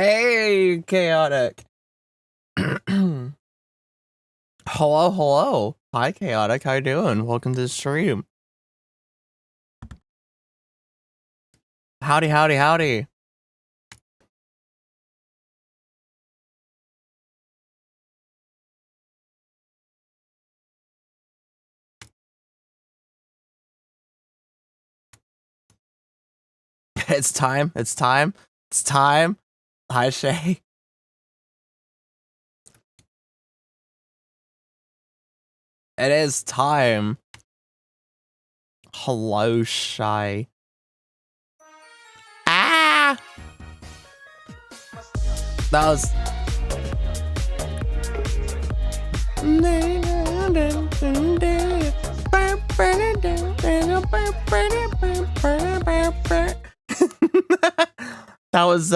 Hey, Chaotic. Hello, hello. Hi, Chaotic. How you doing? Welcome to the stream. Howdy, howdy, howdy. It's time. It's time. It's time. Hi, Shay. It is time. Hello, Shy. Ah! That was... That was,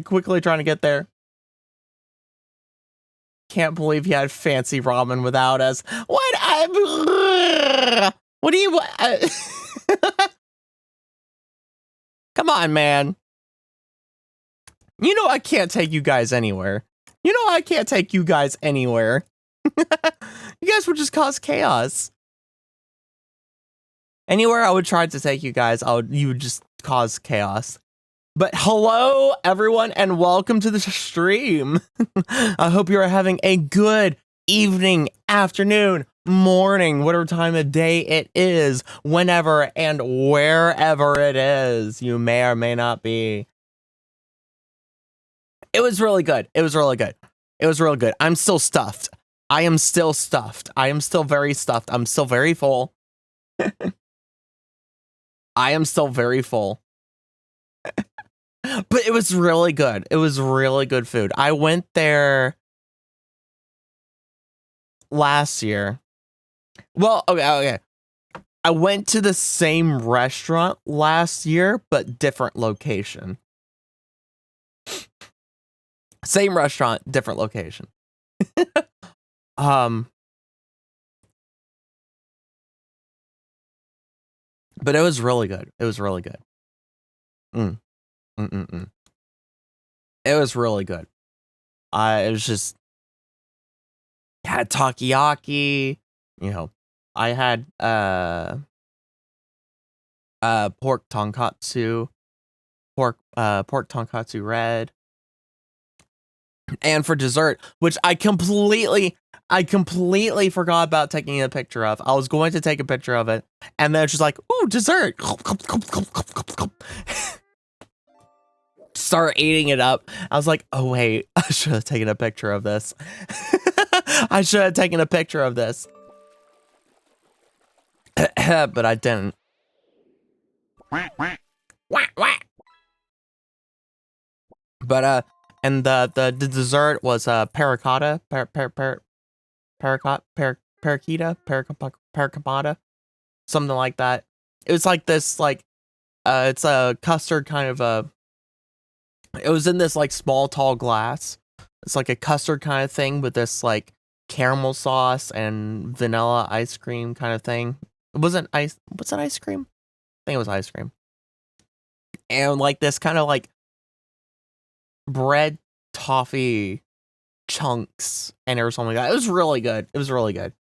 quickly trying to get there. Can't believe he had fancy ramen without us. What do you... Come on, man. You know I can't take you guys anywhere. You know I can't take you guys anywhere. You guys would just cause chaos. Anywhere I would try to take you guys, you would just cause chaos. But hello, everyone, and welcome to the stream. I hope you are having a good evening, afternoon, morning, whatever time of day it is, whenever and wherever it is you may or may not be. It was really good. It was really good. It was real good. I'm still stuffed. I am still stuffed. I am still very stuffed. I'm still very full. I am still very full. But it was really good. It was really good food. I went there last year. Well, okay. I went to the same restaurant last year, but different location. Same restaurant, different location. But it was really good. It was really good. It was really good. It was just had takoyaki, you know. I had pork tonkatsu, pork tonkatsu red. And for dessert, which I completely forgot about taking a picture of. I was going to take a picture of it, and then it's just like, ooh, dessert. Start eating it up. I was like, oh wait, I should have taken a picture of this. I should have taken a picture of this. But I didn't. But and the dessert was paracotta, paracotta, something like that. It was like this, like it's a custard kind of a. It was in this like small tall glass. It's like a custard kind of thing with this like caramel sauce and vanilla ice cream kind of thing. It wasn't ice. What's that ice cream? I think it was ice cream. And like this kind of like bread toffee chunks and or something like that. It was really good. It was really good.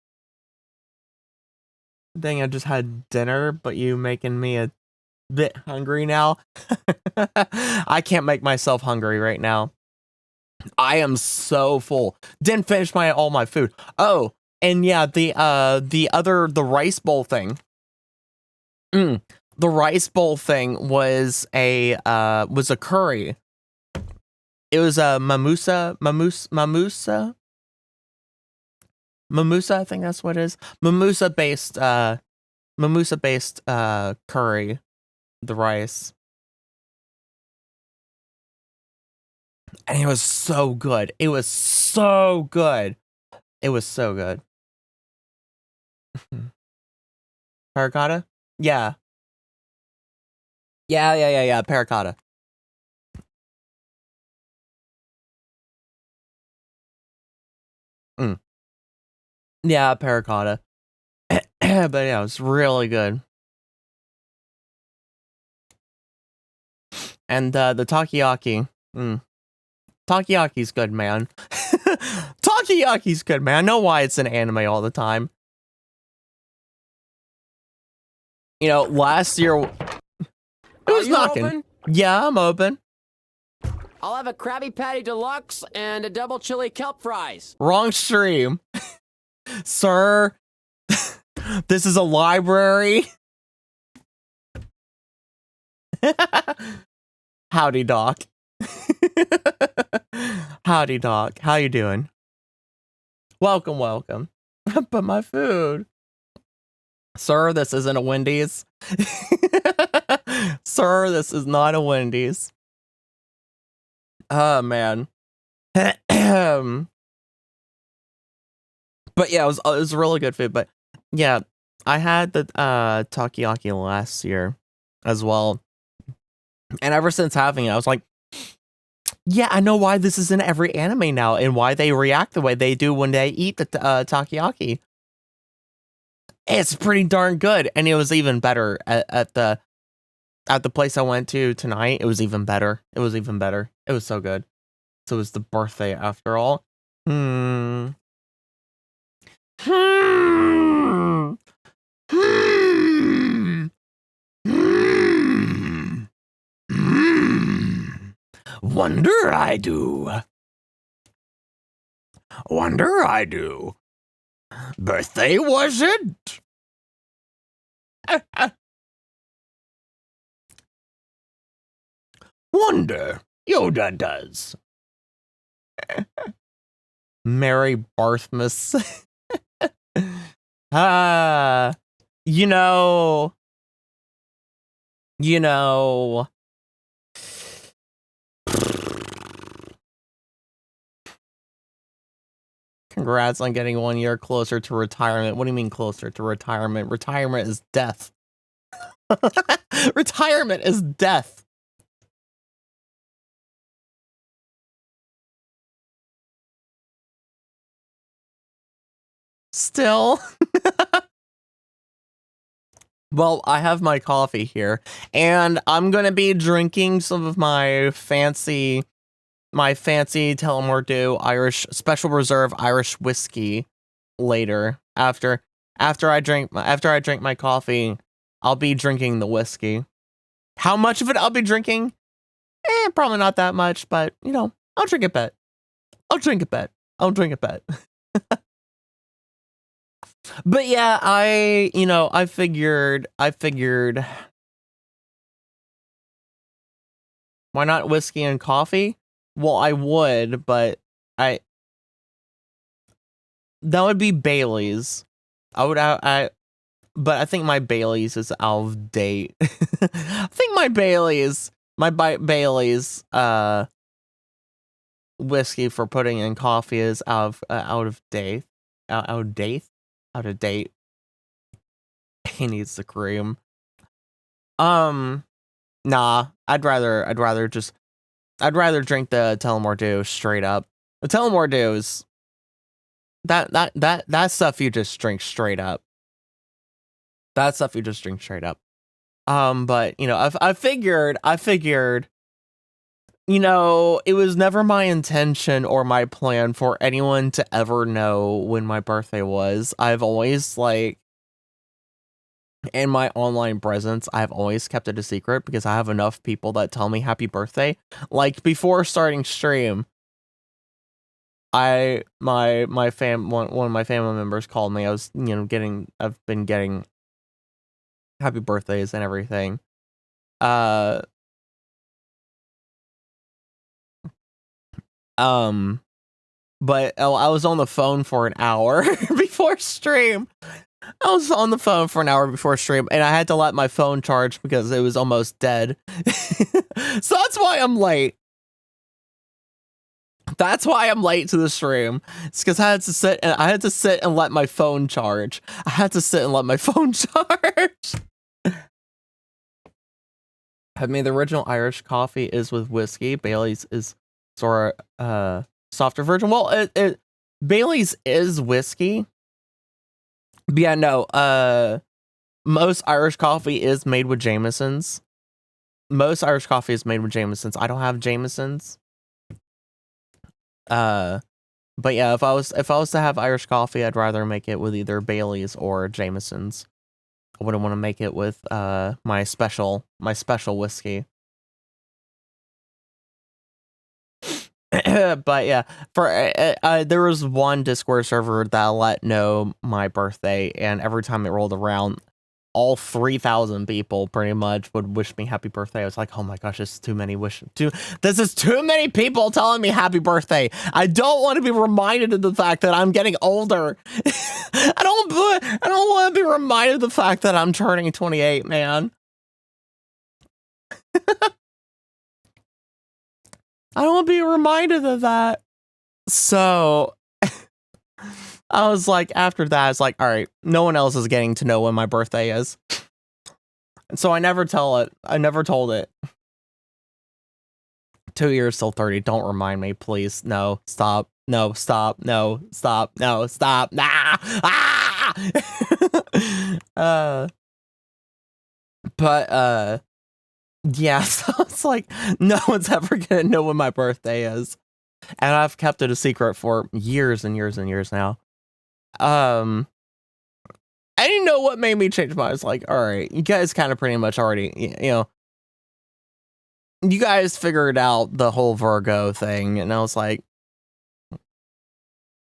Dang, I just had dinner, but you making me a bit hungry now. I can't make myself hungry right now. I am so full. Didn't finish all my food. Oh, and yeah, the rice bowl thing. The rice bowl thing was a curry. It was a mamusa, I think that's what it is. Mamusa based curry, the rice. And it was so good. It was so good. It was so good. Paracotta? Yeah. Yeah. Paracotta. Yeah, paracotta. But yeah, it was really good. And the takoyaki. Takoyaki's good, man. Takoyaki's good, man. I know why it's in anime all the time. You know, last year... Who's knocking? Open? Yeah, I'm open. I'll have a Krabby Patty Deluxe and a double chili kelp fries. Wrong stream. Sir, this is a library. Howdy, Doc. Howdy, Doc. How you doing? Welcome, welcome. But my food. Sir, this isn't a Wendy's. Sir, this is not a Wendy's. Oh, man. But yeah, it was really good food. But yeah, I had the takoyaki last year as well. And ever since having it, I was like, yeah, I know why this is in every anime now and why they react the way they do when they eat the takoyaki. It's pretty darn good. And it was even better at the place I went to tonight. It was even better. It was even better. It was so good. So it was the birthday after all. Wonder I do. Wonder I do. Birthday was it? Wonder Yoda does. Merry Barthmas. You know. Congrats on getting 1 year closer to retirement. What do you mean closer to retirement? Retirement is death. Retirement is death. Still. Well, I have my coffee here, and I'm gonna be drinking some of my fancy Tullamore Dew Irish Special Reserve Irish whiskey later. After I drink my coffee, I'll be drinking the whiskey. How much of it I'll be drinking? Probably not that much, but you know, I'll drink a bit. I'll drink a bit. But yeah, I figured why not whiskey and coffee? Well, I would, but that would be Bailey's. But I think my Bailey's is out of date. I think my Bailey's whiskey for putting in coffee is out of date. He needs the cream. Nah, I'd rather drink the Tullamore Dew straight up. The Tullamore Dew is that stuff you just drink straight up. But you know, I figured, you know, it was never my intention or my plan for anyone to ever know when my birthday was. I've always, like, in my online presence, I've always kept it a secret because I have enough people that tell me happy birthday. Like, before starting stream, one of my family members called me. I've been getting happy birthdays and everything. But I was on the phone for an hour before stream. And I had to let my phone charge because it was almost dead. So that's why I'm late. That's why I'm late to the stream. It's because I had to sit and let my phone charge. I mean, the original Irish coffee is with whiskey. Bailey's is sort of softer version. Well, Bailey's is whiskey. But yeah, no. Most Irish coffee is made with Jameson's. most Irish coffee is made with Jameson's. I don't have Jameson's. But yeah, if I was to have Irish coffee, I'd rather make it with either Bailey's or Jameson's. I wouldn't want to make it with my special whiskey. But yeah, for there was one Discord server that let know my birthday, and every time it rolled around, all 3,000 people pretty much would wish me happy birthday. I was like, oh my gosh, this is too many this is too many people telling me happy birthday. I don't want to be reminded of the fact that I'm getting older. I don't want to be reminded of the fact that I'm turning 28, man. I don't want to be reminded of that. So I was like, after that, it's like, all right, no one else is getting to know when my birthday is. And so I never tell it. I never told it. 2 years till 30. Don't remind me, please. No, stop. No, stop. No, stop. No, stop. Nah. Ah! Yeah, so it's like, no one's ever gonna know when my birthday is. And I've kept it a secret for years and years and years now. I didn't know what made me change my mind. I was like, all right, you guys kind of pretty much already, you know, you guys figured out the whole Virgo thing. And I was like,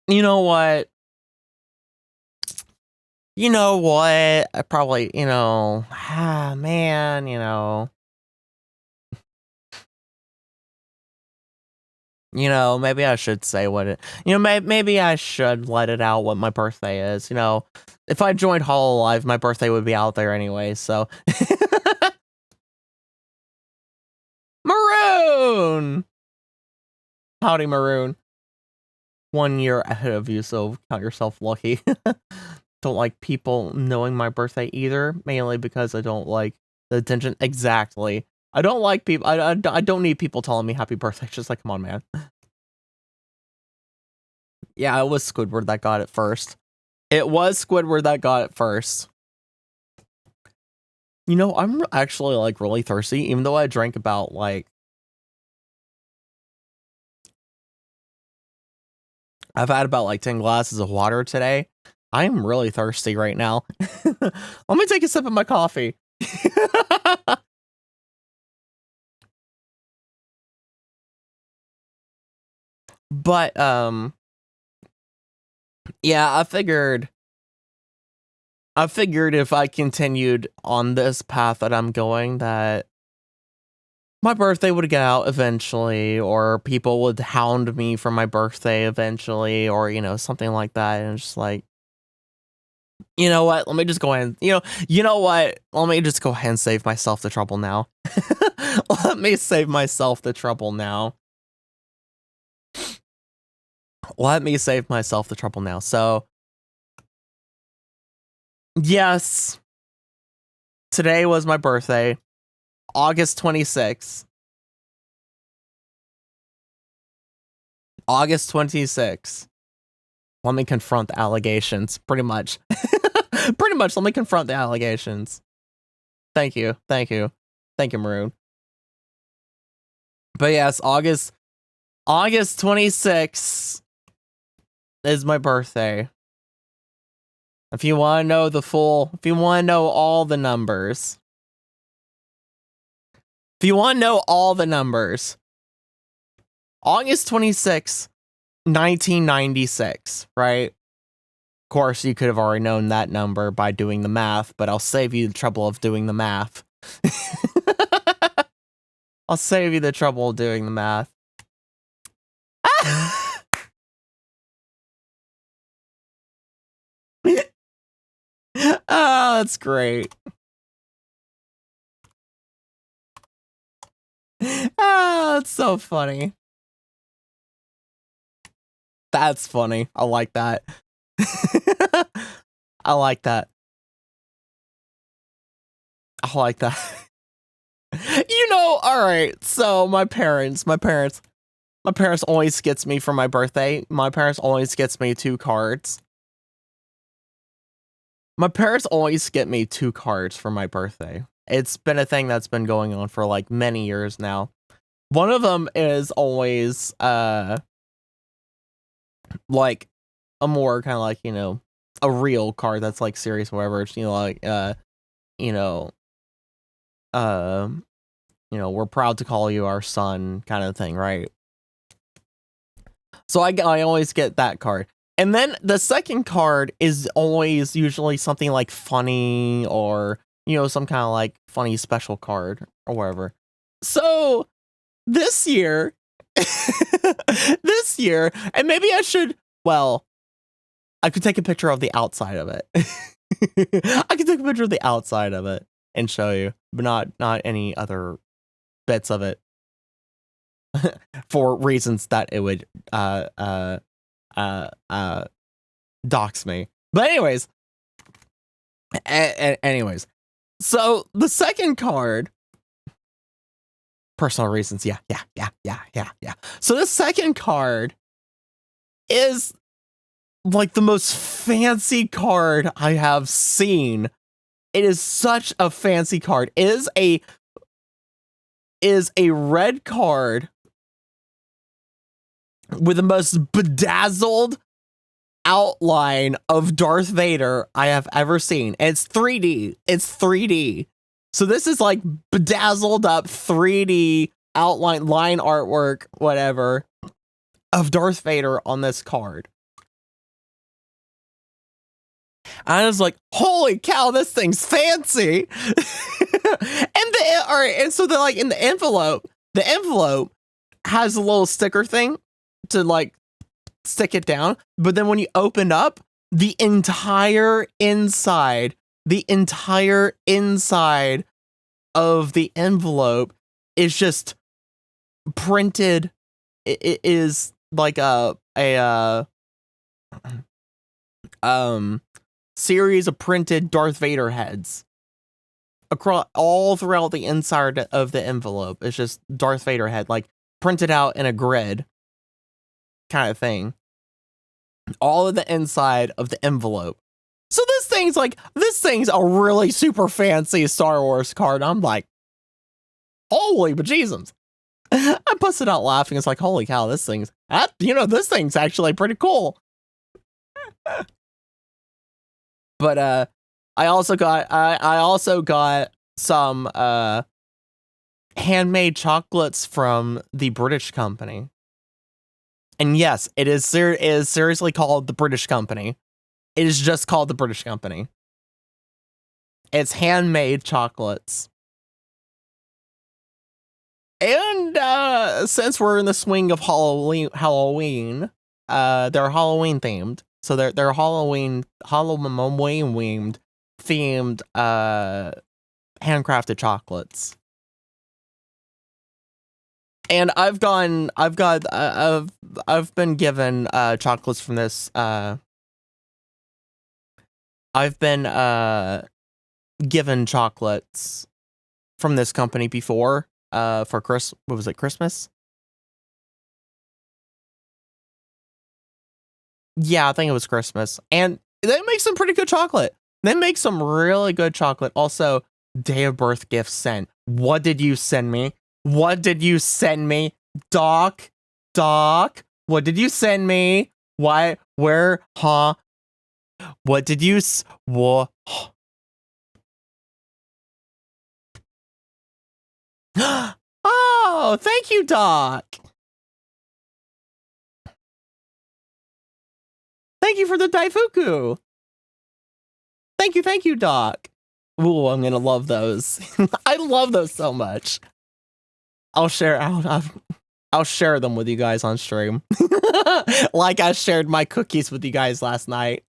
you know what? I probably, man, maybe I should say maybe I should let it out what my birthday is. If I joined Hololive, my birthday would be out there anyway, so. Maroon! Howdy, Maroon. 1 year ahead of you, so count yourself lucky. Don't like people knowing my birthday either, mainly because I don't like the attention. Exactly. I don't like people. I don't need people telling me happy birthday. Just like, come on, man. Yeah, it was Squidward that got it first. It was Squidward that got it first. I'm actually like really thirsty, even though I drank about like. I've had about like 10 glasses of water today. I'm really thirsty right now. Let me take a sip of my coffee. But, yeah, I figured if I continued on this path that I'm going, that my birthday would get out eventually, or people would hound me for my birthday eventually, or, something like that. And just like, you know what? Let me just go ahead. You know what? Let me just go ahead and save myself the trouble now. Let me save myself the trouble now. Let me save myself the trouble now. So, yes, today was my birthday, August 26th. August 26th. Let me confront the allegations, pretty much. Pretty much, let me confront the allegations. Thank you, Maroon. But yes, August 26th is my birthday. If you want to know if you want to know all the numbers. If you want to know all the numbers. August 26th, 1996, right? Of course, you could have already known that number by doing the math, but I'll save you the trouble of doing the math. I'll save you the trouble of doing the math. Oh, that's great. Oh, that's so funny. That's funny. I like that. I like that. I like that. All right. So my parents always gets me for my birthday. My parents always gets me 2 cards. My parents always get me 2 cards for my birthday. It's been a thing that's been going on for like many years now. One of them is always like a more kind of like, you know, a real card that's like serious or whatever. It's, you know, like you know, you know, we're proud to call you our son kind of thing, right? So I always get that card. And then the second card is always usually something like funny or, you know, some kind of like funny special card or whatever. So this year, and maybe I should, well, I could take a picture of the outside of it. I could take a picture of the outside of it and show you, but not any other bits of it. For reasons that it would dox me. But anyways, anyways, so the second card, personal reasons, yeah. So the second card is like the most fancy card I have seen. It is such a fancy card. It is a red card with the most bedazzled outline of Darth Vader I have ever seen. And it's 3D. It's 3D. So this is like bedazzled up 3D outline, line artwork, whatever, of Darth Vader on this card. I was like, holy cow, this thing's fancy. And so they're like in the envelope has a little sticker thing to like stick it down, but then when you open up, the entire inside of the envelope is just printed. It is like a series of printed Darth Vader heads across all throughout the inside of the envelope. It's just Darth Vader head, like printed out in a grid kind of thing. All of the inside of the envelope. So this thing's a really super fancy Star Wars card. I'm like, holy bejesus. I busted out laughing. It's like, holy cow, this thing's actually pretty cool. But I also got some handmade chocolates from the British company. And yes, it is seriously called the British Company. It is just called the British Company. It's handmade chocolates. And since we're in the swing of Halloween, they're Halloween themed. So they're Halloween themed handcrafted chocolates. And I've been given chocolates from this. I've been given chocolates from this company before. For Christmas? Yeah, I think it was Christmas. And they make some pretty good chocolate. They make some really good chocolate. Also, day of birth gift sent. What did you send me? What did you send me? Doc, what did you send me? Why? Where? Huh? What did you what? Oh, thank you, Doc. Thank you for the Daifuku. Thank you, Doc. Ooh, I'm gonna love those. I love those so much. I'll share them with you guys on stream. Like I shared my cookies with you guys last night.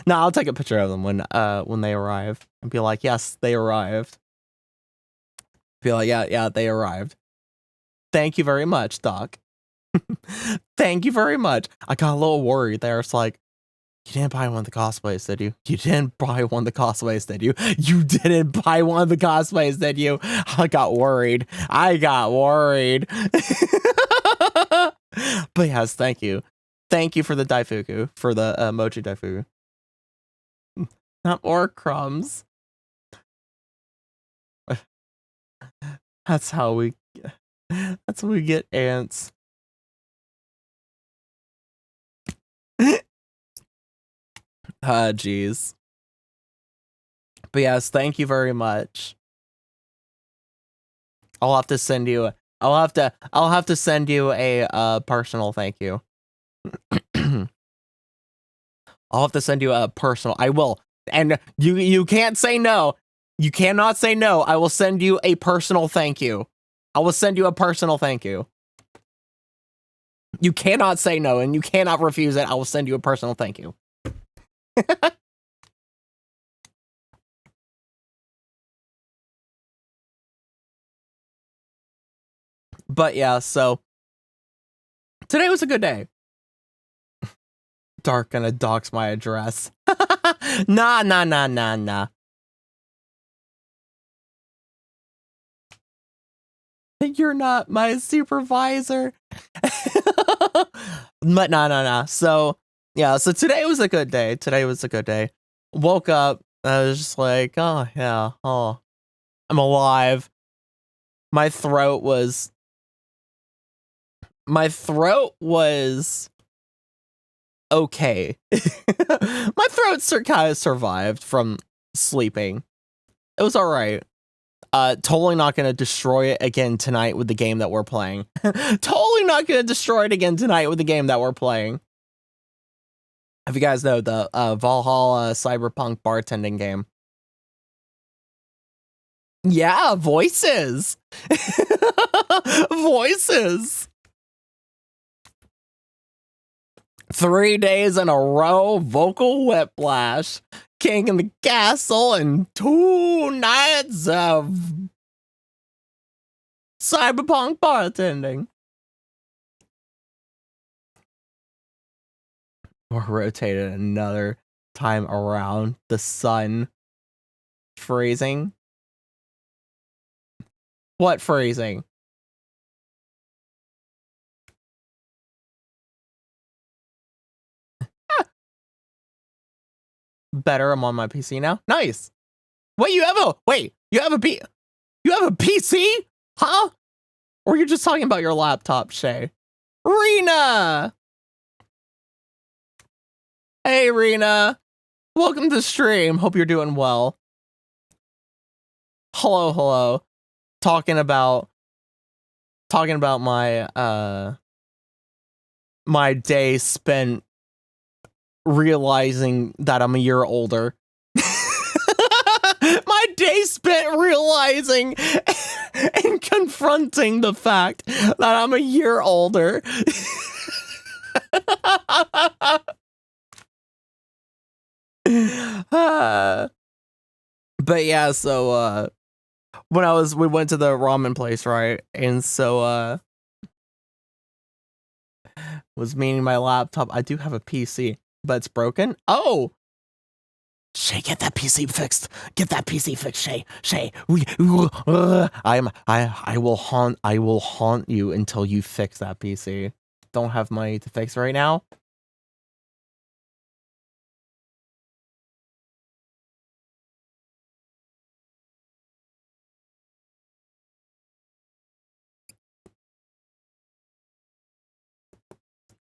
No, I'll take a picture of them when they arrive and be like, yes, they arrived. Be like, yeah, they arrived. Thank you very much, Doc. Thank you very much. I got a little worried there. It's like, you didn't buy one of the cosplays, did you? You didn't buy one of the cosplays, did you? You didn't buy one of the cosplays, did you? I got worried. But yes, thank you. Thank you for the Daifuku, for the Mochi Daifuku. Not more crumbs. That's how we get ants. Jeez. But yes, thank you very much. I'll have to send you a personal thank you. I'll have to send you a personal. I will. And you can't say no. You cannot say no. I will send you a personal thank you. I will send you a personal thank you. You cannot say no and you cannot refuse it. I will send you a personal thank you. But yeah, so today was a good day. Dark gonna dox my address. Nah. You're not my supervisor. But nah. So yeah, so today was a good day. Woke up, I was just like, oh yeah, oh, I'm alive. My throat was okay. My throat kind of survived from sleeping. It was all right. Totally not gonna destroy it again tonight with the game that we're playing. Totally not gonna destroy it again tonight with the game that we're playing. If you guys know the Valhalla Cyberpunk bartending game. Yeah, voices. Voices. 3 days in a row, vocal whiplash, King in the Castle, and 2 nights of Cyberpunk bartending. We're rotated another time around. The sun freezing. What freezing? Better, I'm on my PC now. Nice. Wait, you have a PC? Huh? Or you're just talking about your laptop, Shay? Rena! Hey, Rena. Welcome to the stream. Hope you're doing well. Hello. Talking about my my day spent realizing that I'm a year older. My day spent realizing and confronting the fact that I'm a year older. But yeah, so we went to the ramen place, right? And so was meaning my laptop. I do have a PC, but it's broken. Oh, Shay, get that PC fixed. Get that PC fixed, Shay. Shay, I will haunt you until you fix that PC. Don't have money to fix right now.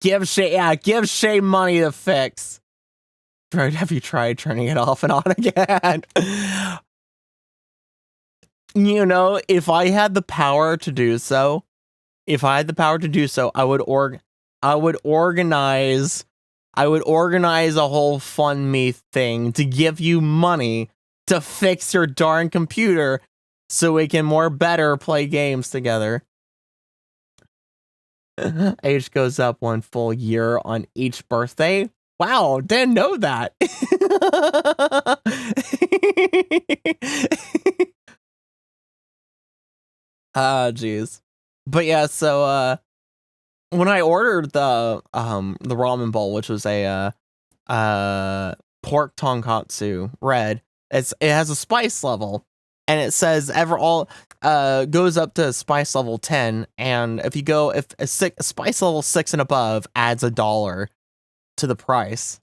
Give Shay money to fix. Bro, have you tried turning it off and on again? You know, if I had the power to do so, I would organize a whole fund me thing to give you money to fix your darn computer so we can better play games together. Age goes up 1 full year on each birthday. Wow, didn't know that. Jeez. But yeah, so when I ordered the ramen bowl, which was a pork tonkatsu red, it has a spice level, and it says goes up to spice level 10, and if spice level 6 and above adds $1 to the price.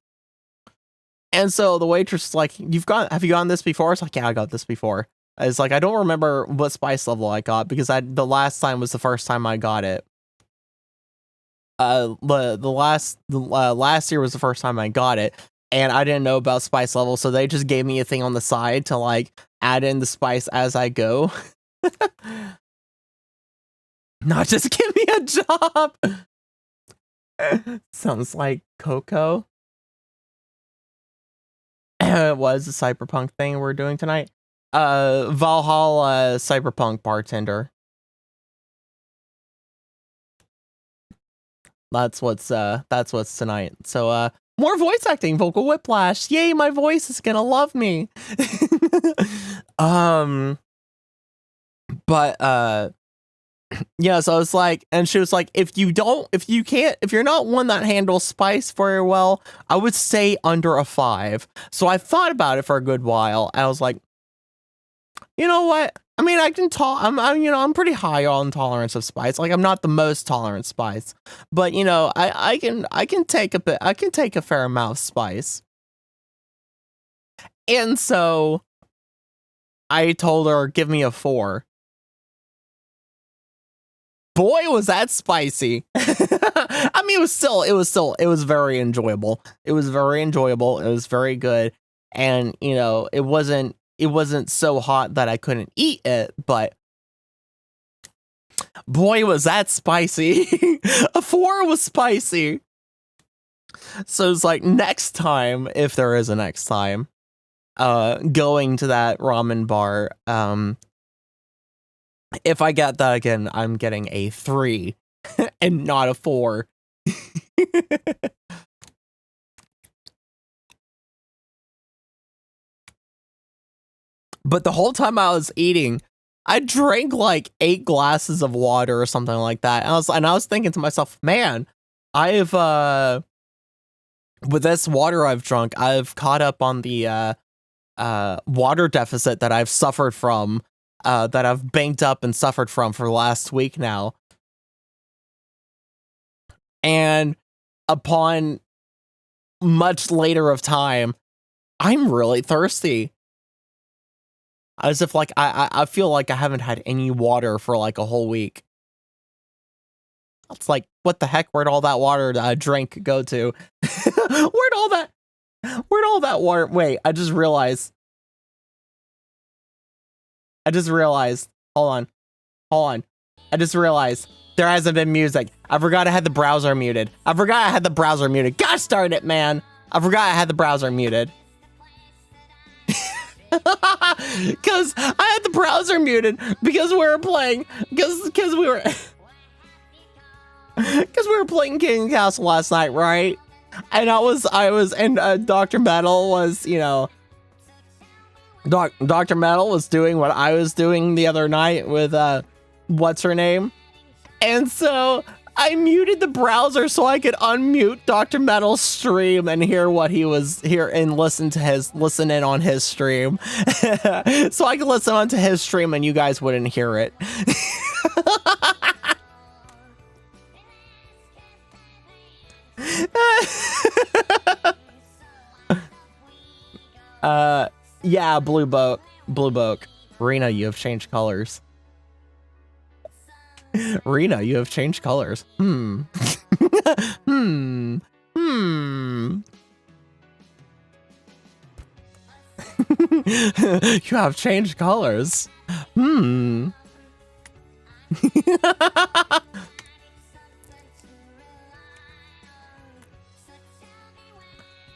And so the waitress is like, have you gotten this before? It's like, yeah, I got this before. It's like I don't remember what spice level I got because the last time was the first time I got it. Last year was the first time I got it, and I didn't know about spice level, so they just gave me a thing on the side to like add in the spice as I go. Not just give me a job. Sounds like Coco. What is the cyberpunk thing we're doing tonight? Valhalla cyberpunk bartender. That's what's tonight. So more voice acting, vocal whiplash. Yay, my voice is gonna love me. But yeah, so it's like, and she was like, if you're not one that handles spice very well, I would say under a 5. So I thought about it for a good while. I was like, you know what? I mean, I'm pretty high on tolerance of spice. Like, I'm not the most tolerant spice, but you know, I can take a fair amount of spice. And so I told her, give me a 4. Boy, was that spicy. I mean, it was very enjoyable. It was very enjoyable. It was very good. And, you know, it wasn't so hot that I couldn't eat it, but boy, was that spicy. A 4 was spicy. So it's like next time, if there is a next time, going to that ramen bar, if I get that again, I'm getting a 3 and not a 4. But the whole time I was eating, I drank like 8 glasses of water or something like that. And I was thinking to myself, man, I've with this water I've drunk, I've caught up on the water deficit that I've suffered from. That I've banked up and suffered from for the last week now. And upon much later of time, I'm really thirsty. As if like I feel like I haven't had any water for like a whole week. It's like, what the heck? Where'd all that water that I drank go to? Where'd all that water? Wait, I just realized. Hold on. I just realized there hasn't been music. I forgot I had the browser muted. Gosh darn it, man. I forgot I had the browser muted. Because I had the browser muted because we were playing. Because we were playing King Castle last night, right? And and Dr. Metal was, you know, Dr. Metal was doing what I was doing the other night with what's her name? And so I muted the browser so I could unmute Dr. Metal's stream and hear what he was here and listen in on his stream. So I could listen on to his stream and you guys wouldn't hear it. Yeah, Blue Boak. Rena, you have changed colors. Rena, you have changed colors. You have changed colors.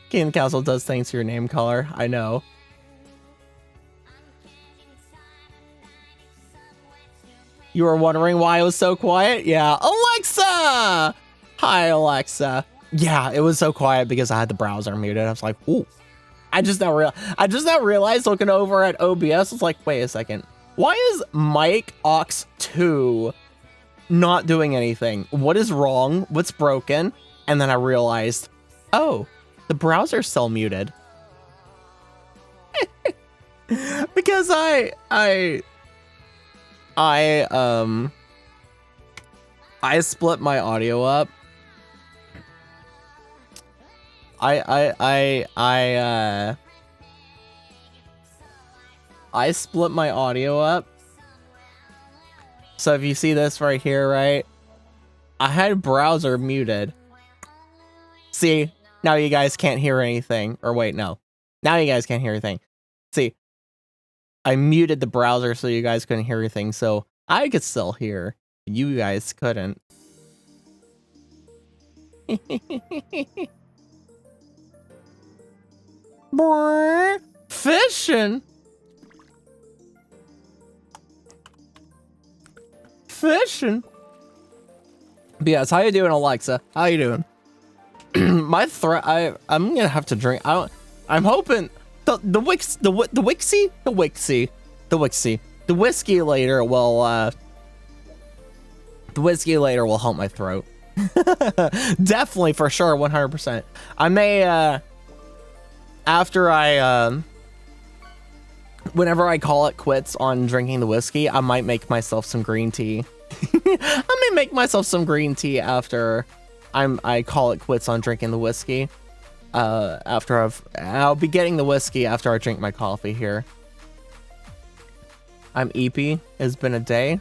King Castle does things to your name color. I know. You were wondering why it was so quiet? Yeah. Alexa! Hi, Alexa. Yeah, it was so quiet because I had the browser muted. I was like, ooh. I just now realized looking over at OBS, I was like, wait a second. Why is Mike Ox 2 not doing anything? What is wrong? What's broken? And then I realized, oh, the browser's still muted. Because I split my audio up. I split my audio up. So if you see this right here, right? I had browser muted. See, now you guys can't hear anything. Or wait, no. Now you guys can't hear anything. See, I muted the browser so you guys couldn't hear anything. So I could still hear. You guys couldn't. Fishing. Fishing. But yes, how you doing, Alexa? How you doing? My throat. I'm gonna have to drink. I'm hoping the whiskey later will the whiskey later will help my throat. Definitely, for sure, 100%. I may after I whenever I call it quits on drinking the whiskey, I might make myself some green tea. I may make myself some green tea after I call it quits on drinking the whiskey. I'll be getting the whiskey after I drink my coffee here. I'm EP. It's been a day.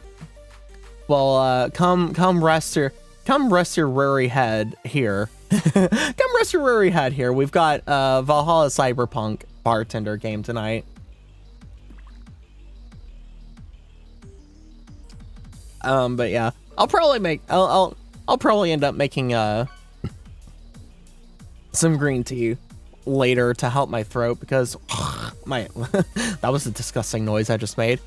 Well, come rest your weary head here. Come rest your weary head here. We've got Valhalla Cyberpunk bartender game tonight. But yeah, I'll probably end up making some green tea later to help my throat because that was a disgusting noise I just made.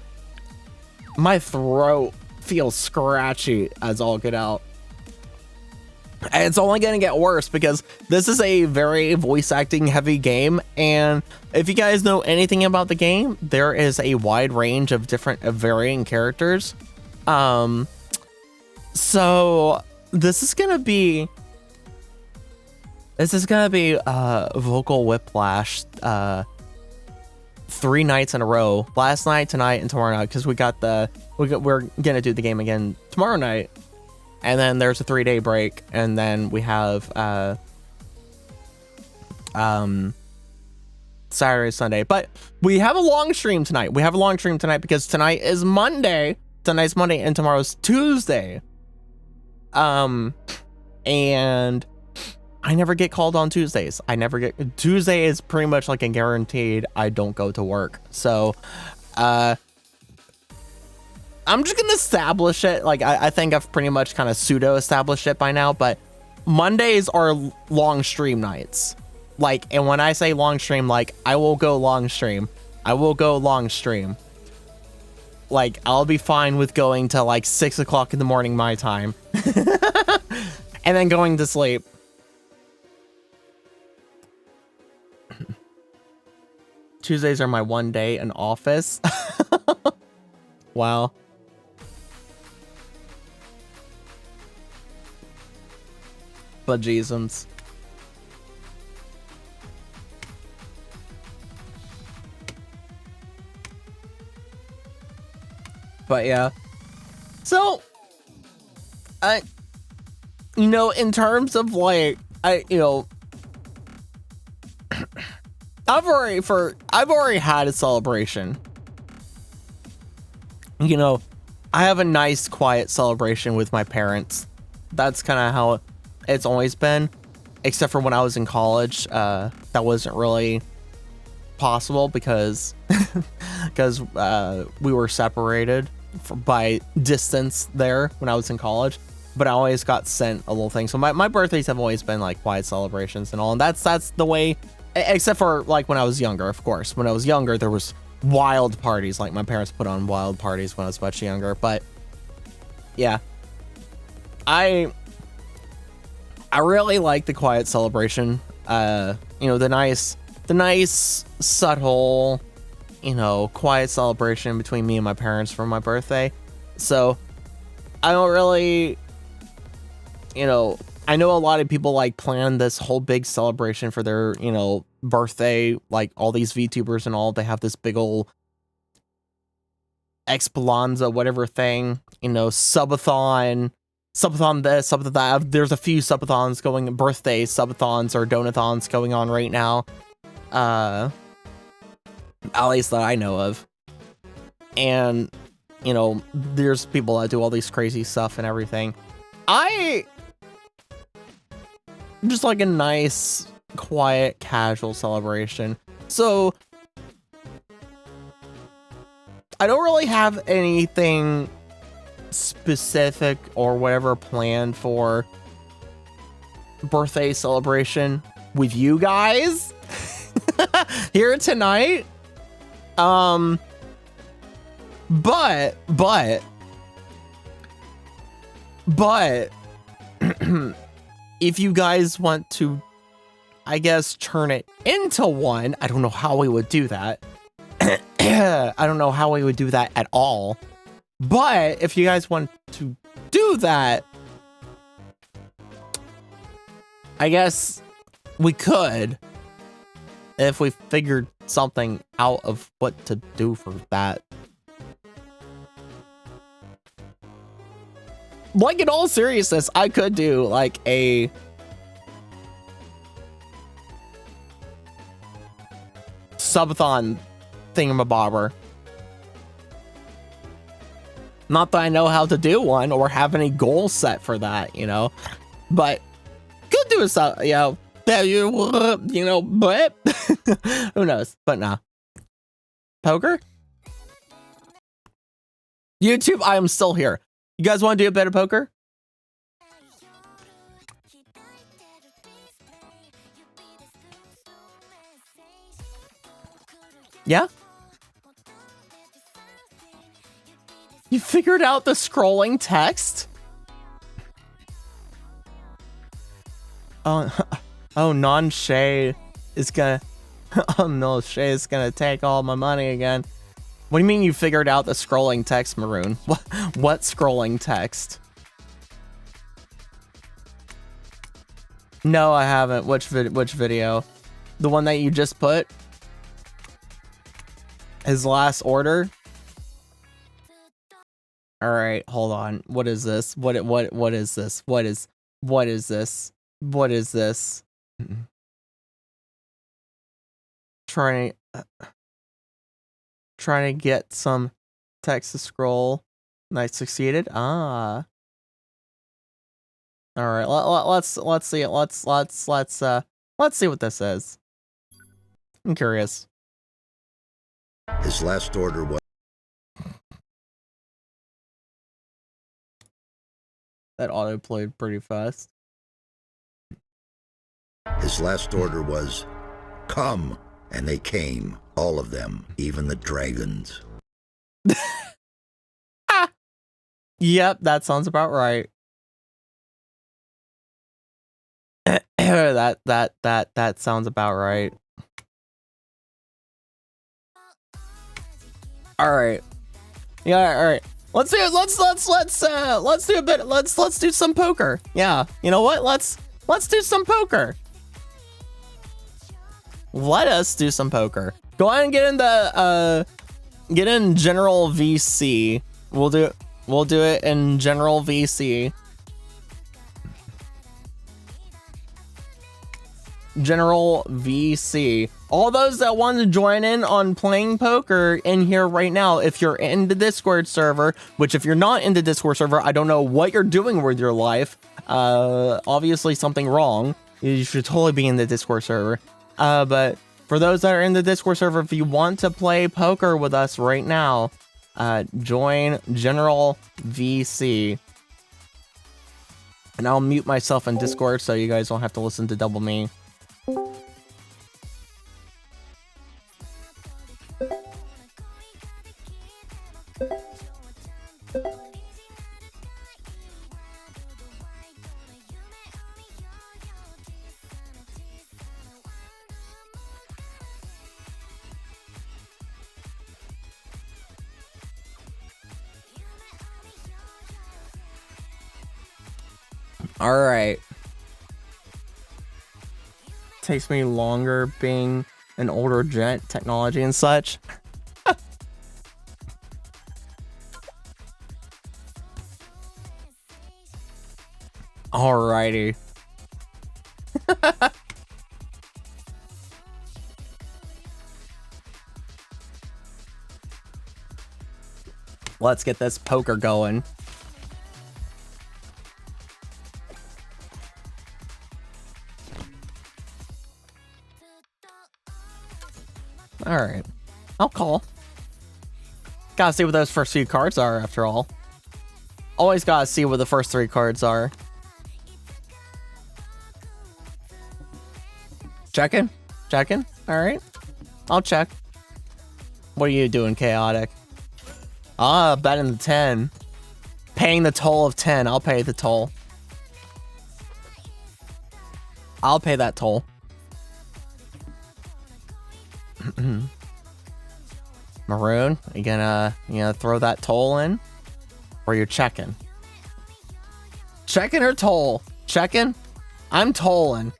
My throat feels scratchy as all get out. And it's only going to get worse because this is a very voice acting heavy game. And if you guys know anything about the game, there is a wide range of different varying characters. So this is going to be vocal whiplash 3 nights in a row. Last night, tonight, and tomorrow night, because we're gonna do the game again tomorrow night, and then there's a 3-day break, and then we have Saturday, Sunday. But we have a long stream tonight. Because tonight is Monday. Tonight's Monday and tomorrow's Tuesday. And I never get called on Tuesdays. Tuesday is pretty much like a guaranteed I don't go to work. So, I'm just gonna establish it. Like, I think I've pretty much kind of pseudo established it by now, but Mondays are long stream nights. Like, and when I say long stream, like, I will go long stream. Like, I'll be fine with going to like 6 o'clock in the morning my time and then going to sleep. Tuesdays are my one day in office. Wow. But Jesus. But yeah. So, you know, in terms of like, I've already had a celebration. You know, I have a nice quiet celebration with my parents. That's kind of how it's always been, except for when I was in college. That wasn't really possible because we were separated by distance there when I was in college. But I always got sent a little thing. So my birthdays have always been like quiet celebrations and all. And that's the way, except for like when I was younger, of course. When I was younger, there was wild parties. Like my parents put on wild parties when I was much younger. But yeah, I really like the quiet celebration. You know, the nice subtle, you know, quiet celebration between me and my parents for my birthday. So I don't really, you know, I know a lot of people like plan this whole big celebration for their, you know, birthday, like all these VTubers and all. They have this big old Expolanza, whatever thing, you know, subathon this, subathon that. There's a few subathons going, birthday subathons or donathons going on right now. At least that I know of. and you know, there's people that do all these crazy stuff and everything. I just like a nice, quiet, casual celebration. So I don't really have anything specific or whatever planned for birthday celebration with you guys here tonight. But if you guys want to, I guess, turn it into one, I don't know how we would do that. I don't know how we would do that at all. But if you guys want to do that, I guess we could, if we figured something out of what to do for that. Like, in all seriousness, I could do like a subathon thingamabobber. Not that I know how to do one or have any goals set for that, you know, but could do a sub, you know, but who knows? But nah. Poker? YouTube, I am still here. You guys want to do a bit of poker? Yeah? You figured out the scrolling text? Oh, non-Shay is gonna... Oh no, Shay is gonna take all my money again. What do you mean you figured out the scrolling text, Maroon? What scrolling text? No, I haven't. Which video? The one that you just put? His last order? All right, hold on. What is this? What is this? What is this? What is this? Trying to get some text to scroll. Nice, succeeded. Ah. All right, let's see it. Let's see what this is. I'm curious. His last order was... That auto played pretty fast. His last order was, come, and they came, all of them, even the dragons. Yep, that sounds about right. that sounds about right. All right. Yeah, all right. Let's do a bit. Let's do some poker. Yeah. You know what? Let's do some poker. Let us do some poker. Go ahead and get in general VC. We'll do it in general VC. General VC. All those that want to join in on playing poker in here right now, if you're in the Discord server, which if you're not in the Discord server, I don't know what you're doing with your life. Obviously something wrong. You should totally be in the Discord server. But for those that are in the Discord server, if you want to play poker with us right now, join General VC. And I'll mute myself in Discord so you guys don't have to listen to double me. All right. Takes me longer being an older gent, technology and such. Alrighty. Let's get this poker going. All right, I'll call. Gotta see what those first few cards are, after all. Always gotta see what the first 3 cards are. Checking? Checking? Alright. I'll check. What are you doing, Chaotic? Ah, betting the 10. Paying the toll of 10. I'll pay the toll. I'll pay that toll. Maroon, you gonna throw that toll in? Or you're checking? Checking or toll? Checking? I'm tolling.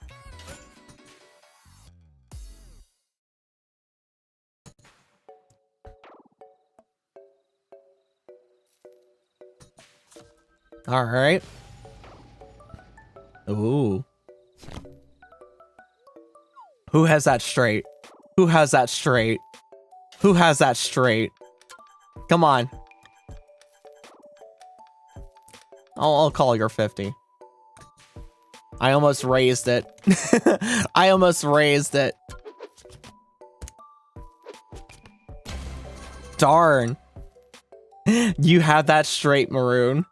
All right. Ooh. Who has that straight? Who has that straight? Who has that straight? Come on. I'll call your 50. I almost raised it. I almost raised it. Darn. You have that straight, Maroon.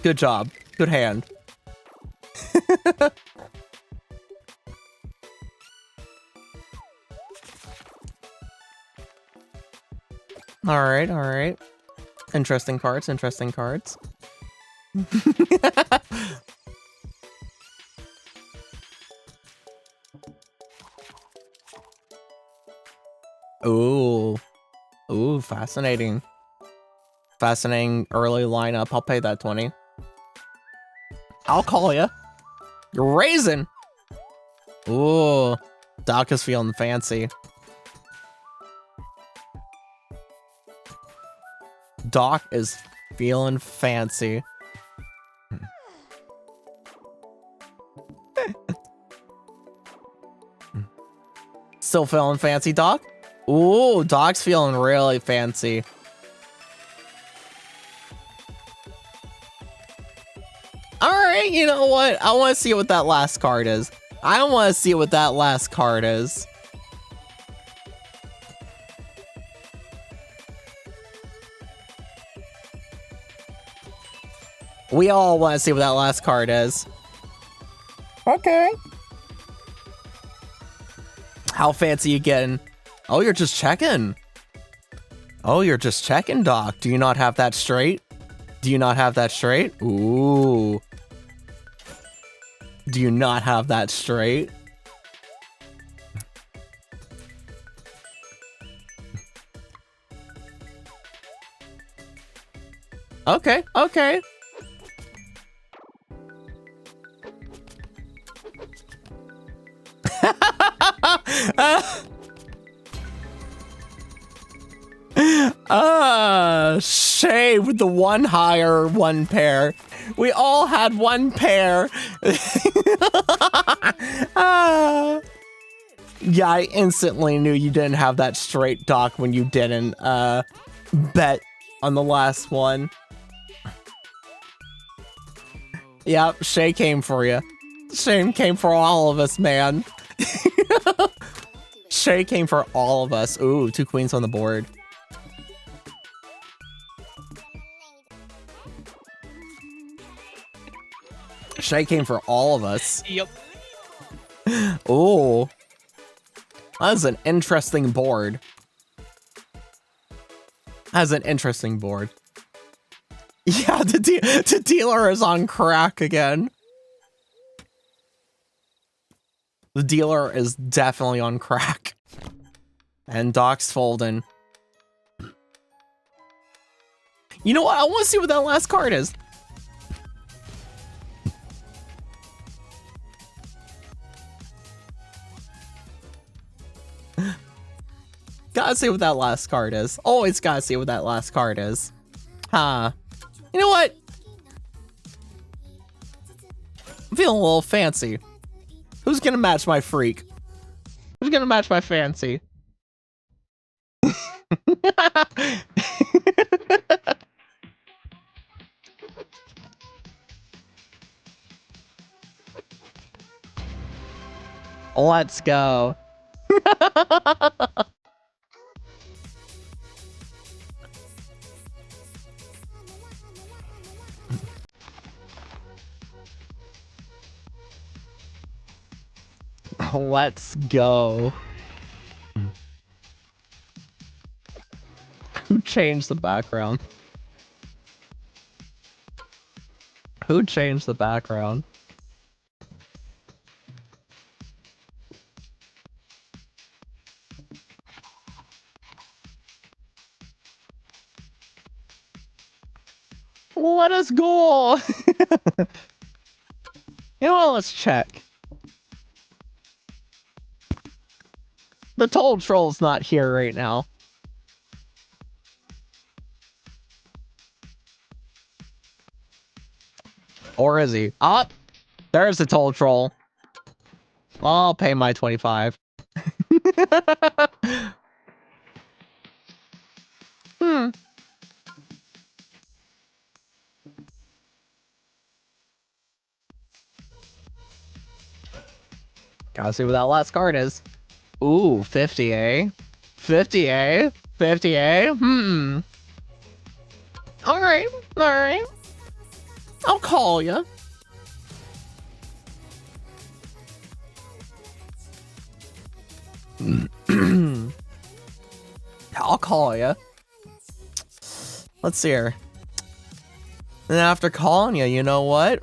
Good job. Good hand. All right, all right. Interesting cards, interesting cards. Ooh. Ooh, fascinating. Fascinating early lineup. I'll pay that 20. I'll call ya. You're raising. Ooh. Doc is feeling fancy. Doc is feeling fancy. Still feeling fancy, Doc? Ooh, Doc's feeling really fancy. Alright, you know what? I want to see what that last card is. I want to see what that last card is. We all want to see what that last card is. Okay. How fancy you getting? Oh, you're just checking. Oh, you're just checking, Doc. Do you not have that straight? Do you not have that straight? Ooh. Do you not have that straight? Okay, okay. Shay with the one higher one pair. We all had one pair. Yeah, I instantly knew you didn't have that straight, Doc, when you didn't bet on the last one. Yep, Shay came for you. Shay came for all of us, man. Shay came for all of us. Ooh, 2 queens on the board. Shay came for all of us. Yep. Ooh. That's an interesting board. That's an interesting board. Yeah, the dealer is on crack again. The dealer is definitely on crack. And Doc's folding. You know what? I want to see what that last card is. Gotta see what that last card is. Always gotta see what that last card is. Huh. You know what? I'm feeling a little fancy. Who's gonna match my freak? Who's gonna match my fancy. Let's go. Let's go. Who changed the background? Who changed the background? Let us go. You know what? Let's check. The toll troll's not here right now. Or is he? Oh, there's the toll troll. I'll pay my 25. Hmm. Gotta see what that last card is. Ooh, 50, eh? 50, eh? 50, eh? Hmm. Alright, alright. I'll call ya. I'll call ya. Let's see here. And after calling you know what?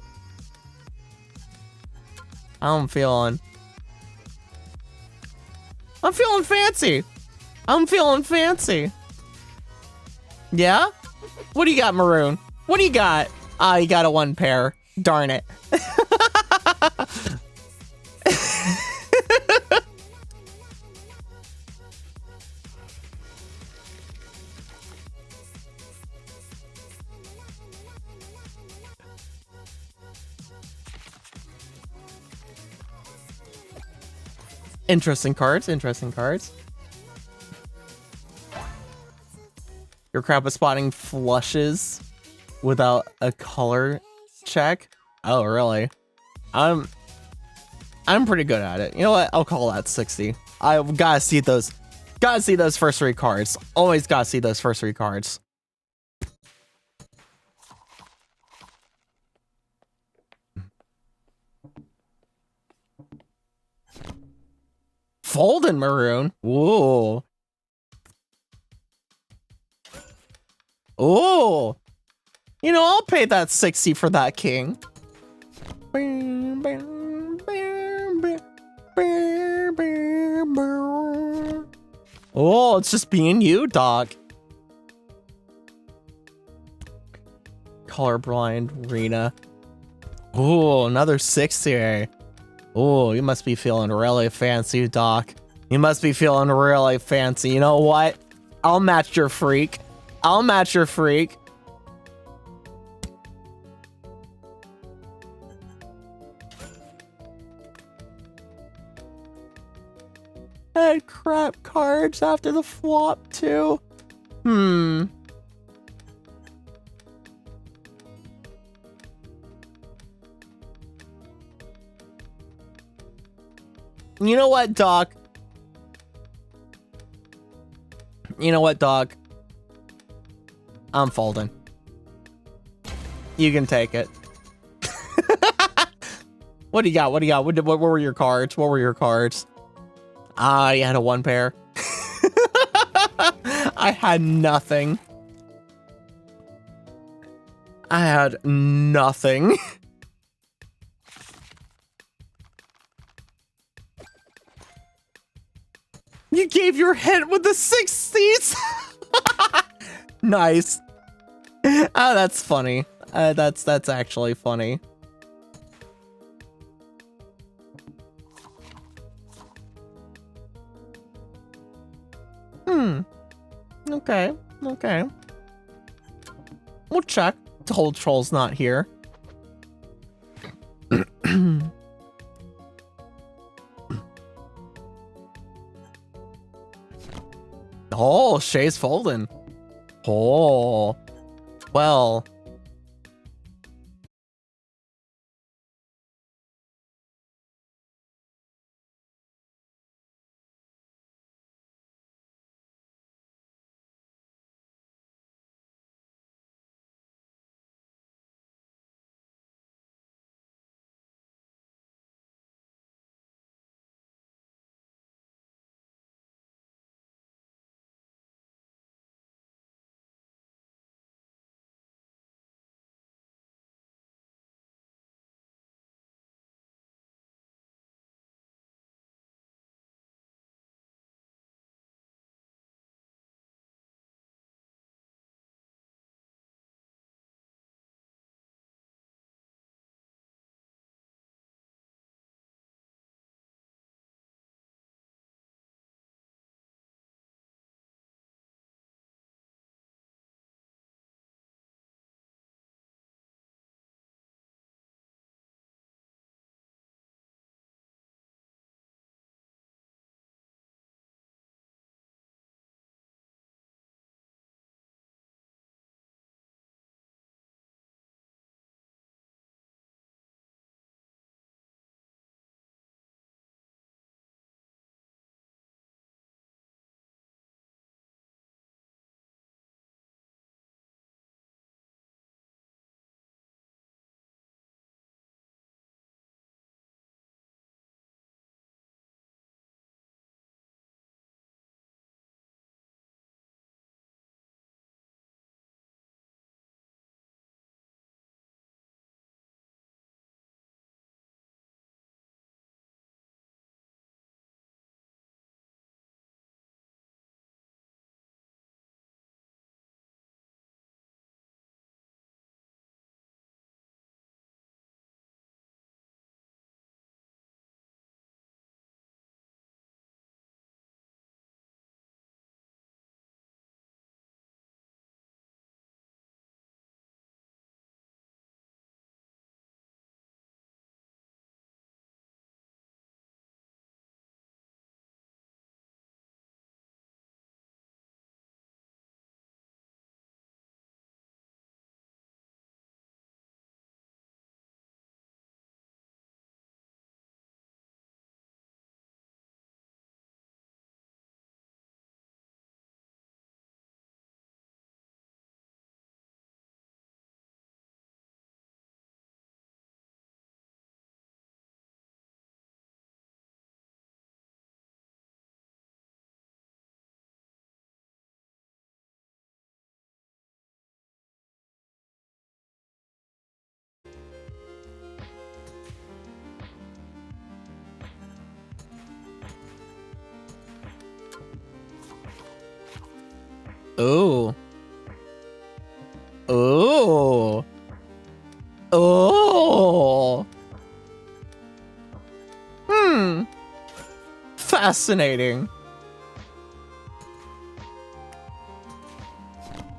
I'm feeling fancy. I'm feeling fancy. Yeah? What do you got, Maroon? What do you got? Ah, you got a one pair. Darn it. Interesting cards, interesting cards. Your crap is spotting flushes without a color check. Oh, really? I'm pretty good at it. You know what? I'll call that 60. I've gotta see those. Gotta see those first three cards. Always gotta see those first three cards. Folding Maroon. Whoa. Oh. You know, I'll pay that 60 for that king. Oh, it's just being you, Doc. Colorblind Rena. Oh, another 60. Oh, you must be feeling really fancy, Doc. You must be feeling really fancy. You know what? I'll match your freak. I'll match your freak. Had crap cards after the flop, too. Hmm. You know what, Doc? You know what, Doc? I'm folding. You can take it. What do you got? What do you got? What were your cards? What were your cards? Ah, you had a one pair. I had nothing. I had nothing. You gave your hit with the 60s. Nice. Oh, that's funny. That's actually funny. Okay. Okay. We'll check. Toll Troll's not here. Oh, Shay's folding. Oh, well. Ooh. Ooh. Oh. Fascinating.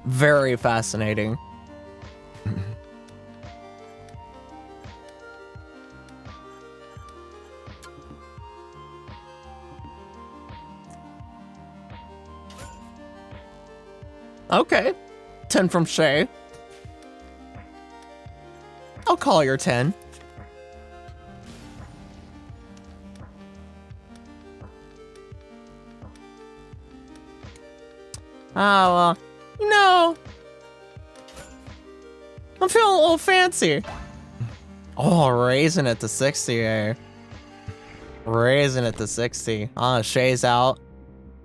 Very fascinating. Okay. 10 from Shay. I'll call your 10. Oh, well, you know, I'm feeling a little fancy. Oh, raising it to 60, eh? Raising it to 60. Shay's out.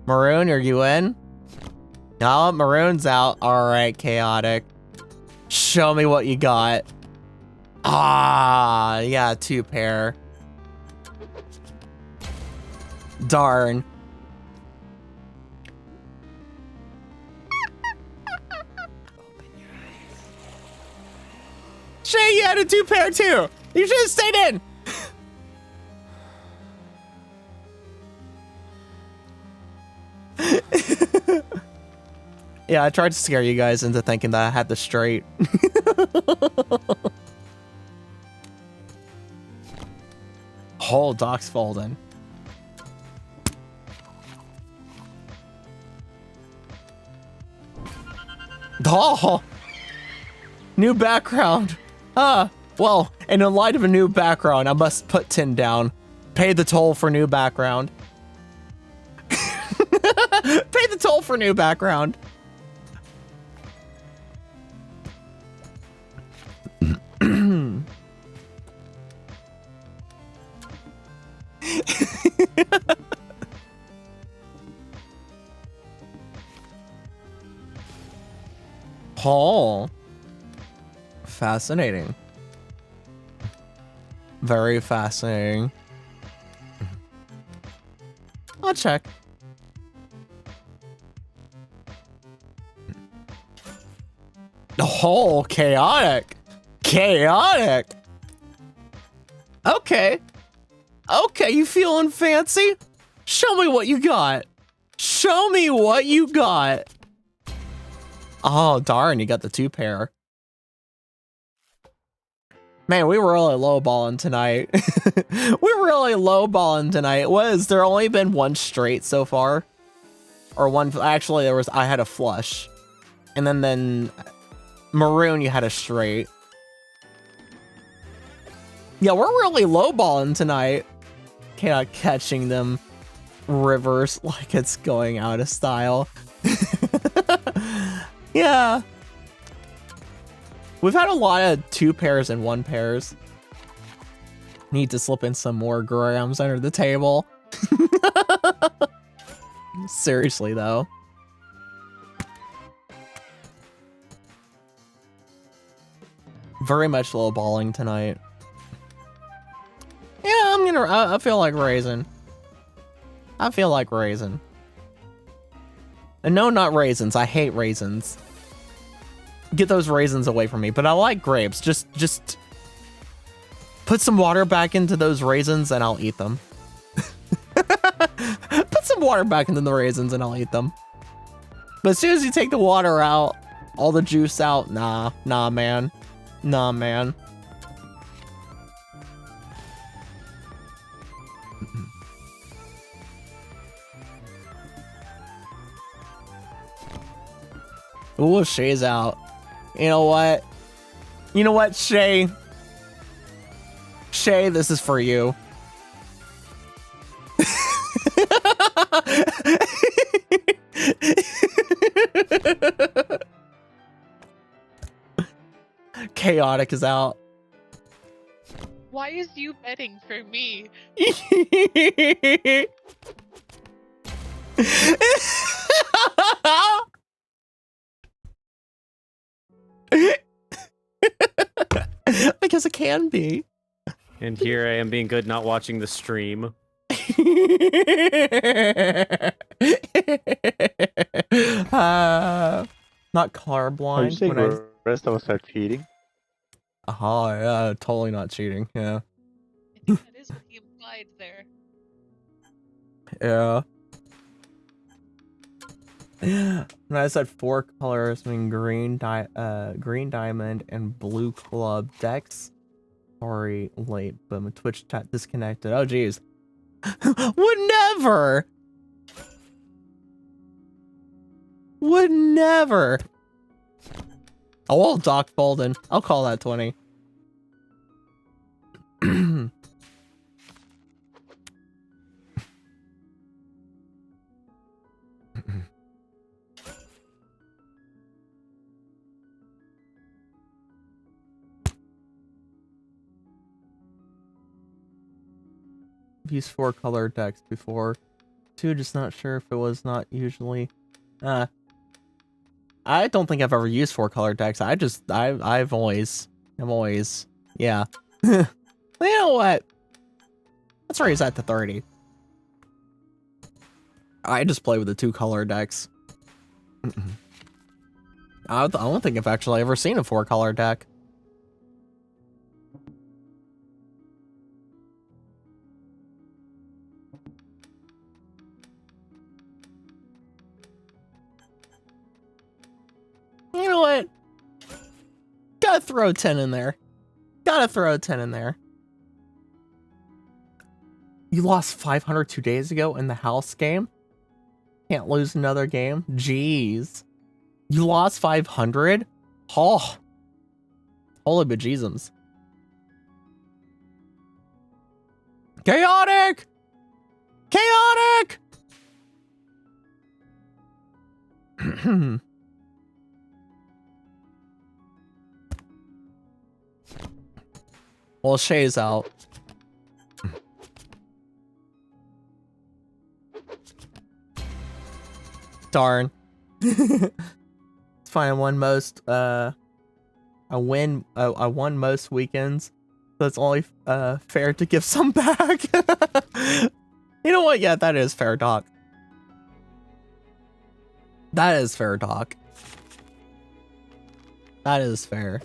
Maroon, are you in? No, Maroon's out. All right, Chaotic. Show me what you got. Ah, yeah, 2 pair. Darn. Shay, you had a 2 pair too. You should have stayed in. Yeah, I tried to scare you guys into thinking that I had the straight. Whole Doc's folding. Oh, new background. Well, and in light of a new background, I must put 10 down. Pay the toll for new background. Pay the toll for new background. Oh, fascinating. Very fascinating. I'll check. Oh, chaotic. Chaotic. Okay. Okay, you feeling fancy? Show me what you got. Show me what you got. Oh, darn, you got the 2 pair. Man, we were really lowballing tonight. We're really lowballing tonight. Was there only been 1 straight so far? Or 1, actually I had a flush. And then Maroon, you had a straight. Yeah, we're really lowballing tonight. Catching them rivers like it's going out of style. Yeah. We've had a lot of 2 pairs and 1 pairs. Need to slip in some more grams under the table. Seriously, though. Very much lowballing tonight. Yeah, I feel like raisin. I feel like raisin. And no, not raisins. I hate raisins. Get those raisins away from me. But I like grapes. Just put some water back into those raisins and I'll eat them. Put some water back into the raisins and I'll eat them. But as soon as you take the water out, all the juice out, nah, man. Nah, man. Ooh, Shay's out. You know what? You know what, Shay? Shay, this is for you. Chaotic is out. Why is you betting for me? Because it can be. And here I am being good, not watching the stream. Not colorblind. Are you saying the rest of us are cheating? Oh, yeah, totally not cheating. Yeah. I think that is what he implied there. Yeah. When I said 4 colors, I mean green diamond and blue club decks. Sorry, late, but my Twitch chat disconnected. Oh, geez. Would never. Would never. Oh, well, Doc Bolden. I'll call that 20. Used 4 color decks before. 2, just not sure if it was not usually. I don't think I've ever used 4 color decks. I'm always, yeah. You know what? Let's raise that to 30. I just play with the 2 color decks. I don't think I've actually ever seen a 4 color deck. You know what? Gotta throw 10 in there. Gotta throw 10 in there. You lost 500 2 days ago in the house game? Can't lose another game? Jeez. You lost 500? Oh. Holy bejesus. Chaotic! Chaotic! Well, Shay's out. Darn. It's fine. I won most. I won most weekends, so it's only fair to give some back. You know what? Yeah, that is fair, Doc. That is fair, Doc. That is fair.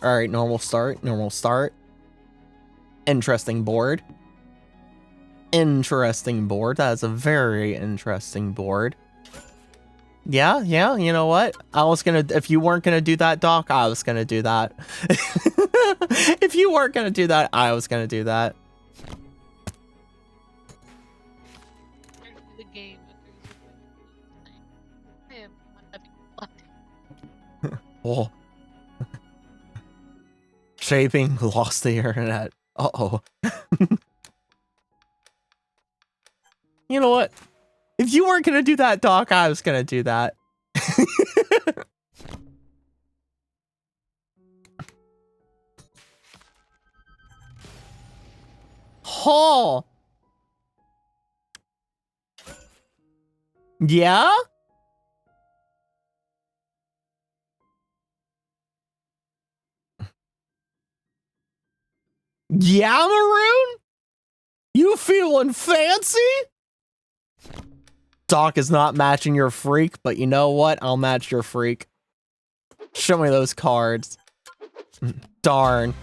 All right, normal start, normal start. Interesting board. Interesting board. That is a very interesting board. Yeah, you know what? If you weren't gonna do that, Doc, I was gonna do that. If you weren't gonna do that, I was gonna do that. The game. I am not having fun. Oh. Shaping lost the internet. Uh-oh. You know what? If you weren't gonna do that, Doc, I was gonna do that. Oh. Yeah? Yeah, Maroon? You feeling fancy? Doc is not matching your freak, but you know what? I'll match your freak. Show me those cards. Darn.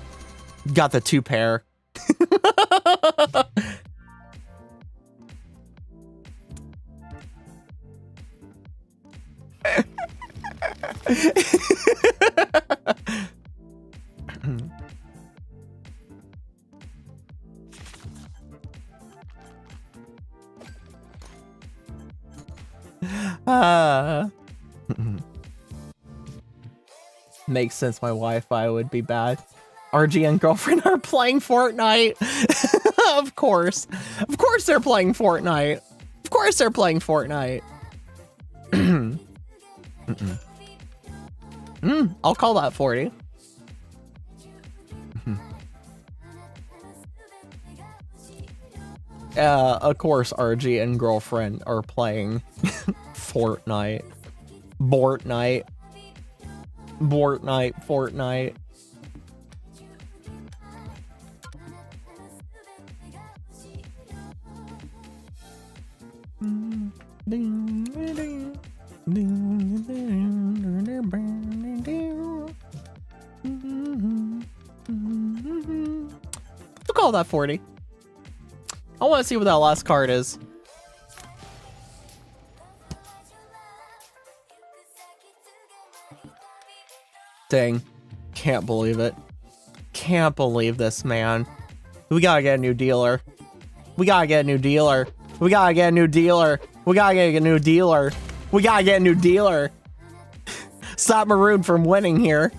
Got the 2 pair. Makes sense. My Wi-Fi would be bad. RG and girlfriend are playing Fortnite. Of course they're playing Fortnite. Of course they're playing Fortnite. I'll call that 40. Of course RG and girlfriend are playing Fortnite. Fortnite. We'll call that 40. I want to see what that last card is. Dang. Can't believe it. Can't believe this, man. We gotta get a new dealer. We gotta get a new dealer. We gotta get a new dealer. We gotta get a new dealer. We gotta get a new dealer. Stop Maroon from winning here.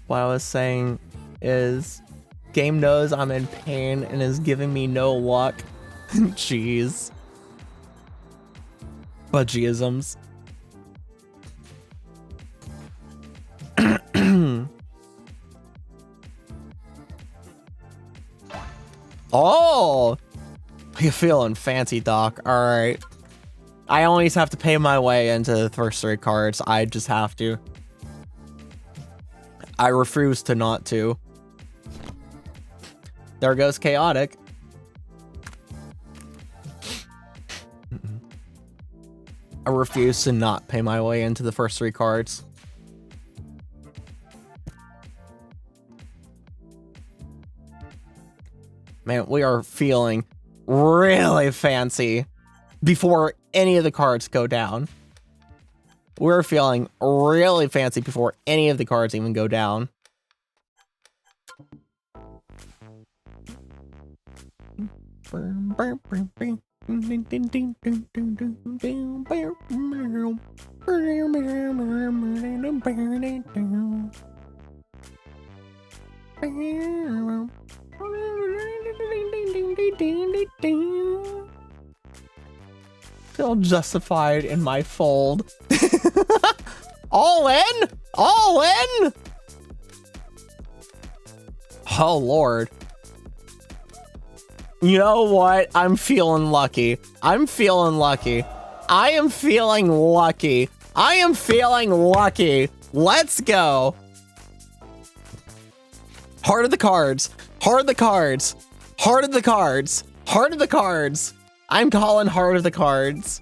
What I was saying is, game knows I'm in pain and is giving me no luck. Jeez. Budgisms. Oh! You feeling fancy, Doc. Alright. I always have to pay my way into the first 3 cards. I just have to. I refuse to not to. There goes Chaotic. I refuse to not pay my way into the first 3 cards. Man, we are feeling really fancy. before any of the cards go down. We're feeling really fancy before any of the cards even go down. Feel justified in my fold. All in? All in? Oh, Lord. You know what? I'm feeling lucky. I'm feeling lucky. I am feeling lucky. I am feeling lucky. Let's go. Heart of the cards. Heart of the cards. Heart of the cards. Heart of the cards. I'm calling heart of the cards.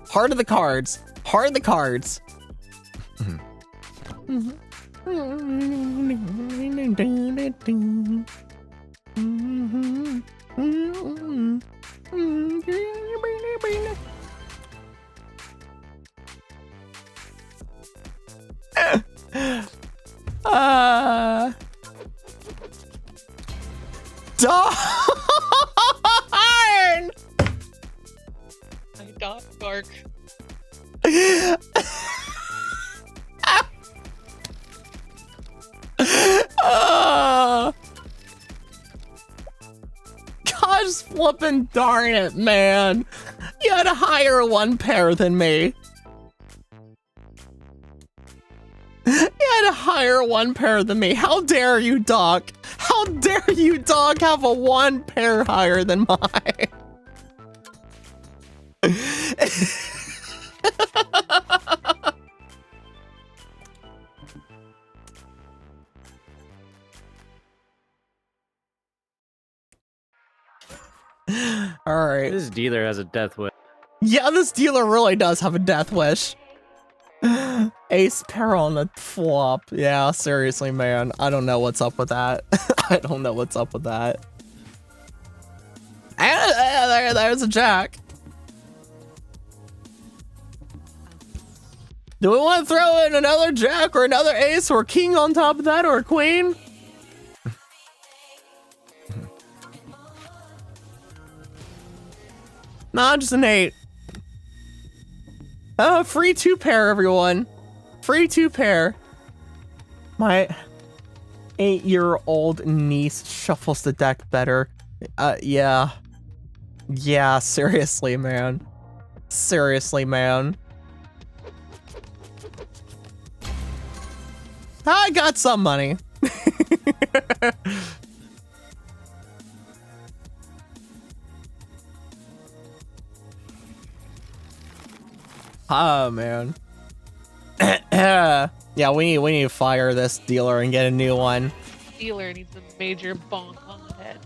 Heart of the cards. Heart of the cards. Darn! My dog bark. Gosh flippin' darn it, man. You had a higher one pair than me. You had a higher one pair than me. How dare you, Doc? How dare you, Doc, have a one pair higher than mine? All right. This dealer has a death wish. Yeah, this dealer really does have a death wish. Ace pair on the flop. Yeah, seriously, man. I don't know what's up with that. I don't know what's up with that. And there's a jack. Do we want to throw in another jack or another ace or king on top of that or a queen? Nah, just an 8. Free 2 pair, everyone. Free 2 pair. My 8-year-old niece shuffles the deck better. Yeah. Yeah, seriously, man. Seriously, man. I got some money. Oh, man. Yeah, we need to fire this dealer and get a new one. Dealer needs a major bonk on the head.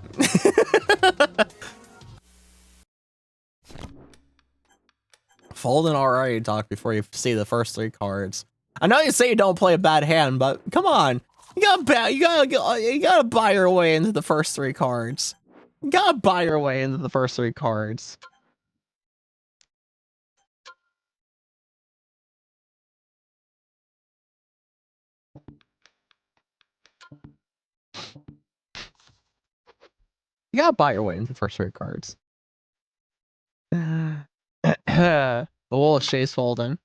Folding already, Doc, before you see the first 3 cards. I know you say you don't play a bad hand, but come on. You gotta buy your way into the first 3 cards. You gotta buy your way into the first 3 cards. You gotta buy your way into the first 3 cards. The wall of Shay's folding.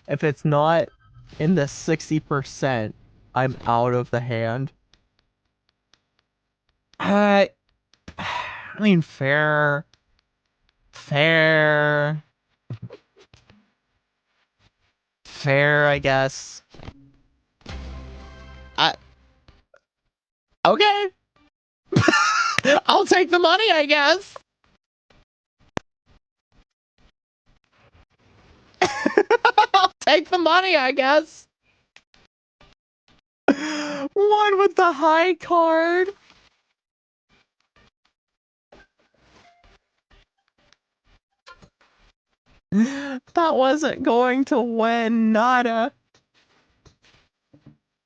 If it's not in the 60%, I'm out of the hand. I mean, fair. Fair, I guess. Okay. I'll take the money, I guess. I'll take the money, I guess. One with the high card. That wasn't going to win, nada.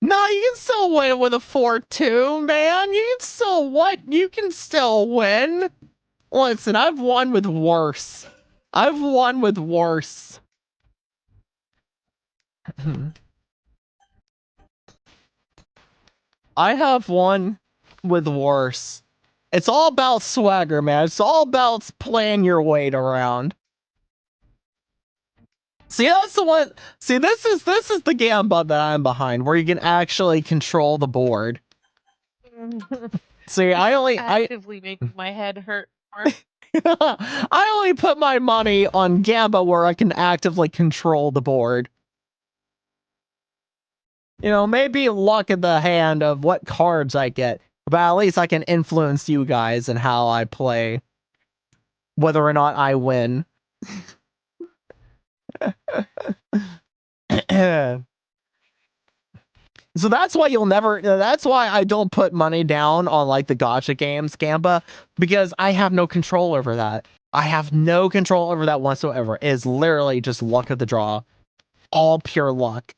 No, you can still win with a 4-2, man. You can still what? You can still win. Listen, I've won with worse. I've won with worse. I have won with worse. It's all about swagger, man. It's all about playing your weight around. See, that's the one. See, this is the gamba that I'm behind, where you can actually control the board. See, I Actively making my head hurt more. I only put my money on gamba where I can actively control the board. You know, maybe luck in the hand of what cards I get, but at least I can influence you guys and how I play, whether or not I win. So that's why that's why I don't put money down on like the gacha games, Gamba, because I have no control over that. I have no control over that whatsoever. It is literally just luck of the draw. All pure luck.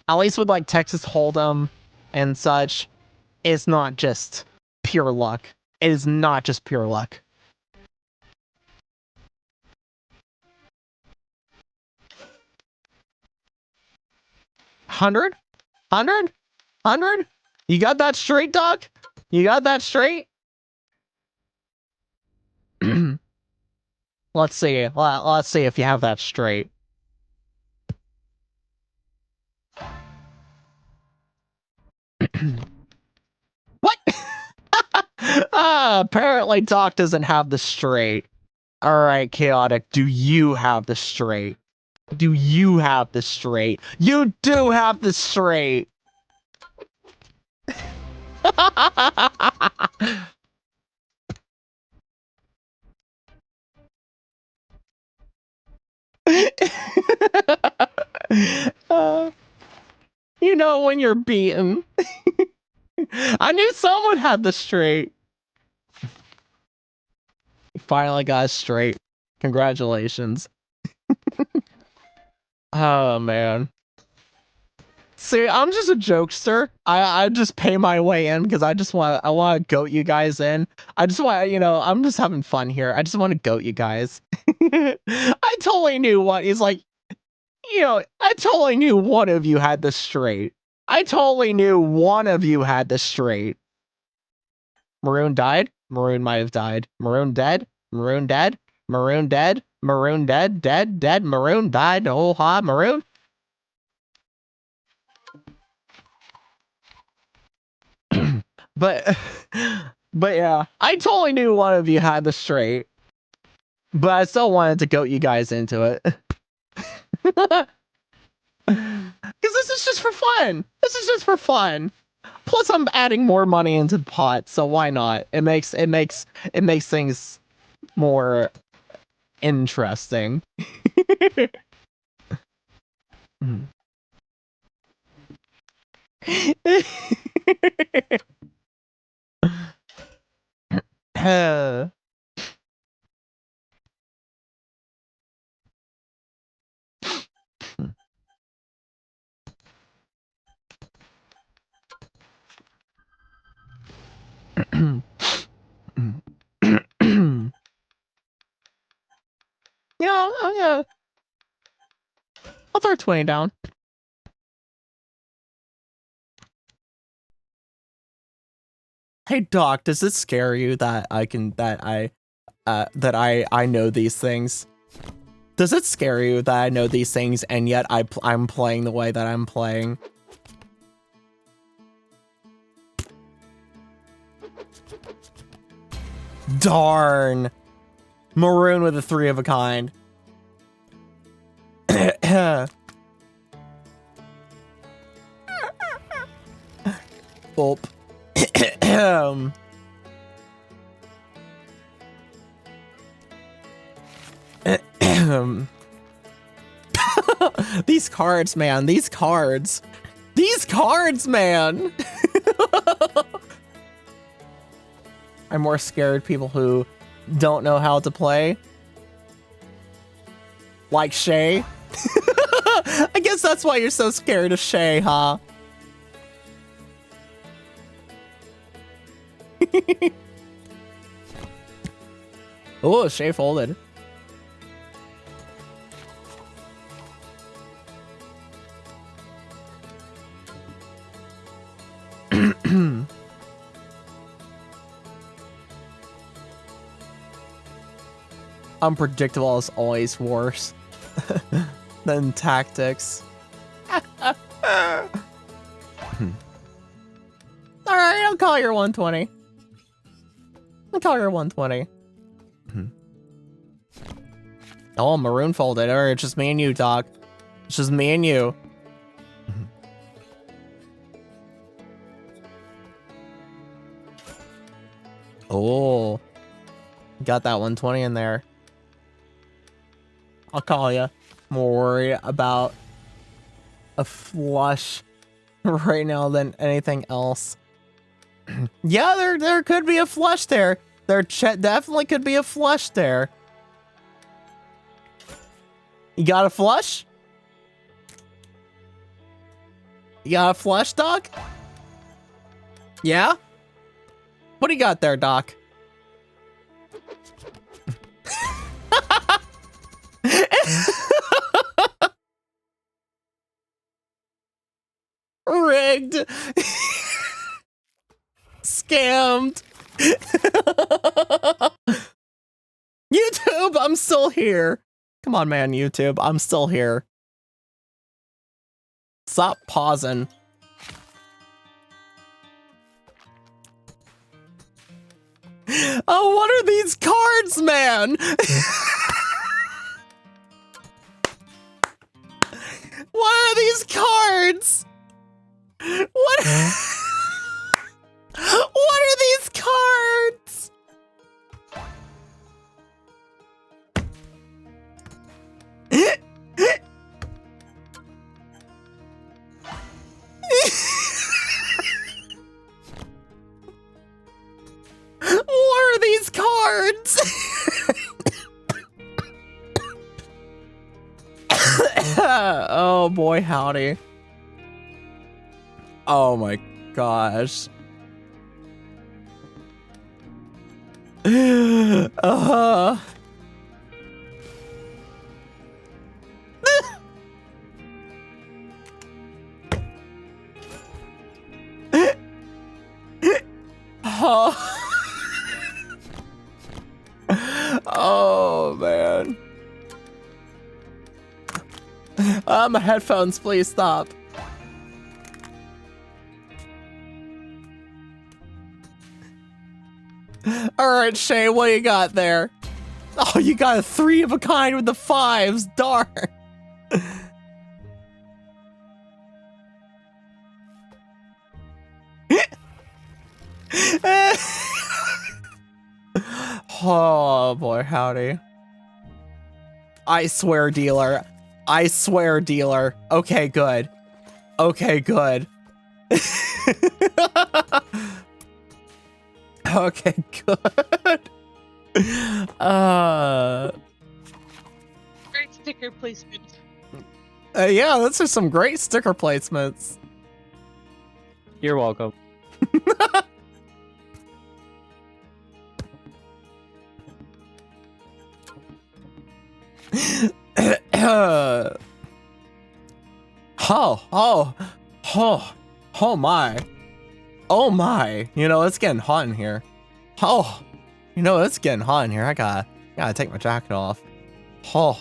At least with like Texas Hold'em and such, it's not just pure luck. It is not just pure luck. $100? $100? You got that straight, Doc? You got that straight? Let's see. Let's see if you have that straight. What? Apparently Doc doesn't have the straight. Alright, Chaotic, do you have the straight? Do you have the straight? You do have the straight! You know when you're beaten. I knew someone had the straight. You finally got it straight. Congratulations. Oh man. See, I'm just a jokester. I just pay my way in because I want to goat you guys in. I just want, you know, I'm just having fun here. I just want to goat you guys. I totally knew what he's like. You know, I totally knew one of you had the straight. I totally knew one of you had the straight. Maroon died? Maroon might have died. Maroon dead? Maroon dead? Maroon dead? Maroon dead? Dead? Maroon died? Oh ha, Maroon? But yeah, I totally knew one of you had the straight. But I still wanted to goat you guys into it. Because this is just for fun. This is just for fun. Plus, I'm adding more money into the pot, so why not? It makes things more interesting. Yeah, I'll throw 20 down. Hey Doc, does it scare you that I know these things? Does it scare you that I know these things and yet I'm playing the way that I'm playing? Darn. Maroon with a 3 of a kind. Bulp. These cards, man. These cards. These cards, man. I'm more scared people who don't know how to play. Like Shay? I guess that's why you're so scared of Shay, huh? Oh, Shay folded. Unpredictable is always worse than tactics. Alright, I'll call your 120. I'll call your 120. Oh, Maroon folded. Alright, it's just me and you, Doc. It's just me and you. Oh. Got that 120 in there. I'll call you. More worried about a flush right now than anything else. Yeah, there could be a flush there. There definitely could be a flush there. You got a flush? You got a flush, Doc? Yeah? What do you got there, Doc? Rigged. Scammed. YouTube, I'm still here. Come on, man, YouTube, I'm still here. Stop pausing. Oh, what are these cards, man? What are these cards? What? What are these cards? What are these cards? Oh boy, howdy. Oh my gosh. Oh. Oh man. My headphones, please stop. Alright, Shay, what do you got there? Oh, you got a 3 of a kind with the 5s, darn. Oh boy, howdy. I swear, dealer. I swear, dealer. Okay, good. Okay, good. Okay, good. Great sticker placement. Yeah, those are some great sticker placements. You're welcome. Oh my. Oh my. You know, it's getting hot in here. Oh, you know, it's getting hot in here. I gotta take my jacket off. Oh.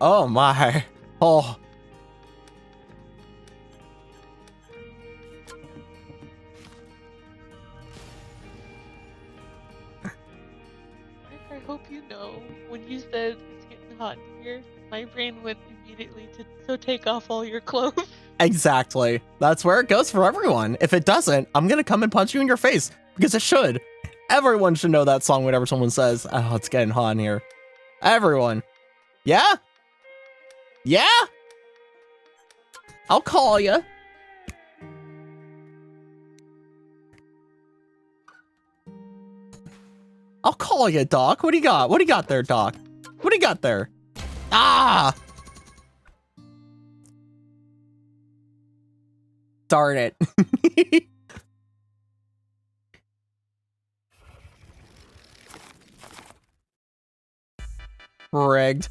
Oh my. Oh. I hope you know, when you said it's getting hot in here, my brain went immediately to so take off all your clothes. Exactly. That's where it goes for everyone. If it doesn't, I'm gonna come and punch you in your face, because it should. Everyone should know that song whenever someone says, oh, it's getting hot in here. Everyone. Yeah? Yeah? I'll call you. I'll call you, Doc. What do you got? What do you got there, Doc? What do you got there? Ah! Darn it. Rigged.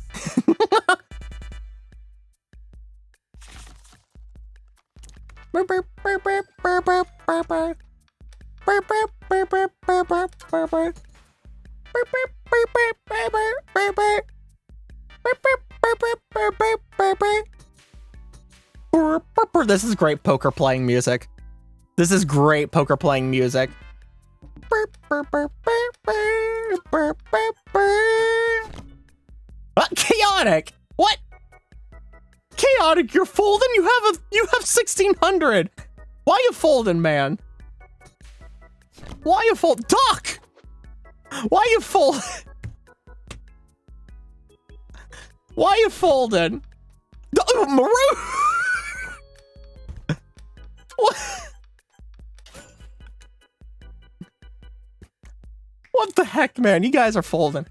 This is great poker playing music. This is great poker playing music. Chaotic. What? Chaotic, you're folding? You have 1600. Why you folding, man? Why you fold? Doc! Why you fold? Why you folding? Maroon! What? What the heck, man? You guys are folding.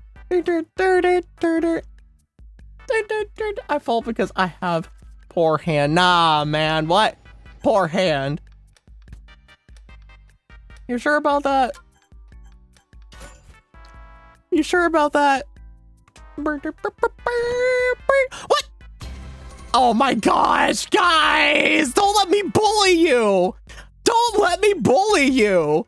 I fold because I have poor hand. Nah, man. What? Poor hand. You sure about that? You sure about that? What? Oh my gosh, guys! Don't let me bully you! Don't let me bully you!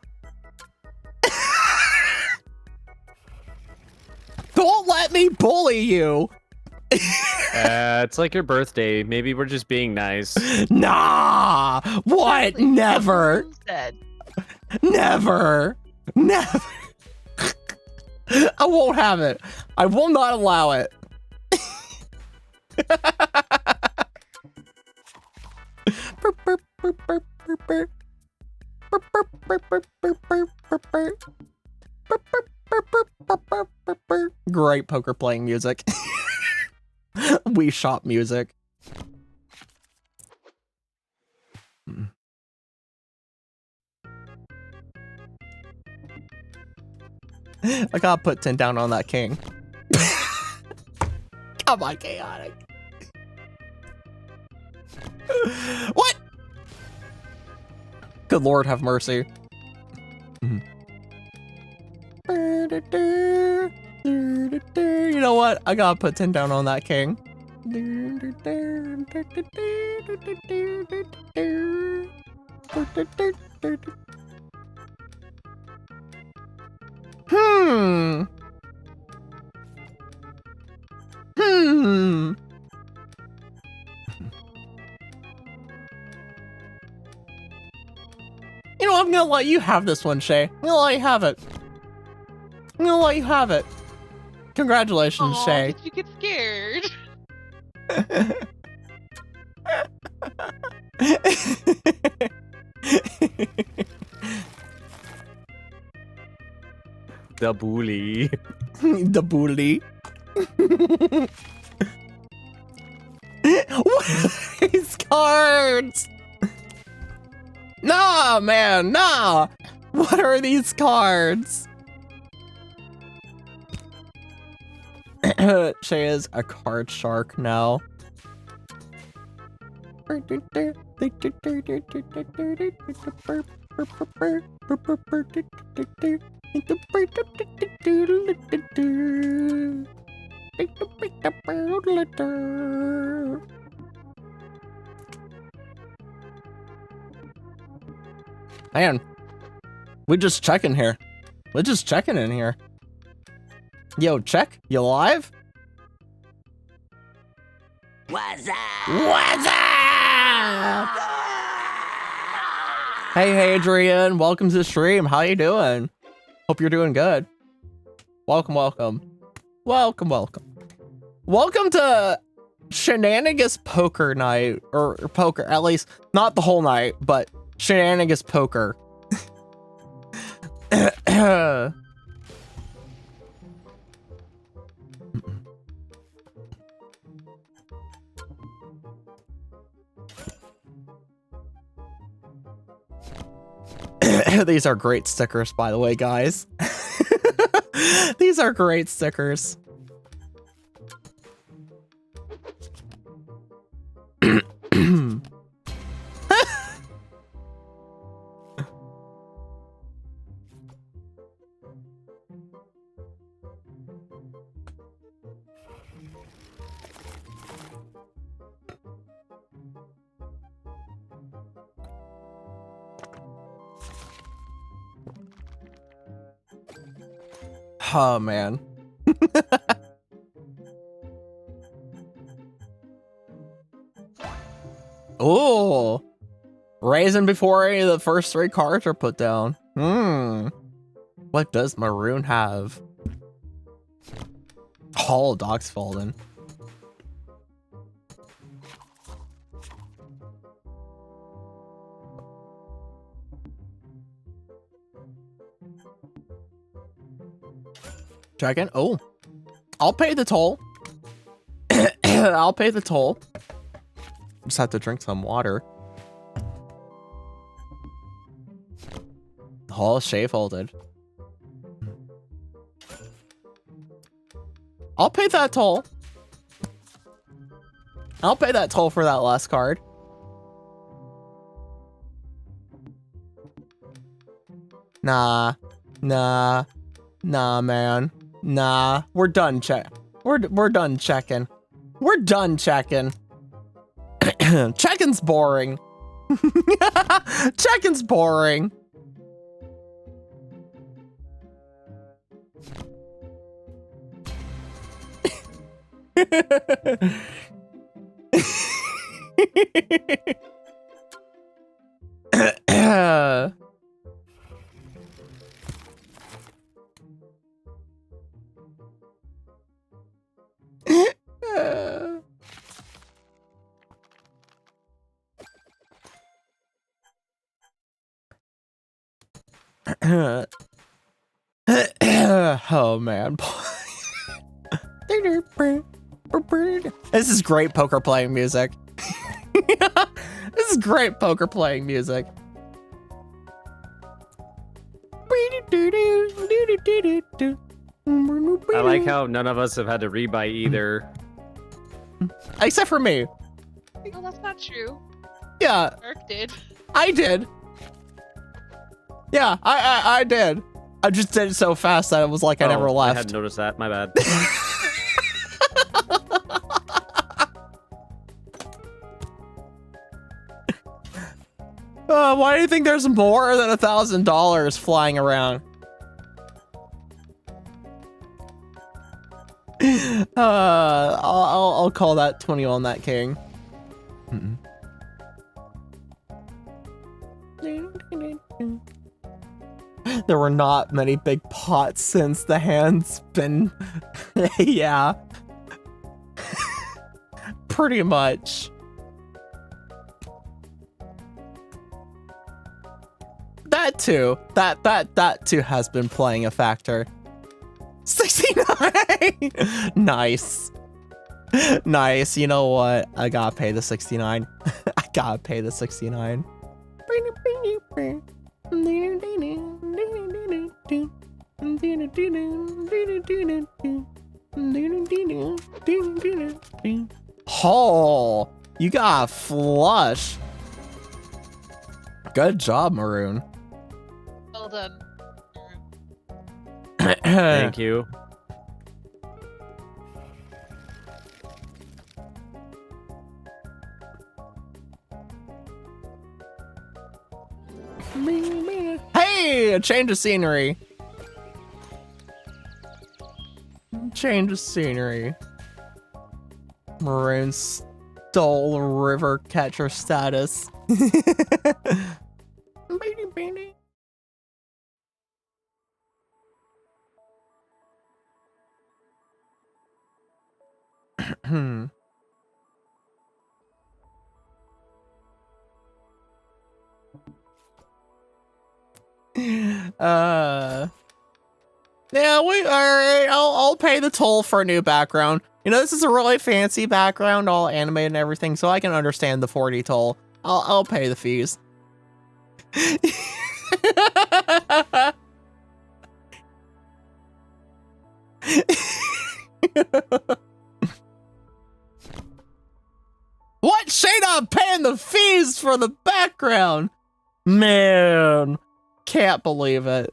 Don't let me bully you! It's like your birthday. Maybe we're just being nice. Nah! What? Never! Who's dead? Never! Never! I won't have it. I will not allow it. Great poker playing music. Wii Shop music. I gotta put 10 down on that king. Come on, chaotic. What? Good Lord, have mercy. You know what? I gotta put 10 down on that king. You know, I'm gonna let you have this one, Shay. I'm gonna let you have it. I'm gonna let you have it. Congratulations, Aw, Shay. did you get scared? The bully. The bully. What are these cards? Nah, man, nah. What are these cards? Shay is a card shark now. Man, we just checking here. We're just checking in here. Yo, check. You live? What's up? What's up? Hey, Adrian. Welcome to the stream. How you doing? Hope you're doing good. Welcome, welcome. Welcome, welcome. Welcome to Shenanigans Poker Night. Or poker, at least not the whole night, but Shenanigans Poker. These are great stickers, by the way, guys. These are great stickers. Oh man. Oh, raising before any of the first 3 cards are put down. What does Maroon have? Hall of Doxfalden. Dragon. Oh, I'll pay the toll. I'll pay the toll. Just have to drink some water. Hall Shavefolded. I'll pay that toll. I'll pay that toll for that last card. Nah, man. Nah, we're done we're done checking. We're done checking. Checking's boring. Checking's boring. Oh man. This is great poker playing music. This is great poker playing music. I like how none of us have had to rebuy either. Except for me. Oh, that's not true. Yeah, Mark did. I did. Yeah, I did. I just did it so fast that it was like I never I left. hadn't noticed that. My bad. Why do you think there's more than $1,000 flying around? I'll call that 20 on that king. There were not many big pots since the hand's been, yeah, pretty much. That too. That too has been playing a factor. 69. Nice. Nice. You know what? I gotta pay the 69. I gotta pay the 69. Oh, you got a flush. Good job, Maroon. Well done. Thank you. Hey, a change of scenery. Change of scenery. Maroon stole river catcher status. Yeah, alright, I'll pay the toll for a new background. You know, this is a really fancy background, all animated and everything, so I can understand the 40 toll. I'll pay the fees. What? Shayna paying the fees for the background? Man, can't believe it.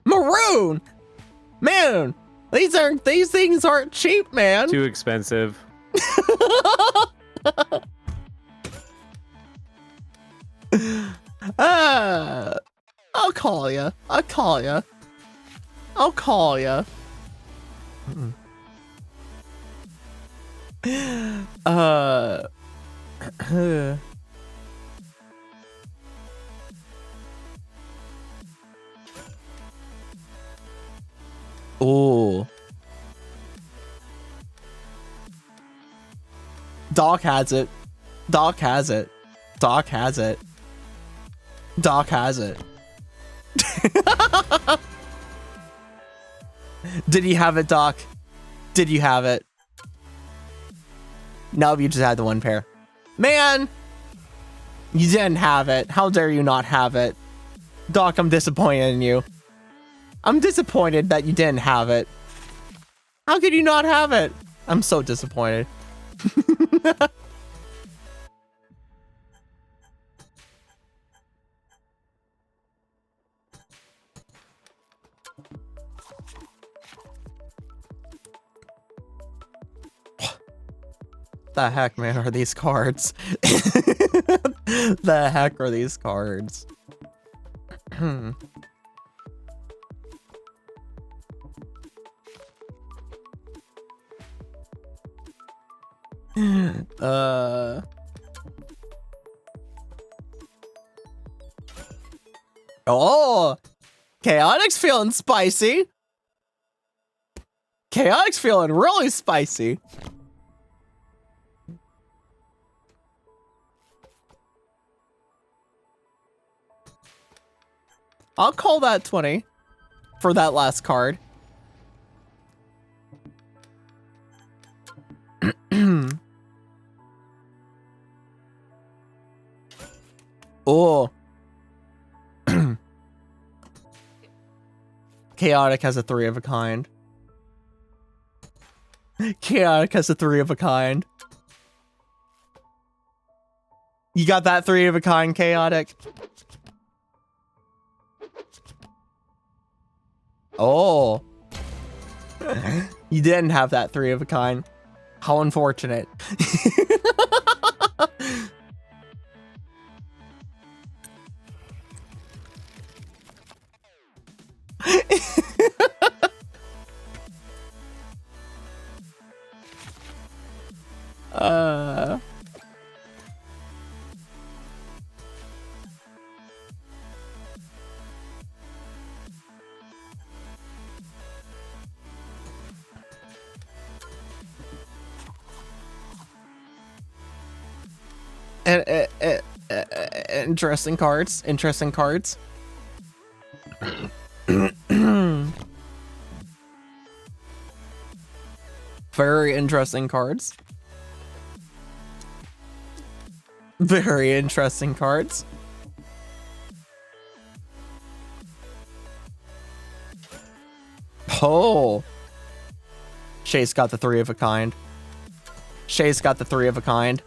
Maroon, man, these things aren't cheap, man. Too expensive. I'll call you. I'll call you. I'll call you. Ooh. Doc has it. Doc has it. Doc has it. Doc has it. Did you have it, Doc? Did you have it? No, you just had the one pair. Man! You didn't have it. How dare you not have it? Doc, I'm disappointed in you. I'm disappointed that you didn't have it. How could you not have it? I'm so disappointed. The heck, man, are these cards? The heck are these cards? Oh, Chaotic's feeling spicy. Chaotic's feeling really spicy. I'll call that 20 for that last card. Oh. Chaotic has a 3 of a kind. Chaotic has a 3 of a kind. You got that 3 of a kind, Chaotic? Oh. You didn't have that 3 of a kind. How unfortunate. Interesting cards. Interesting cards. Very interesting cards. Very interesting cards. Oh. Shay's got the 3 of a kind. Shay's got the 3 of a kind.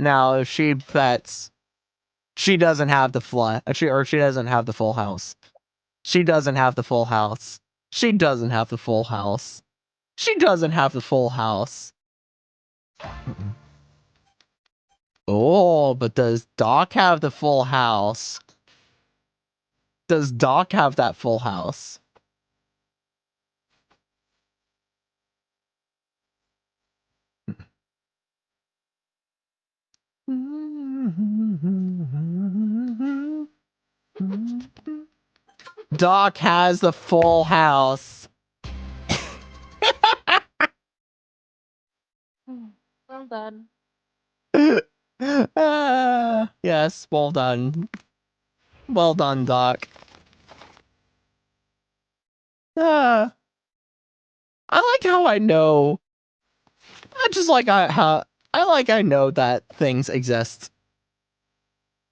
Now, if she bets, she doesn't have the flat, she doesn't have the full house. She doesn't have the full house. She doesn't have the full house. She doesn't have the full house. Oh, but does Doc have the full house? Does Doc have that full house? Doc has the full house. Well done. Yes, well done. Well done, Doc. I like how I know. I just like how I know that things exist.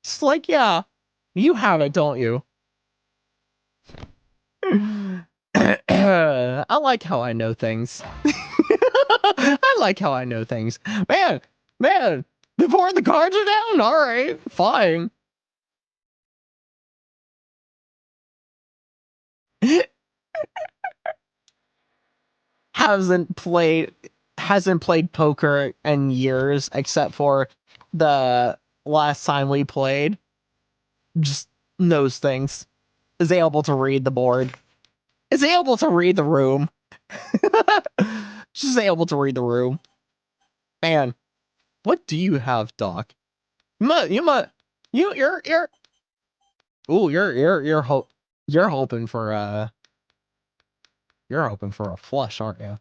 It's like, yeah, you have it, don't you? I like how I know things. I like how I know things. Man, before the cards are down? Alright, fine. hasn't played poker in years except for the last time we played. Just knows things. Is able to read the board. Is able to read the room. Just able to read the room. Man, what do you have, Doc? You're hoping for a flush, aren't you?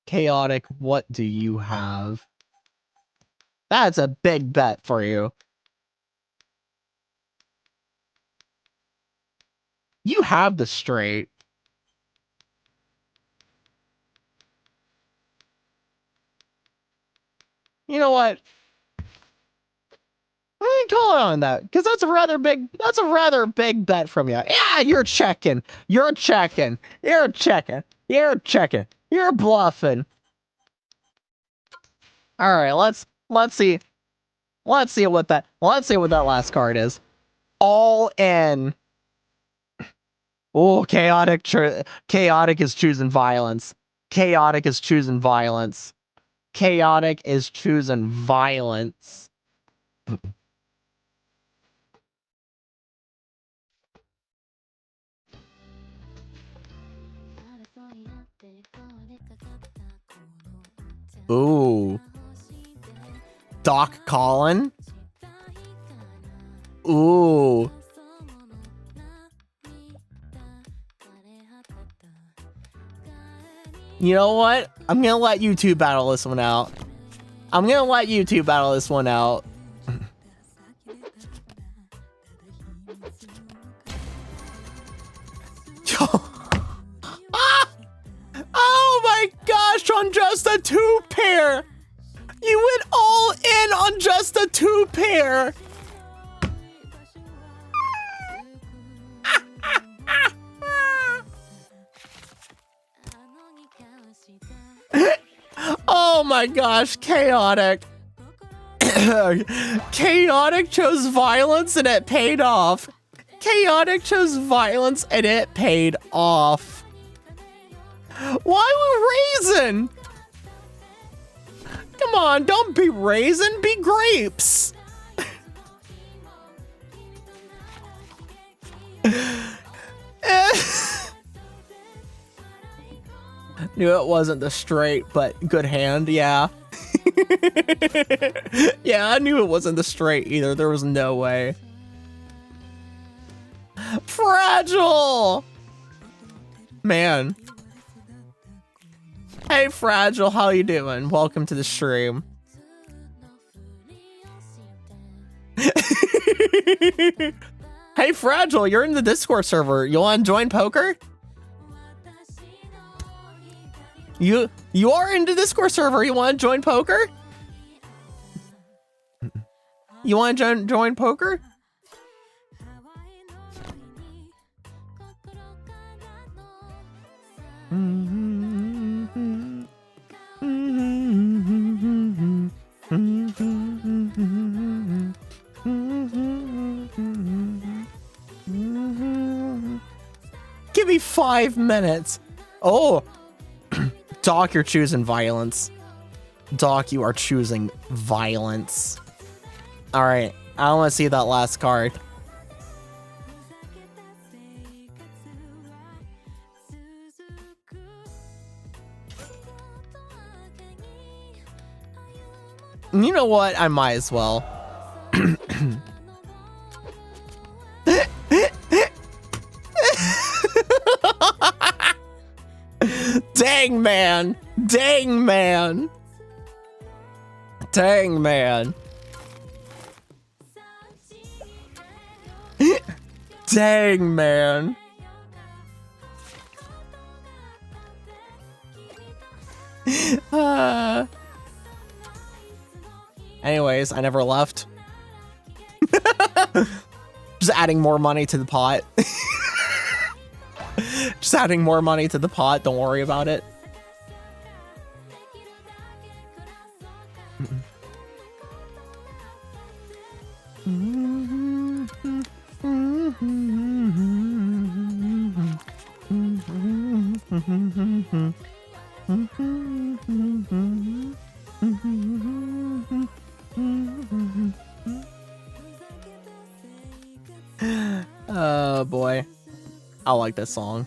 Chaotic, what do you have? That's a big bet for you. You have the straight. You know what? I ain't calling on that, because that's a rather big bet from you. Yeah, you're checking. You're checking. You're checking. You're checking. You're bluffing. All right, let's see. Let's see what that last card is. All in. Oh, chaotic is choosing violence. Chaotic is choosing violence. Chaotic is choosing violence. Ooh. Doc Colin? Ooh. You know what? I'm gonna let you two battle this one out. Oh my gosh, on just a 2-pair! You went all in on just a 2-pair! Oh my gosh, chaotic. Chaotic chose violence and it paid off. Chaotic chose violence and it paid off. Why would Raisin? Come on, don't be Raisin, be Grapes. Knew it wasn't the straight, but good hand, yeah. Yeah, I knew it wasn't the straight either. There was no way. Fragile! Man. Hey, Fragile, how you doing? Welcome to the stream. Hey, Fragile, you're in the Discord server. You want to join poker? You are in the Discord server. You want to join poker? You want to join poker? Give me 5 minutes. Oh. Doc, you're choosing violence. Doc, you are choosing violence. All right, I want to see that last card. You know what? I might as well. Dang, man. Dang, man. Dang, man. Dang, man. Anyways, I never left. Just adding more money to the pot. Just adding more money to the pot. Don't worry about it. Oh boy, I like this song.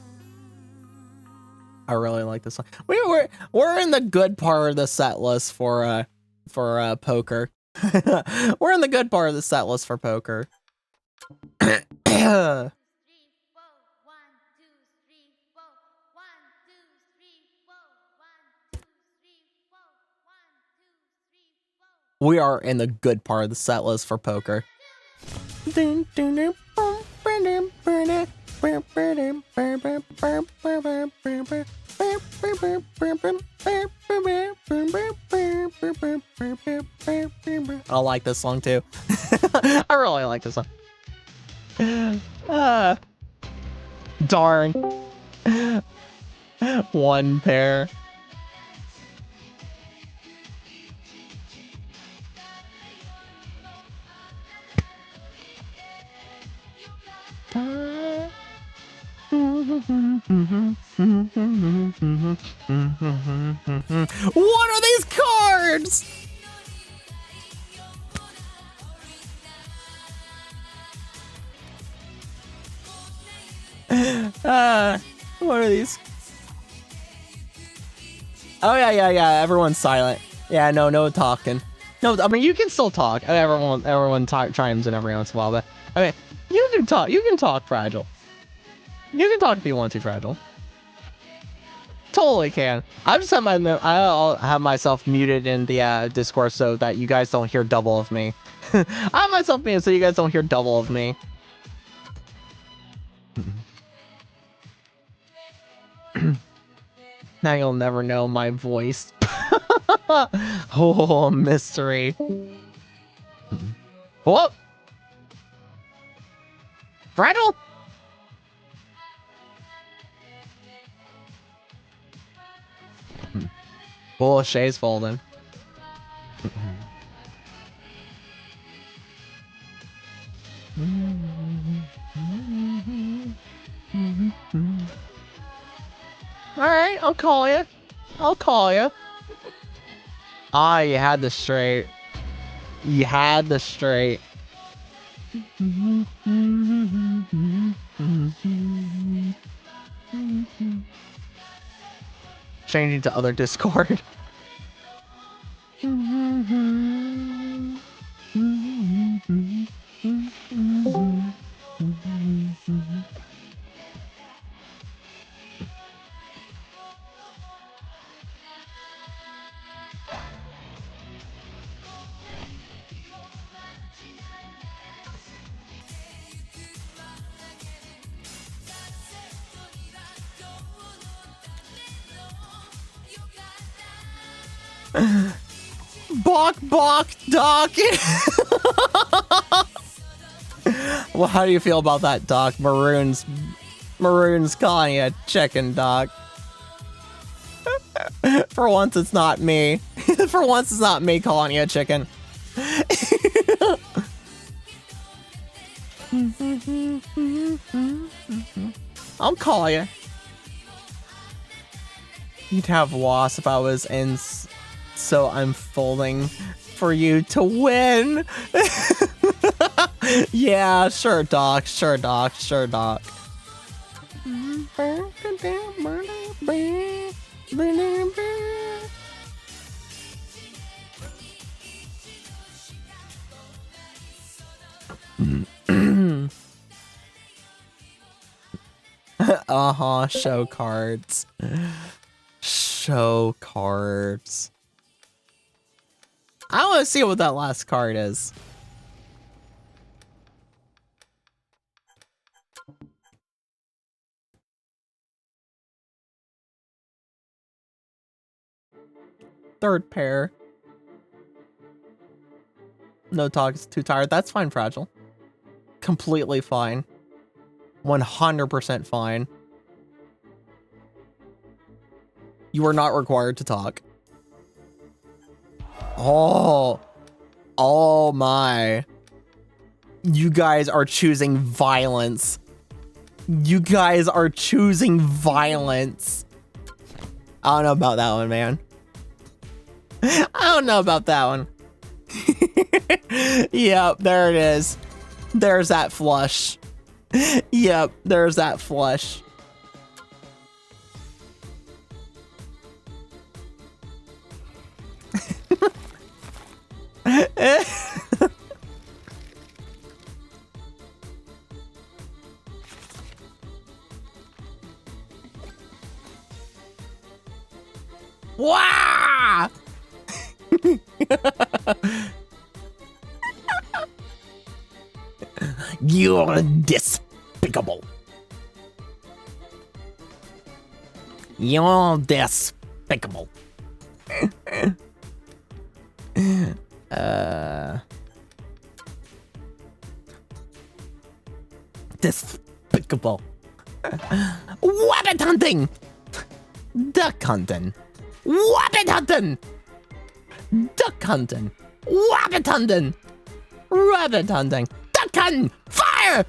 I really like this song. We're in the good part of the set list for poker. We're in the good part of the set list for poker. We are in the good part of the set list for poker. I like this song too. I really like this song. Darn. One pair. What are these cards? What are these? Oh yeah. Everyone's silent. Yeah, no talking. No, I mean you can still talk. Everyone chimes in every once in a while, but I mean you can talk. You can talk, Fragile. You can talk if you want to, Fragile. Totally can. I'll have myself muted in the Discord so that you guys don't hear double of me. I have myself muted so you guys don't hear double of me. Now you'll never know my voice. Oh, mystery. Whoop! Fragile? Oh, Shay's folding. Alright, I'll call you. I'll call you. Ah, you had the straight. You had the straight. Changing to other Discord. Bok, Doc. Well, how do you feel about that, Doc? Maroon's calling you a chicken, Doc. For once, it's not me. For once, it's not me calling you a chicken. I'll call you. You'd have lost if I was in, so I'm folding for you to win. Yeah, sure, Doc. Sure, Doc. Sure, Doc. Uh-huh, show cards. Show cards. I want to see what that last card is. Third pair. No talk, is too tired. That's fine, Fragile. Completely fine. 100% fine. You are not required to talk. Oh my. You guys are choosing violence. You guys are choosing violence. I don't know about that one, man. I don't know about that one. Yep, there it is. There's that flush. Yep, there's that flush. Wow! You're despicable. You're despicable. Despicable. Rabbit hunting! Duck hunting. Rabbit hunting! Duck hunting. Rabbit hunting. Rabbit hunting. Duck hunting! Fire!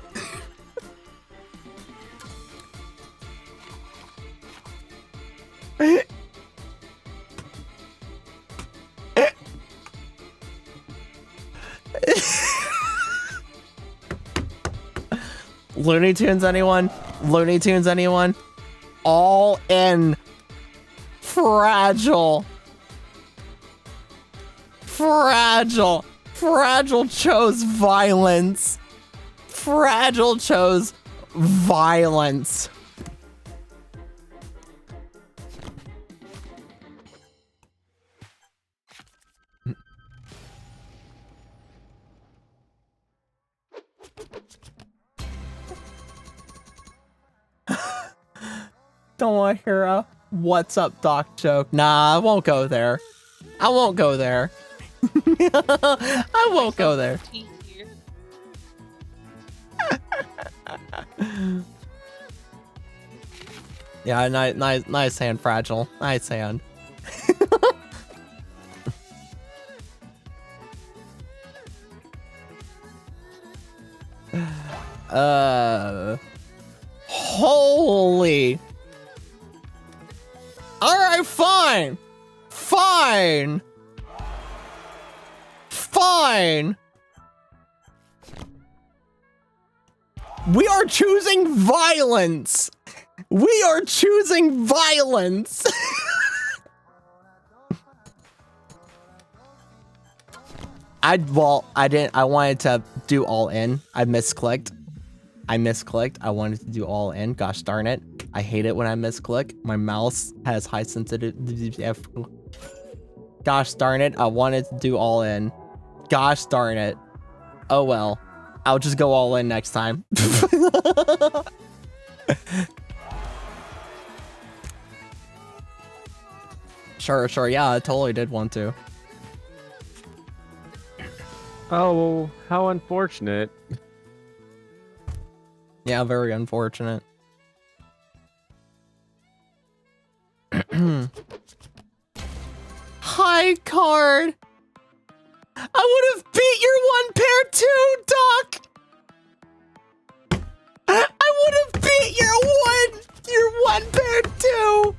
Looney Tunes, anyone? Looney Tunes, anyone? All in. Fragile. Fragile. Fragile chose violence. Fragile chose violence. Don't want to hear a "What's up, Doc" joke. Nah, I won't go there. I won't go there. I won't go there. Teeth here. Yeah, nice hand, Fragile. Nice hand. Holy. All right, fine. Fine. Fine. We are choosing violence. We are choosing violence. I wanted to do all in. I misclicked. I wanted to do all in. Gosh darn it. I hate it when I misclick. My mouse has high sensitivity. Gosh darn it. I wanted to do all in. Gosh darn it. Oh well. I'll just go all in next time. Sure. Yeah, I totally did want to. Oh, how unfortunate. Yeah, very unfortunate. Hi, card. I would have beat your one pair too, Doc. I would have beat your one pair too.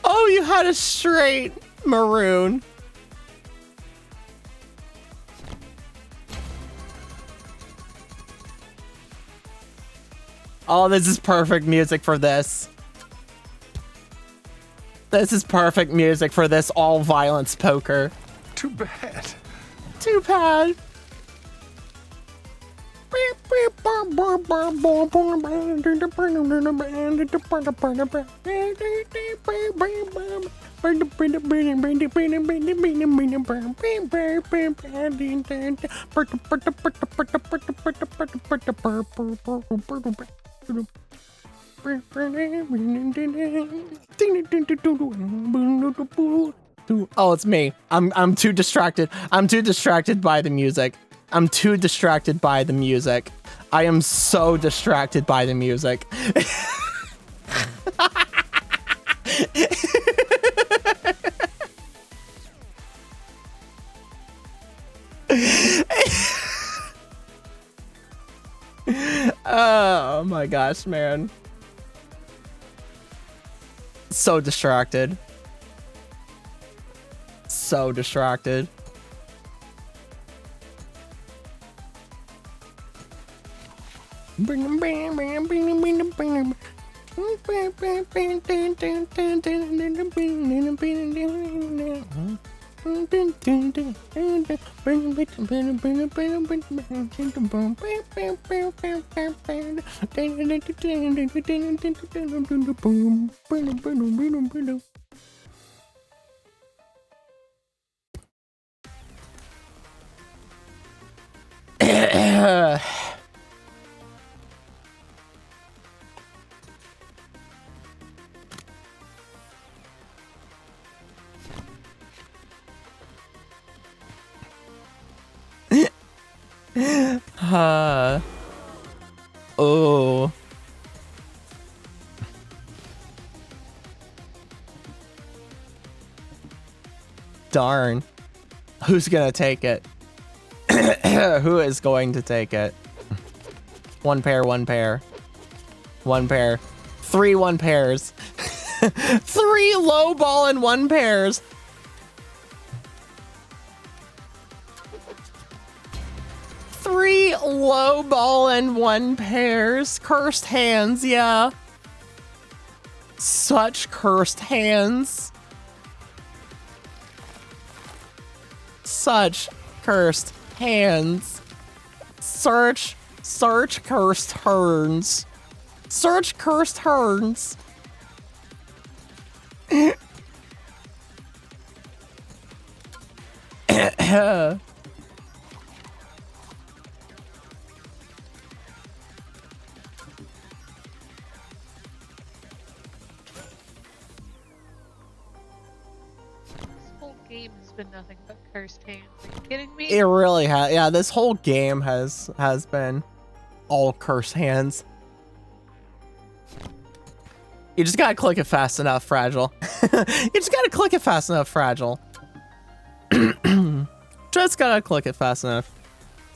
Oh, you had a straight maroon. Oh, this is perfect music for this. This is perfect music for this all violence poker. Too bad. Too bad. Oh, it's me. I'm too distracted. I'm too distracted by the music. I'm too distracted by the music. I am so distracted by the music. Oh my gosh, man. So distracted. So distracted. Oh. Darn. Who's gonna take it? Who is going to take it? One pair, one pair. One pair. 3 one pairs. 3 low ball and 1 pairs. Three low ball and 1 pairs. Cursed hands, yeah. Such cursed hands. Such cursed hands. Search cursed turns. Search cursed turns. Game has been nothing but cursed hands. Are you kidding me? It really has. Yeah, this whole game has been all cursed hands. You just gotta click it fast enough, Fragile. You just gotta click it fast enough, Fragile. Just gotta click it fast enough.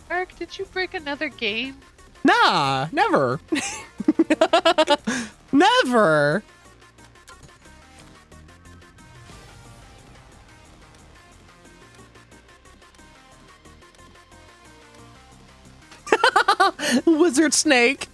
Mark, did you break another game? Nah, never. Never. Wizard Snake.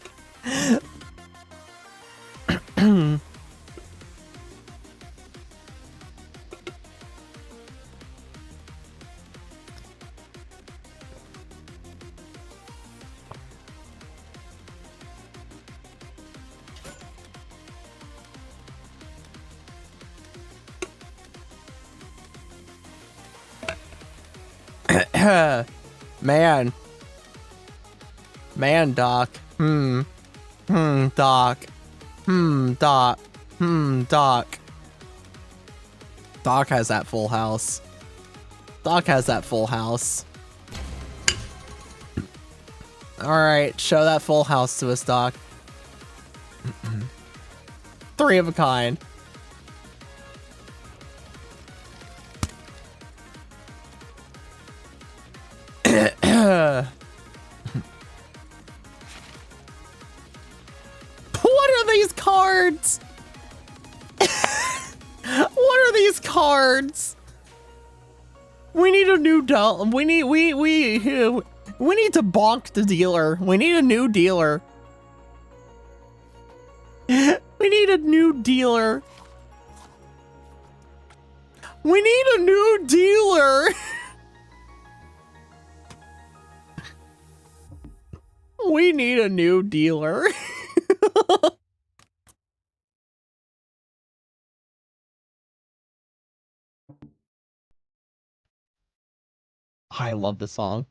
Man, Doc. Doc. Doc. Doc. Doc has that full house. Doc has that full house. Alright, show that full house to us, Doc. 3 of a kind. What are these cards? What are these cards? We need a new we need to bonk the dealer. We need a new dealer. We need a new dealer. We need a new dealer. We need a new dealer. I love the song.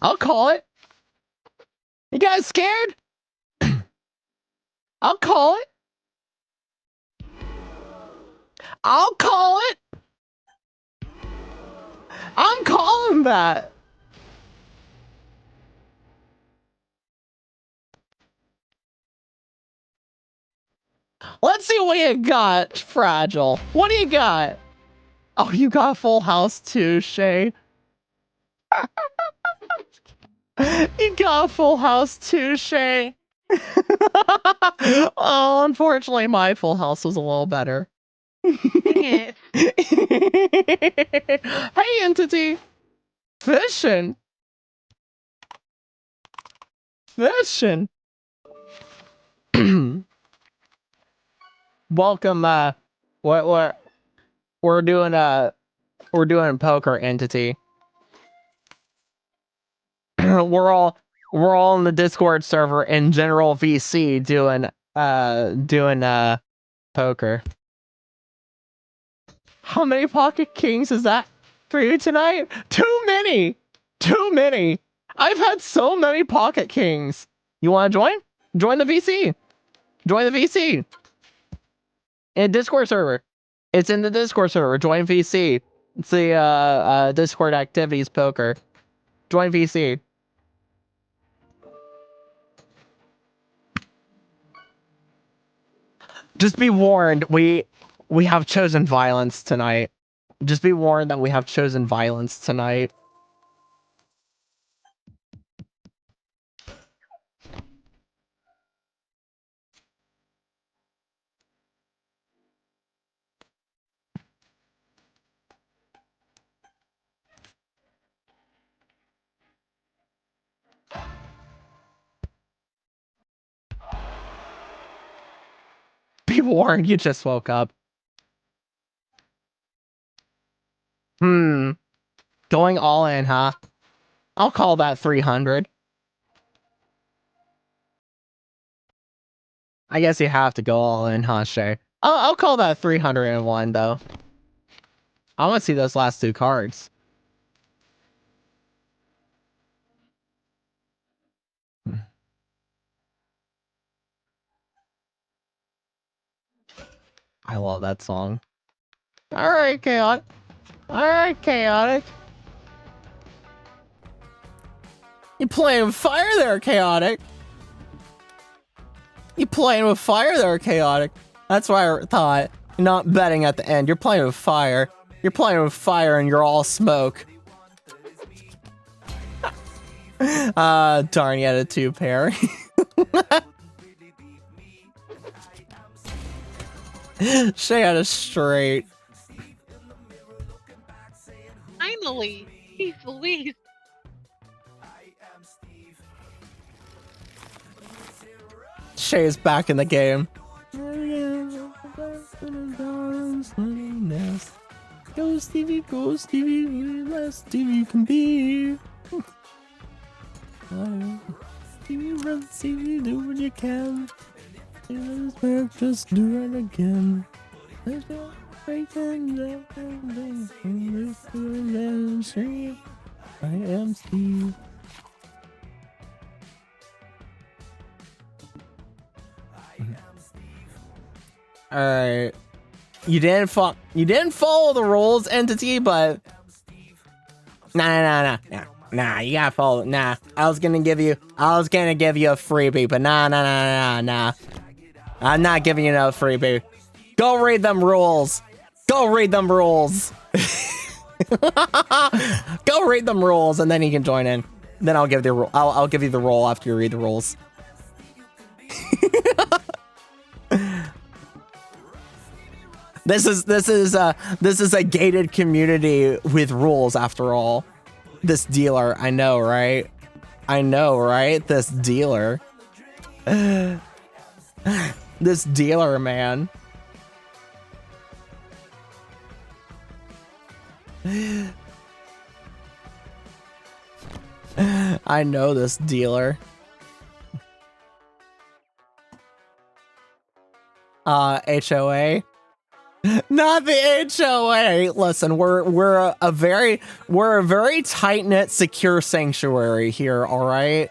I'll call it. You guys scared? I'll call it. I'll call it. that. Let's see what you got, Fragile. What do you got? Oh, you got Full House too, Shay. You got Full House too, Shay. Oh, unfortunately, my Full House was a little better. Dang it. Hey, Entity. Fishing. Fishing. Welcome, what we're doing poker, Entity. we're all in the Discord server in general VC doing poker. How many pocket kings is that for you tonight? Too many. I've had so many pocket kings. You want to join? Join the VC. In Discord server. It's in the Discord server. Join VC. It's the Discord activities poker. Join VC. Just be warned, we have chosen violence tonight. Just be warned that we have chosen violence tonight. Be warned, you just woke up. Going all in, huh? I'll call that 300. I guess you have to go all in, huh, Shay? I'll call that 301, though. I want to see those last two cards. I love that song. Alright, Chaotic. You playing with fire there, Chaotic. That's why I thought. You're not betting at the end. You're playing with fire. And you're all smoke. Darn, you had a 2-pair. Shay had a straight. Finally, he's Louise. Shay is back in the game. Go Stevie, less Stevie can be. Stevie, do what you can. Just do it again. I am Steve. Alright. You didn't follow the rules, Entity, but nah, you gotta follow. Nah. I was gonna give you a freebie, but nah. I'm not giving you no freebie. Go read them rules. Go read them rules, and then you can join in. Then I'll give you I'll give you the role after you read the rules. This is a gated community with rules after all. This dealer, I know, right? This dealer. This dealer, man. I know this dealer. HOA. Not the HOA. Listen, we're a very tight-knit, secure sanctuary here, all right?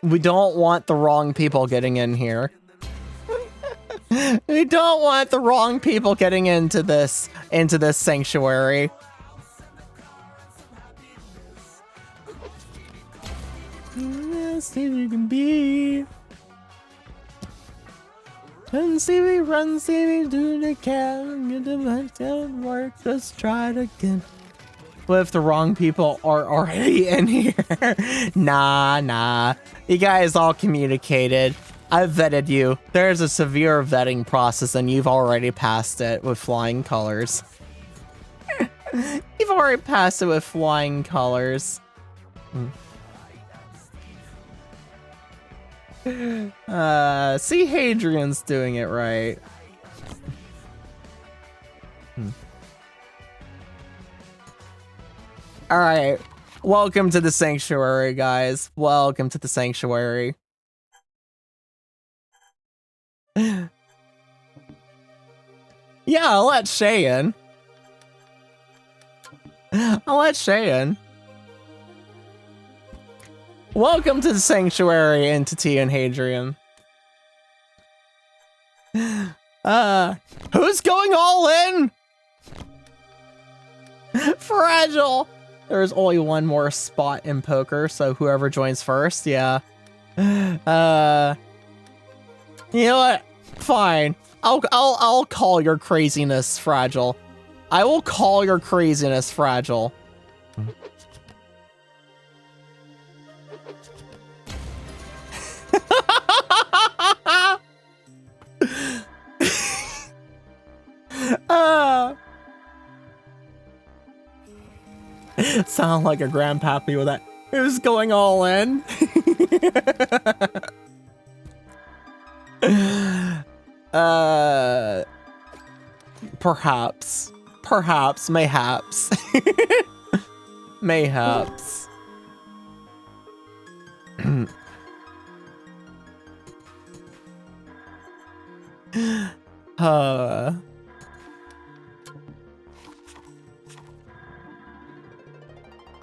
We don't want the wrong people getting in here. We don't want the wrong people getting into this sanctuary. See if you can be. And see me run, see me do the can. Get the back down work, just try it again. What if the wrong people are already in here? Nah. You guys all communicated. I've vetted you. There's a severe vetting process and you've already passed it with flying colors. You've already passed it with flying colors. See, Hadrian's doing it right. All right, welcome to the sanctuary, guys. Welcome to the sanctuary. Yeah, I'll let Shay in. Welcome to the sanctuary, Entity and Hadrian. Who's going all in? Fragile. There's only one more spot in poker, so whoever joins first, yeah. You know what? Fine. I'll call your craziness, Fragile. I will call your craziness, Fragile. Sound like a grandpappy with that. Who's going all in? Perhaps, mayhaps. Mayhaps.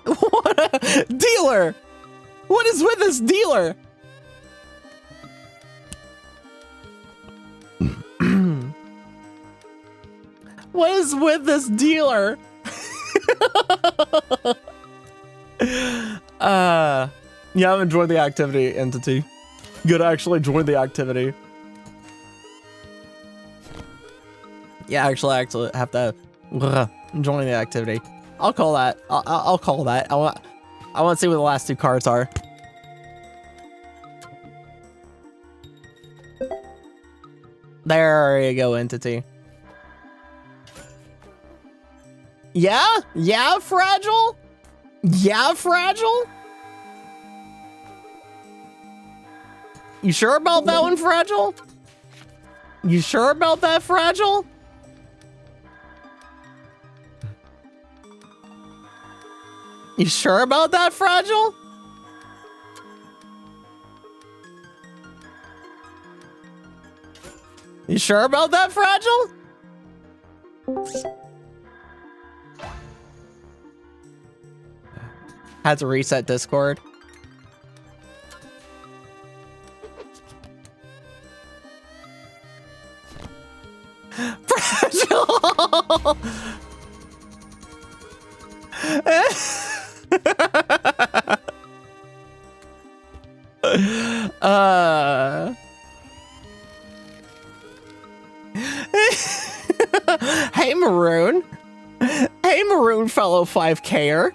What a dealer! What is with this dealer? What is with this dealer? You haven't joined the activity, Entity. You gotta actually join the activity. Yeah, actually have to join the activity. I'll call that. I'll call that. I want to see what the last two cards are. There you go, Entity. Yeah? Yeah, Fragile? Yeah, Fragile? You sure about that one, Fragile? You sure about that, Fragile? You sure about that, Fragile? You sure about that, Fragile? Had to reset Discord. Fragile! Hey, Maroon. Hey, Maroon, fellow 5K'er.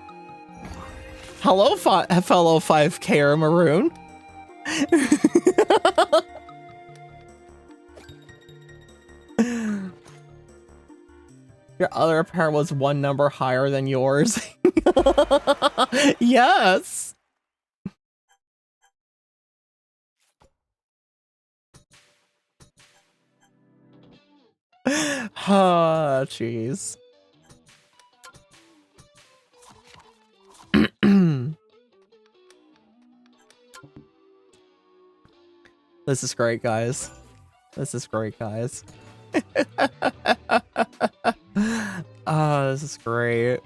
Hello, fellow 5K'er, Maroon. Your other pair was one number higher than yours. Yes. Oh, jeez. This is great, guys. This is great, guys. Oh, this is great.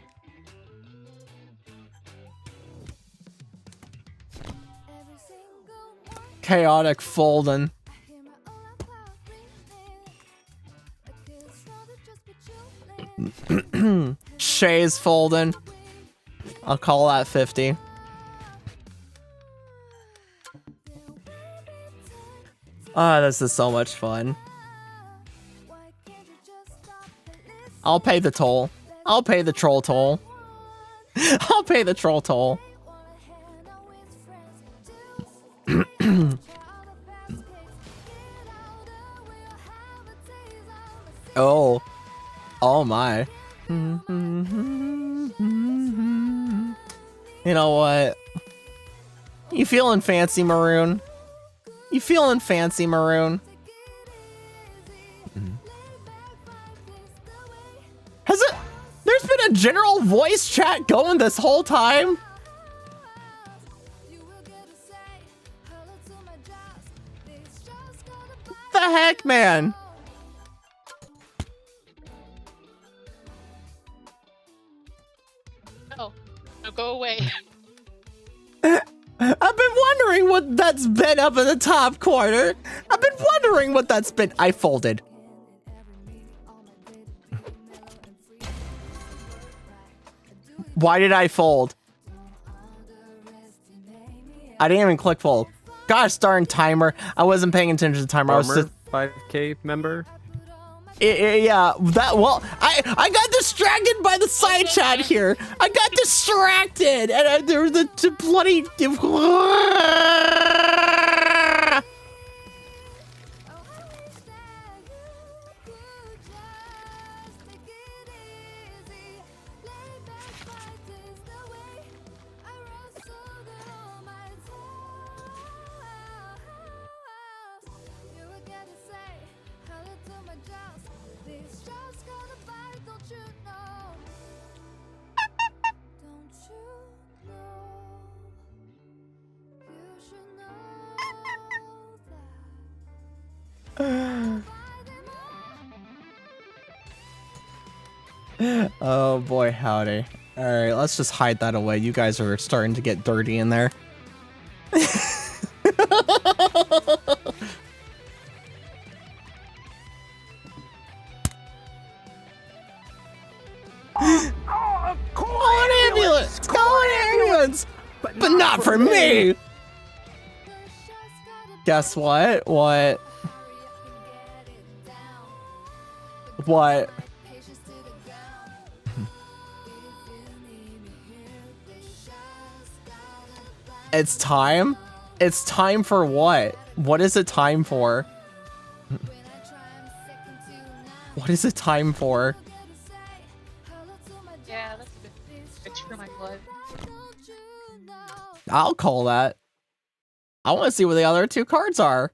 Chaotic folding. Shay's folding. I'll call that 50. Ah, this is so much fun. I'll pay the toll. I'll pay the troll toll. I'll pay the troll toll. Oh. Oh my. You know what? You feeling fancy, Maroon? You feeling fancy, Maroon? Has it? There's been a general voice chat going this whole time? The heck, man? No, no, go away. I've been wondering what that's been up in the top corner. I've been wondering what that's been. I folded. Why did I fold? I didn't even click fold. Gosh darn timer. I wasn't paying attention to the timer. I was Former just, 5K member. yeah, that, well, I got distracted by the side chat here. I got distracted, and there was the bloody. Oh boy, howdy. All right, let's just hide that away. You guys are starting to get dirty in there. Call an ambulance! Call an ambulance! But not for me! Guess what? What? What? It's time? It's time for what? What is it time for? What is it time for? Yeah, that's a bit rich for my blood. I'll call that. I want to see what the other two cards are.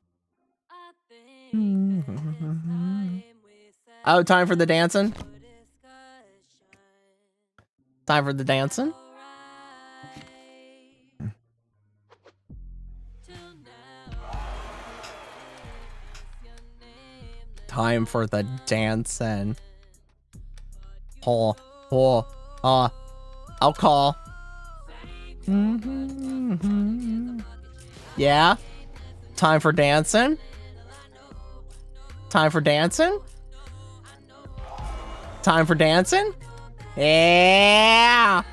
Oh, time for the dancing? Time for the dancing? Time for the dancing. I'll call. Yeah? Time for dancing? Time for dancing? Time for dancing? Yeah!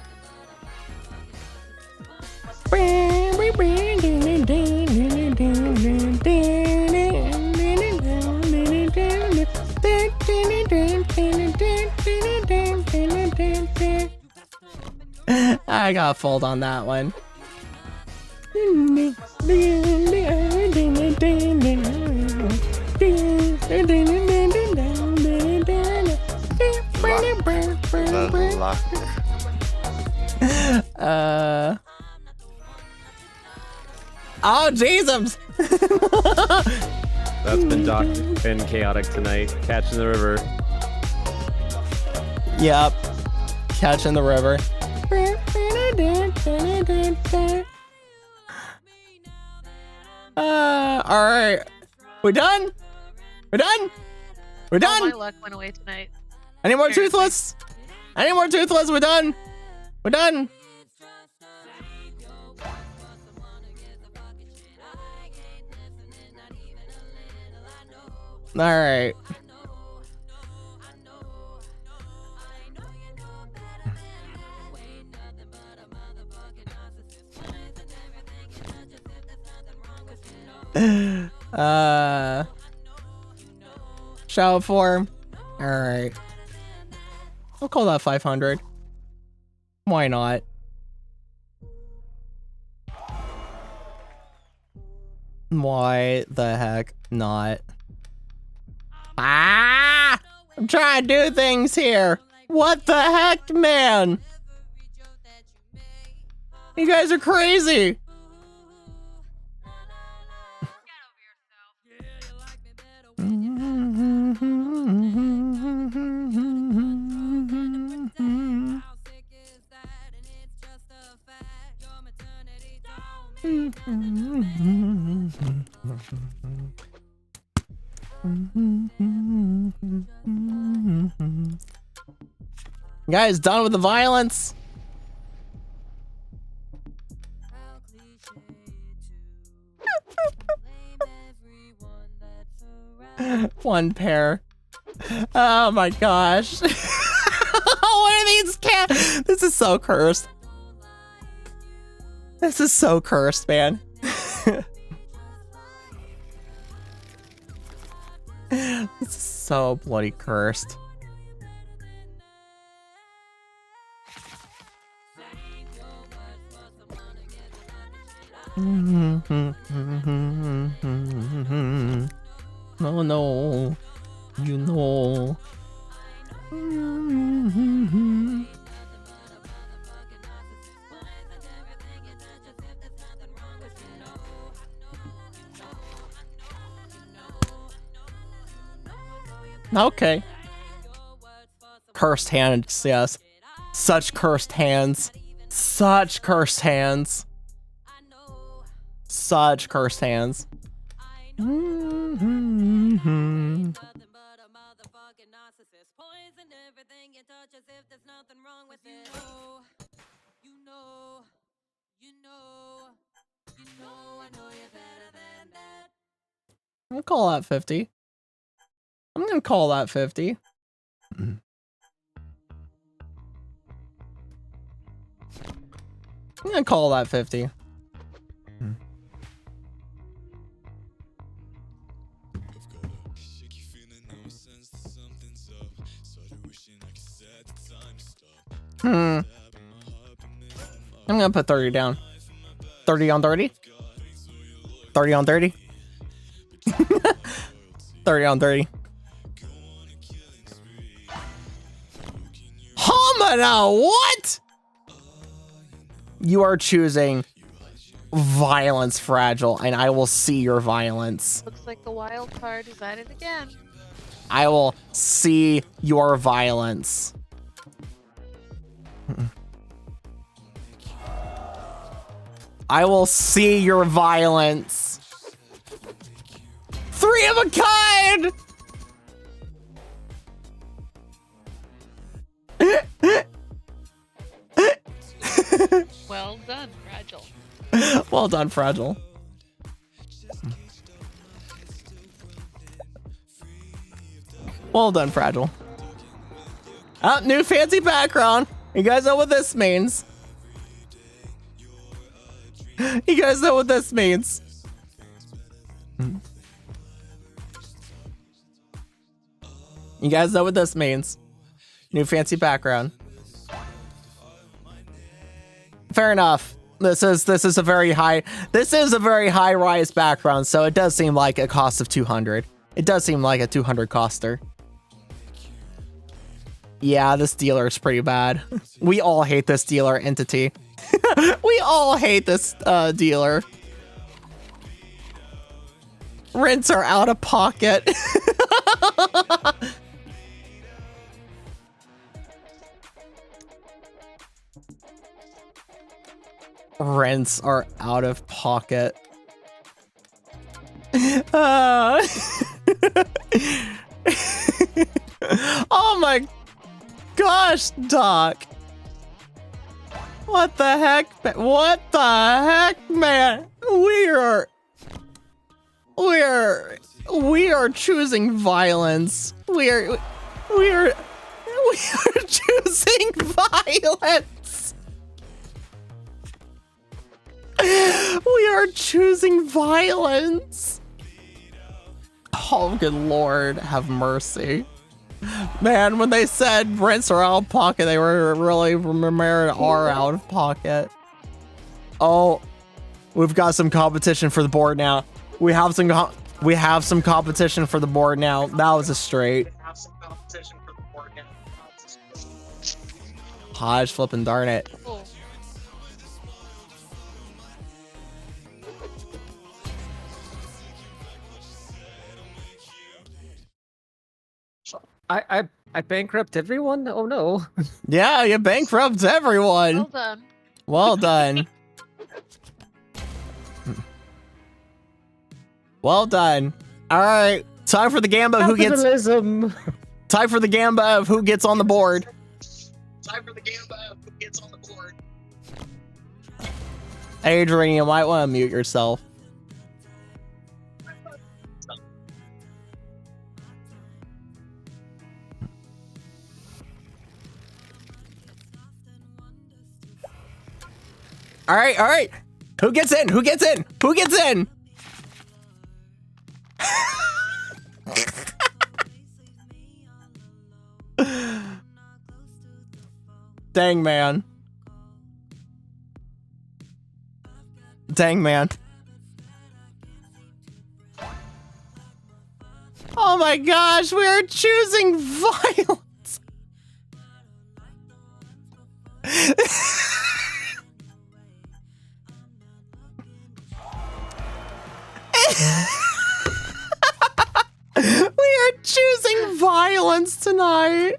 I got fold on that one. Oh, Jesus! That's been chaotic tonight. Catching the river. Yep. Catching the river. Alright. We done? We're done? We're All done? my luck went away tonight. Any more Seriously. toothless? Any more toothless? We're done. We're done. All right. Shout form. All right. I'll call that 500. Why not? Why the heck not? Ah! I'm trying to do things here. What the heck, man? You guys are crazy. Guys, done with the violence. One pair. Oh my gosh. What are these cats? This is so cursed. This is so cursed, man. This is so bloody cursed. Oh no, you know. Okay. Cursed hands, yes. Such cursed hands. Such cursed hands. Such cursed hands. I'll call that 50. I'm gonna call that 50. I'm gonna call that 50. I'm gonna put 30 down. 30 on 30? 30 on 30? 30 on 30. Homina, what? You are choosing violence, Fragile, and I will see your violence. Looks like the wild card is at it again. I will see your violence. I will see your violence. 3 of a kind! Well done, Fragile. Well done, Fragile. Well done, Fragile. Oh, new fancy background. You guys know what this means. You guys know what this means. You guys know what this means. New fancy background. Fair enough. This is a very high rise background, so it does seem like a cost of 200. It does seem like a 200 coster. Yeah, this dealer is pretty bad. We all hate this dealer entity. We all hate this dealer. Rents are out of pocket. Rents are out of pocket. Oh my gosh, Doc. What the heck? What the heck, man? We are choosing violence. We are choosing violence. We are choosing violence. Oh, good Lord, have mercy. Man, when they said rents are out of pocket, they were really remembering are out of pocket. Oh, we've got some competition for the board now. We have some competition for the board now. That was a straight. Hodge flipping darn it. Oh. I bankrupt everyone? Oh no. Yeah, you bankrupt everyone. Well done. Well done. Well done. All right, time for the gamba. Capitalism. Time for the gamba of who gets on the board. Adrian, you might want to mute yourself. All right. Who gets in? Who gets in? Who gets in? Dang, man. Dang, man. Oh my gosh, we are choosing violence. We are choosing violence tonight.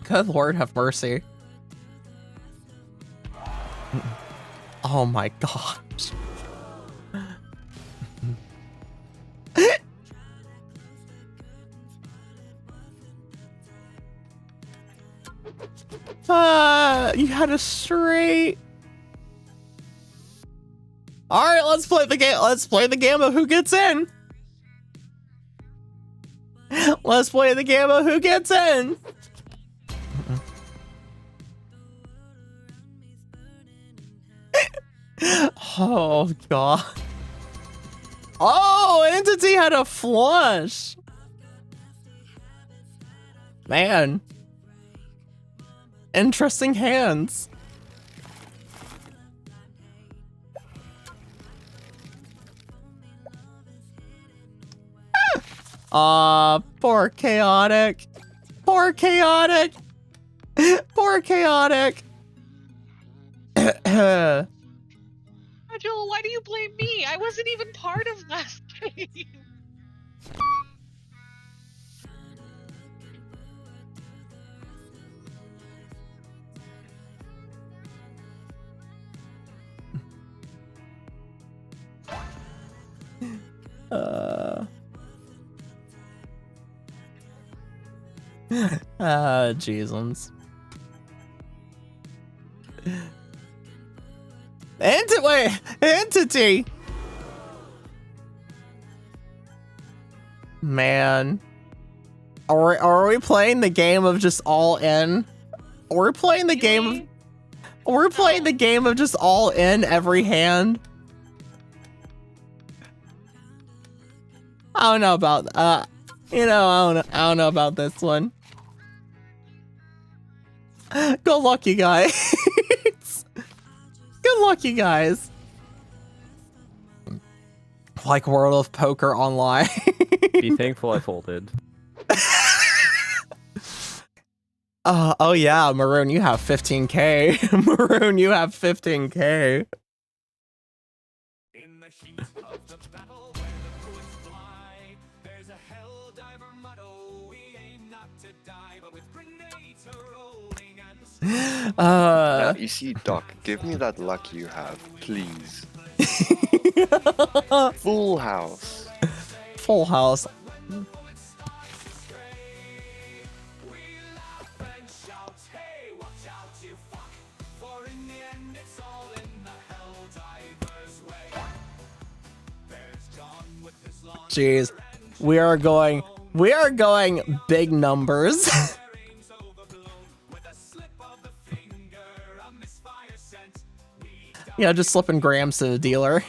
Good Lord, have mercy. Oh my gosh. You had a straight. All right, let's play the game. Let's play the game of who gets in. Let's play the game of who gets in. Oh god. Oh, Entity had a flush. Man. Interesting hands. Poor Chaotic. Poor Chaotic. Poor Chaotic. Joel, why do you blame me? I wasn't even part of last game. Jesus. Entity. Man. Are we playing the game of just all in? We're playing the game of the game of just all in every hand. I don't know about I don't know about this one. Good luck, you guys. Good luck, you guys. Like World of Poker Online. Be thankful I folded. Oh yeah, Maroon, you have 15K. Maroon, you have 15K. In the heat of the battle where the bullets fly, there's a hell diver motto. We aim not to die, but with grenades rolling and Now, you see, Doc, give me that luck you have, please. Full house. Full house. Jeez, we are going big numbers. Yeah, just slipping grams to the dealer.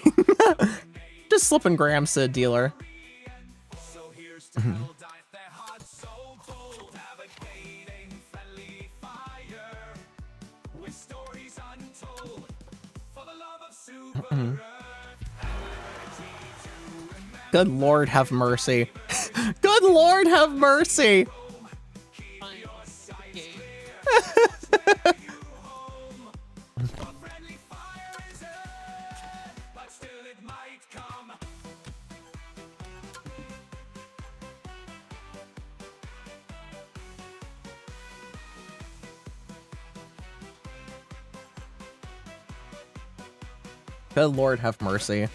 Just slipping grams to the dealer. Good Lord, have mercy. Good Lord, have mercy. Fine. Okay. Good Lord, have mercy.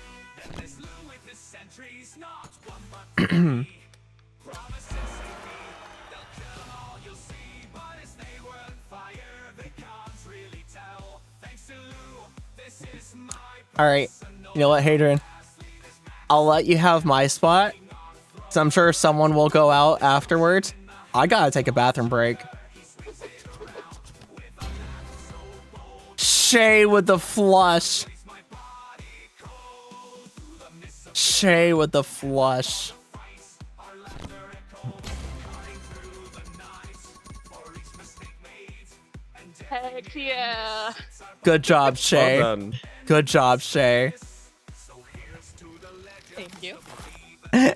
All right, you know what, Hadrian? I'll let you have my spot. So I'm sure someone will go out afterwards. I gotta take a bathroom break. Shay with the flush. Shay with the flush. Heck yeah. Good job, Shay. Well done. Good job, Shay. Thank you.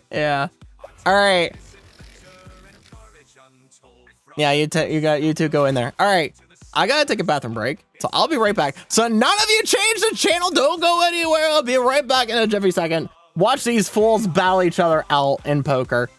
Yeah. All right. Yeah, you two go in there. All right. I gotta take a bathroom break, so I'll be right back. So none of you change the channel. Don't go anywhere. I'll be right back in a jiffy second. Watch these fools battle each other out in poker.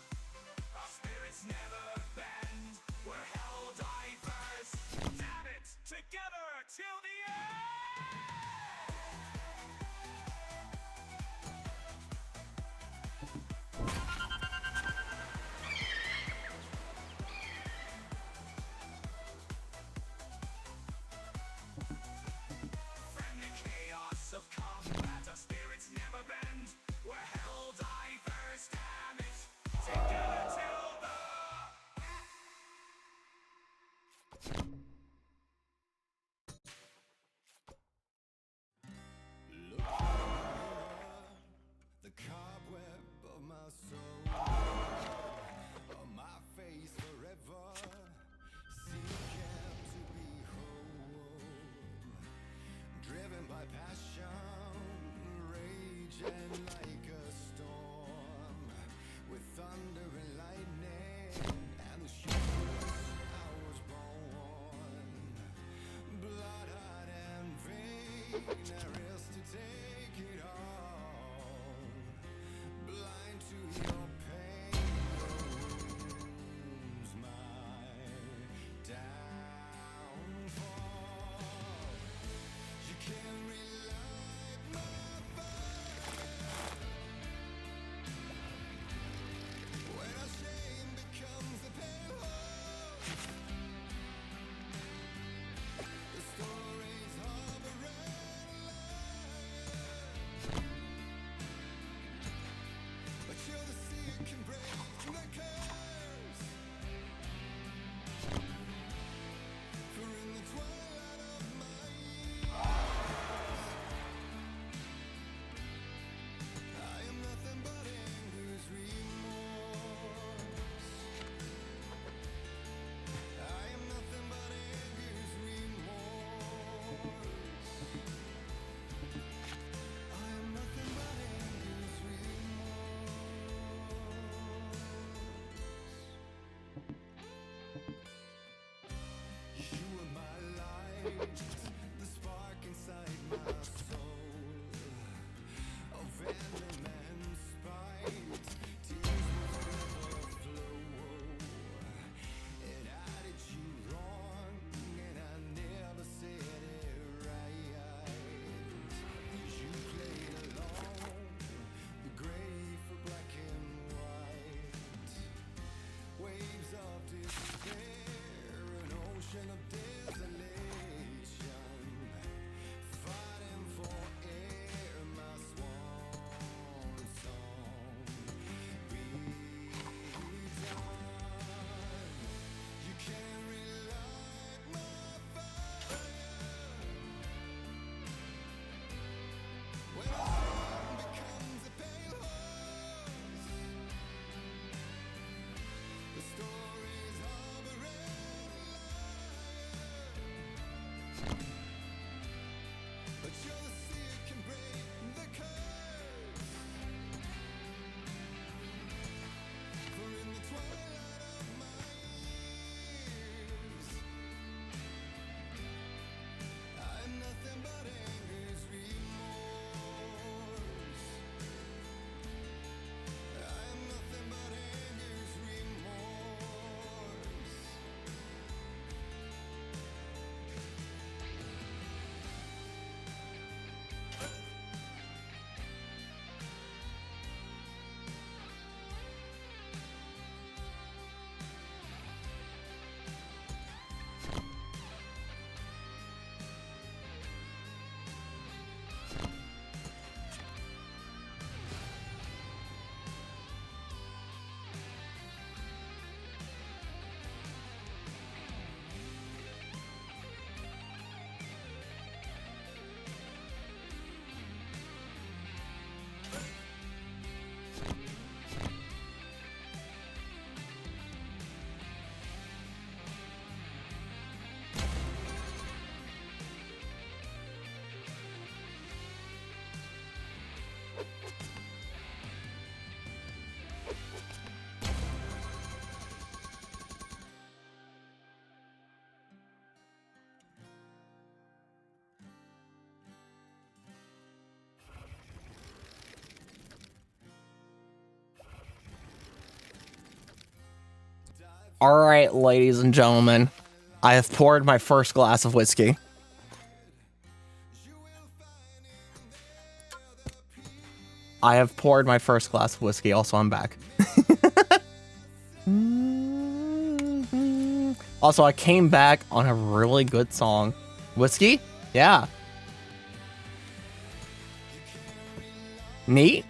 All right, ladies and gentlemen, I have poured my first glass of whiskey. I have poured my first glass of whiskey. Also, I'm back. Also, I came back on a really good song. Whiskey? Yeah. Neat?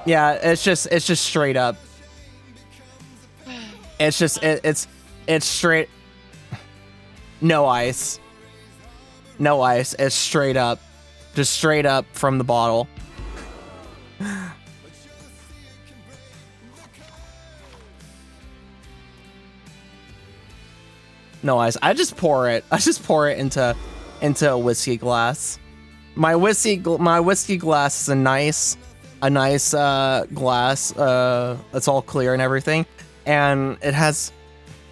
Yeah, it's just straight up. It's just it's straight. No ice. No ice. It's straight up. Just straight up from the bottle. No ice. I just pour it into a whiskey glass. My whiskey glass is a nice glass. It's all clear and everything, and it's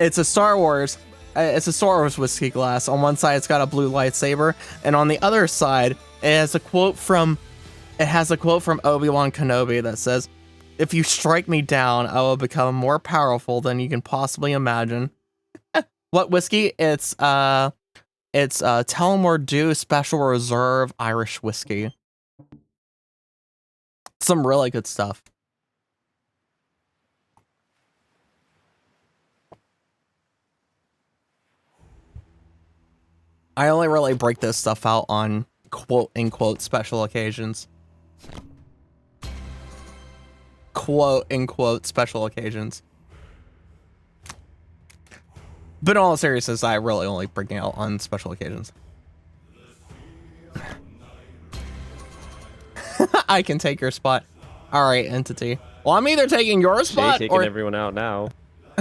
a Star Wars whiskey glass. On one side, it's got a blue lightsaber, and on the other side, it has a quote from Obi-Wan Kenobi that says, "If you strike me down, I will become more powerful than you can possibly imagine." What whiskey? It's Tullamore Dew Special Reserve Irish whiskey. Some really good stuff. I only really break this stuff out on quote-unquote special occasions. Quote-unquote special occasions. But in all seriousness, I really only bring it out on special occasions. I can take your spot. All right, Entity. Well, I'm either taking your spot taking everyone out now.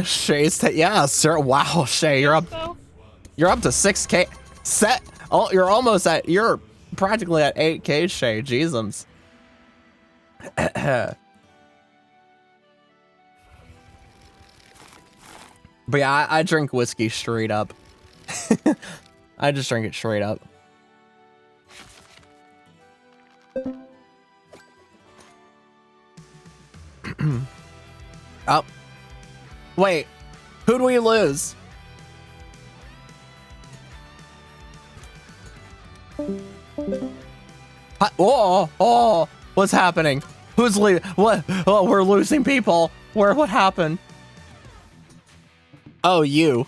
Shay's yeah, sir. Wow, Shay, you're up. You're up to 6K. Set. Oh, you're practically at 8K, Shay. Jesus. But yeah, I drink whiskey straight up. I just drink it straight up. Oh. Wait. Who'd we lose? Oh, what's happening? Who's leaving? What? Oh, we're losing people. What happened? Oh, you.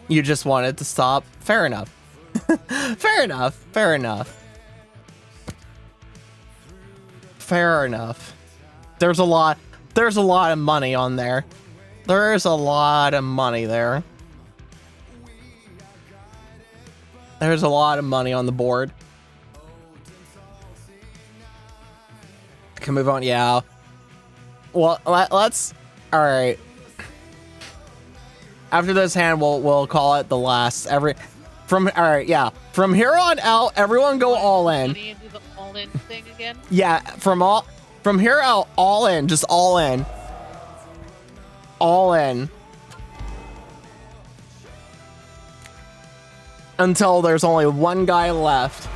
You just wanted to stop. Fair enough. Fair enough. Fair enough. Fair enough. There's a lot of money on there. There's a lot of money there. There's a lot of money on the board. Can move on. Yeah. Well, let's. All right. After this hand, we'll call it the last. All right. Yeah. From here on out, everyone go all in. Do the all in thing again? Yeah. From here out, all in. Just all in. All in. Until there's only one guy left.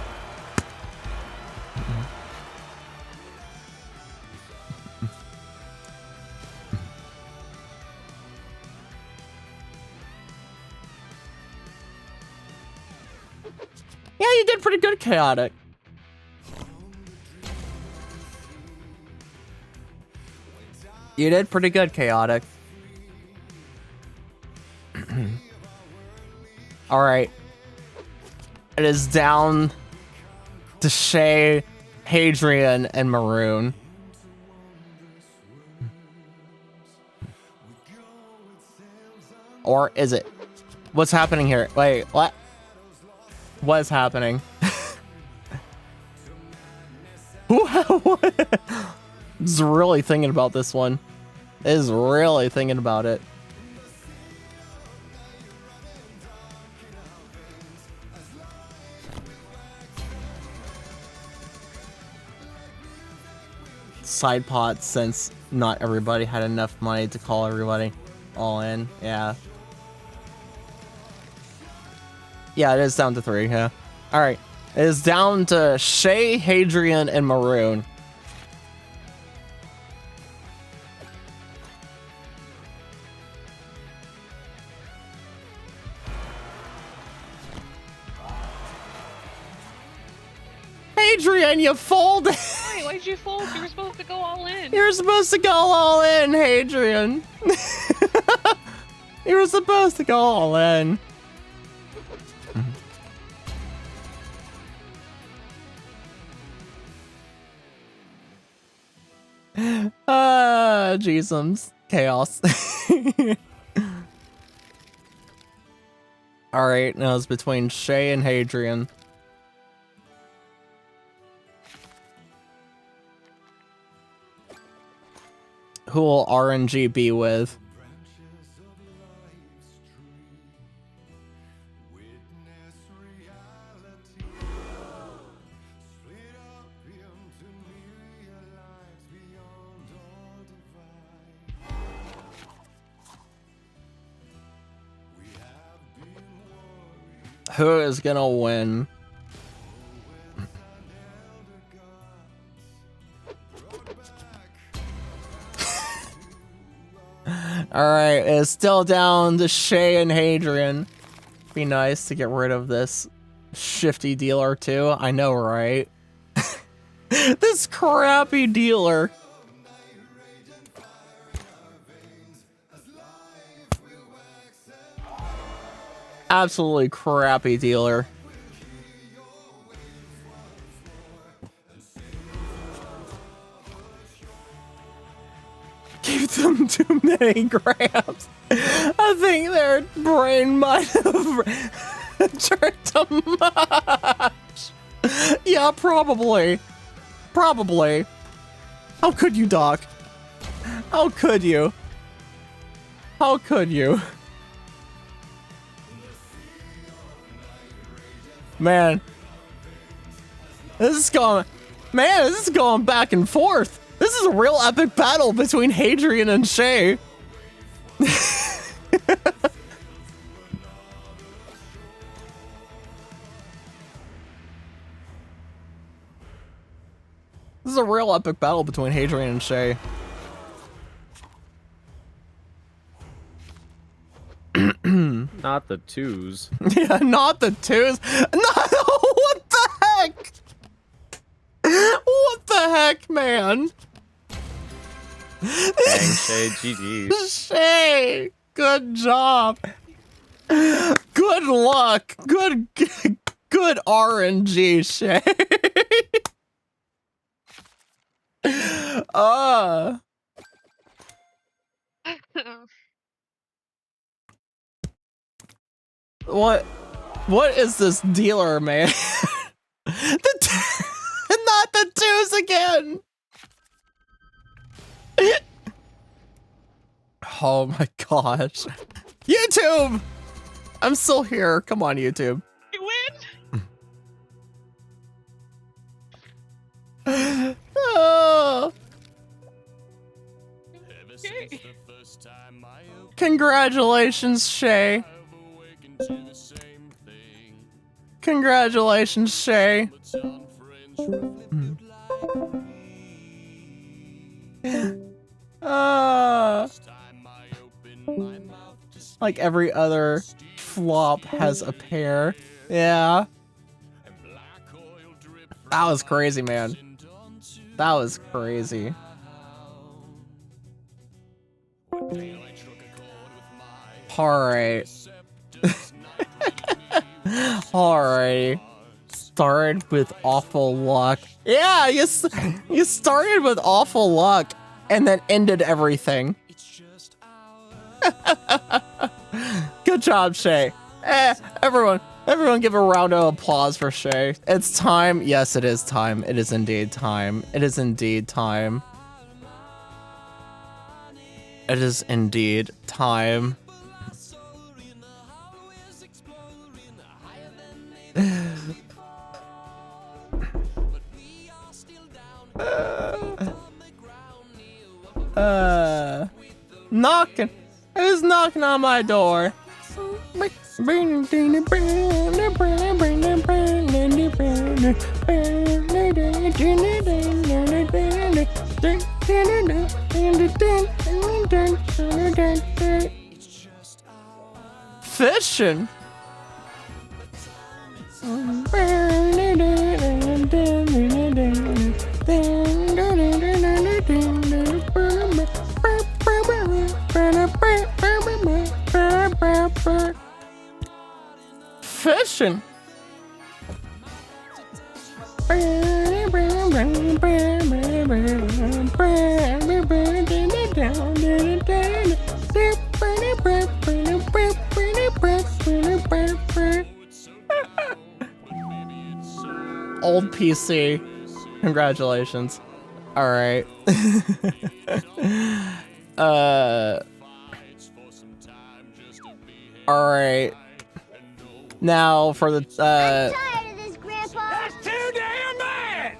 Yeah, you did pretty good, Chaotic. You did pretty good, Chaotic. All right. It is down to Shay, Hadrian, and Maroon. Or is it? What's happening here? Wait, what? What is happening? Is really thinking about this one. Is really thinking about it. Side pot, since not everybody had enough money to call everybody all in. Yeah. Yeah, it is down to 3, yeah. Alright. It is down to Shay, Hadrian, and Maroon. Hadrian, you folded! Wait, why'd you fold? You were supposed to go all in. You're supposed to go all in, Hadrian. You were supposed to go all in. Jeezums. Chaos. Alright, now it's between Shay and Hadrian. Who will RNG be with? Who is gonna win? Alright, it's still down to Shay and Hadrian. Be nice to get rid of this shifty dealer too. I know, right? This crappy dealer. Absolutely crappy dealer. Gave them too many grams. I think their brain might have tricked them much. Yeah, probably. Probably. How could you, Doc? How could you? How could you? Man. This is going back and forth. This is a real epic battle between Hadrian and Shay. This is a real epic battle between Hadrian and Shay. Not the 2s. Yeah, not the 2s. No, what the heck? What the heck, man? Dang, Shay, GG's. Shay, good job. Good luck. Good RNG, Shay. What is this dealer, man? Not the 2s again. Oh my gosh. YouTube! I'm still here. Come on, YouTube. You win? Oh. Okay. Congratulations, Shay. Congratulations, Shay. Like every other flop has a pair. Yeah. That was crazy, man. That was crazy. Alright. Alright. Started with awful luck. Yeah, you started with awful luck and then ended everything. Good job, Shay. Everyone give a round of applause for Shay. It's time. Yes, it is time. It is indeed time. It is indeed time. It is indeed time. Knocking. Who's knocking on my door? Fishing. Fishing. Old PC. Congratulations. All right. All right. Now for the I'm tired of this, Grandpa. That's too damn bad.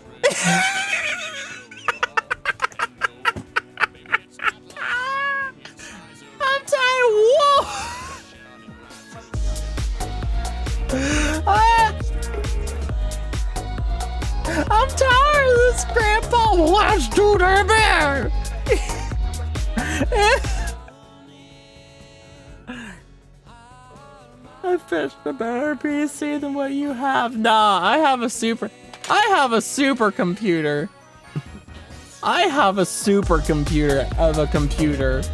I'm tired. Whoa. I'm tired of this, Grandpa. Let's do that, man. I fished a better PC than what you have. Nah, I have a supercomputer. I have a supercomputer of a computer.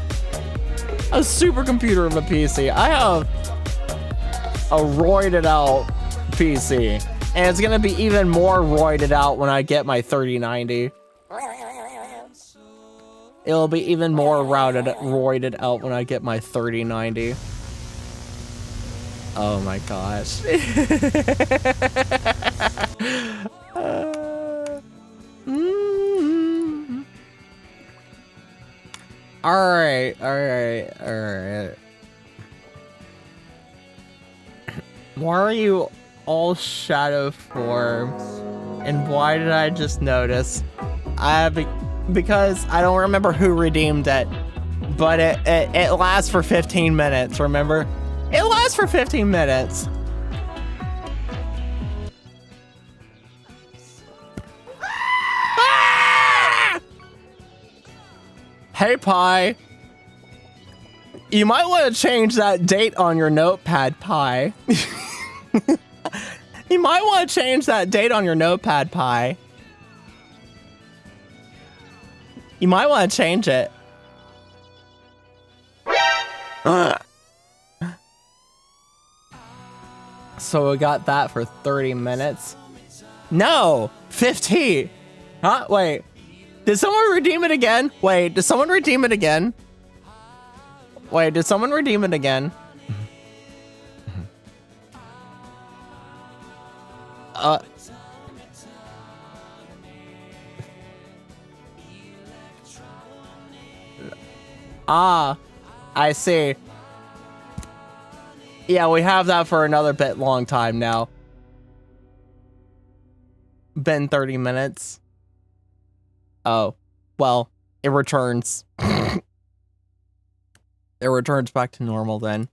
A supercomputer of a PC. I have a roided out PC. And it's gonna be even more roided out when I get my 3090. It'll be even more roided out when I get my 3090. Oh my gosh. Alright. Why are you all shadow forms? And why did I just notice? Because I don't remember who redeemed it. But it lasts for 15 minutes, remember? It lasts for 15 minutes. Ah! Hey, Pi. You might want to change that date on your notepad, Pi. You might want to change that date on your notepad, Pi. You might want to change it. So we got that for 30 minutes. No, 15. Huh? Wait. Did someone redeem it again? Wait, did someone redeem it again? Wait, did someone redeem it again? I see. Yeah, we have that for another long time now. Been 30 minutes. Oh, well, it returns. It returns back to normal then.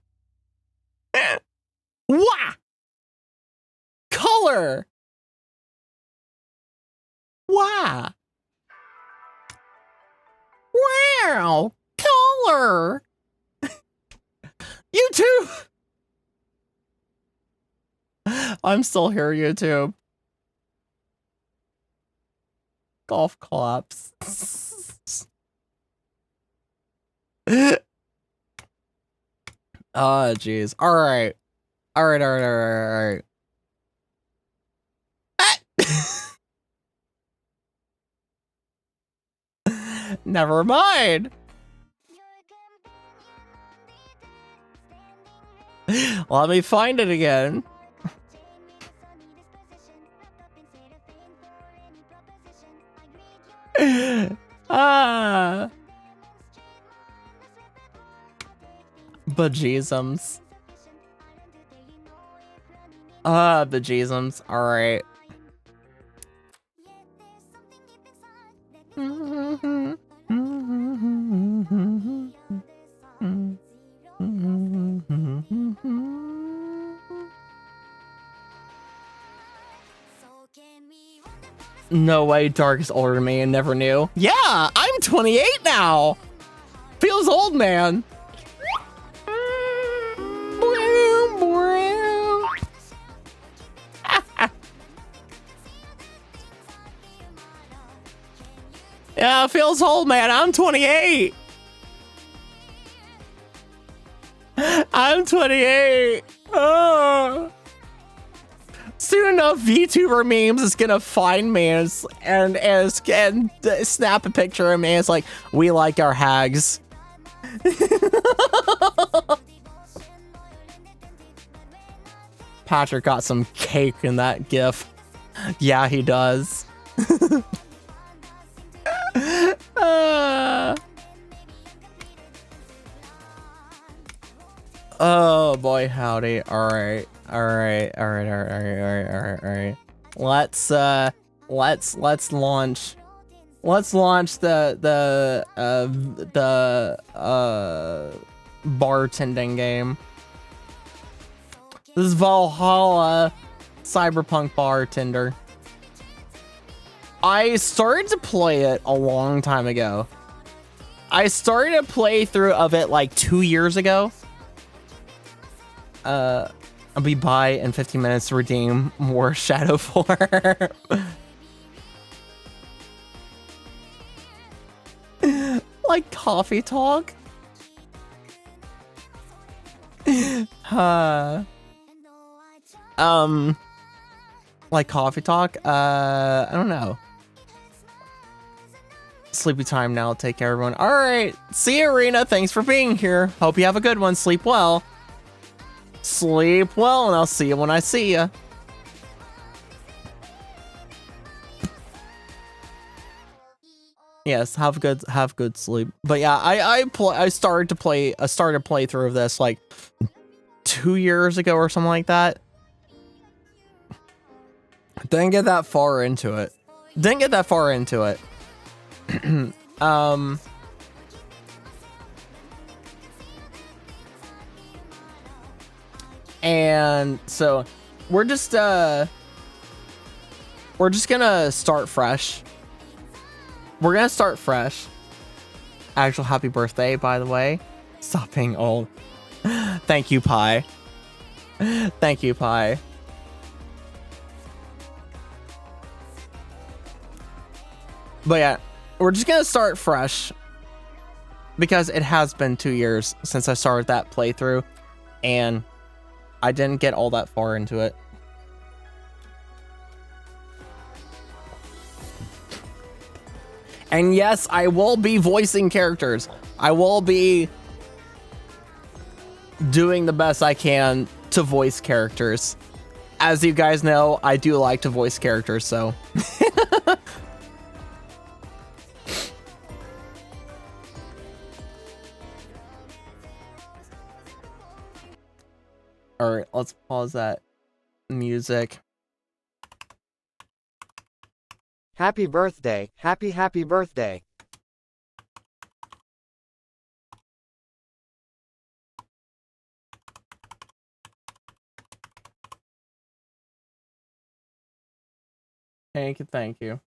Wah! Color! Wow! Wow! Color! YouTube! I'm still here, YouTube. Golf collapse. Oh, jeez. Alright. Alright. Never mind. Let me find it again. Bejeezums. Bejeezums. Alright. No way Dark is older than me and never knew. Yeah, I'm 28 now. Feels old, man. Yeah, feels old, man. I'm 28. I'm 28. Oh. Soon enough, VTuber memes is gonna find me and snap a picture of me. It's like, we like our hags. Patrick got some cake in that gif. Yeah, he does. Oh boy, howdy. All right. Let's launch the bartending game. This is Valhalla Cyberpunk Bartender. I started to play it a long time ago. I started a playthrough of it like 2 years ago. I'll be by in 15 minutes to redeem more Shadow 4. Like coffee talk? Like coffee talk? I don't know. Sleepy time now. Take care, everyone. All right. See you, Arena. Thanks for being here. Hope you have a good one. Sleep well. Sleep well, and I'll see you when I see you. Yes, have good sleep. But yeah, I started a playthrough of this like 2 years ago or something like that. Didn't get that far into it. And so we're just gonna start fresh. We're gonna start fresh. Actual happy birthday, by the way. Stop being old. Thank you, Pi. Thank you, Pi. But yeah, we're just gonna start fresh because it has been 2 years since I started that playthrough, and I didn't get all that far into it. And yes, I will be voicing characters. I will be doing the best I can to voice characters. As you guys know, I do like to voice characters, so. All right, let's pause that music. Happy birthday. Happy birthday. Thank you.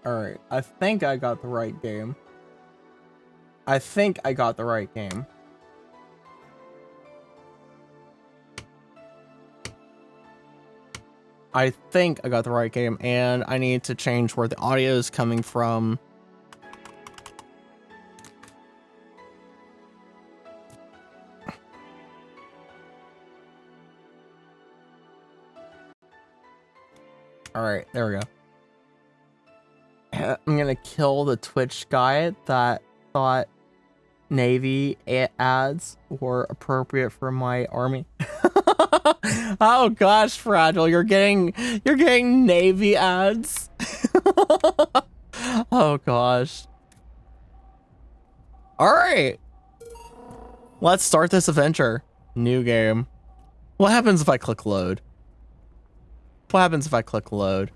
All right, I think I got the right game. I think I got the right game. And I need to change where the audio is coming from. All right, there we go. I'm gonna kill the Twitch guy that thought Navy ads were appropriate for my army. Oh gosh, Fragile, you're getting Navy ads. Oh gosh. All right, let's start this adventure. New game. What happens if I click load? What happens if I click load?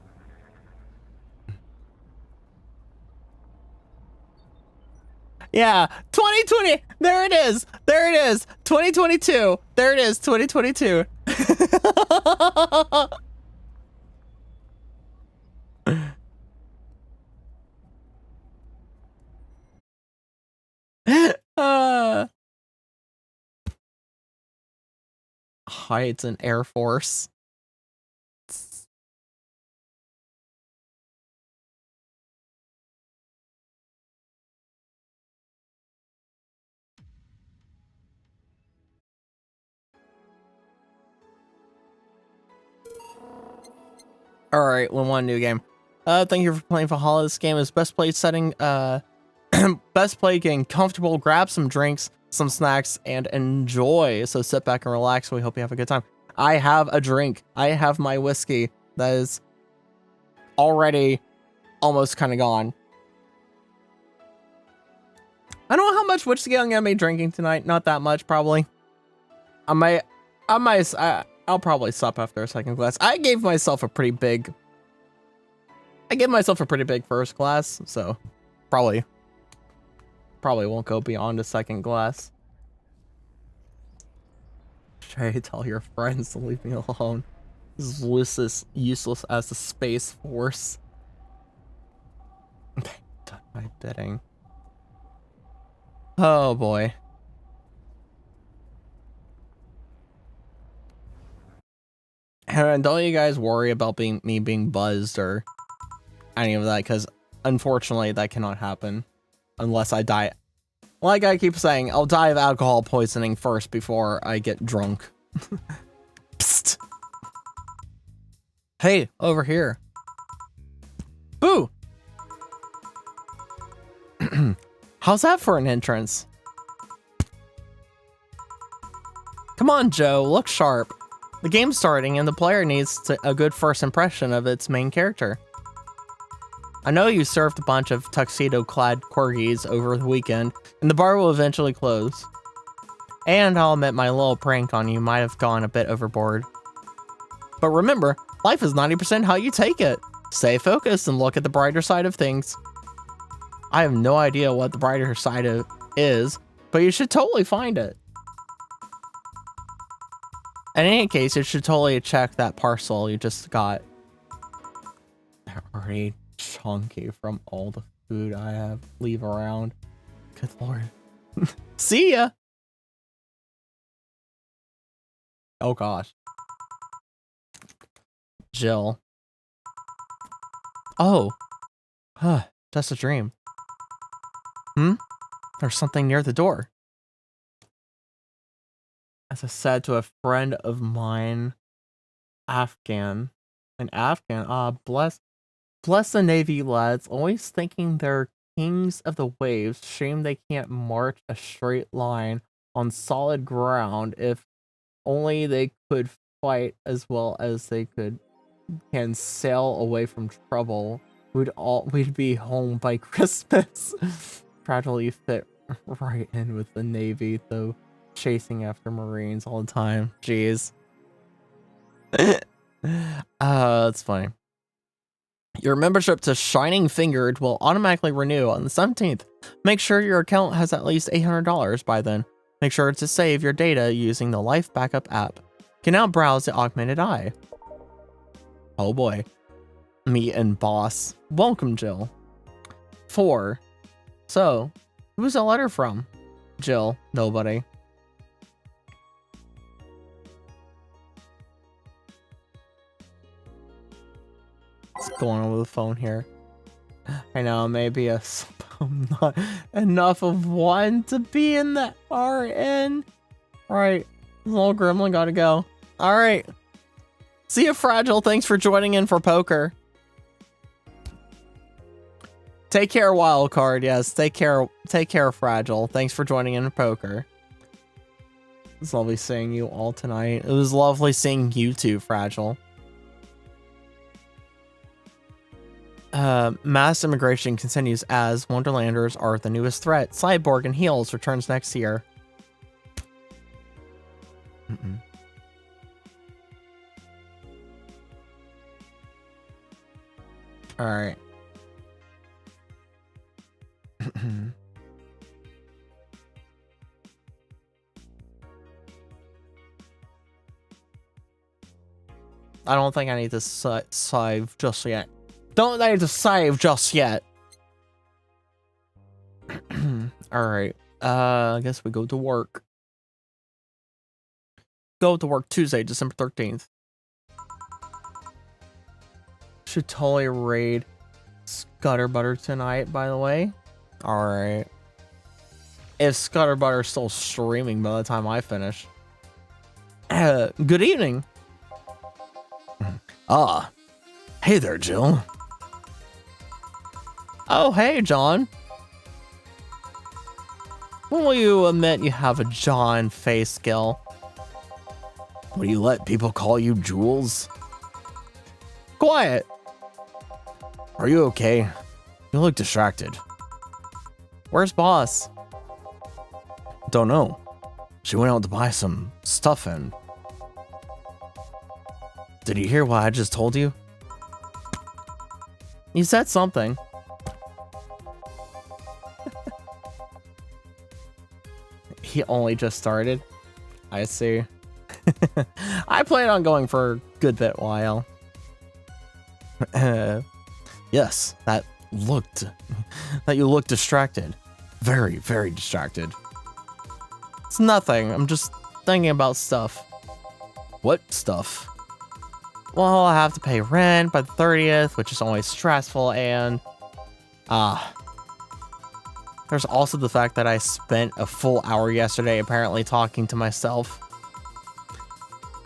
Yeah, 2020. There it is. There it is. 2022. There it is. 2022. Hides an Air Force. All right, we want a new game. Thank you for playing Valhalla. This game is best played setting. Best play getting comfortable. Grab some drinks, some snacks, and enjoy. So sit back and relax. We hope you have a good time. I have a drink. I have my whiskey that is already almost kind of gone. I don't know how much whiskey I'm gonna be drinking tonight. Not that much, probably. I'll probably stop after a second glass. I gave myself a pretty big first glass, so probably won't go beyond a second glass. Try to tell your friends to leave me alone. This is useless as the Space Force. Okay, done my bidding. Oh boy. And don't you guys worry about me being buzzed or any of that, because unfortunately that cannot happen unless I die. Like I keep saying, I'll die of alcohol poisoning first before I get drunk. Psst. Hey, over here. Boo! How's that for an entrance? Come on, Joe, look sharp. The game's starting and the player needs a good first impression of its main character. I know you served a bunch of tuxedo-clad corgis over the weekend, and the bar will eventually close. And I'll admit my little prank on you might have gone a bit overboard. But remember, life is 90% how you take it. Stay focused and look at the brighter side of things. I have no idea what the brighter side is, but you should totally find it. In any case, you should totally check that parcel you just got. They're already chunky from all the food I leave around. Good lord. See ya! Oh gosh. Jill. Oh. Huh. Just a dream. There's something near the door. As I said to a friend of mine, Afghan. Bless the Navy lads, always thinking they're kings of the waves. Shame they can't march a straight line on solid ground. If only they could fight as well as they can sail away from trouble. We'd be home by Christmas. Fragile, you fit right in with the Navy, though chasing after Marines all the time. Jeez. That's funny. Your membership to Shining Fingered will automatically renew on the 17th. Make sure your account has at least $800 by then. Make sure to save your data using the Life Backup app. You can now browse the Augmented Eye. Oh boy. Me and boss. Welcome, Jill. 4. So, who's the letter from? Jill. Nobody. What's going on with the phone here? I know, maybe I'm not enough of one to be in the RN. Alright, little gremlin gotta go. Alright. See ya, Fragile. Thanks for joining in for poker. Take care, Wildcard. Yes, take care, Fragile. Thanks for joining in poker. It's lovely seeing you all tonight. It was lovely seeing you too, Fragile. Mass immigration continues as Wonderlanders are the newest threat. Cyborg and Heels returns next year. All right. I don't think I need to save just yet. Don't need to save just yet. Alright. I guess we go to work. Go to work Tuesday, December 13th. Should totally raid Scutterbutter tonight, by the way. Alright. If Scutterbutter's still streaming by the time I finish. Good evening. Ah. Hey there, Jill. Oh, hey, John. When will you admit you have a John face skill? Will you let people call you Jules? Quiet. Are you okay? You look distracted. Where's Boss? Don't know. She went out to buy some stuff and... Did you hear what I just told you? You said something. He only just started. I see. I plan on going for a good bit while. Yes, that you looked distracted. Very, very distracted. It's nothing. I'm just thinking about stuff. What stuff? Well, I have to pay rent by the 30th, which is always stressful, and there's also the fact that I spent a full hour yesterday apparently talking to myself.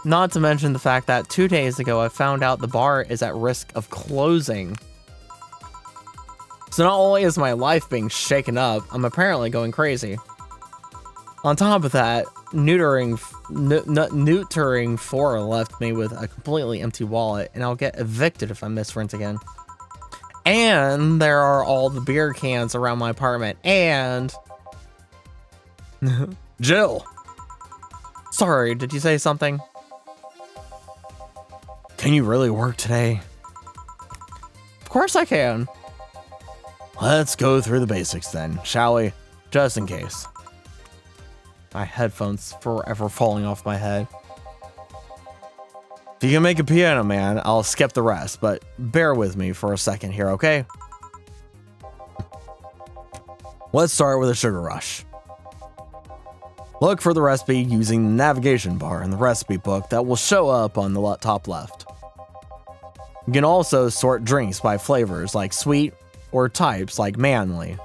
Not to mention the fact that 2 days ago I found out the bar is at risk of closing. So not only is my life being shaken up, I'm apparently going crazy. On top of that, neutering 4 left me with a completely empty wallet, and I'll get evicted if I miss rent again. And there are all the beer cans around my apartment, and... Jill! Sorry, did you say something? Can you really work today? Of course I can. Let's go through the basics then, shall we? Just in case. My headphones forever falling off my head. If you can make a Piano Man, I'll skip the rest, but bear with me for a second here, okay? Let's start with a sugar rush. Look for the recipe using the navigation bar in the recipe book that will show up on the top left. You can also sort drinks by flavors like sweet or types like manly.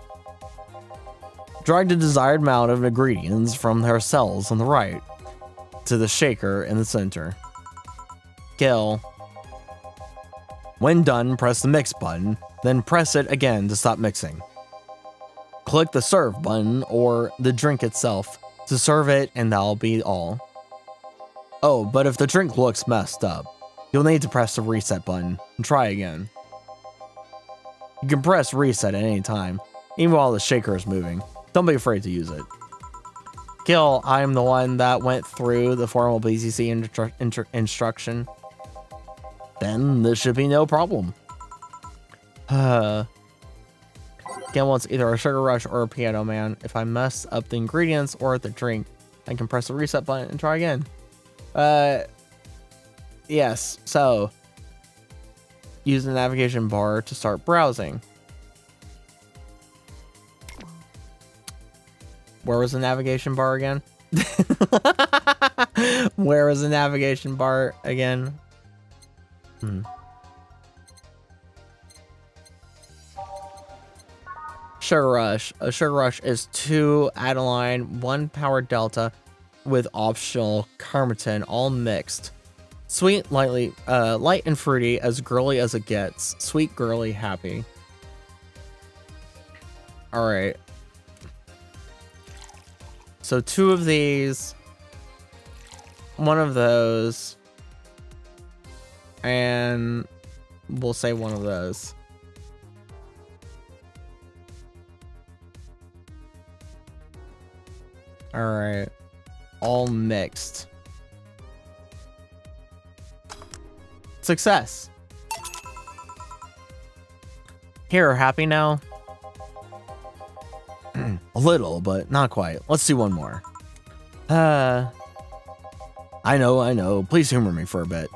Drag the desired amount of ingredients from their cells on the right to the shaker in the center. Kill. When done, press the mix button, then press it again to stop mixing. Click the serve button or the drink itself to serve it, and that'll be all. Oh, but if the drink looks messed up, you'll need to press the reset button and try again. You can press reset at any time, even while the shaker is moving. Don't be afraid to use it. Gil, I'm the one that went through the formal BCC instruction. Then this should be no problem. Gil wants either a sugar rush or a Piano Man. If I mess up the ingredients or the drink, I can press the reset button and try again. Yes, so use the navigation bar to start browsing. Where was the navigation bar again? Where was the navigation bar again? Sugar Rush. A Sugar Rush is 2 Adeline, 1 Power Delta with optional Carmiton, all mixed. Sweet, light and fruity, as girly as it gets. Sweet, girly, happy. Alright. So 2 of these. 1 of those. And we'll say 1 of those. Alright. All mixed. Success. Here, happy now? A little, but not quite. Let's do 1 more. I know. Please humor me for a bit.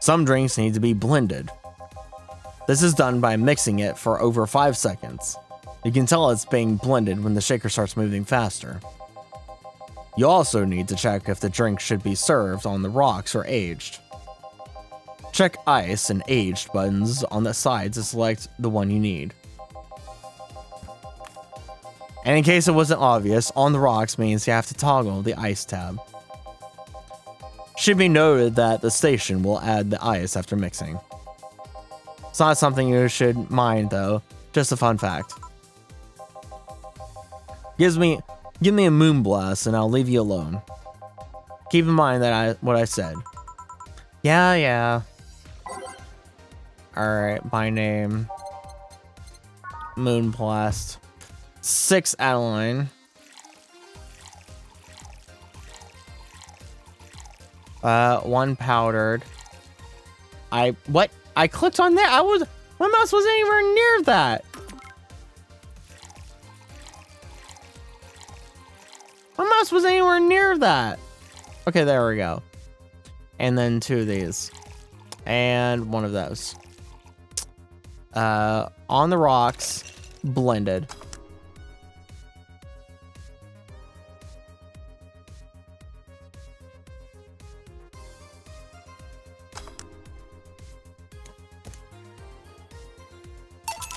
Some drinks need to be blended. This is done by mixing it for over 5 seconds. You can tell it's being blended when the shaker starts moving faster. You also need to check if the drink should be served on the rocks or aged. Check ice and aged buttons on the side to select the one you need. And in case it wasn't obvious, on the rocks means you have to toggle the ice tab. Should be noted that the station will add the ice after mixing. It's not something you should mind though, just a fun fact. Give me a moonblast and I'll leave you alone. Keep in mind that what I said. Yeah. Alright, my name. Moonblast. 6 Adeline. 1 powdered. What? I clicked on that. My mouse wasn't anywhere near that. My mouse wasn't anywhere near that. Okay, there we go. And then 2 of these. And 1 of those. On the rocks, blended.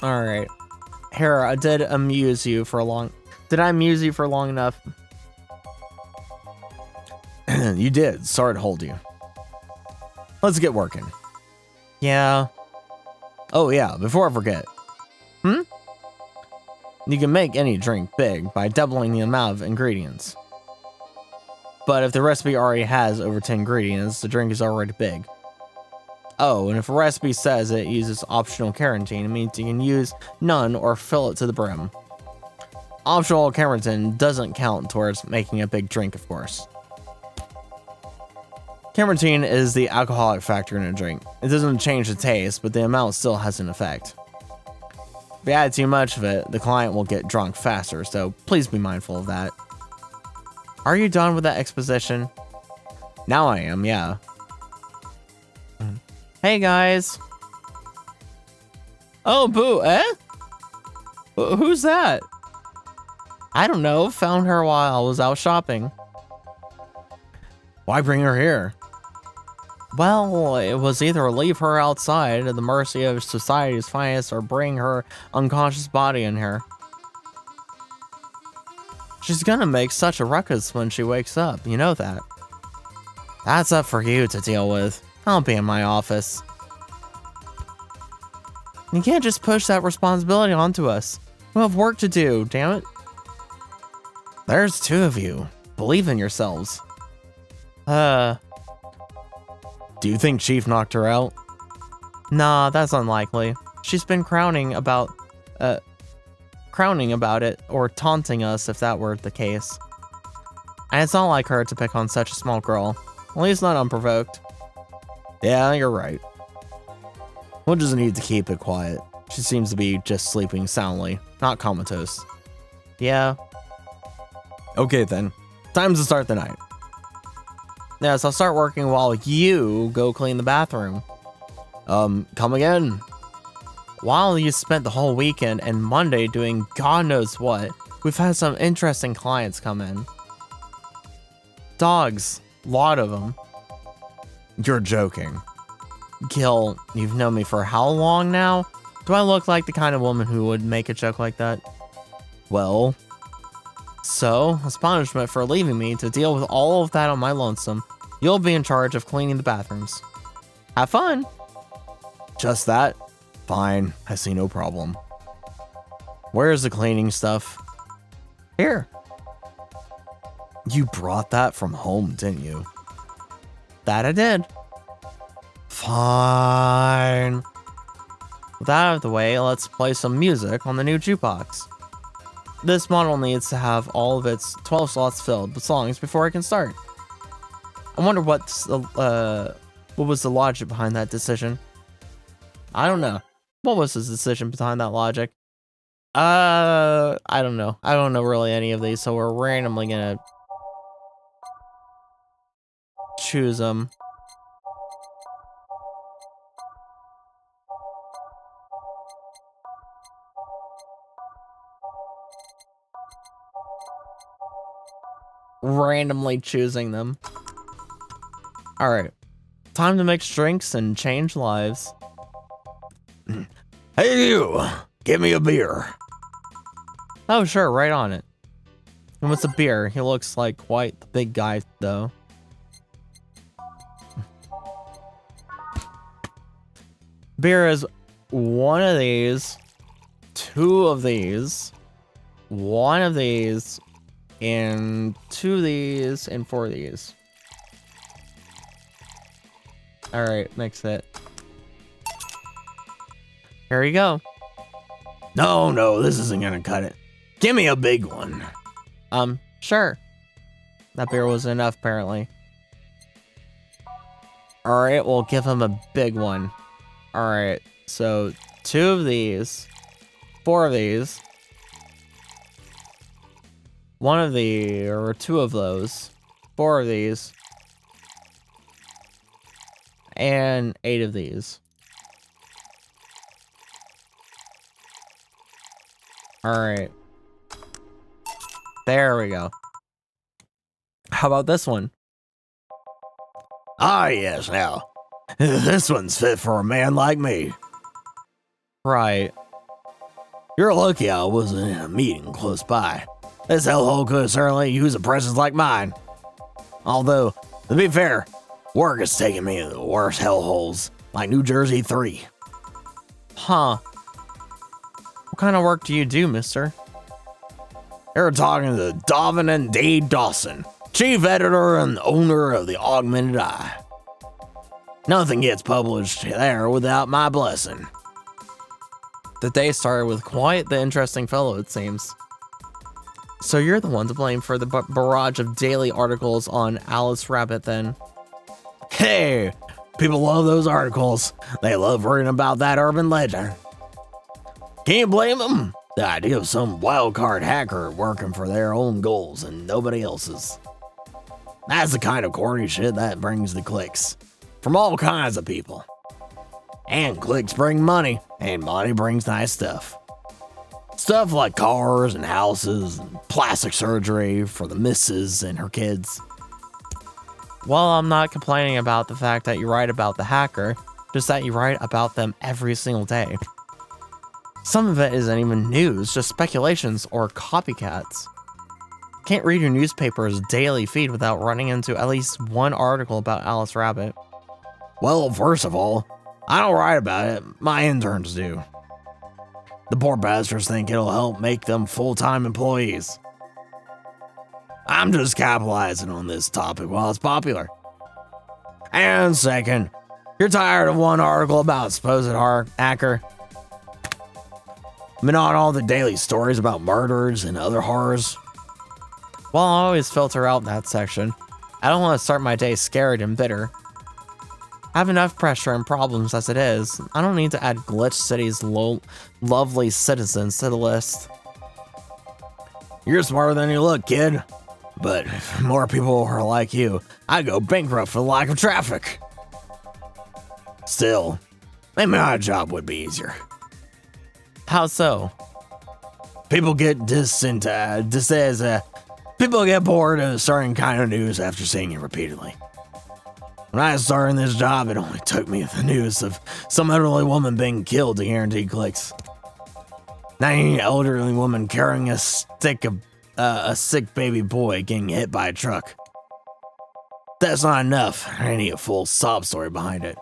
All right, here, I did amuse you for a long. Did I amuse you for long enough? You did. Sorry to hold you. Let's get working. Yeah. Oh yeah, before I forget. You can make any drink big by doubling the amount of ingredients. But if the recipe already has over 10 ingredients, the drink is already big. Oh, and if a recipe says it uses optional carotene, it means you can use none or fill it to the brim. Optional carotene doesn't count towards making a big drink, of course. Carotene is the alcoholic factor in a drink. It doesn't change the taste, but the amount still has an effect. If you add too much of it, the client will get drunk faster, so please be mindful of that. Are you done with that exposition? Now I am, yeah. Hey guys. Oh, boo, Who's that? I don't know, found her while I was out shopping. Why bring her here? Well, it was either leave her outside at the mercy of society's finest or bring her unconscious body in here. She's gonna make such a ruckus when she wakes up, you know that. That's up for you to deal with. I'll be in my office. You can't just push that responsibility onto us. We have work to do, damn it. There's 2 of you. Believe in yourselves. Do you think Chief knocked her out? Nah, that's unlikely. She's been crowning about it, or taunting us if that were the case. And it's not like her to pick on such a small girl. At least not unprovoked. Yeah, you're right. We'll just need to keep it quiet. She seems to be just sleeping soundly, not comatose. Yeah. Okay then, time to start the night. Yes, I'll start working while you go clean the bathroom. Come again. While you spent the whole weekend and Monday doing God knows what, we've had some interesting clients come in. Dogs, lot of them. You're joking. Gil, you've known me for how long now? Do I look like the kind of woman who would make a joke like that? Well, so, as punishment for leaving me to deal with all of that on my lonesome, you'll be in charge of cleaning the bathrooms. Have fun! Just that? Fine, I see no problem. Where's the cleaning stuff? Here. You brought that from home, didn't you? That I did. Fine. With that out of the way, let's play some music on the new jukebox. This model needs to have all of its 12 slots filled with songs before it can start. I wonder what was the logic behind that decision. I don't know. What was his decision behind that logic? I don't know. I don't know really any of these, so we're randomly gonna choose them. randomly choosing them. All right, time to mix drinks and change lives. Hey, you! Give me a beer. Oh, sure, right on it. And what's a beer? He looks like quite the big guy, though. Beer is one of these, two of these, one of these, and two of these, and four of these. All right, mix it. Here you go. No, this isn't gonna cut it. Give me a big one. Sure. That beer was enough, apparently. All right, we'll give him a big one. All right, so two of these, four of these, one of the, or two of those, four of these, and 8 of these. All right. There we go. How about this one? Ah, yes, now. This one's fit for a man like me. Right. You're lucky I wasn't in a meeting close by. This hellhole could certainly use a presence like mine. Although, to be fair, work has taken me to the worst hellholes, like New Jersey 3. Huh. What kind of work do you do, mister? You're talking to Davin and Dade Dawson, chief editor and owner of the Augmented Eye. Nothing gets published there without my blessing. The day started with quite the interesting fellow, it seems. So you're the one to blame for the barrage of daily articles on Alice Rabbit, then? Hey, people love those articles. They love reading about that urban legend. Can't blame them. The idea of some wildcard hacker working for their own goals and nobody else's. That's the kind of corny shit that brings the clicks. From all kinds of people. And clicks bring money, and money brings nice stuff. Stuff like cars and houses and plastic surgery for the missus and her kids. Well, I'm not complaining about the fact that you write about the hacker, just that you write about them every single day. Some of it isn't even news, just speculations or copycats. Can't read your newspaper's daily feed without running into at least one article about Alice Rabbit. Well, first of all, I don't write about it, my interns do. The poor bastards think it'll help make them full-time employees. I'm just capitalizing on this topic while it's popular. And second, you're tired of one article about supposed hacker. Been on all the daily stories about murders and other horrors. Well, I always filter out that section. I don't want to start my day scared and bitter. I have enough pressure and problems as it is. I don't need to add Glitch City's lovely citizens to the list. You're smarter than you look, kid. But if more people were like you, I'd go bankrupt for the lack of traffic. Still, maybe my job would be easier. How so? People get people get bored of a certain kind of news after seeing it repeatedly. When I started this job, it only took me the news of some elderly woman being killed to guarantee clicks. Now you need an elderly woman carrying a sick baby boy getting hit by a truck. That's not enough. I need a full sob story behind it.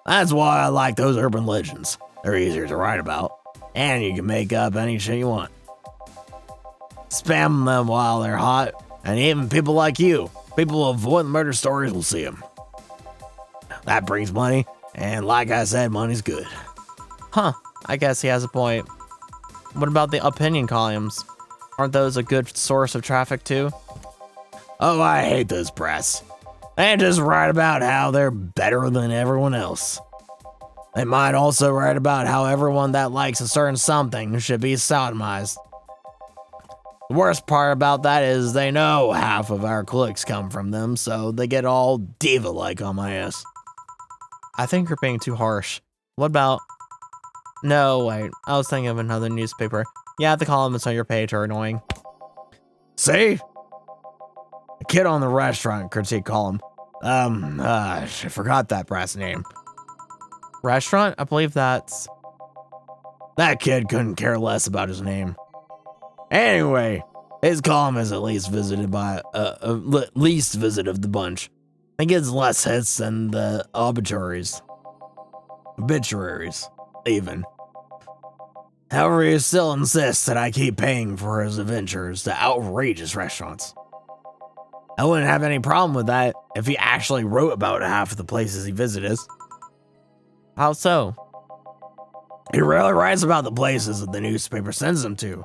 That's why I like those urban legends. They're easier to write about, and you can make up any shit you want. Spam them while they're hot, and even people like you, people who avoid murder stories, will see them. That brings money, and like I said, money's good. Huh, I guess he has a point. What about the opinion columns? Aren't those a good source of traffic too? Oh, I hate those press. They just write about how they're better than everyone else. They might also write about how everyone that likes a certain something should be sodomized. The worst part about that is they know half of our clicks come from them, so they get all diva-like on my ass. I think you're being too harsh. What about... No, wait. I was thinking of another newspaper. Yeah, the columns on your page are annoying. See? kid on the restaurant, critique column. I forgot that brass name. Restaurant? I believe that's... That kid couldn't care less about his name. Anyway, his column is at least visited by least visit of the bunch. It gets less hits than the obituaries, even. However, he still insists that I keep paying for his adventures to outrageous restaurants. I wouldn't have any problem with that if he actually wrote about half of the places he visited. How so? He rarely writes about the places that the newspaper sends him to.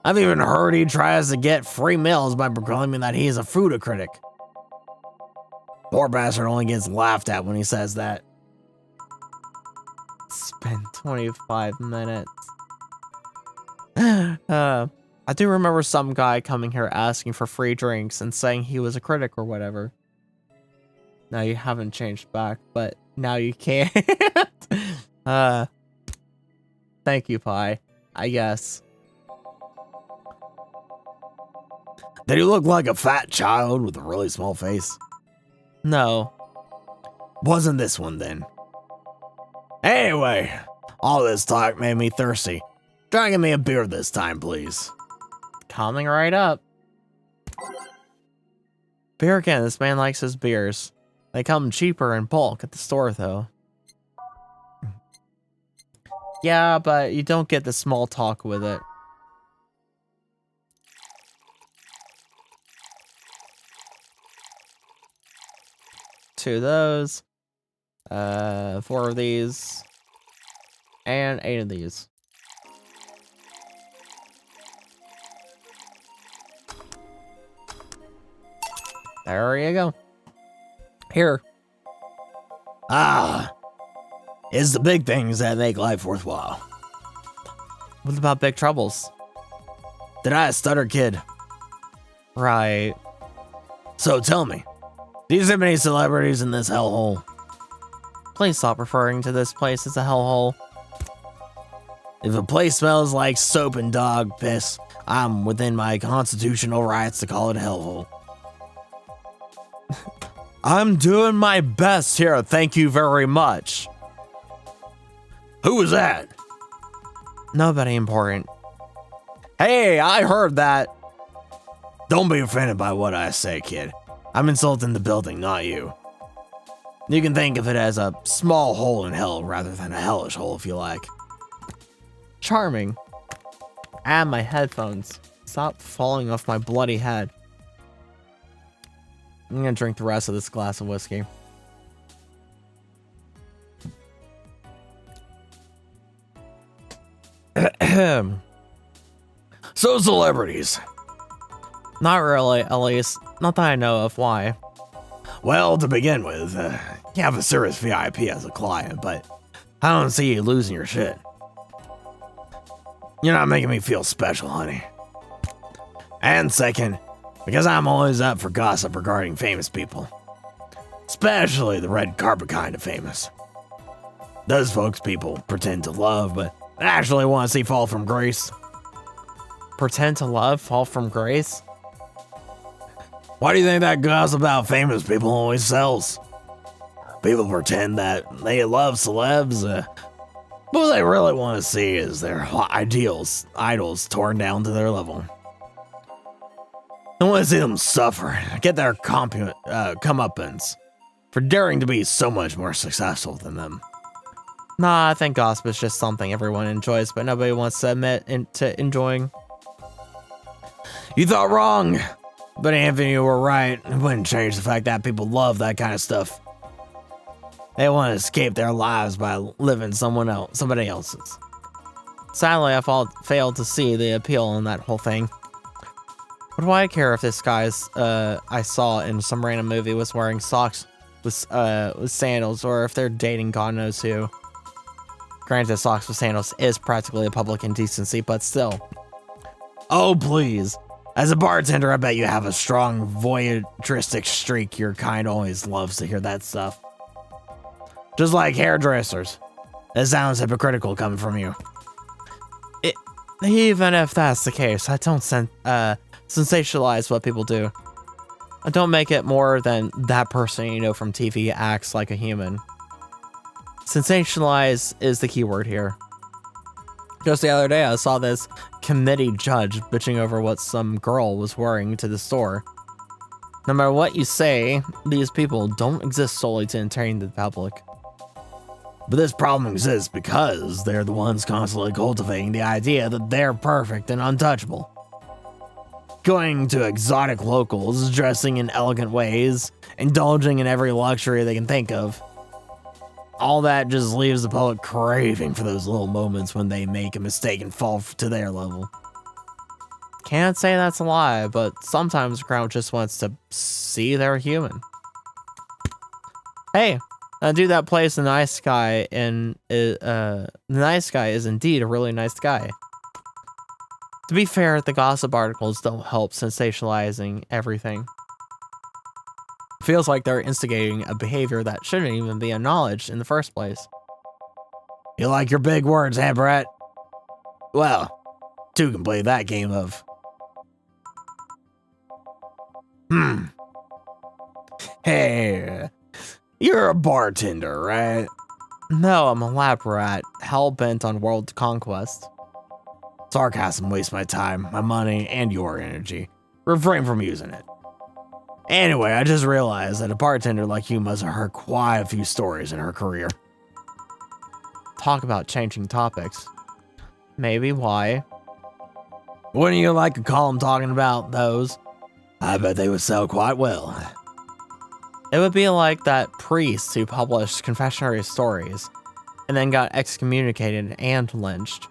I've even heard he tries to get free meals by proclaiming that he is a food critic. Poor bastard only gets laughed at when he says that. Spend 25 minutes. I do remember some guy coming here asking for free drinks and saying he was a critic or whatever. Now you haven't changed back, but now you can't. Thank you, Pi. I guess. Did he look like a fat child with a really small face? No. Wasn't this one then? Anyway, all this talk made me thirsty. Try and get me a beer this time, please. Coming right up. Beer again. This man likes his beers. They come cheaper in bulk at the store, though. Yeah, but you don't get the small talk with it. Two of those. 4 of these. And 8 of these. There you go. Here. It's the big things that make life worthwhile. What about big troubles? Did I stutter, kid? Right. So tell me, do you see many celebrities in this hellhole? Please stop referring to this place as a hellhole. If a place smells like soap and dog piss, I'm within my constitutional rights to call it a hellhole. I'm doing my best here, thank you very much. Who was that? Nobody important. Hey, I heard that. Don't be offended by what I say, kid. I'm insulting the building, not you. You can think of it as a small hole in hell rather than a hellish hole if you like. Charming. And my headphones. Stop falling off my bloody head. I'm gonna drink the rest of this glass of whiskey. So celebrities. Not really, at least. Not that I know of. Why? Well, to begin with, you have a serious VIP as a client, but I don't see you losing your shit. You're not making me feel special, honey. And second, because I'm always up for gossip regarding famous people. Especially the red carpet kind of famous. Those folks people pretend to love, but actually want to see fall from grace. Pretend to love, fall from grace? Why do you think that gossip about famous people always sells? People pretend that they love celebs, but what they really want to see is their idols torn down to their level. They want to see them suffer, get their comeuppance for daring to be so much more successful than them. Nah, I think gossip is just something everyone enjoys, but nobody wants to admit to enjoying. You thought wrong, but Anthony, you were right. It wouldn't change the fact that people love that kind of stuff. They want to escape their lives by living somebody else's. Sadly, I failed to see the appeal in that whole thing. What do I care if this guy's I saw in some random movie was wearing socks with sandals, or if they're dating God knows who. Granted, socks with sandals is practically a public indecency, but still. Oh, please. As a bartender, I bet you have a strong voyeuristic streak. Your kind always loves to hear that stuff. Just like hairdressers. It sounds hypocritical coming from you. Even if that's the case, I don't sensationalize what people do. Don't make it more than that person you know from TV acts like a human. Sensationalize is the key word here. Just the other day, I saw this committee judge bitching over what some girl was wearing to the store. No matter what you say, these people don't exist solely to entertain the public. But this problem exists because they're the ones constantly cultivating the idea that they're perfect and untouchable. Going to exotic locals, dressing in elegant ways, indulging in every luxury they can think of. All that just leaves the public craving for those little moments when they make a mistake and fall to their level. Can't say that's a lie, but sometimes the crowd just wants to see they're human. Hey, dude that plays the nice guy, and the nice guy is indeed a really nice guy. To be fair, the gossip articles don't help sensationalizing everything. Feels like they're instigating a behavior that shouldn't even be acknowledged in the first place. You like your big words, eh, Brett? Well, two can play that game of... Hey, you're a bartender, right? No, I'm a lab rat, hell-bent on world conquest. Sarcasm wastes my time, my money, and your energy. Refrain from using it. Anyway, I just realized that a bartender like you must have heard quite a few stories in her career. Talk about changing topics. Maybe why? Wouldn't you like a column talking about those? I bet they would sell quite well. It would be like that priest who published confessionary stories and then got excommunicated and lynched.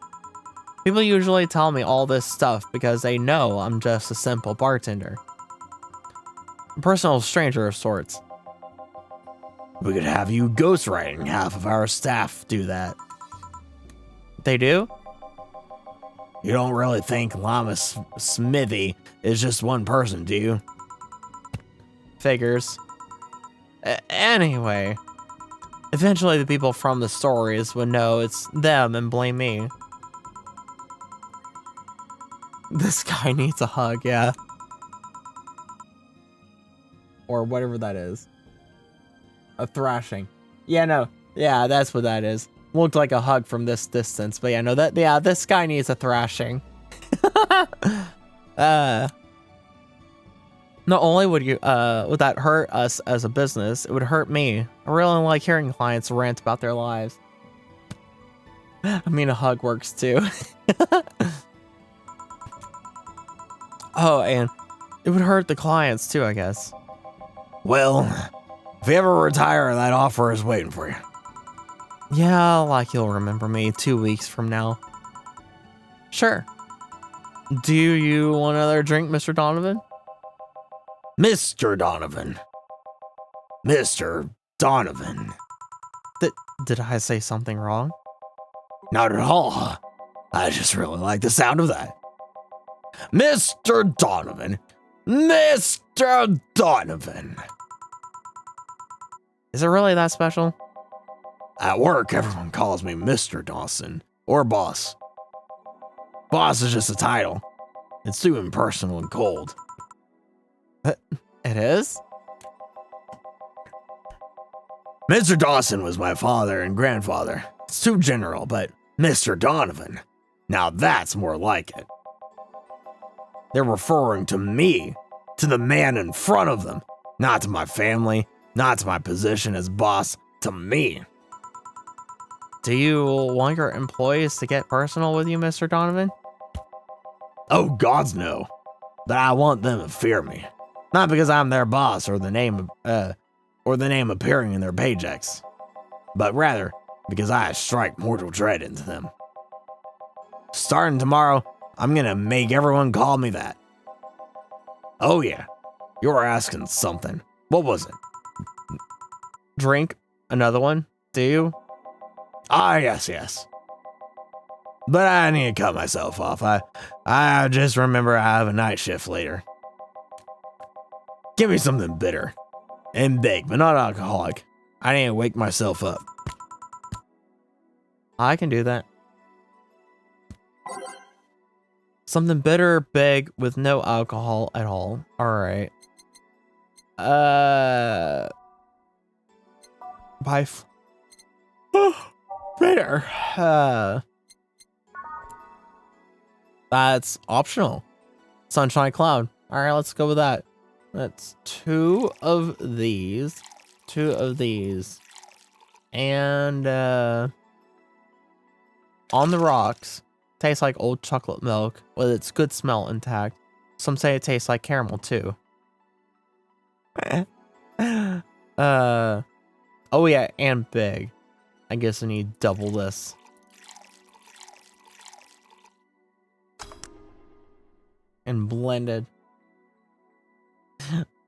People usually tell me all this stuff because they know I'm just a simple bartender. A personal stranger of sorts. We could have you ghostwriting half of our staff do that. They do? You don't really think Llama Smithy is just one person, do you? Figures. Anyway, eventually the people from the stories would know it's them and blame me. This guy needs a hug, yeah. Or whatever that is. A thrashing. Yeah, no. Yeah, that's what that is. Looked like a hug from this distance, but yeah, no, this guy needs a thrashing. Not only would that hurt us as a business, it would hurt me. I really like hearing clients rant about their lives. I mean, a hug works too. Oh, and it would hurt the clients too, I guess. Well, if you ever retire, that offer is waiting for you. Yeah, like you'll remember me 2 weeks from now. Sure. Do you want another drink, Mr. Donovan? Mr. Donovan. Mr. Donovan. Did I say something wrong? Not at all. I just really like the sound of that. Mr. Donovan. Mr. Donovan. Is it really that special? At work, everyone calls me Mr. Dawson, or boss. Boss is just a title. It's too impersonal and cold. It is? Mr. Dawson was my father and grandfather. It's too general, but Mr. Donovan, now that's more like it. They're referring to me, to the man in front of them, not to my family, not to my position as boss, to me. Do you want your employees to get personal with you, Mr. Donovan? Oh, gods no. But I want them to fear me. Not because I'm their boss or the name appearing in their paychecks, but rather because I strike mortal dread into them. Starting tomorrow, I'm gonna make everyone call me that. Oh yeah, you were asking something. What was it? Drink? Another one? Do you? Ah, yes. But I need to cut myself off. I just remember I have a night shift later. Give me something bitter. And big, but not alcoholic. I need to wake myself up. I can do that. Something bitter, big, with no alcohol at all. Alright. Bitter. That's optional. Sunshine Cloud. All right, let's go with that. That's 2 of these. 2 of these. And on the rocks. Tastes like old chocolate milk with its good smell intact. Some say it tastes like caramel too. Oh yeah, and big. I guess I need double this. And blended.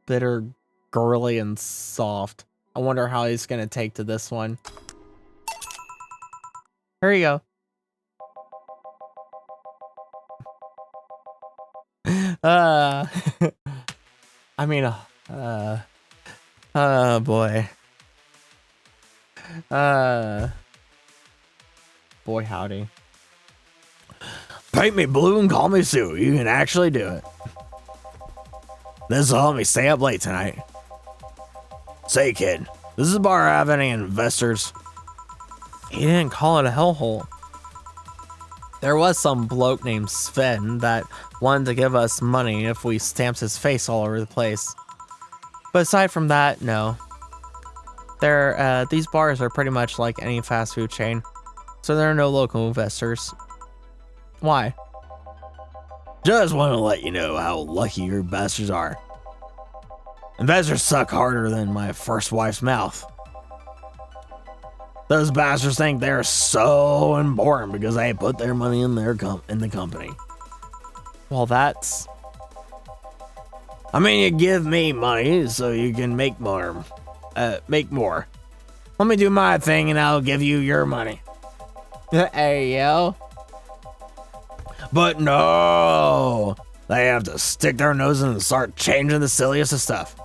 Bitter, girly, and soft. I wonder how he's gonna take to this one. Here you go. I mean, oh boy. Boy howdy. Paint me blue and call me Sue. You can actually do it. This will help me stay up late tonight. Say, kid, does this bar have any investors? He didn't call it a hellhole. There was some bloke named Sven that wanted to give us money if we stamped his face all over the place. But aside from that, no. These bars are pretty much like any fast food chain, so there are no local investors. Why? Just want to let you know how lucky your bastards are. Investors suck harder than my first wife's mouth. Those bastards think they're so important because they put their money in the company. Well, that's... I mean, you give me money so you can make more. Make more. Let me do my thing and I'll give you your money. Hey, yo. But no! They have to stick their nose in and start changing the silliest of stuff.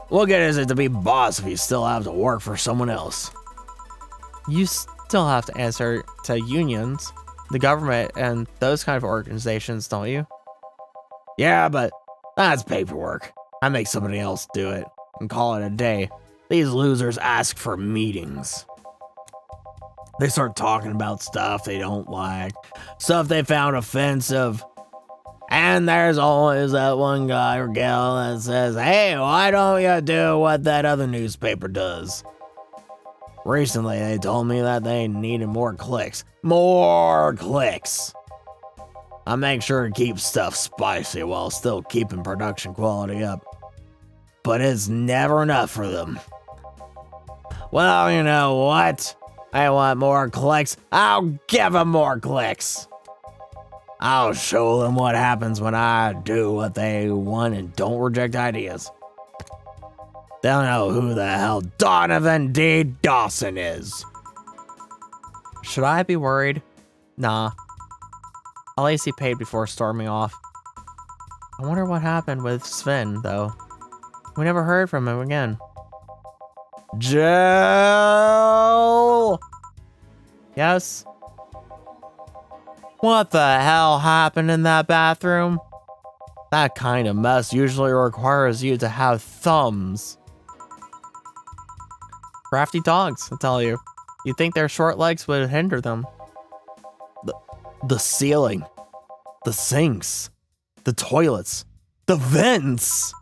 What good is it to be boss if you still have to work for someone else? You still have to answer to unions, the government, and those kind of organizations, don't you? Yeah, but that's paperwork. I make somebody else do it and call it a day. These losers ask for meetings. They start talking about stuff they don't like, stuff they found offensive. And there's always that one guy or gal that says, hey, why don't you do what that other newspaper does? Recently, they told me that they needed more clicks. More clicks! I make sure to keep stuff spicy while still keeping production quality up. But it's never enough for them. Well, you know what? I want more clicks. I'll give them more clicks. I'll show them what happens when I do what they want and don't reject ideas. They'll know who the hell Donovan D. Dawson is. Should I be worried? Nah. At least he paid before storming off. I wonder what happened with Sven, though. We never heard from him again. Jill! Yes? What the hell happened in that bathroom? That kind of mess usually requires you to have thumbs. Crafty dogs, I tell you. You'd think their short legs would hinder them. The ceiling. The sinks. The toilets. The vents!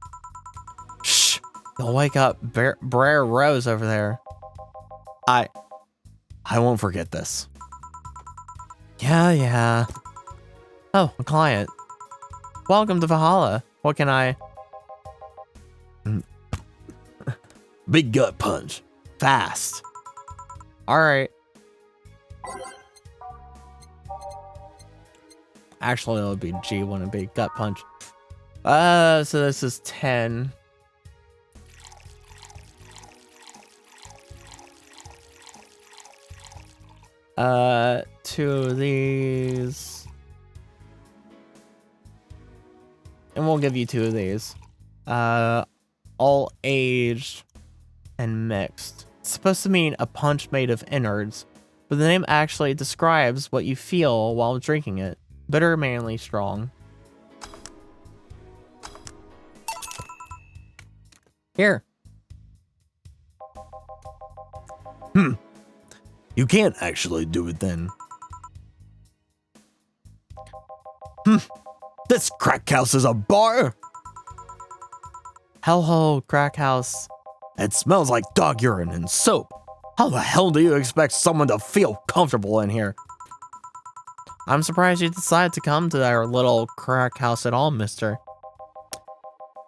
Shh! You'll wake up Brer Rose over there. I won't forget this. Yeah. Oh, a client. Welcome to Valhalla. What can I... Big gut punch. Fast. Alright. Actually, it would be G, wouldn't be gut punch. So this is 10. Two of these. And we'll give you 2 of these. All aged and mixed. It's supposed to mean a punch made of innards, but the name actually describes what you feel while drinking it. Bitter, manly, strong. Here. You can't actually do it then. This crack house is a bar? Hellhole crack house. It smells like dog urine and soap. How the hell do you expect someone to feel comfortable in here? I'm surprised you decided to come to our little crack house at all, mister.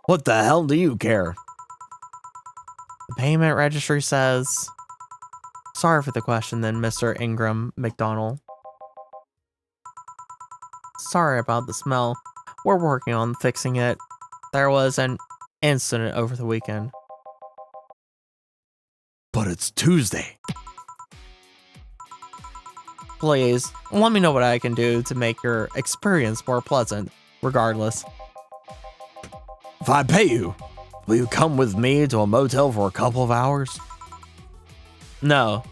What the hell do you care? The payment registry says... Sorry for the question then, Mr. Ingram McDonald. Sorry about the smell. We're working on fixing it. There was an incident over the weekend. But it's Tuesday. Please, let me know what I can do to make your experience more pleasant, regardless. If I pay you, will you come with me to a motel for a couple of hours? No.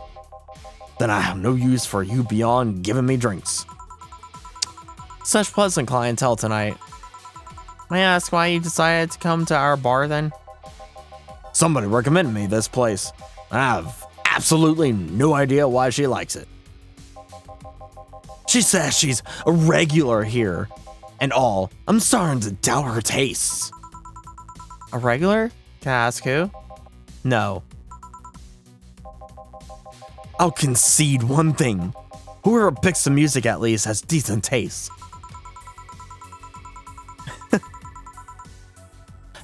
Then I have no use for you beyond giving me drinks. Such pleasant clientele tonight. May I ask why you decided to come to our bar then? Somebody recommended me this place. I have absolutely no idea why she likes it. She says she's a regular here and all. I'm starting to doubt her tastes. A regular? Can I ask who? No. I'll concede one thing. Whoever picks the music at least has decent taste.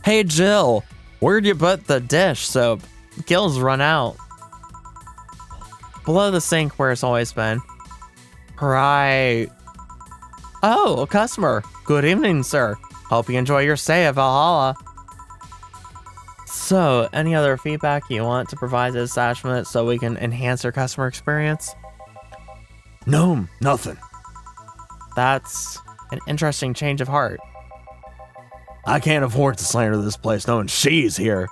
Hey Jill, where'd you put the dish soap? Gil's run out. Below the sink where it's always been. Right. Oh, a customer. Good evening, sir. Hope you enjoy your stay at Valhalla. So, any other feedback you want to provide to the establishment so we can enhance your customer experience? No, nothing. That's an interesting change of heart. I can't afford to slander this place knowing she's here.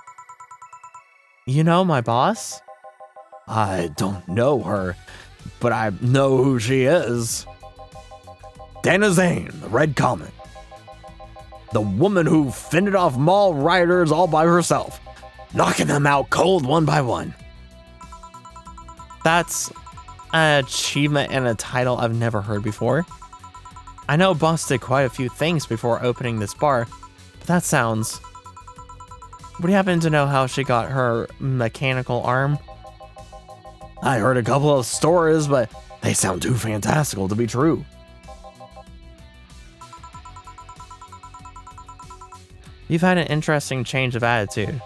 You know my boss? I don't know her, but I know who she is. Dana Zane, the Red Comet. The woman who fended off mall rioters all by herself, knocking them out cold one by one. That's an achievement and a title I've never heard before. I know Boss did quite a few things before opening this bar, but that sounds... Would you happen to know how she got her mechanical arm? I heard a couple of stories, but they sound too fantastical to be true. You've had an interesting change of attitude.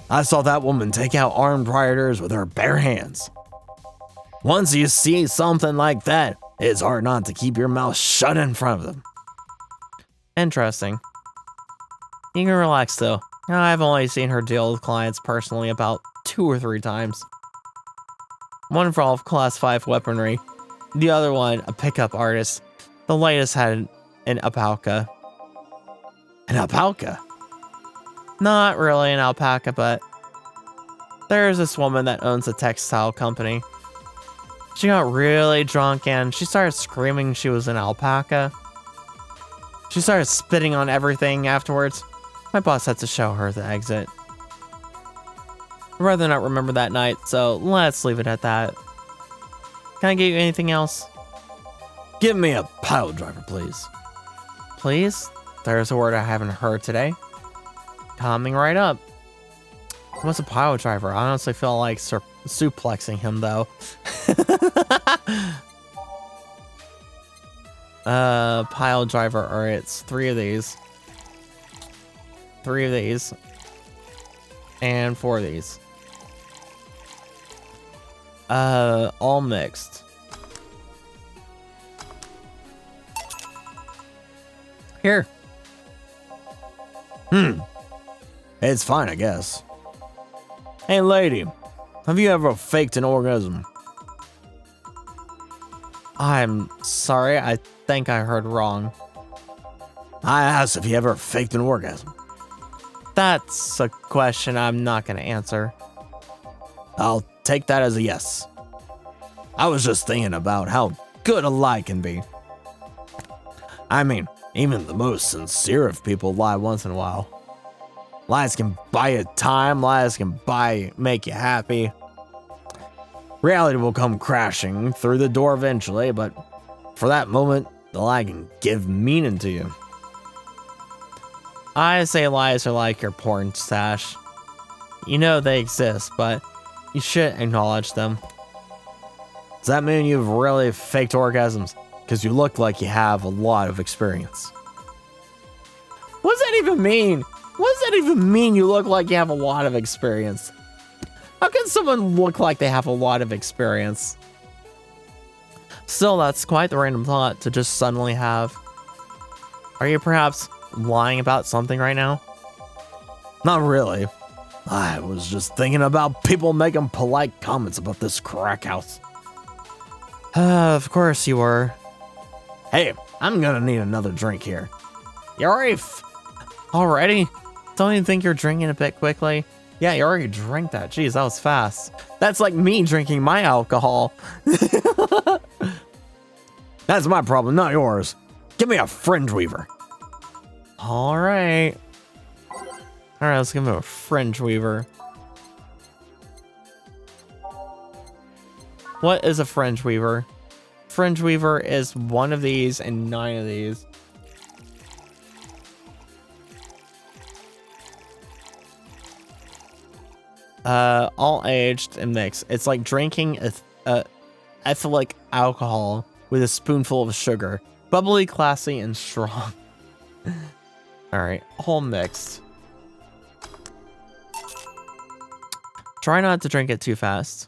I saw that woman take out armed rioters with her bare hands. Once you see something like that, it's hard not to keep your mouth shut in front of them. Interesting. You can relax though. I've only seen her deal with clients personally about 2 or 3 times. One involved class 5 weaponry. The other one, a pickup artist. The latest had an alpaca. An alpaca? Not really an alpaca, but there's this woman that owns a textile company. She got really drunk and she started screaming she was an alpaca. She started spitting on everything afterwards. My boss had to show her the exit. I'd rather not remember that night, so let's leave it at that. Can I get you anything else? Give me a pile driver, please. Please? There's a word I haven't heard today. Coming right up. What's a pile driver? I honestly feel like suplexing him, though. Pile driver, or it's 3 of these. 3 of these. And 4 of these. All mixed. Here. It's fine, I guess. Hey, lady. Have you ever faked an orgasm? I'm sorry, I think I heard wrong. I asked if you ever faked an orgasm. That's a question I'm not gonna answer. I'll take that as a yes. I was just thinking about how good a lie can be. I mean, even the most sincere of people lie once in a while. Lies can buy you time, lies can make you happy. Reality will come crashing through the door eventually, but for that moment, the lie can give meaning to you. I say lies are like your porn stash. You know they exist, but you shouldn't acknowledge them. Does that mean you've really faked orgasms? Because you look like you have a lot of experience. What does that even mean? What does that even mean, you look like you have a lot of experience? How can someone look like they have a lot of experience? Still, that's quite the random thought to just suddenly have. Are you perhaps lying about something right now? Not really. I was just thinking about people making polite comments about this crack house. Of course you were. Hey, I'm gonna need another drink here. You already? Don't you think you're drinking a bit quickly? Yeah, you already drank that. Jeez, that was fast. That's like me drinking my alcohol. That's my problem, not yours. Give me a fringe weaver. All right. Let's give him a fringe weaver. What is a fringe weaver? Fringe weaver is one of these and 9 of these. All aged and mixed. It's like drinking ethylic alcohol with a spoonful of sugar. Bubbly, classy, and strong. Alright, all mixed. Try not to drink it too fast.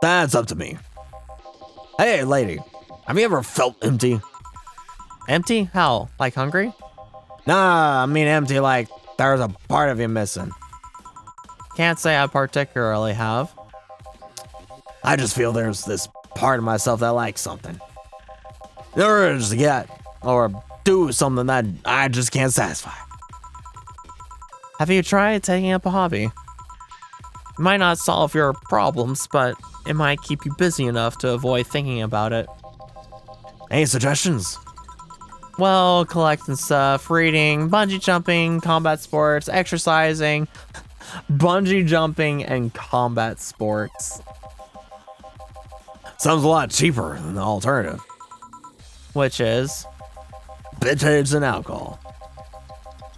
That's up to me. Hey, lady. Have you ever felt empty? Empty? How? Like hungry? Nah, I mean empty like there's a part of you missing. Can't say I particularly have. I just feel there's this part of myself that likes something. The urge to get or do something that I just can't satisfy. Have you tried taking up a hobby? It might not solve your problems, but it might keep you busy enough to avoid thinking about it. Any suggestions? Well, collecting stuff, reading, bungee jumping, combat sports, exercising, bungee jumping, and combat sports. Sounds a lot cheaper than the alternative. Which is? Bitches and alcohol.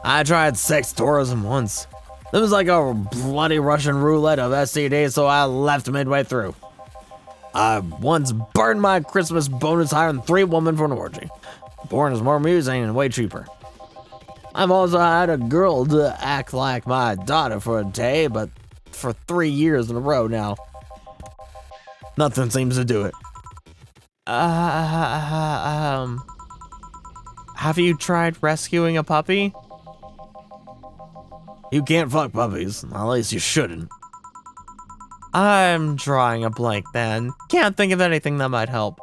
I tried sex tourism once. It was like a bloody Russian roulette of STDs, so I left midway through. I once burned my Christmas bonus higher than 3 women for an orgy. Porn is more amusing and way cheaper. I've also had a girl to act like my daughter for a day, but for 3 years in a row now. Nothing seems to do it. Have you tried rescuing a puppy? You can't fuck puppies, at least you shouldn't. I'm drawing a blank then. Can't think of anything that might help.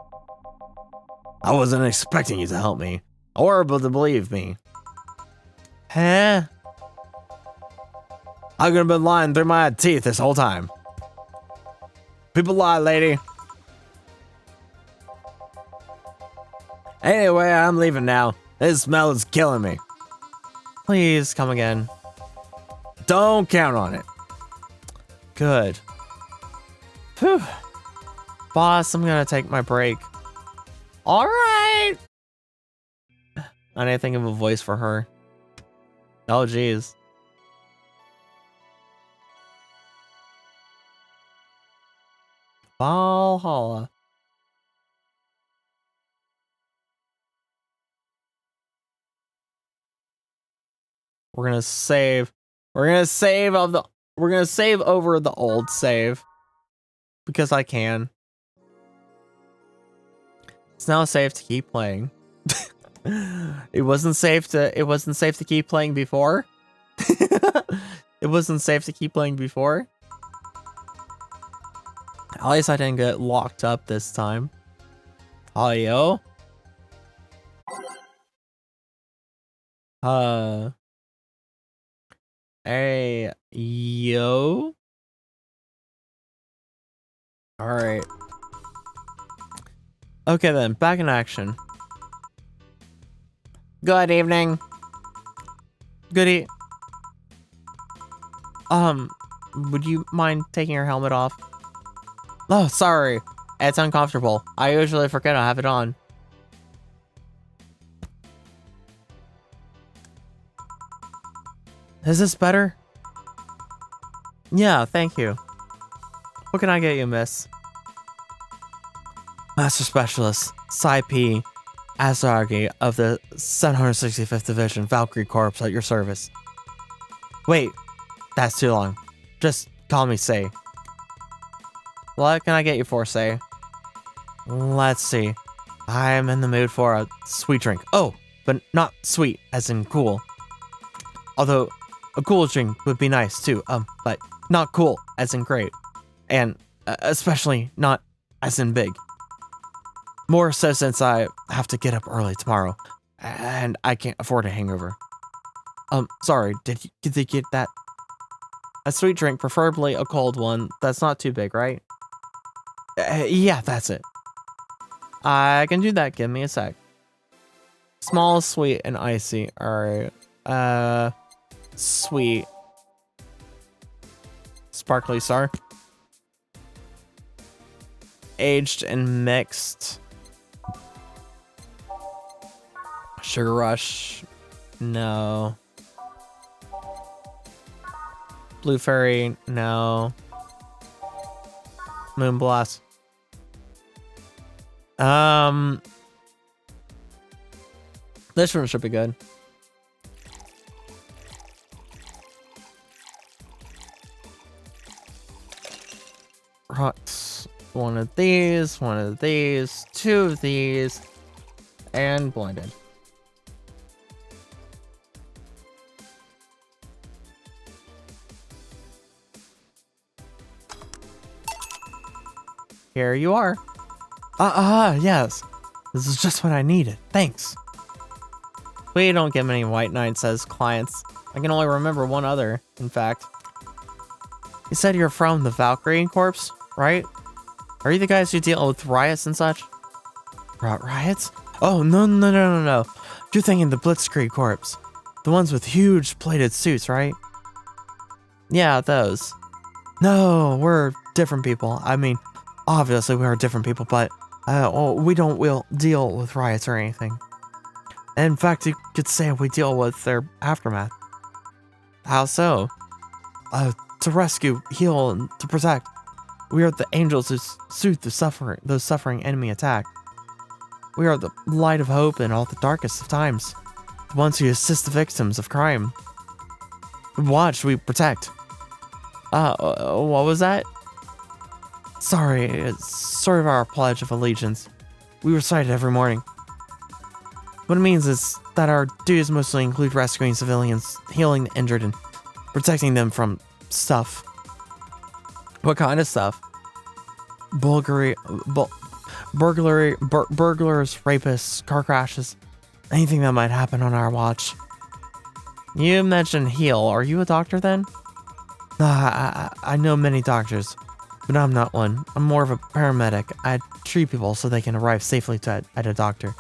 I wasn't expecting you to help me, or to believe me. Huh? I could have been lying through my teeth this whole time. People lie, lady. Anyway, I'm leaving now. This smell is killing me. Please come again. Don't count on it. Good. Whew. Boss, I'm gonna take my break. All right. I need to think of a voice for her. Oh, geez. Valhalla. We're gonna save. We're gonna save over the old save. Because I can. It's now safe to keep playing. It wasn't safe to keep playing before. It wasn't safe to keep playing before. At least I didn't get locked up this time. Yo. Hey, yo. All right. Okay then, back in action. Good evening. would you mind taking your helmet off? Oh, sorry. It's uncomfortable. I usually forget I have it on. Is this better? Yeah, thank you. What can I get you, miss? Master Specialist, Psy P. Asargi of the 765th Division Valkyrie Corps at your service. Wait, that's too long. Just call me Say. What can I get you for, Say? Let's see. I'm in the mood for a sweet drink. Oh, but not sweet, as in cool. Although, a cool drink would be nice too, but not cool, as in great. And especially not as in big. More so since I have to get up early tomorrow, and I can't afford a hangover. Sorry, did you get that? A sweet drink, preferably a cold one. That's not too big, right? Yeah, that's it. I can do that. Give me a sec. Small, sweet, and icy. Alright. Sweet. Sparkly Star. Aged and mixed. Sugar Rush. No. Blue Fairy. No. Moonblast. This one should be good. Rocks. One of these, two of these, and blinded. Here you are. Yes. This is just what I needed. Thanks. We don't get many White Knights as clients. I can only remember one other, in fact. You said you're from the Valkyrie Corps, right? Are you the guys who deal with riots and such? Riots? Oh, no. You're thinking the Blitzkrieg Corps. The ones with huge plated suits, right? Yeah, those. No, we're different people. I mean, obviously we are different people, but we don't deal with riots or anything. In fact, you could say we deal with their aftermath. How so? To rescue, heal, and to protect. We are the angels who soothe those suffering enemy attack. We are the light of hope in all the darkest of times. The ones who assist the victims of crime. We watch, we protect. What was that? Sorry, it's sort of our pledge of allegiance. We recite it every morning. What it means is that our duties mostly include rescuing civilians, healing the injured, and protecting them from stuff. What kind of stuff? Burglars, rapists, car crashes, anything that might happen on our watch. You mentioned heal. Are you a doctor then? I know many doctors, but I'm not one. I'm more of a paramedic. I treat people so they can arrive safely at a doctor.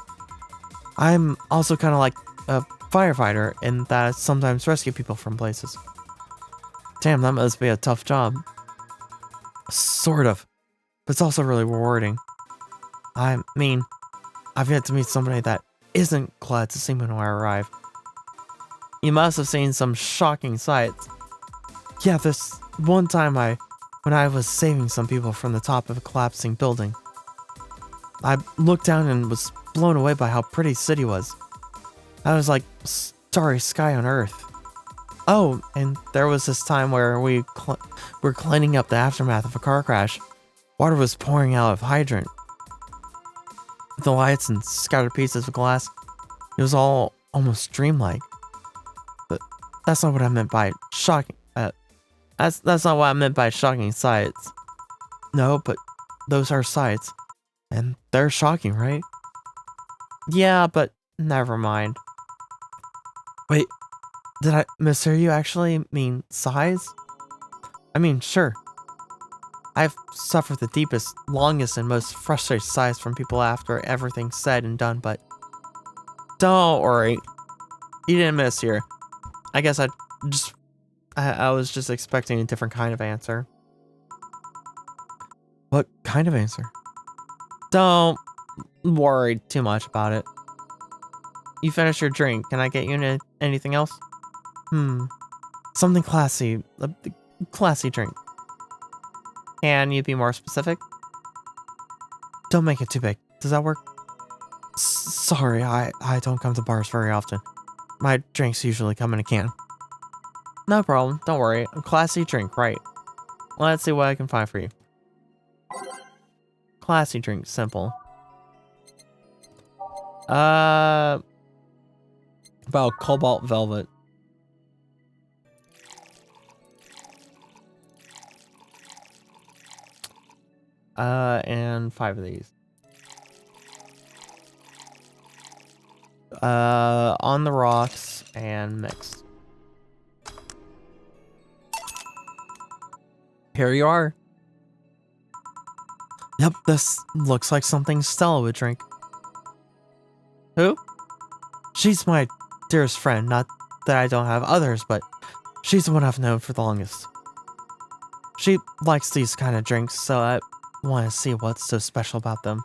I'm also kind of like a firefighter in that I sometimes rescue people from places. Damn, that must be a tough job. Sort of. But it's also really rewarding. I mean, I've yet to meet somebody that isn't glad to see me when I arrive. You must have seen some shocking sights. Yeah, this one time when I was saving some people from the top of a collapsing building. I looked down and was blown away by how pretty the city was. I was like starry sky on earth. Oh, and there was this time where we were cleaning up the aftermath of a car crash. Water was pouring out of hydrant. The lights and scattered pieces of glass. It was all almost dreamlike. But that's not what I meant by shocking. That's not what I meant by shocking sights. No, but those are sights. And they're shocking, right? Yeah, but never mind. Wait, did I mishear you actually mean sighs? I mean, sure. I've suffered the deepest, longest, and most frustrated sighs from people after everything's said and done, but don't worry. You didn't mishear. I guess I just I was just expecting a different kind of answer. What kind of answer? Don't worry too much about it. You finish your drink. Can I get you anything else? Something classy. A classy drink. Can you be more specific? Don't make it too big. Does that work? Sorry, I don't come to bars very often. My drinks usually come in a can. No problem. Don't worry. A classy drink, right? Let's see what I can find for you. Classy drink, simple. About cobalt velvet. And 5 of these. On the rocks and mixed. Here you are. Yep, this looks like something Stella would drink. Who? She's my dearest friend, not that I don't have others, but she's the one I've known for the longest. She likes these kind of drinks, so I want to see what's so special about them.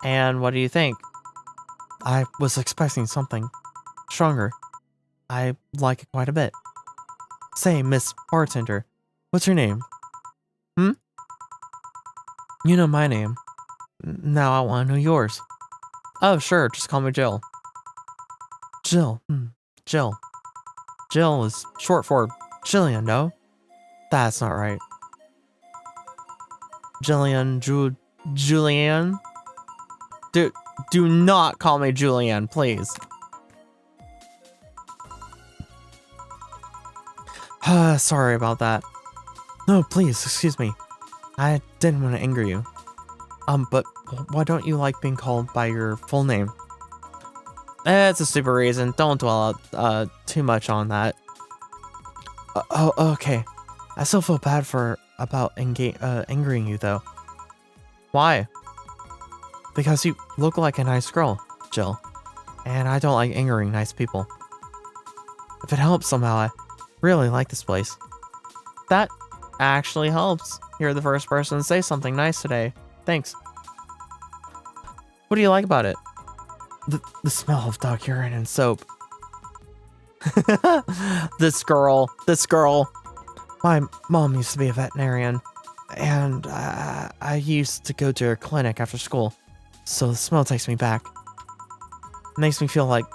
And what do you think? I was expecting something stronger. I like it quite a bit. Say, Miss Bartender, what's your name? You know my name. Now I want to know yours. Oh, sure, just call me Jill. Jill, Jill. Jill is short for Jillian, no? That's not right. Jillian, Julianne? Do not call me Julianne, please. Sorry about that. No, please, excuse me. I didn't want to anger you. But why don't you like being called by your full name? It's a stupid reason. Don't dwell out too much on that. Oh, okay. I still feel bad about angering you though. Why? Because you look like a nice girl, Jill. And I don't like angering nice people. If it helps somehow, I really like this place. That actually helps. You're the first person to say something nice today. Thanks. What do you like about it? The smell of dog urine and soap. This girl. My mom used to be a veterinarian, and I used to go to her clinic after school, so the smell takes me back. It makes me feel like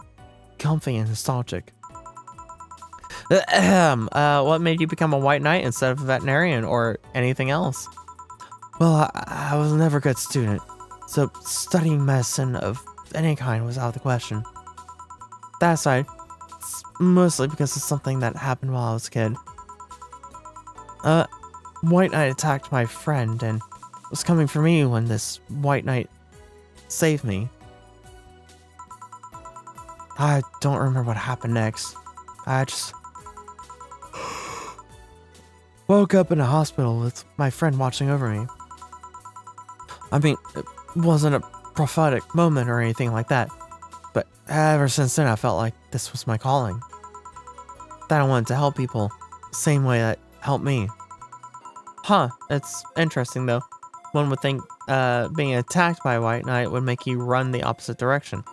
comfy and nostalgic. What made you become a white knight instead of a veterinarian or anything else? Well, I was never a good student, so studying medicine of any kind was out of the question. That aside, it's mostly because of something that happened while I was a kid. White Knight attacked my friend and was coming for me when this White Knight saved me. I don't remember what happened next. I just woke up in a hospital with my friend watching over me. I mean, it wasn't a prophetic moment or anything like that, but ever since then I felt like this was my calling. That I wanted to help people the same way that helped me. Huh, it's interesting though. One would think being attacked by a White Knight would make you run the opposite direction.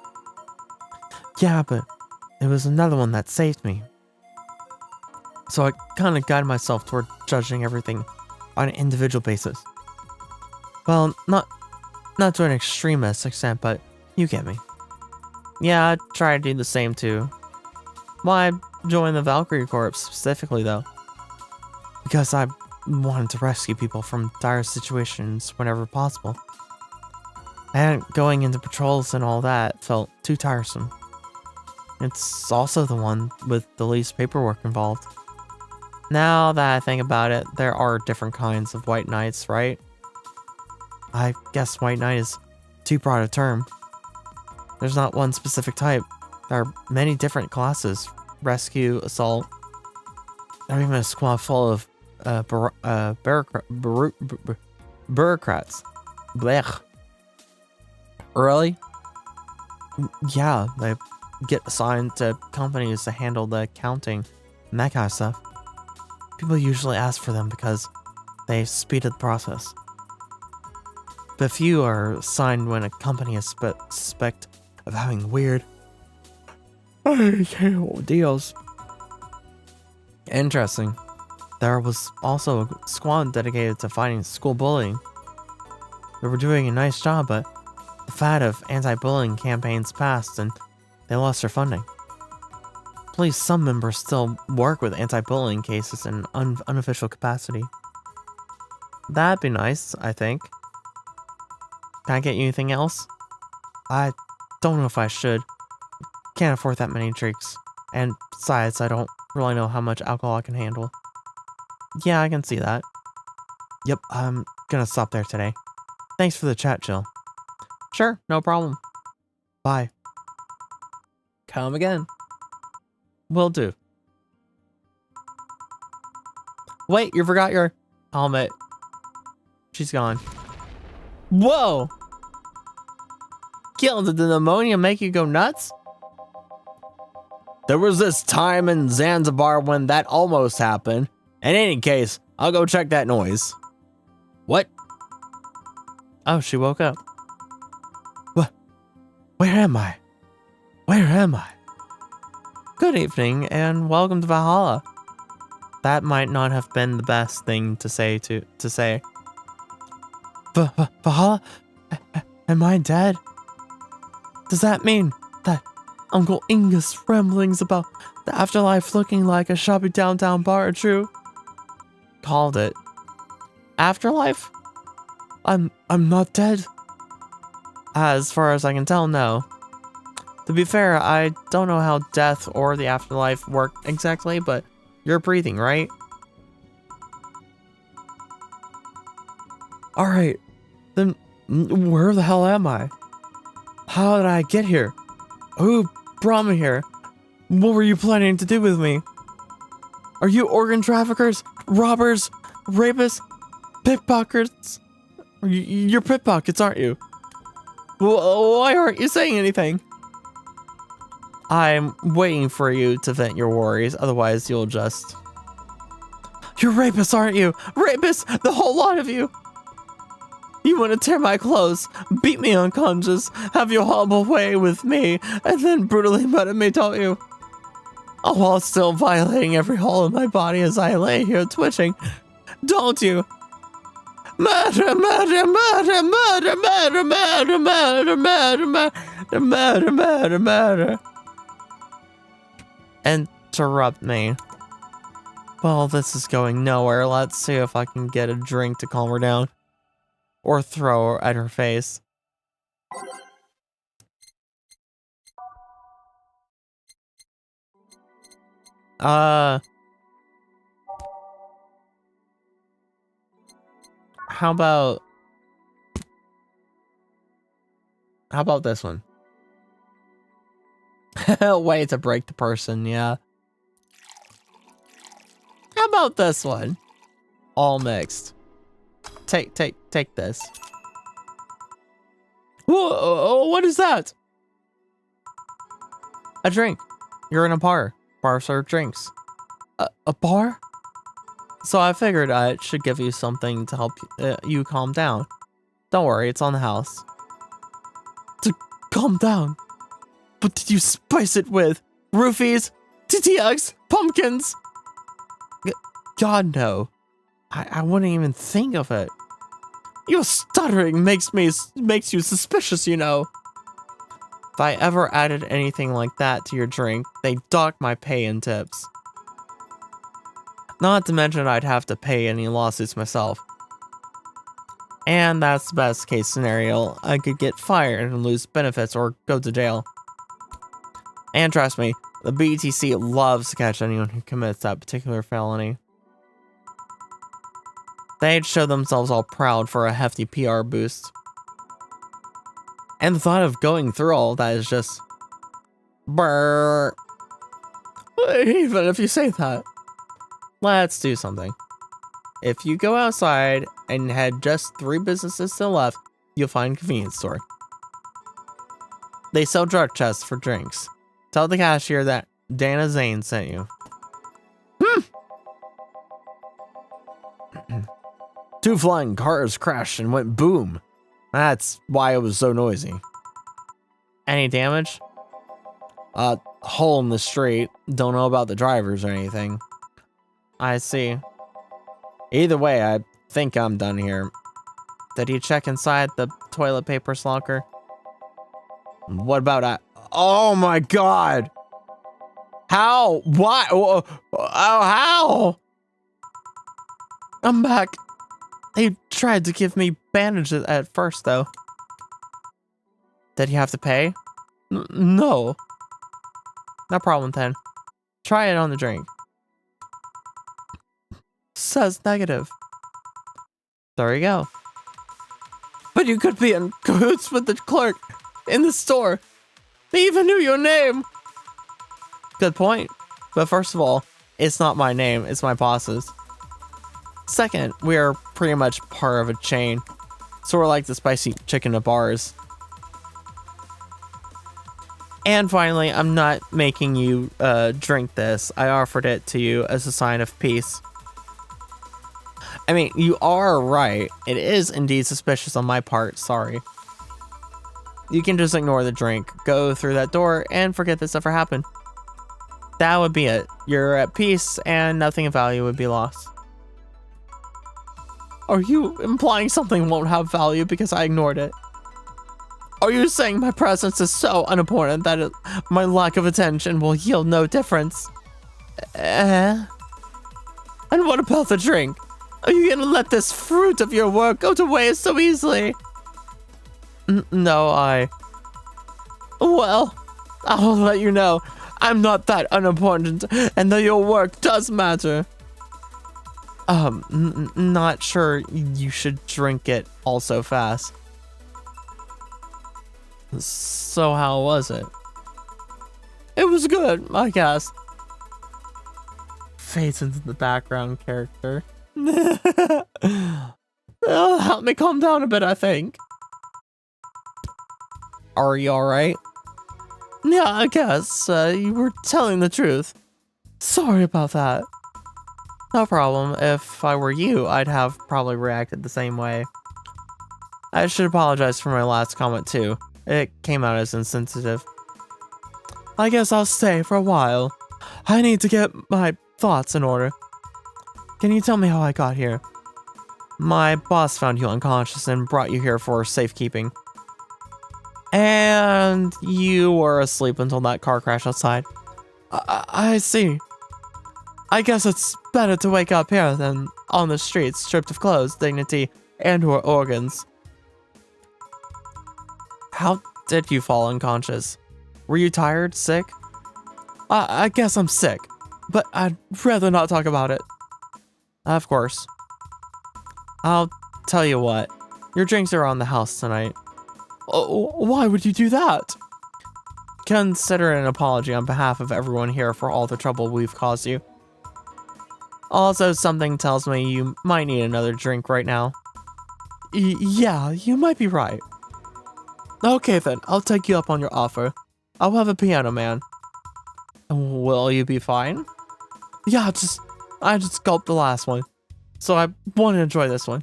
Yeah, but it was another one that saved me. So I kind of guided myself toward judging everything on an individual basis. Well, not to an extremist extent, but you get me. Yeah, I try to do the same too. Why join the Valkyrie Corps specifically though? Because I wanted to rescue people from dire situations whenever possible. And going into patrols and all that felt too tiresome. It's also the one with the least paperwork involved. Now that I think about it, there are different kinds of White Knights, right? I guess White Knight is too broad a term. There's not one specific type. There are many different classes. Rescue, assault. There's even a squad full of bureaucrats. Blech. Really? Yeah, they get assigned to companies to handle the accounting and that kind of stuff. People usually ask for them because they speeded the process. But few are signed when a company is suspect of having weird deals. Interesting. There was also a squad dedicated to fighting school bullying. They were doing a nice job, but the fad of anti-bullying campaigns passed and they lost their funding. At least some members still work with anti-bullying cases in unofficial capacity. That'd be nice, I think. Can I get you anything else? I don't know if I should. Can't afford that many drinks. And besides, I don't really know how much alcohol I can handle. Yeah, I can see that. Yep, I'm gonna stop there today. Thanks for the chat, Jill. Sure, no problem. Bye. Come again. Will do. Wait, you forgot your helmet. She's gone. Whoa! Gil, did the pneumonia make you go nuts? There was this time in Zanzibar when that almost happened. In any case, I'll go check that noise. What? Oh, she woke up. What? Where am I? Where am I? Good evening and welcome to Valhalla. That might not have been the best thing to say to say. Valhalla? Am I dead? Does that mean that Uncle Inge's ramblings about the afterlife looking like a shoppy downtown bar are true? Called it. Afterlife? I'm not dead. As far as I can tell, no. To be fair, I don't know how death or the afterlife work exactly, but you're breathing, right? Alright, then where the hell am I? How did I get here? Who brought me here? What were you planning to do with me? Are you organ traffickers, robbers, rapists, pickpockets? You're pickpockets, aren't you? Why aren't you saying anything? I'm waiting for you to vent your worries, otherwise you'll just... You're rapists, aren't you? Rapists! The whole lot of you! You want to tear my clothes, beat me unconscious, have your horrible way with me, and then brutally murder me, don't you? Oh, while still violating every hole in my body as I lay here twitching. Don't you? Murder, murder, murder, murder, murder, murder, murder, murder, murder, murder, murder, murder. Interrupt me. Well, this is going nowhere. Let's see if I can get a drink to calm her down. Or throw her at her face. How about this one? Way to break the person, yeah. How about this one? All mixed. Take this. Whoa, what is that? A drink. You're in a bar. Bar serve drinks. A bar? So I figured I should give you something to help you calm down. Don't worry, it's on the house. To calm down? What did you spice it with? Roofies? TTX? Pumpkins? God, no. I wouldn't even think of it. Your stuttering makes you suspicious, you know. If I ever added anything like that to your drink, they'd dock my pay and tips. Not to mention I'd have to pay any lawsuits myself. And that's the best case scenario. I could get fired and lose benefits or go to jail. And trust me, the BTC loves to catch anyone who commits that particular felony. They'd show themselves all proud for a hefty PR boost. And the thought of going through all that is just... brrr. Even if you say that. Let's do something. If you go outside and head just 3 businesses to the left, you'll find a convenience store. They sell drug tests for drinks. Tell the cashier that Dana Zane sent you. 2 flying cars crashed and went boom. That's why it was so noisy. Any damage? Hole in the street. Don't know about the drivers or anything. I see. Either way, I think I'm done here. Did you check inside the toilet paper locker? What about Oh my god! How? Why? Oh, how? I'm back. He tried to give me bandages at first, though. Did you have to pay? No. No problem, then. Try it on the drink. Says negative. There you go. But you could be in cahoots with the clerk in the store. They even knew your name. Good point. But first of all, it's not my name, it's my boss's. Second, we are pretty much part of a chain. Sort of like the spicy chicken of bars. And finally, I'm not making you drink this. I offered it to you as a sign of peace. I mean, you are right. It is indeed suspicious on my part, sorry. You can just ignore the drink, go through that door, and forget this ever happened. That would be it. You're at peace, and nothing of value would be lost. Are you implying something won't have value because I ignored it? Are you saying my presence is so unimportant that my lack of attention will yield no difference? And what about the drink? Are you gonna let this fruit of your work go to waste so easily? No, Well, I'll let you know. I'm not that unimportant, and that your work does matter. Not sure you should drink it all so fast. So how was it? It was good, I guess. Fades into the background character. It'll help me calm down a bit, I think. Are you alright? Yeah, I guess. You were telling the truth. Sorry about that. No problem. If I were you, I'd have probably reacted the same way. I should apologize for my last comment too. It came out as insensitive. I guess I'll stay for a while. I need to get my thoughts in order. Can you tell me how I got here? My boss found you unconscious and brought you here for safekeeping. And You were asleep until that car crash outside. I see. I guess it's better to wake up here than on the streets, stripped of clothes, dignity, and/or organs. How did you fall unconscious? Were you tired, sick? I guess I'm sick, but I'd rather not talk about it. Of course. I'll tell you what. Your drinks are on the house tonight. Why would you do that? Consider it an apology on behalf of everyone here for all the trouble we've caused you. Also, something tells me you might need another drink right now. Yeah, you might be right. Okay then, I'll take you up on your offer. I'll have a piano man. Will you be fine? Yeah, I just gulped the last one. So I want to enjoy this one.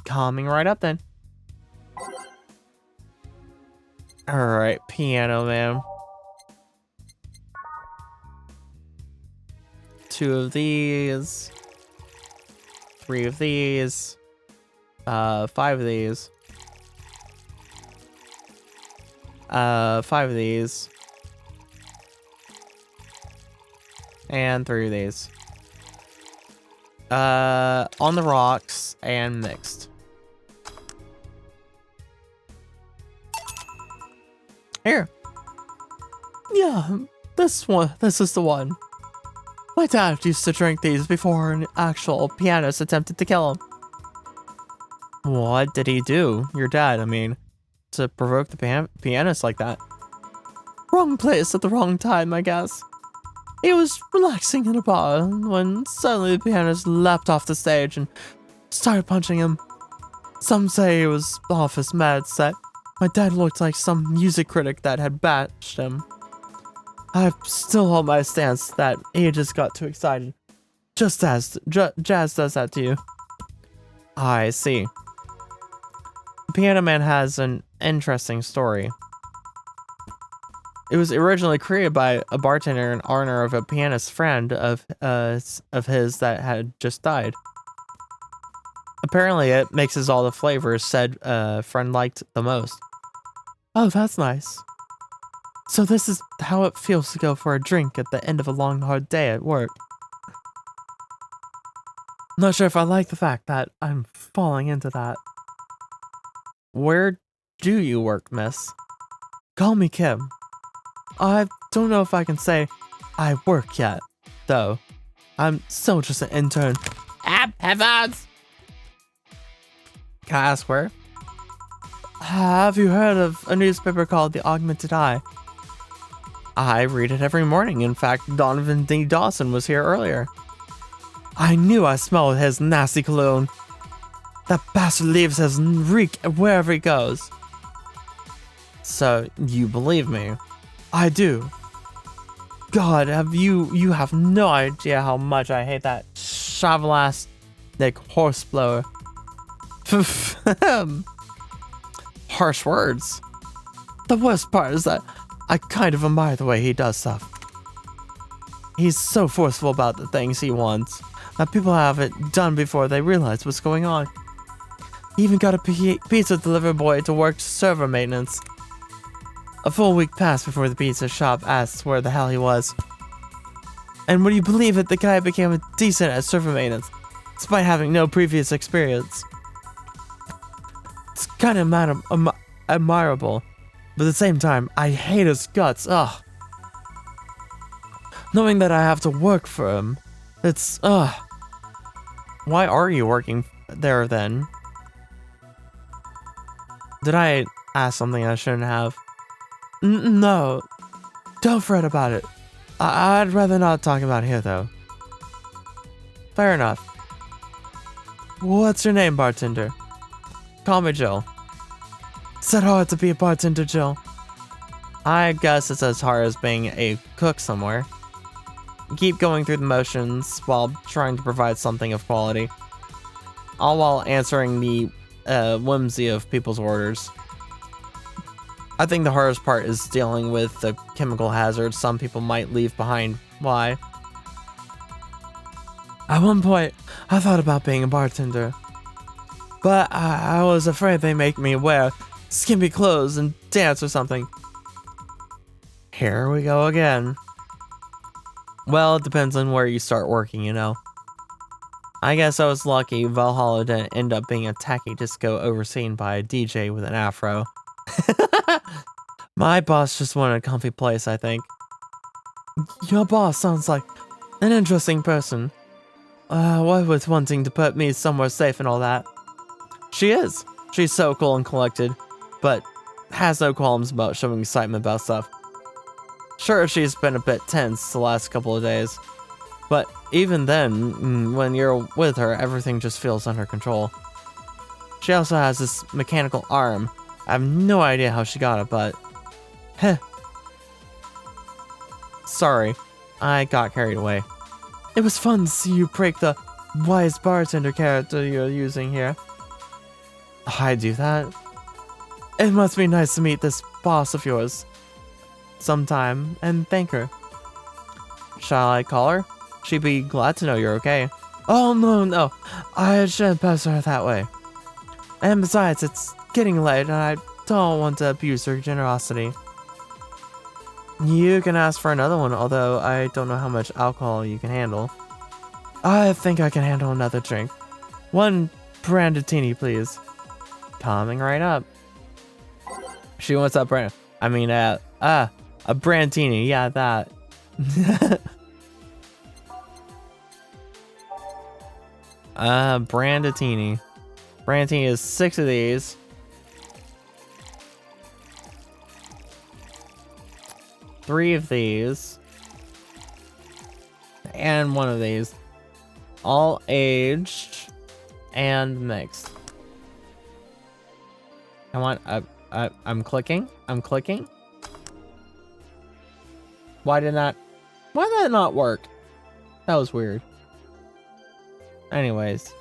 Coming right up then. Alright, piano man. 2 of these. 3 of these. 5 of these. 5 of these. And 3 of these. On the rocks and mixed. Here. Yeah, this is the one. My dad used to drink these before an actual pianist attempted to kill him. What did he do? Your dad, I mean, to provoke the pianist like that? Wrong place at the wrong time, I guess. He was relaxing in a bar when suddenly the pianist leapt off the stage and started punching him. Some say he was off his meds, that my dad looked like some music critic that had bashed him. I still hold my stance that he just got too excited. Just as Jazz does that to you. I see. Piano Man has an interesting story. It was originally created by a bartender in honor of a pianist friend of his that had just died. Apparently, it mixes all the flavors said friend liked the most. Oh, that's nice. So this is how it feels to go for a drink at the end of a long, hard day at work. Not sure if I like the fact that I'm falling into that. Where do you work, miss? Call me Kim. I don't know if I can say I work yet, though. I'm still just an intern. Headphones! Can I ask where? Have you heard of a newspaper called The Augmented Eye? I read it every morning. In fact, Donovan D. Dawson was here earlier. I knew I smelled his nasty cologne. That bastard leaves his reek wherever he goes. So, you believe me? I do. God, you have no idea how much I hate that shovelastic horse blower. Harsh words. The worst part is that I kind of admire the way he does stuff. He's so forceful about the things he wants that people have it done before they realize what's going on. He even got a pizza delivery boy to work server maintenance. A full week passed before the pizza shop asked where the hell he was. And would you believe it, the guy became decent at server maintenance, despite having no previous experience. It's kind of admirable, but at the same time, I hate his guts, ugh. Knowing that I have to work for him, it's, ugh. Why are you working there then? Did I ask something I shouldn't have? No, don't fret about it. I'd rather not talk about it here, though. Fair enough. What's your name, bartender? Call me Jill. Is that hard to be a bartender, Jill? I guess it's as hard as being a cook somewhere. Keep going through the motions while trying to provide something of quality. All while answering the whimsy of people's orders. I think the hardest part is dealing with the chemical hazards some people might leave behind. Why? At one point, I thought about being a bartender. But I was afraid they make me wear skimpy clothes and dance or something. Here we go again. Well, it depends on where you start working, you know. I guess I was lucky Valhalla didn't end up being a tacky disco overseen by a DJ with an afro. My boss just wanted a comfy place, I think. Your boss sounds like an interesting person. What with wanting to put me somewhere safe and all that. She is. She's so cool and collected, but has no qualms about showing excitement about stuff. Sure, she's been a bit tense the last couple of days, but even then, when you're with her, everything just feels under control. She also has this mechanical arm. I have no idea how she got it, but... Heh. Sorry, I got carried away. It was fun to see you break the wise bartender character you're using here. I do that? It must be nice to meet this boss of yours sometime and thank her. Shall I call her? She'd be glad to know you're okay. Oh, no. I shouldn't pass her that way. And besides, it's getting late and I don't want to abuse her generosity. You can ask for another one, although I don't know how much alcohol you can handle. I think I can handle another drink. One brandetini, please. Coming right up. She wants that brand. I mean, a brandtini. Yeah, that. Brandetini. Brandetini is 6 of these. Three of these. And 1 of these. All aged and mixed. Come on, I'm clicking. Why did that not work? That was weird. Anyways.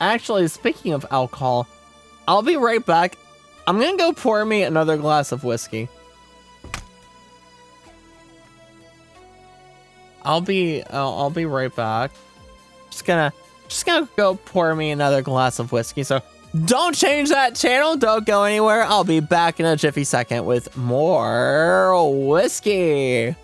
Actually, speaking of alcohol, I'll be right back. I'm gonna go pour me another glass of whiskey. I'll be right back. Just gonna go pour me another glass of whiskey. So don't change that channel. Don't go anywhere. I'll be back in a jiffy second with more whiskey.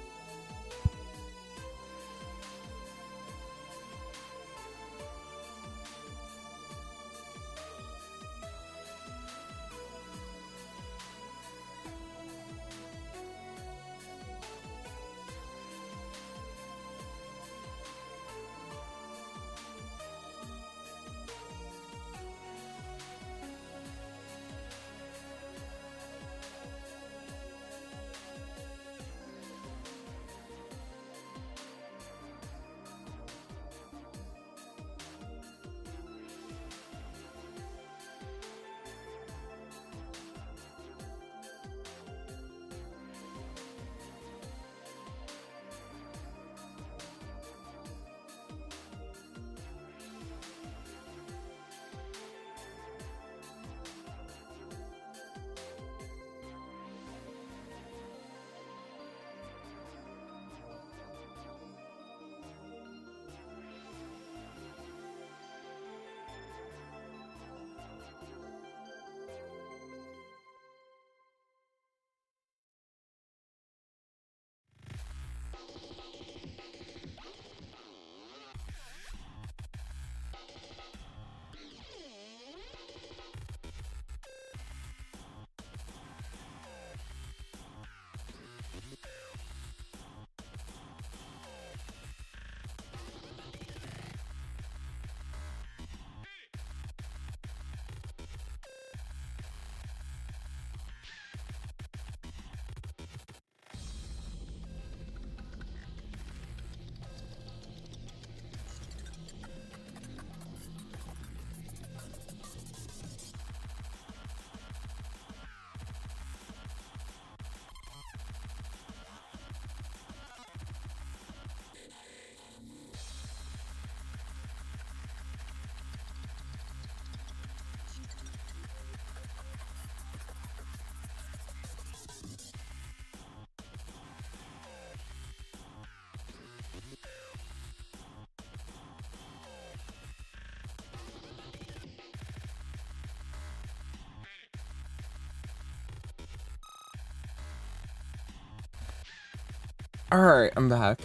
All right, I'm back.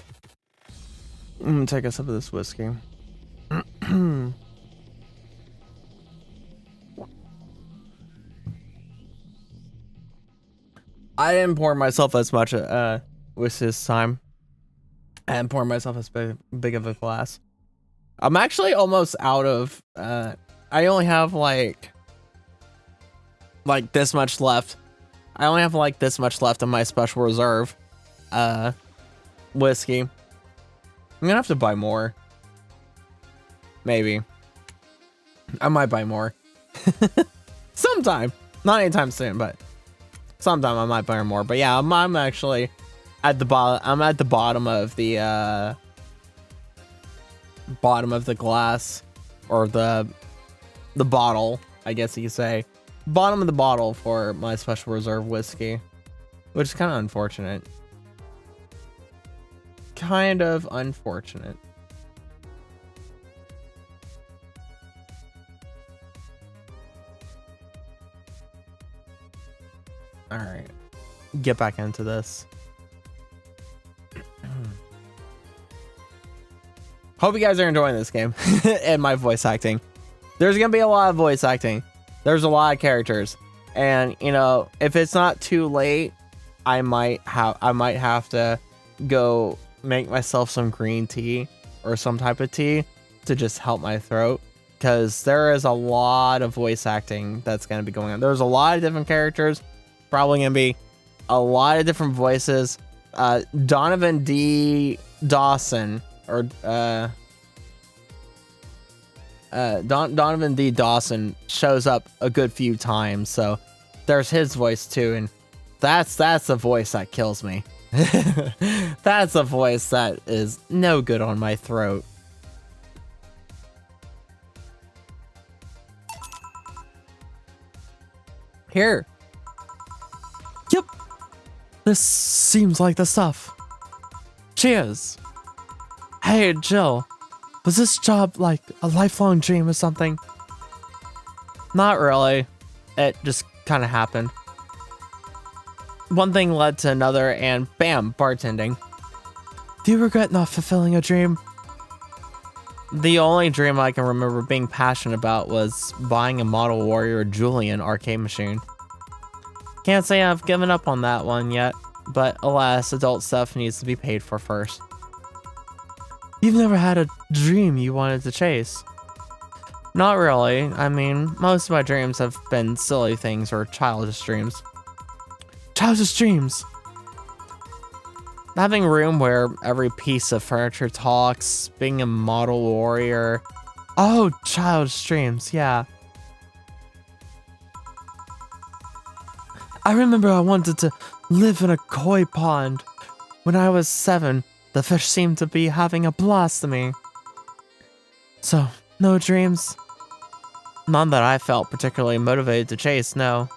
I'm gonna take a sip of this whiskey. I didn't pour myself as much with this time. I didn't pour myself as big of a glass. I'm actually almost out of. I only have like this much left. I only have like this much left in my special reserve whiskey. I'm gonna have to buy more. Maybe. I might buy more. Sometime. Not anytime soon, but sometime I might buy more. But yeah, I'm actually at the bottom. I'm at the bottom of the glass, or the bottle, I guess you could say. Bottom of the bottle for my special reserve whiskey, which is kind of unfortunate. Kind of unfortunate. All right, get back into this. Hope you guys are enjoying this game and my voice acting. There's gonna be a lot of voice acting. There's a lot of characters, and you know, if it's not too late, I might have to go make myself some green tea or some type of tea to just help my throat, because there is a lot of voice acting that's going to be going on. There's a lot of different characters, probably going to be a lot of different voices. Donovan D. Dawson, or Donovan D. Dawson shows up a good few times, so there's his voice too, and that's the voice that kills me. That's a voice that is no good on my throat. Here. Yep. This seems like the stuff. Cheers. Hey, Jill. Was this job like a lifelong dream or something? Not really. It just kind of happened. One thing led to another, and bam, bartending. Do you regret not fulfilling a dream? The only dream I can remember being passionate about was buying a Model Warrior Julian arcade machine. Can't say I've given up on that one yet, but alas, adult stuff needs to be paid for first. You've never had a dream you wanted to chase? Not really. I mean, most of my dreams have been silly things or childish dreams. Childish dreams! Having a room where every piece of furniture talks, being a model warrior. Oh, childish dreams, yeah. I remember I wanted to live in a koi pond. When I was 7, the fish seemed to be having a blast to me. So, no dreams? None that I felt particularly motivated to chase, no.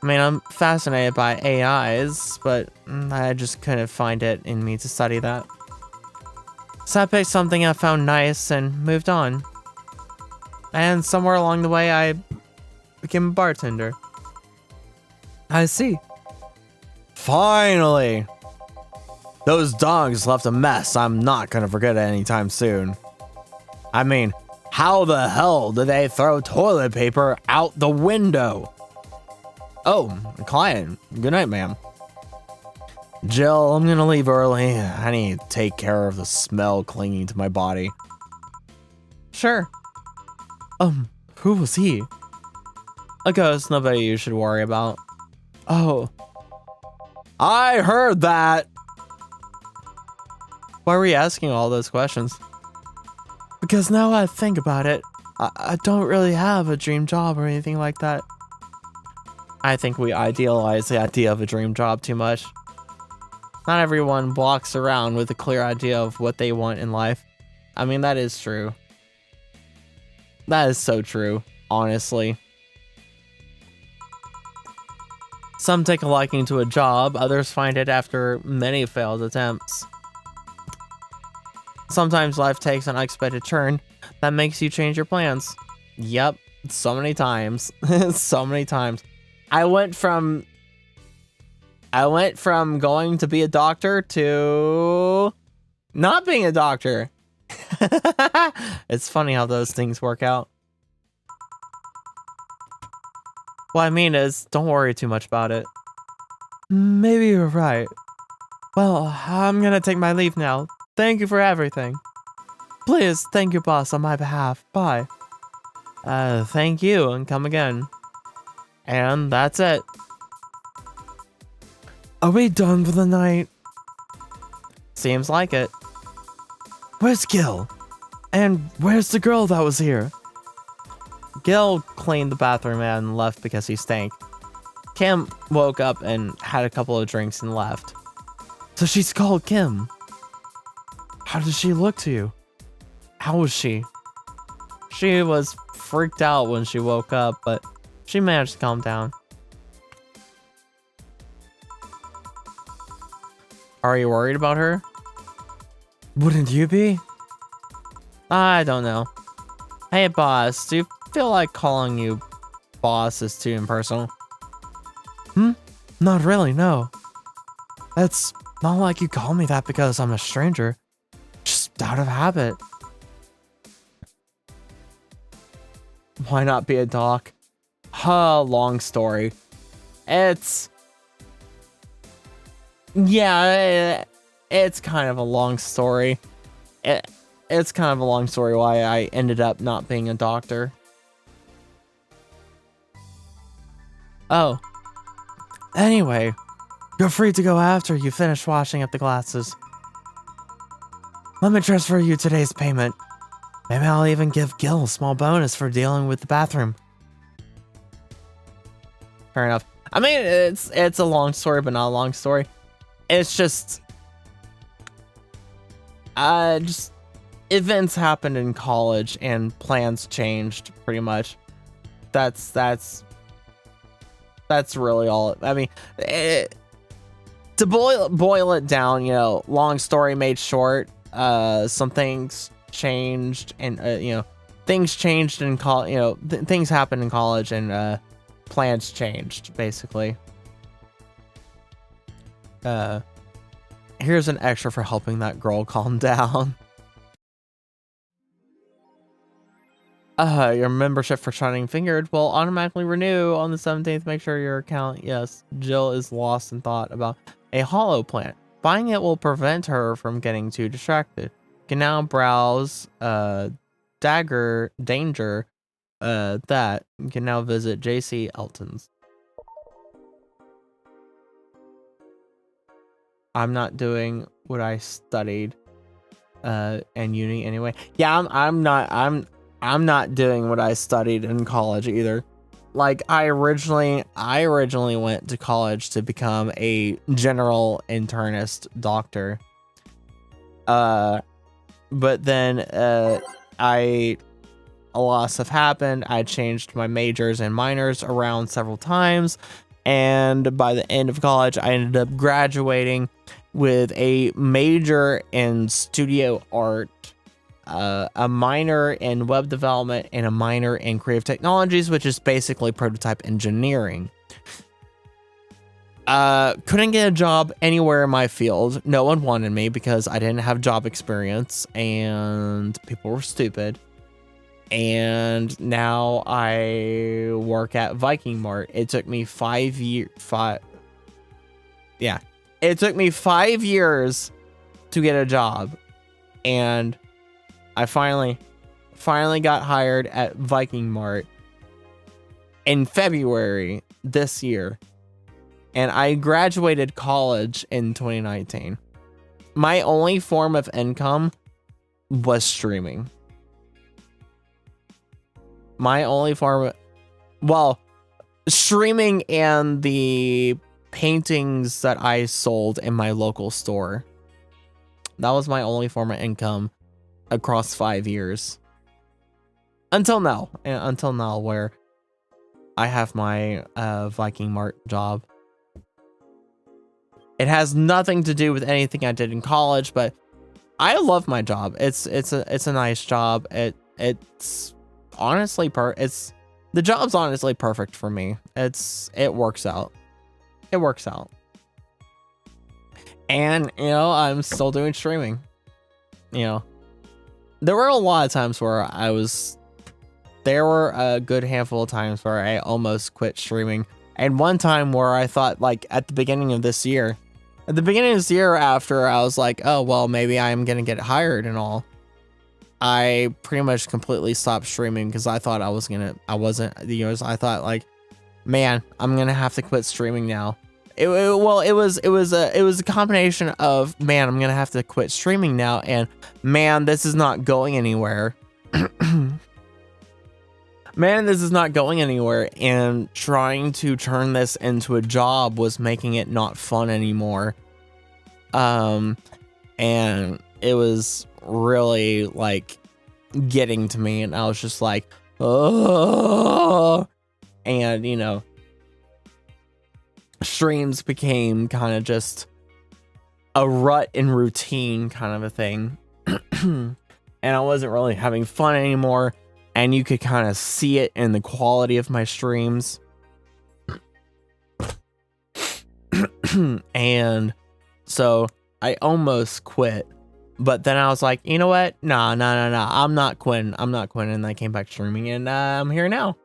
I mean, I'm fascinated by AIs, but I just couldn't find it in me to study that. So I picked something I found nice and moved on. And somewhere along the way, I became a bartender. I see. Finally! Those dogs left a mess I'm not gonna forget anytime soon. I mean, how the hell did they throw toilet paper out the window? Oh, client. Good night, ma'am. Jill, I'm gonna leave early. I need to take care of the smell clinging to my body. Sure. Who was he? A ghost, nobody you should worry about. Oh. I heard that! Why were you asking all those questions? Because now I think about it, I don't really have a dream job or anything like that. I think we idealize the idea of a dream job too much. Not everyone walks around with a clear idea of what they want in life. I mean, that is true. That is so true, honestly. Some take a liking to a job, others find it after many failed attempts. Sometimes life takes an unexpected turn that makes you change your plans. Yep, so many times. So many times. I went from going to be a doctor to not being a doctor. It's funny how those things work out. What I mean is, don't worry too much about it. Maybe you're right. Well, I'm gonna take my leave now. Thank you for everything. Please, thank your boss on my behalf. Bye. Thank you, and come again. And that's it. Are we done for the night? Seems like it. Where's Gil? And where's the girl that was here? Gil cleaned the bathroom and left because he stank. Kim woke up and had a couple of drinks and left. So she's called Kim. How did she look to you? How was she? She was freaked out when she woke up, but she managed to calm down. Are you worried about her? Wouldn't you be? I don't know. Hey boss, do you feel like calling you boss is too impersonal? Not really, no. It's not like you call me that because I'm a stranger. Just out of habit. Why not be a doc? Long story. It's kind of a long story. It's kind of a long story why I ended up not being a doctor. Oh. Anyway, you're free to go after you finish washing up the glasses. Let me transfer you today's payment. Maybe I'll even give Gil a small bonus for dealing with the bathroom. Fair enough. I mean, it's a long story, but not a long story. It's just events happened in college and plans changed pretty much. That's That's really all. I mean, to boil it down, you know, long story made short, some things changed, and you know, things changed in college. You know, things happened in college, and plans changed basically. Here's an extra for helping that girl calm down. Your membership for Shining Fingered will automatically renew on the 17th. Make sure your account, yes, Jill is lost in thought about a hollow plant. Buying it will prevent her from getting too distracted. You can now browse Danger that. You can now visit JC Elton's. I'm not doing what I studied in uni anyway. Yeah, I'm not doing what I studied in college either. Like I originally went to college to become a general internist doctor. But then a lot of stuff happened. I changed my majors and minors around several times, and by the end of college I ended up graduating with a major in studio art, a minor in web development, and a minor in creative technologies, which is basically prototype engineering. Couldn't get a job anywhere in my field. No one wanted me because I didn't have job experience and people were stupid. And now I work at Viking Mart. It took me 5 years. It took me 5 years to get a job, and I finally got hired at Viking Mart in February this year, and I graduated college in 2019. My only form of income was streaming. Streaming and the paintings that I sold in my local store. That was my only form of income across 5 years. Until now where I have my Viking Mart job. It has nothing to do with anything I did in college, but I love my job. It's a nice job. It's honestly the job's honestly perfect for me. It works out. It works out. And, you know, I'm still doing streaming. You know, there were a lot of times where there were a good handful of times where I almost quit streaming. And one time where I thought, like, at the beginning of this year after I was like, oh, well, maybe I'm going to get hired and all, I pretty much completely stopped streaming because I thought I thought like, man, I'm going to have to quit streaming now. It was a combination of, man, I'm going to have to quit streaming now, and man, this is not going anywhere. Man, this is not going anywhere, and trying to turn this into a job was making it not fun anymore. And it was really like getting to me, and I was just like, oh, and you know, streams became kind of just a rut and routine kind of a thing. And I wasn't really having fun anymore, and you could kind of see it in the quality of my streams. And so I almost quit, but then I was like, you know what? Nah, I'm not quitting. And I came back streaming, and I'm here now.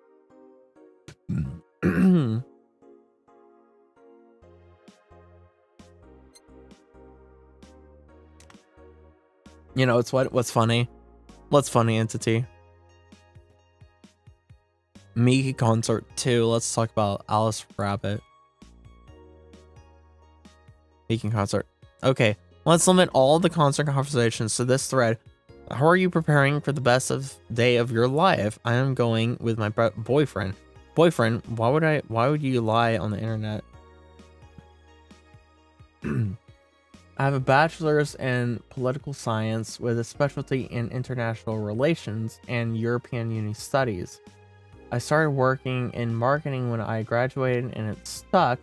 You know, it's what's funny? What's funny, Entity? Miki Concert 2. Let's talk about Alice Rabbit. Miki Concert. Okay, let's limit all the concert conversations to this thread. How are you preparing for the best day of your life? I am going with my boyfriend. Boyfriend, why would you lie on the internet? I have a bachelor's in political science with a specialty in international relations and European Union studies. I started working in marketing when I graduated and it stuck.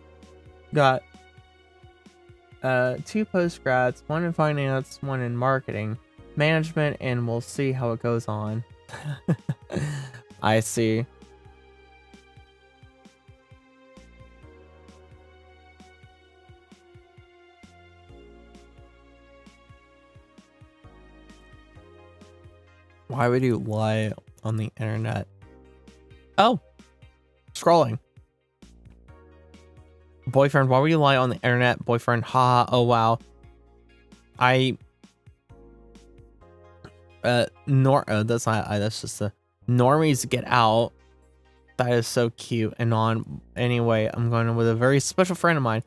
Got 2 postgrads, 1 in finance, 1 in marketing, management, and we'll see how it goes on. I see. Why would you lie on the internet? Oh, scrolling. Boyfriend, why would you lie on the internet? Boyfriend, haha, oh wow. That's not that's just the normies get out. That is so cute. And on anyway, I'm going with a very special friend of mine.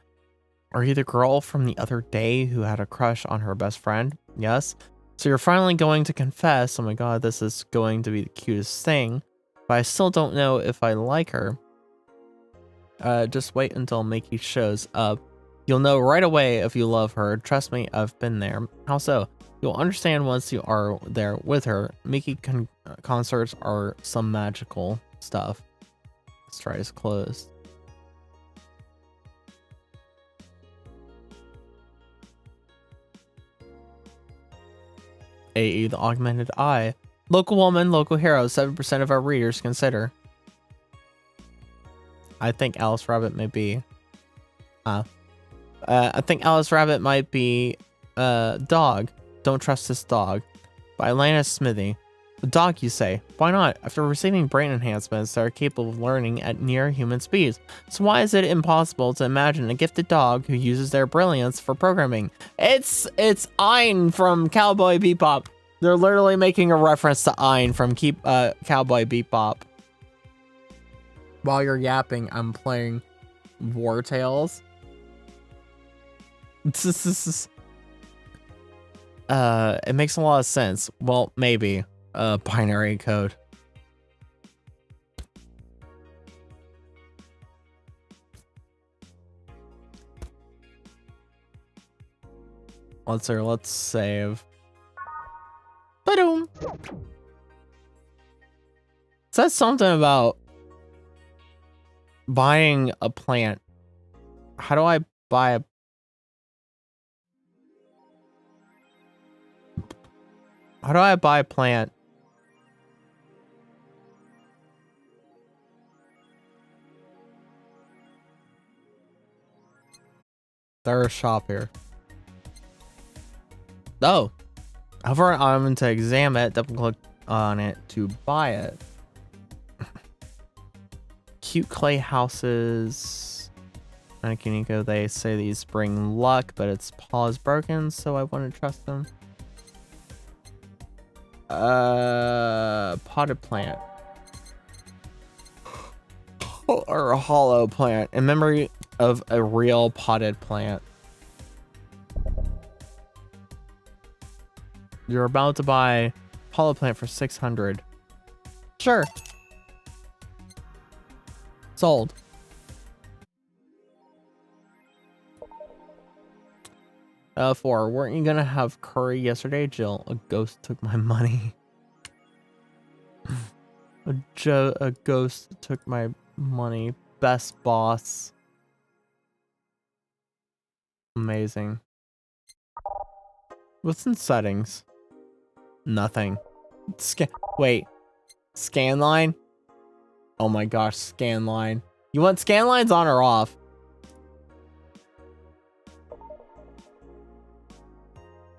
Are you the girl from the other day who had a crush on her best friend? Yes. So you're finally going to confess. Oh my god, this is going to be the cutest thing. But I still don't know if I like her. Just wait until Mickey shows up. You'll know right away if you love her. Trust me, I've been there. How so? You'll understand once you are there with her. Mickey concerts are some magical stuff. Let's try this closed. AE, the augmented eye. Local woman, local hero. 7% of our readers consider. I think Alice Rabbit may be. I think Alice Rabbit might be dog. Don't trust this dog. By Elena Smithy. The dog, you say? Why not? After receiving brain enhancements that are capable of learning at near human speeds. So why is it impossible to imagine a gifted dog who uses their brilliance for programming? It's Ein from Cowboy Bebop. They're literally making a reference to Ein from Cowboy Bebop. While you're yapping, I'm playing War Tales. It makes a lot of sense. Well, maybe. Binary code. Let's save. Ba-doom. It says something about buying a plant. How do I buy a... How do I buy a plant? There's a shop here. Oh. Hover an item to examine it, double click on it to buy it. Cute clay houses. Nico, they say these bring luck, but its paw is broken, so I wouldn't trust them. Potted plant. Or a hollow plant in memory of a real potted plant. You're about to buy hollow plant for 600. Sure. Sold. Weren't you gonna have curry yesterday, Jill? A ghost took my money. A ghost took my money. Best boss. Amazing. What's in settings? Nothing. Wait. Scan line? Oh my gosh, scan line. You want scan lines on or off?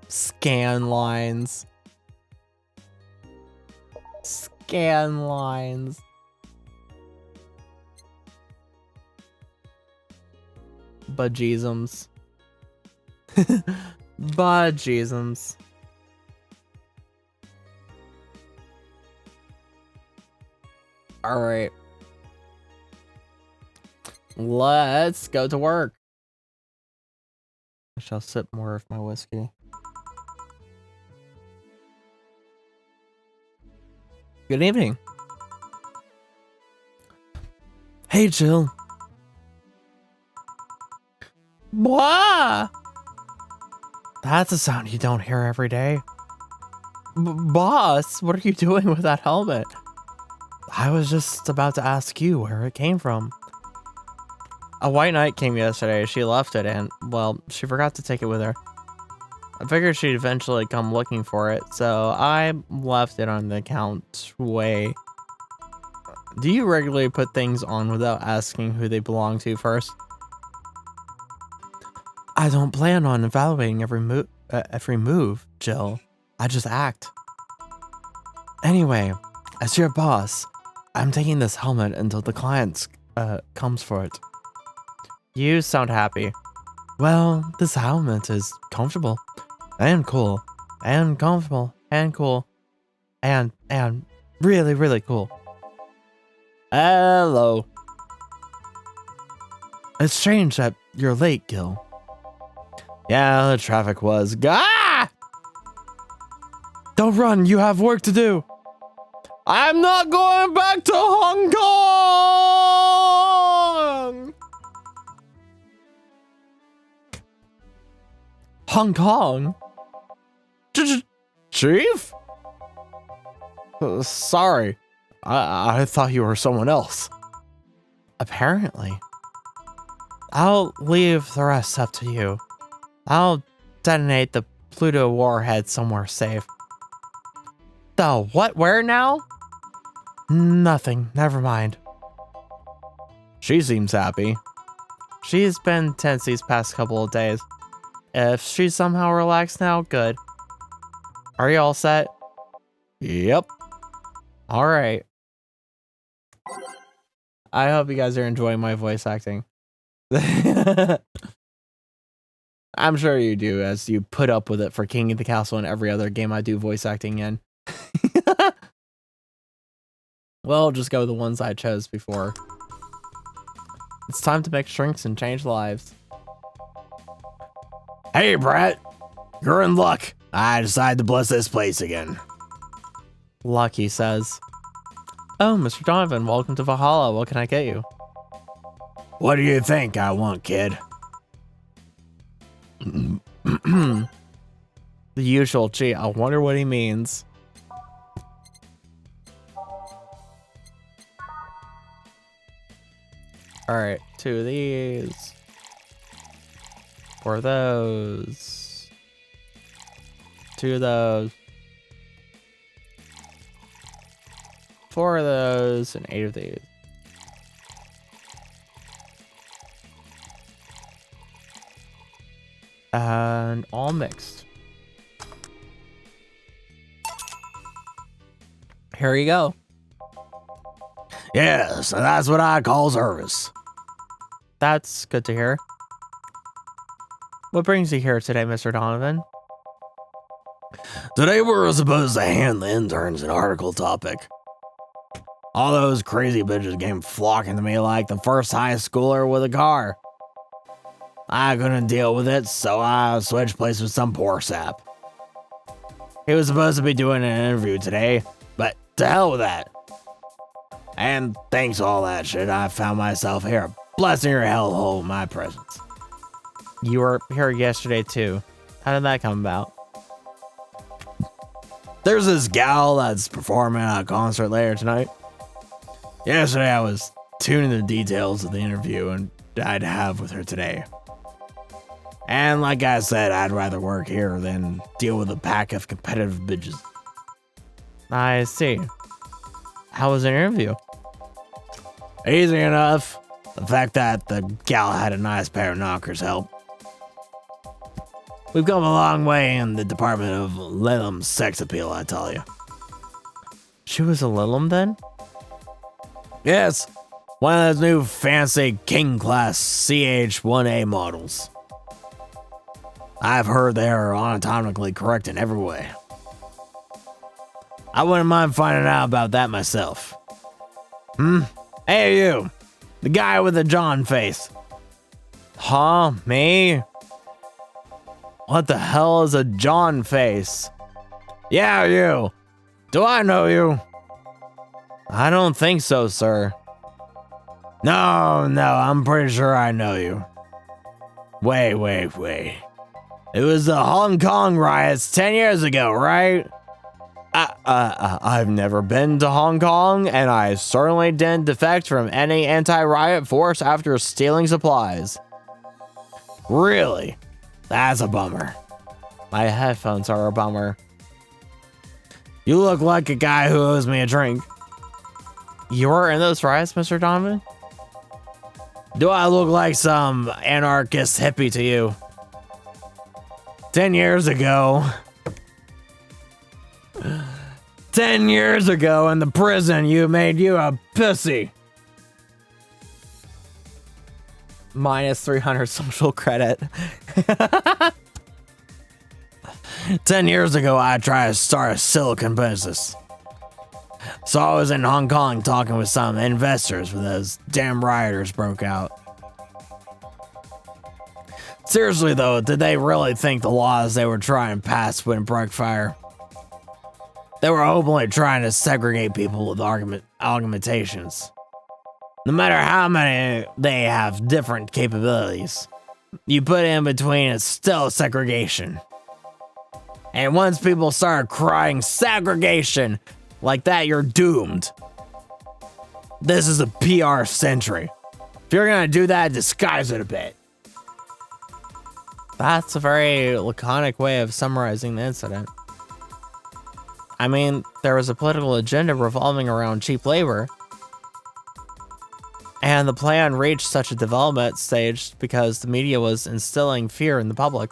Scan lines. Scan lines. Bejeezums. Bejeezums. All right. Let's go to work. I shall sip more of my whiskey. Good evening. Hey, Jill. Wah! That's a sound you don't hear every day. Boss, what are you doing with that helmet? I was just about to ask you where it came from. A white knight came yesterday. She left it and, well, she forgot to take it with her. I figured she'd eventually come looking for it, so I left it on the countway. Do you regularly put things on without asking who they belong to first? I don't plan on evaluating every move, Jill. I just act. Anyway, as your boss, I'm taking this helmet until the client comes for it. You sound happy. Well, this helmet is comfortable and cool and comfortable and cool and really, really cool. Hello. It's strange that you're late, Gil. Yeah, the traffic was. Ah! Don't run, you have work to do. I'm not going back to Hong Kong! Hong Kong? Chief? Sorry. I thought you were someone else. Apparently. I'll leave the rest up to you. I'll detonate the Pluto warhead somewhere safe. The what? Where now? Nothing. Never mind. She seems happy. She's been tense these past couple of days. If she's somehow relaxed now, good. Are you all set? Yep. All right. I hope you guys are enjoying my voice acting. I'm sure you do, as you put up with it for King of the Castle and every other game I do voice acting in. Well, just go with the ones I chose before. It's time to make shrinks and change lives. Hey, Brett. You're in luck. I decided to bless this place again. Luck, he says. Oh, Mr. Donovan, welcome to Valhalla. What can I get you? What do you think I want, kid? The usual. Gee, I wonder what he means. Alright, 2 of these. 4 of those. 2 of those. 4 of those and 8 of these. And all mixed. Here you go. Yes, that's what I call service. That's good to hear. What brings you here today, Mr. Donovan? Today we're supposed to hand the interns an article topic. All those crazy bitches came flocking to me like the first high schooler with a car. I couldn't deal with it, so I switched places with some poor sap. He was supposed to be doing an interview today, but to hell with that. And thanks to all that shit, I found myself here, blessing your hellhole in my presence. You were here yesterday too. How did that come about? There's this gal that's performing at a concert later tonight. Yesterday I was tuning the details of the interview and I'd have with her today. And like I said, I'd rather work here than deal with a pack of competitive bitches. I see. How was the interview? Easy enough. The fact that the gal had a nice pair of knockers helped. We've come a long way in the department of Lilum sex appeal, I tell you. She was a Lilum then? Yes, one of those new fancy King class CH-1A models. I've heard they're anatomically correct in every way. I wouldn't mind finding out about that myself. Hey you, the guy with the John face. Huh, me? What the hell is a John face? Yeah, you. Do I know you? I don't think so, sir. No, I'm pretty sure I know you. Wait. It was the Hong Kong riots 10 years ago, right? I've never been to Hong Kong, and I certainly didn't defect from any anti-riot force after stealing supplies. Really? That's a bummer. My headphones are a bummer. You look like a guy who owes me a drink. You were in those riots, Mr. Donovan? Do I look like some anarchist hippie to you? 10 years ago... 10 years ago in the prison, you made you a pussy. Minus 300 social credit. 10 years ago, I tried to start a silicon business. So I was in Hong Kong talking with some investors when those damn rioters broke out. Seriously though, did they really think the laws they were trying to pass wouldn't break fire? They were openly trying to segregate people with argumentations. No matter how many they have different capabilities, you put in between it's still segregation. And once people start crying segregation like that, you're doomed. This is a PR century. If you're gonna do that, disguise it a bit. That's a very laconic way of summarizing the incident. I mean, there was a political agenda revolving around cheap labor. And the plan reached such a development stage because the media was instilling fear in the public.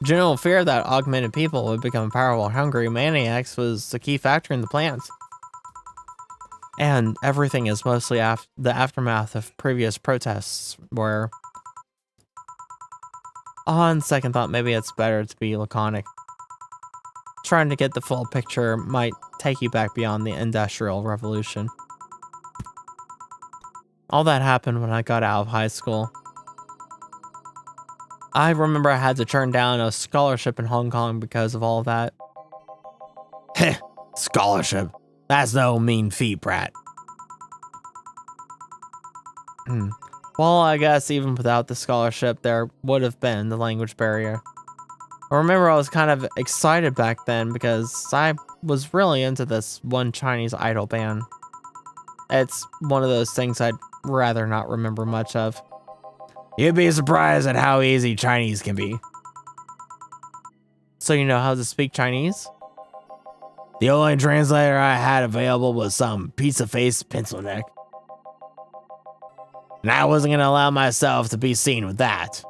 General fear that augmented people would become powerful, hungry maniacs was the key factor in the plans. And everything is mostly the aftermath of previous protests where, on second thought, maybe it's better to be laconic. Trying to get the full picture might take you back beyond the Industrial Revolution. All that happened when I got out of high school. I remember I had to turn down a scholarship in Hong Kong because of all of that. Heh, scholarship. That's no mean feat, brat. Well, I guess even without the scholarship, there would have been the language barrier. I remember I was kind of excited back then because I was really into this one Chinese idol band. It's one of those things I'd rather not remember much of. You'd be surprised at how easy Chinese can be. So you know how to speak Chinese? The only translator I had available was some pizza-faced pencil neck. And I wasn't gonna allow myself to be seen with that.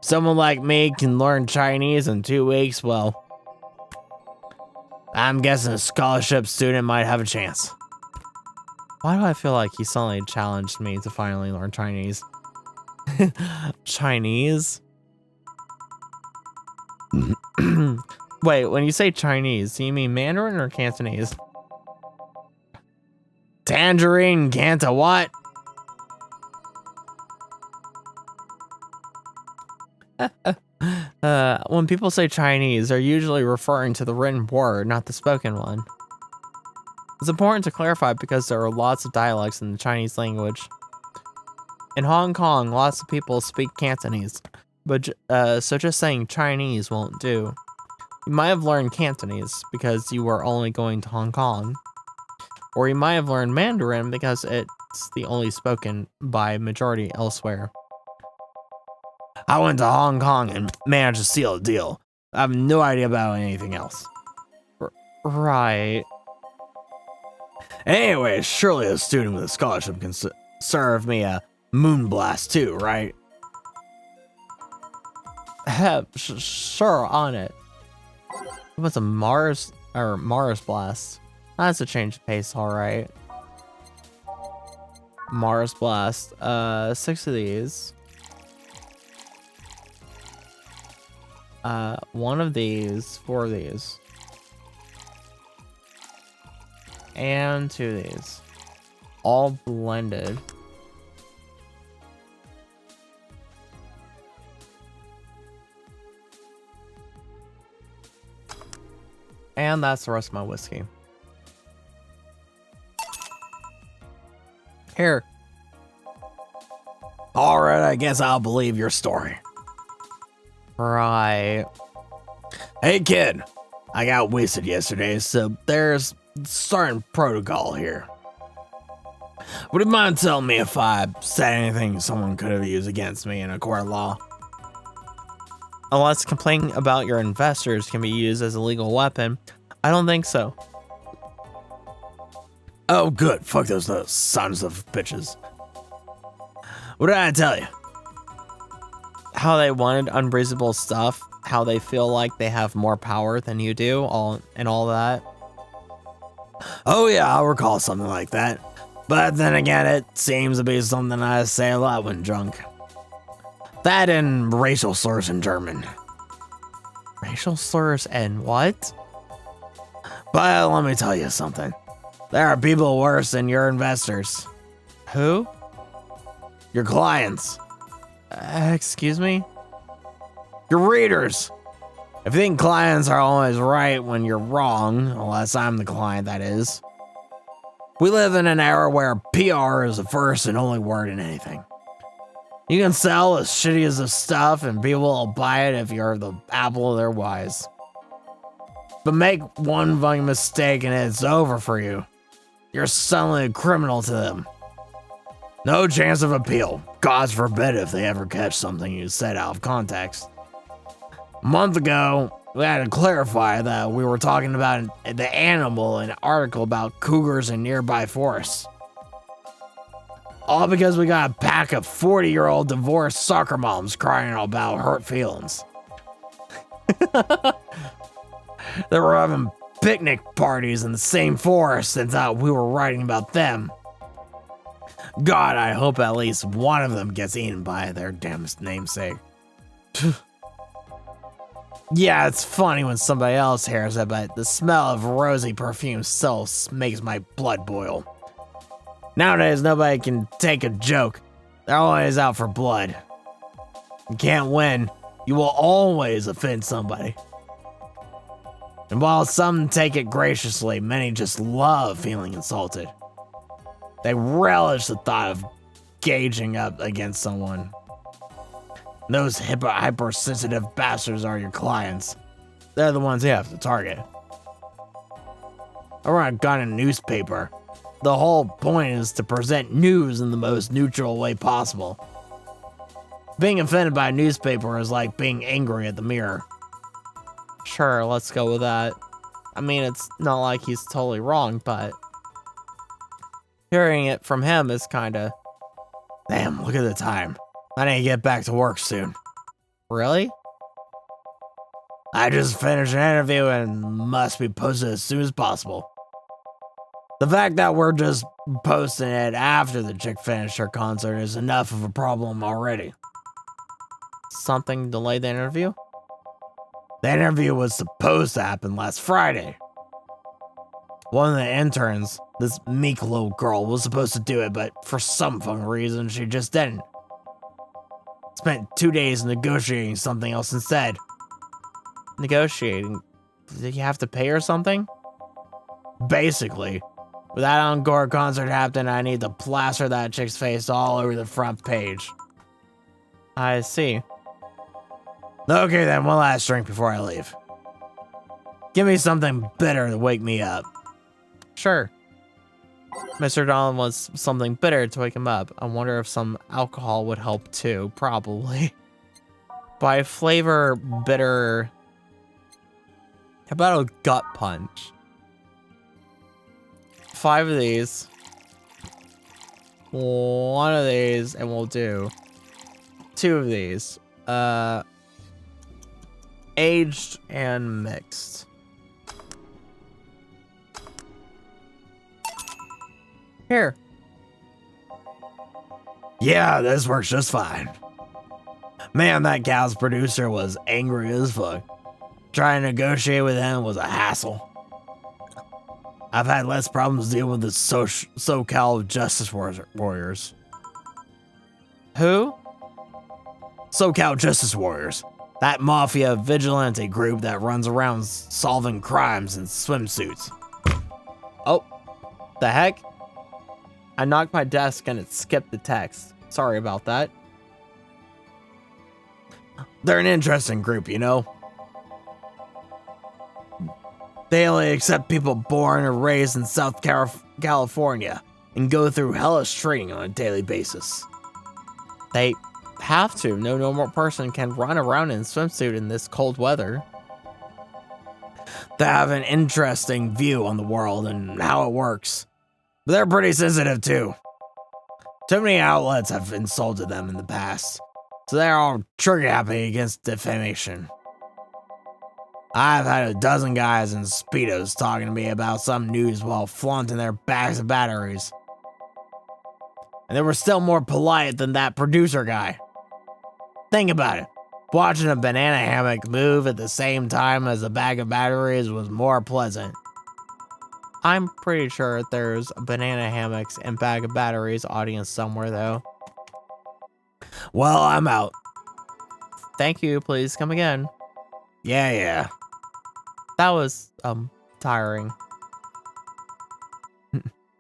Someone like me can learn Chinese in 2 weeks, well, I'm guessing a scholarship student might have a chance. Why do I feel like he suddenly challenged me to finally learn Chinese? Chinese? Wait, when you say Chinese, do you mean Mandarin or Cantonese? Tangerine, Canta what? When people say Chinese, they're usually referring to the written word, not the spoken one. It's important to clarify because there are lots of dialects in the Chinese language. In Hong Kong, lots of people speak Cantonese, but so just saying Chinese won't do. You might have learned Cantonese because you were only going to Hong Kong, or you might have learned Mandarin because it's the only spoken by majority elsewhere. I went to Hong Kong and managed to seal a deal. I have no idea about anything else. Right. Anyway, surely a student with a scholarship can serve me a moonblast too, right? Sure, on it. What's a Mars blast? That's a change of pace, all right. Mars blast. 6 of these. 1 of these, 4 of these. And 2 of these. All blended. And that's the rest of my whiskey. Here. Alright, I guess I'll believe your story. Right. Hey kid, I got wasted yesterday, so there's starting protocol here. Would you mind telling me if I said anything someone could have used against me in a court of law? Unless complaining about your investors can be used as a legal weapon, I don't think so. Oh, good. Fuck those sons of bitches. What did I tell you? How they wanted unreasonable stuff, how they feel like they have more power than you do, all that. Oh yeah, I'll recall something like that. But then again, it seems to be something I say a lot when drunk. That and racial slurs in German. Racial slurs and what? But let me tell you something. There are people worse than your investors. Who? Your clients. Excuse me? Your readers. If you think clients are always right when you're wrong, unless I'm the client, that is. We live in an era where PR is the first and only word in anything. You can sell as shitty as the stuff and people will buy it if you're the apple of their eyes. But make one fucking mistake and it's over for you. You're suddenly a criminal to them. No chance of appeal. God forbid if they ever catch something you said out of context. A month ago, we had to clarify that we were talking about the animal in an article about cougars in nearby forests. All because we got a pack of 40-year-old divorced soccer moms crying about hurt feelings. They were having picnic parties in the same forest and thought we were writing about them. God, I hope at least one of them gets eaten by their damn namesake. Yeah, it's funny when somebody else hears it, but the smell of rosy perfume still makes my blood boil. Nowadays, nobody can take a joke. They're always out for blood. You can't win. You will always offend somebody. And while some take it graciously, many just love feeling insulted. They relish the thought of gauging up against someone. Those hypersensitive bastards are your clients. They're the ones you have to target. I run a gun in a newspaper. The whole point is to present news in the most neutral way possible. Being offended by a newspaper is like being angry at the mirror. Sure, let's go with that. I mean, it's not like he's totally wrong, but hearing it from him is kinda... Damn, look at the time. I need to get back to work soon. Really? I just finished an interview and must be posted as soon as possible. The fact that we're just posting it after the chick finished her concert is enough of a problem already. Something delayed the interview? The interview was supposed to happen last Friday. One of the interns, this meek little girl, was supposed to do it, but for some fucking reason, she just didn't. Spent 2 days negotiating something else instead. Negotiating? Did you have to pay her something? Basically. With that encore concert happening, I need to plaster that chick's face all over the front page. I see. Okay then, one last drink before I leave. Give me something bitter to wake me up. Sure. Mr. Donald wants something bitter to wake him up. I wonder if some alcohol would help too. Probably. By flavor, bitter... How about a gut punch? 5 of these. 1 of these, and we'll do 2 of these. Aged and mixed. Here. Yeah, this works just fine. Man, that gal's producer was angry as fuck. Trying to negotiate with him was a hassle. I've had less problems dealing with the SoCal Justice Warriors. Who? SoCal Justice Warriors. That mafia vigilante group that runs around solving crimes in swimsuits. Oh, the heck? I knocked my desk and it skipped the text. Sorry about that. They're an interesting group, you know? They only accept people born or raised in South California and go through hellish training on a daily basis. They have to. No normal person can run around in a swimsuit in this cold weather. They have an interesting view on the world and how it works. But they're pretty sensitive too. Too many outlets have insulted them in the past, so they're all trigger happy against defamation. I've had a dozen guys in Speedos talking to me about some news while flaunting their bags of batteries. And they were still more polite than that producer guy. Think about it. Watching a banana hammock move at the same time as a bag of batteries was more pleasant. I'm pretty sure there's banana hammocks and bag of batteries audience somewhere though. Well, I'm out. Thank you, please come again. Yeah. That was, tiring.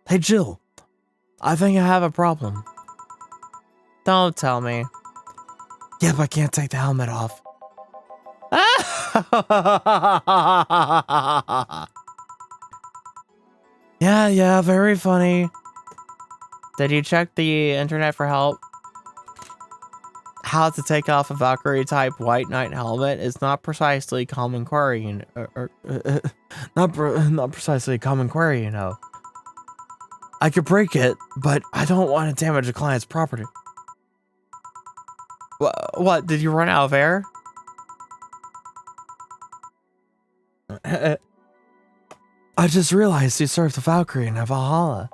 Hey, Jill. I think I have a problem. Don't tell me. Yep, I can't take the helmet off. Yeah, very funny. Did you check the internet for help? How to take off a Valkyrie type White Knight helmet is not precisely common query, not precisely a common query, you know. I could break it, but I don't want to damage a client's property. What? Did you run out of air? I just realized you served the Valkyrie in Valhalla.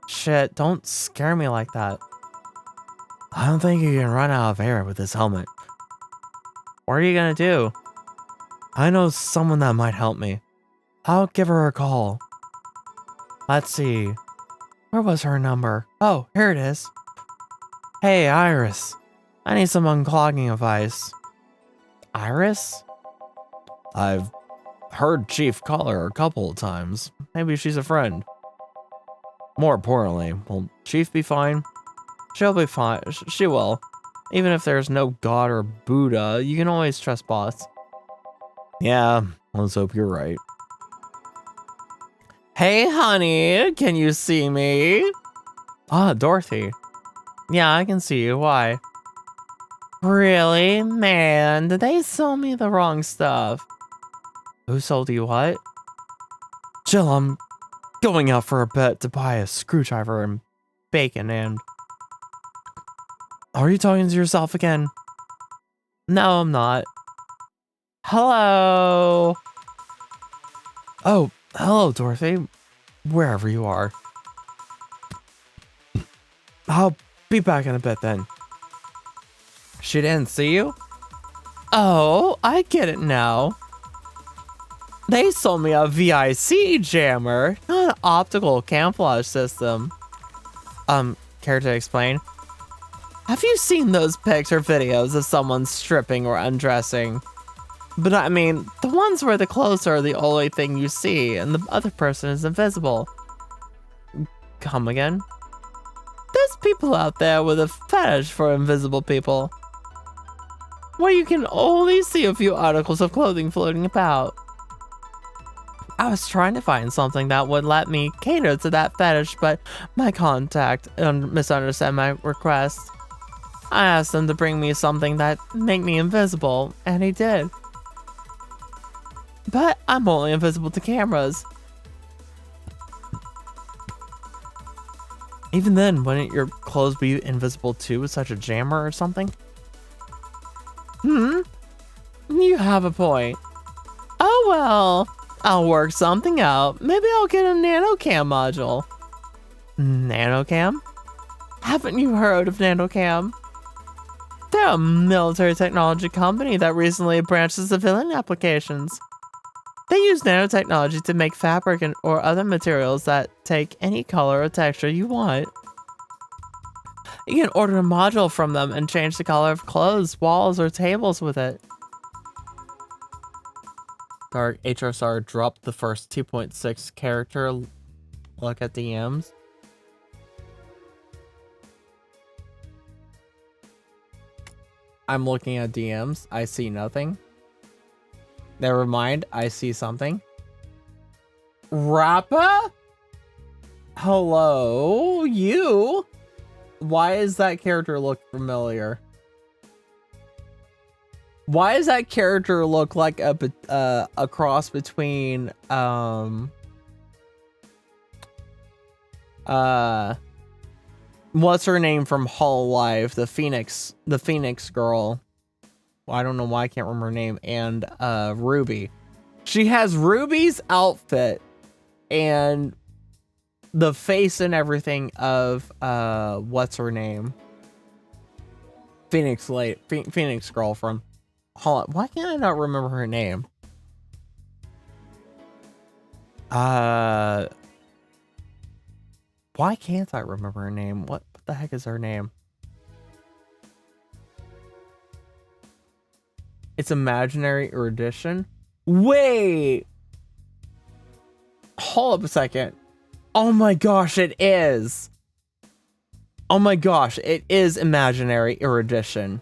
Shit, don't scare me like that. I don't think you can run out of air with this helmet. What are you gonna do? I know someone that might help me. I'll give her a call. Let's see. Where was her number? Oh, here it is. Hey, Iris. I need some unclogging advice. Iris? I've heard Chief call her a couple of times. Maybe she's a friend. More importantly, will Chief be fine? She'll be fine. She will. Even if there's no God or Buddha, you can always trust boss. Yeah, let's hope you're right. Hey, honey, can you see me? Ah, Dorothy. Yeah, I can see you. Why? Really? Man, did they sell me the wrong stuff? Who sold you what? Jill, I'm going out for a bit to buy a screwdriver and bacon and... Are you talking to yourself again? No, I'm not. Hello? Oh, hello, Dorothy. Wherever you are. I'll be back in a bit then. She didn't see you? Oh, I get it now. They sold me a VIC jammer, not an optical camouflage system. Care to explain? Have you seen those pics or videos of someone stripping or undressing? But I mean, the ones where the clothes are the only thing you see and the other person is invisible. Come again? There's people out there with a fetish for invisible people, where you can only see a few articles of clothing floating about. I was trying to find something that would let me cater to that fetish, but my contact misunderstood my request. I asked him to bring me something that made me invisible, and he did. But I'm only invisible to cameras. Even then, wouldn't your clothes be invisible too with such a jammer or something? You have a point. Oh well, I'll work something out. Maybe I'll get a nanocam module. Nanocam? Haven't you heard of nanocam? They're a military technology company that recently branched to civilian applications. They use nanotechnology to make fabric or other materials that take any color or texture you want. You can order a module from them and change the color of clothes, walls, or tables with it. Dark HSR dropped the first 2.6 character look at DMs. I'm looking at DMs. I see nothing. Never mind. I see something. Rappa? Hello? You? Why does that character look familiar? Why does that character look like a cross between what's her name from Hololive, the Phoenix girl? Well, I don't know why I can't remember her name, and Ruby. She has Ruby's outfit and the face and everything of what's her name? Phoenix girl from Hololive. Why can't I not remember her name? Why can't I remember her name? What the heck is her name? It's imaginary erudition. Wait. Hold up a second. Oh my gosh, it is. Oh my gosh, it is imaginary erudition.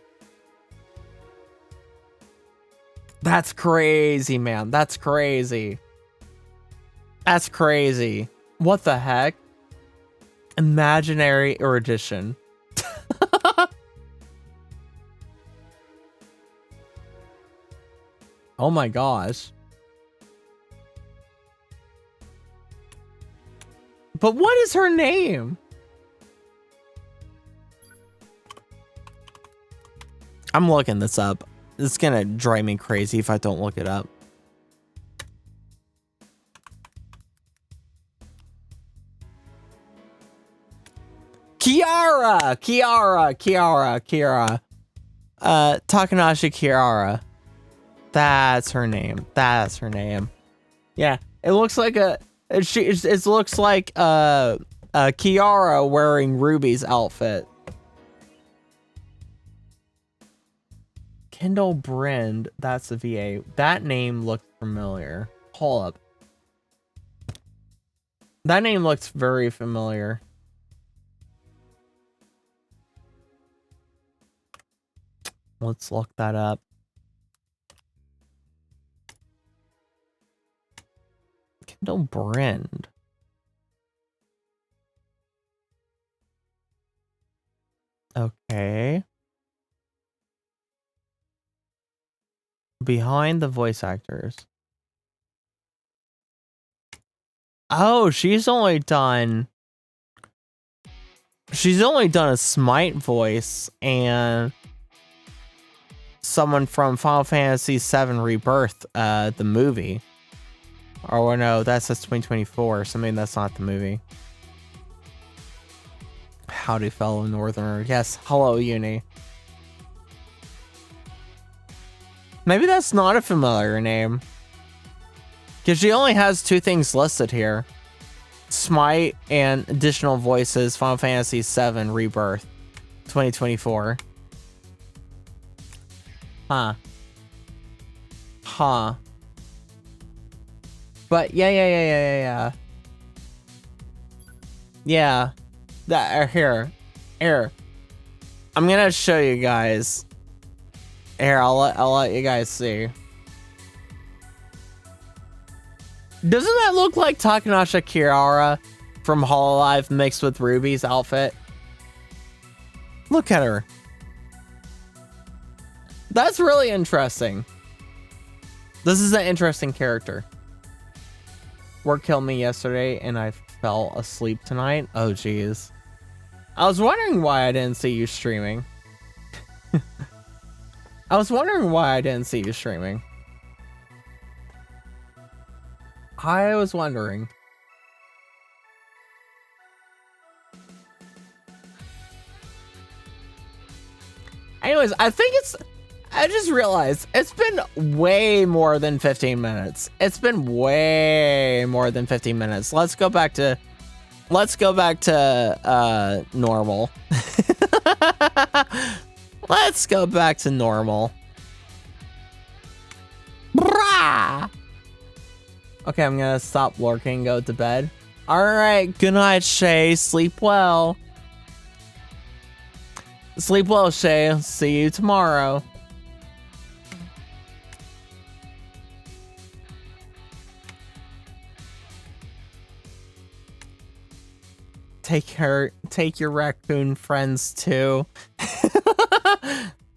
That's crazy, man. That's crazy. That's crazy. What the heck? Imaginary erudition. Oh my gosh. But what is her name? I'm looking this up. It's gonna drive me crazy if I don't look it up. Kiara! Takanashi Kiara. That's her name. That's her name. Yeah, it looks like it looks like Kiara wearing Ruby's outfit. Kendall Brand, that's a VA. That name looks familiar. Hold up. That name looks very familiar. Let's look that up. Kendall Brand. Okay. Behind the voice actors. Oh, she's only done a Smite voice and someone from Final Fantasy VII Rebirth, the movie. Or no, that's 2024. So maybe that's not the movie. Howdy, fellow Northerner. Yes, hello, Uni. Maybe that's not a familiar name. Because she only has 2 things listed here. Smite and additional voices, Final Fantasy VII Rebirth, 2024. Huh. But yeah. Yeah. That here. I'm gonna show you guys. Here, I'll let you guys see. Doesn't that look like Takanashi Kiara from Hololive mixed with Ruby's outfit? Look at her. That's really interesting. This is an interesting character. Work killed me yesterday and I fell asleep tonight. Oh, geez. I was wondering why I didn't see you streaming. I was wondering why I didn't see you streaming. I was wondering. Anyways, I just realized it's been way more than 15 minutes. It's been way more than 15 minutes. Let's go back to normal. Let's go back to normal. Brah! Okay, I'm gonna stop lurking and go to bed. Alright, good night, Shay. Sleep well. Sleep well, Shay. See you tomorrow. Take your raccoon friends too.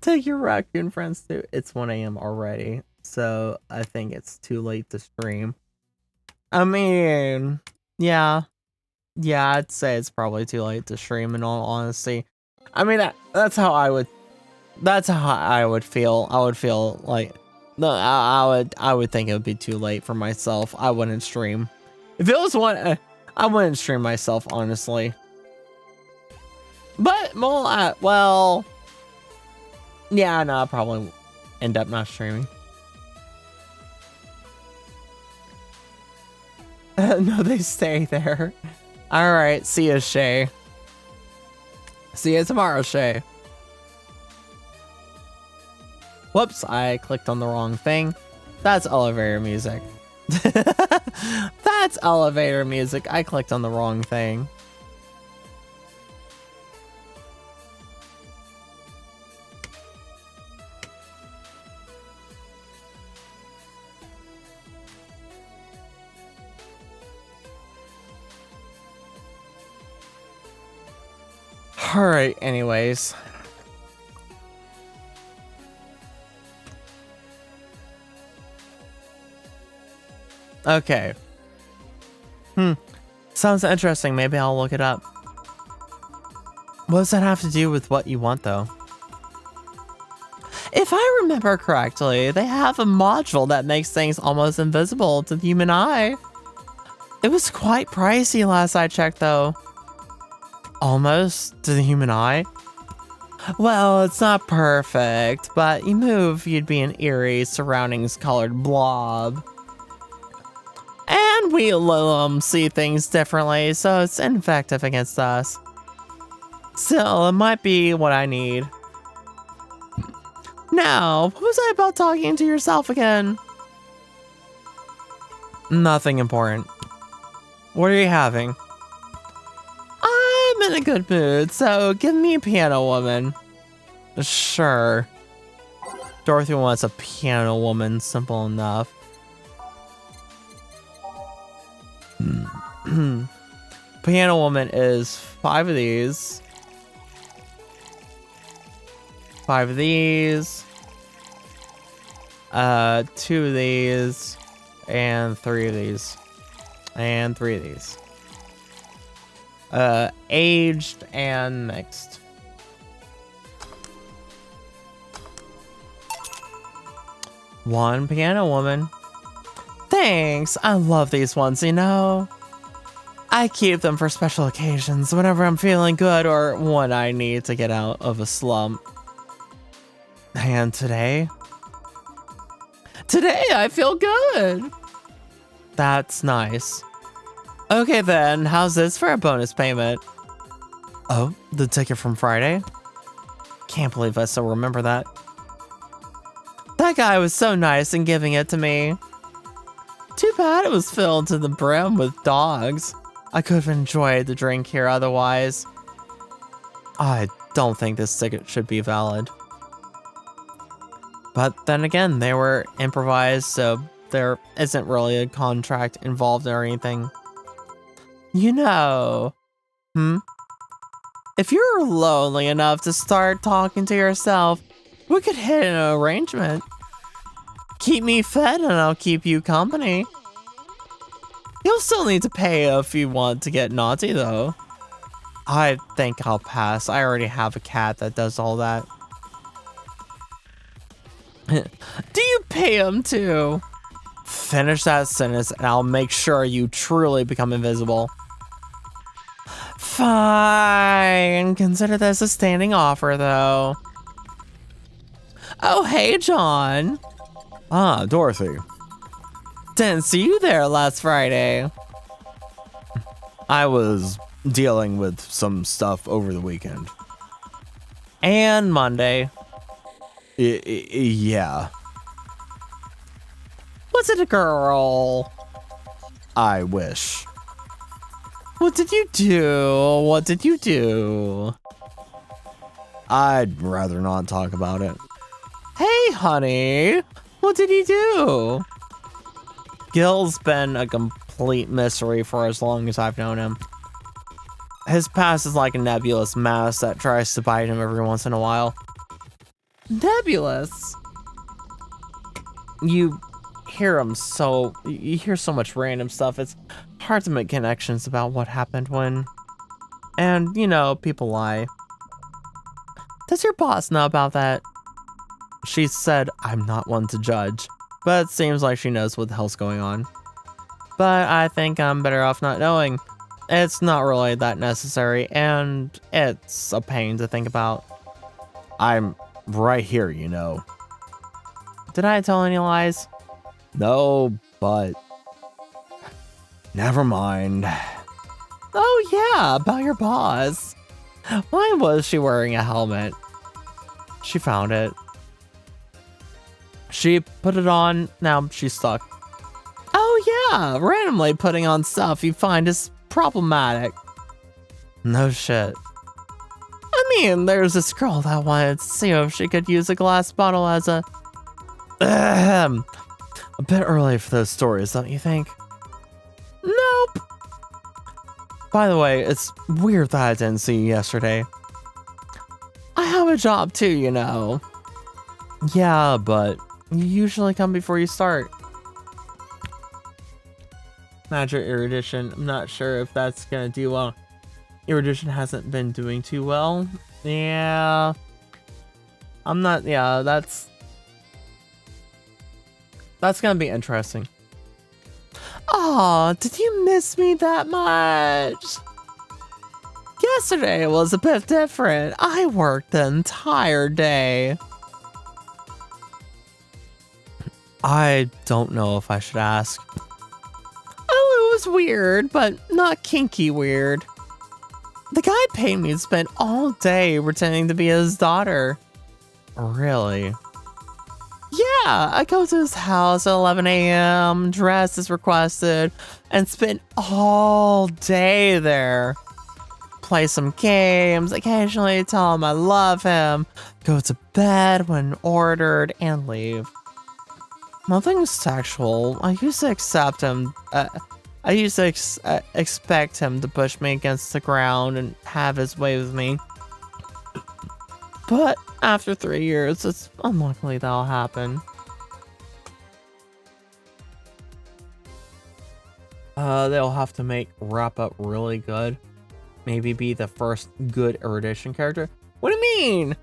Take your raccoon friends too. It's 1 a.m. already, so I think it's too late to stream. I mean, yeah, I'd say it's probably too late to stream in all honesty. I mean, that's how I would feel. I would feel like, no, I would think it would be too late for myself. I wouldn't stream. If it was one, I wouldn't stream myself, honestly. But, well, yeah, no, I'll probably end up not streaming. No, they stay there. Alright, see ya, Shay. See you tomorrow, Shay. Whoops, I clicked on the wrong thing. That's elevator music. That's elevator music. I clicked on the wrong thing. Alright, anyways. Okay. Sounds interesting. Maybe I'll look it up. What does that have to do with what you want, though? If I remember correctly, they have a module that makes things almost invisible to the human eye. It was quite pricey last I checked, though. Almost to the human eye? Well, it's not perfect, but you move, you'd be an eerie, surroundings-colored blob. And we see things differently, so it's ineffective against us. Still, it might be what I need. Now, what was I about talking to yourself again? Nothing important. What are you having? I'm in a good mood, so give me a piano woman. Sure. Dorothy wants a piano woman, simple enough. Piano woman is 5 of these. 5 of these. 2 of these. And 3 of these. And 3 of these. Aged and mixed. One piano woman. Thanks, I love these ones, you know. I keep them for special occasions, whenever I'm feeling good or when I need to get out of a slump. And today? Today I feel good. That's nice. Okay then, how's this for a bonus payment? Oh, the ticket from Friday? Can't believe I still remember that. That guy was so nice in giving it to me. Too bad it was filled to the brim with dogs. I could have enjoyed the drink here otherwise. I don't think this ticket should be valid. But then again, they were improvised, so there isn't really a contract involved or anything. You know, if you're lonely enough to start talking to yourself, we could hit an arrangement. Keep me fed and I'll keep you company. You'll still need to pay if you want to get naughty, though. I think I'll pass. I already have a cat that does all that. Do you pay him too? Finish that sentence and I'll make sure you truly become invisible. Fine. Consider this a standing offer, though. Oh, hey, John. Ah, Dorothy. Didn't see you there last Friday. I was dealing with some stuff over the weekend. And Monday. Yeah. Was it a girl? I wish. What did you do? What did you do? I'd rather not talk about it. Hey, honey. What did he do? Gil's been a complete mystery for as long as I've known him. His past is like a nebulous mass that tries to bite him every once in a while. Nebulous? You hear so much random stuff. It's hard to make connections about what happened when. And, you know, people lie. Does your boss know about that? She said I'm not one to judge, but it seems like she knows what the hell's going on. But I think I'm better off not knowing. It's not really that necessary, and it's a pain to think about. I'm right here, you know. Did I tell any lies? No, but... Never mind. Oh yeah, about your boss. Why was she wearing a helmet? She found it. She put it on, now she's stuck. Oh yeah, randomly putting on stuff you find is problematic. No shit. I mean, there's this girl that wanted to see if she could use a glass bottle as a... Ahem. A bit early for those stories, don't you think? Nope. By the way, it's weird that I didn't see you yesterday. I have a job too, you know. Yeah, but you usually come before you start. Magic Erudition, I'm not sure if that's gonna do well. Erudition hasn't been doing too well. Yeah. I'm not, yeah, that's gonna be interesting. Aw, did you miss me that much? Yesterday was a bit different. I worked the entire day. I don't know if I should ask. Oh, it was weird, but not kinky weird. The guy paid me to spend all day pretending to be his daughter. Really? Yeah, I go to his house at 11 a.m., dress as requested, and spend all day there. Play some games, occasionally tell him I love him, go to bed when ordered, and leave. Nothing sexual. I used to accept him. I used to expect him to push me against the ground and have his way with me. But after 3 years, it's unlikely that'll happen. They'll have to wrap up really good. Maybe be the first good Erudition character. What do you mean?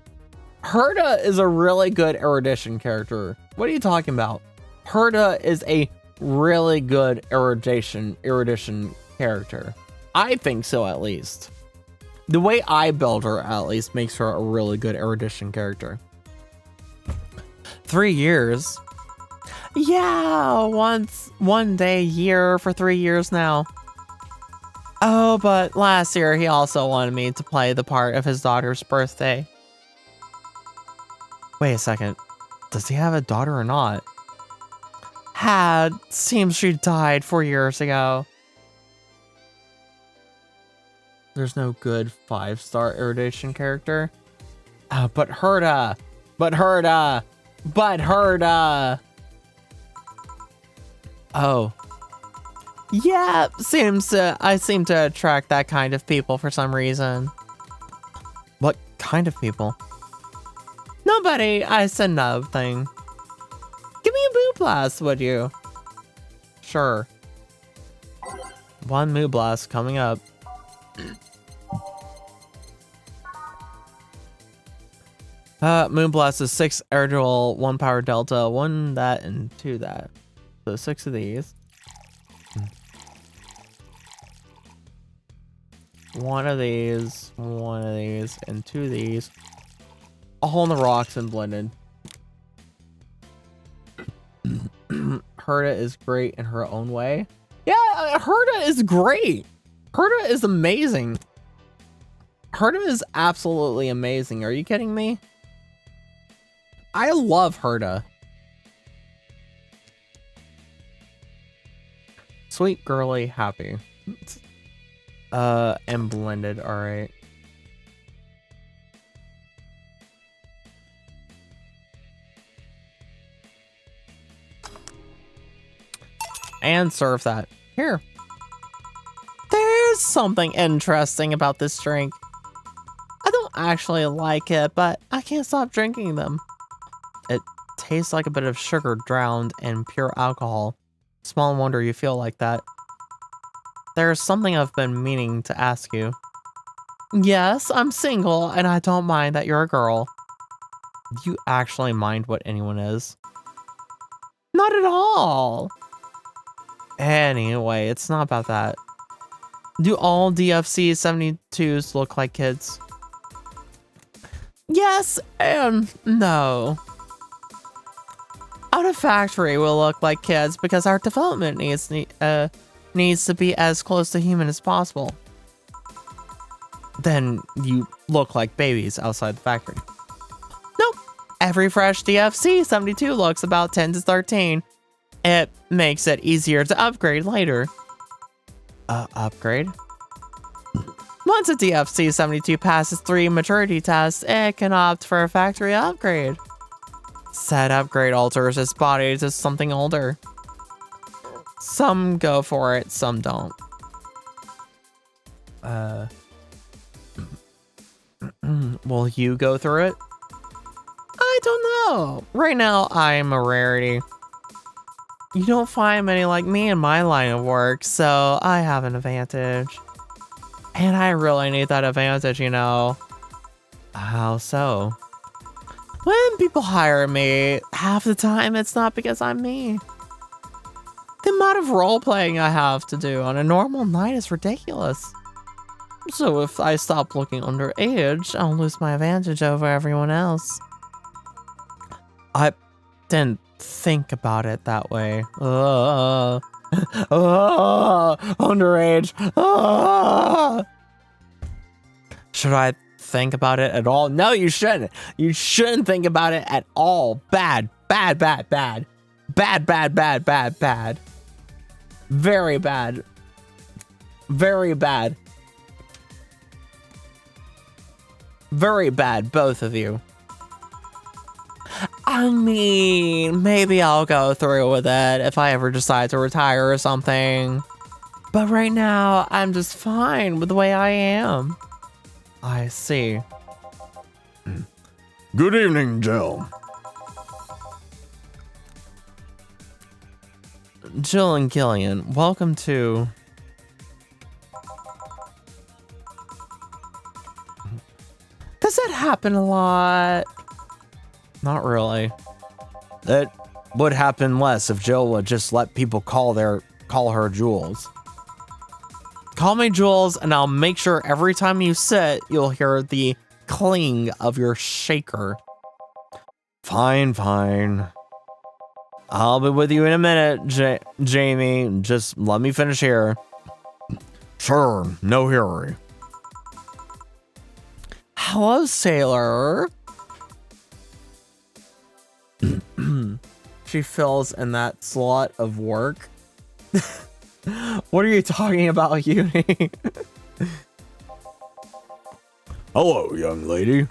Herta is a really good Erudition character. What are you talking about? Herta is a really good Erudition character. I think so, at least. The way I build her, at least, makes her a really good Erudition character. 3 years? Yeah, one day a year for 3 years now. Oh, but last year he also wanted me to play the part of his daughter's birthday. Wait a second. Does he have a daughter or not? Seems she died 4 years ago. There's no good 5-star Erudition character. But Herta. Oh. Yeah, I seem to attract that kind of people for some reason. What kind of people? Nobody, I said nothing. Give me a Moo Blast, would you? Sure. 1 Moo Blast coming up. Moonblast is 6 air duel, 1 power delta, 1 that, and 2 that. So 6 of these. 1 of these, 1 of these, and 2 of these. A hole in the rocks and blended. Herta is great in her own way. Yeah, Herta is great. Herta is amazing. Herta is absolutely amazing. Are you kidding me? I love Herta. Sweet, girly, happy. And blended, alright. and serve that. Here. There's something interesting about this drink. I don't actually like it, but I can't stop drinking them. It tastes like a bit of sugar drowned in pure alcohol. Small wonder you feel like that. There's something I've been meaning to ask you. Yes, I'm single, and I don't mind that you're a girl. Do you actually mind what anyone is? Not at all. Anyway, it's not about that. Do all DFC 72s look like kids? Yes and no. Out of factory will look like kids because our development needs to be as close to human as possible. Then you look like babies outside the factory. Nope. Every fresh DFC 72 looks about 10 to 13. It makes it easier to upgrade later. Upgrade? Once a DFC 72 passes 3 maturity tests, it can opt for a factory upgrade. Said upgrade alters its body to something older. Some go for it, some don't. Will you go through it? I don't know. Right now, I'm a rarity. You don't find many like me in my line of work, so I have an advantage. And I really need that advantage, you know. How so? When people hire me, half the time it's not because I'm me. The amount of role-playing I have to do on a normal night is ridiculous. So if I stop looking underage, I'll lose my advantage over everyone else. I didn't think about it that way. Underage. Should I think about it at all? No, you shouldn't. You shouldn't think about it at all. Bad, bad, bad, bad. Bad, bad, bad, bad, bad. Very bad. Very bad. Very bad, both of you. I mean, maybe I'll go through with it if I ever decide to retire or something. But right now, I'm just fine with the way I am. I see. Good evening, Jill. Jill and Gillian, welcome to... Does that happen a lot? Not really. It would happen less if Jill would just let people call her Jules. Call me Jules, and I'll make sure every time you sit, you'll hear the cling of your shaker. Fine, fine. I'll be with you in a minute, Jamie. Just let me finish here. Sure, no hurry. Hello, sailor. She fills in that slot of work. What are you talking about, Uni? Hello, young lady.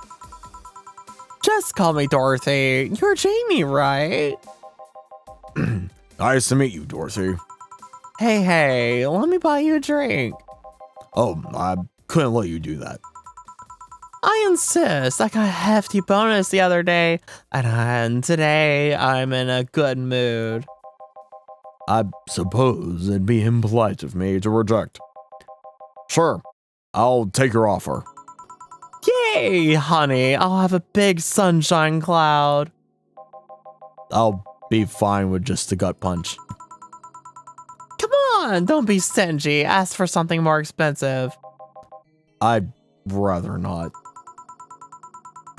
Just call me Dorothy. You're Jamie, right? Nice to meet you, Dorothy. Hey, let me buy you a drink. Oh, I couldn't let you do that. I insist. I got a hefty bonus the other day, and today I'm in a good mood. I suppose it'd be impolite of me to reject. Sure, I'll take your offer. Yay, honey. I'll have a big sunshine cloud. I'll be fine with just a gut punch. Come on, don't be stingy. Ask for something more expensive. I'd rather not.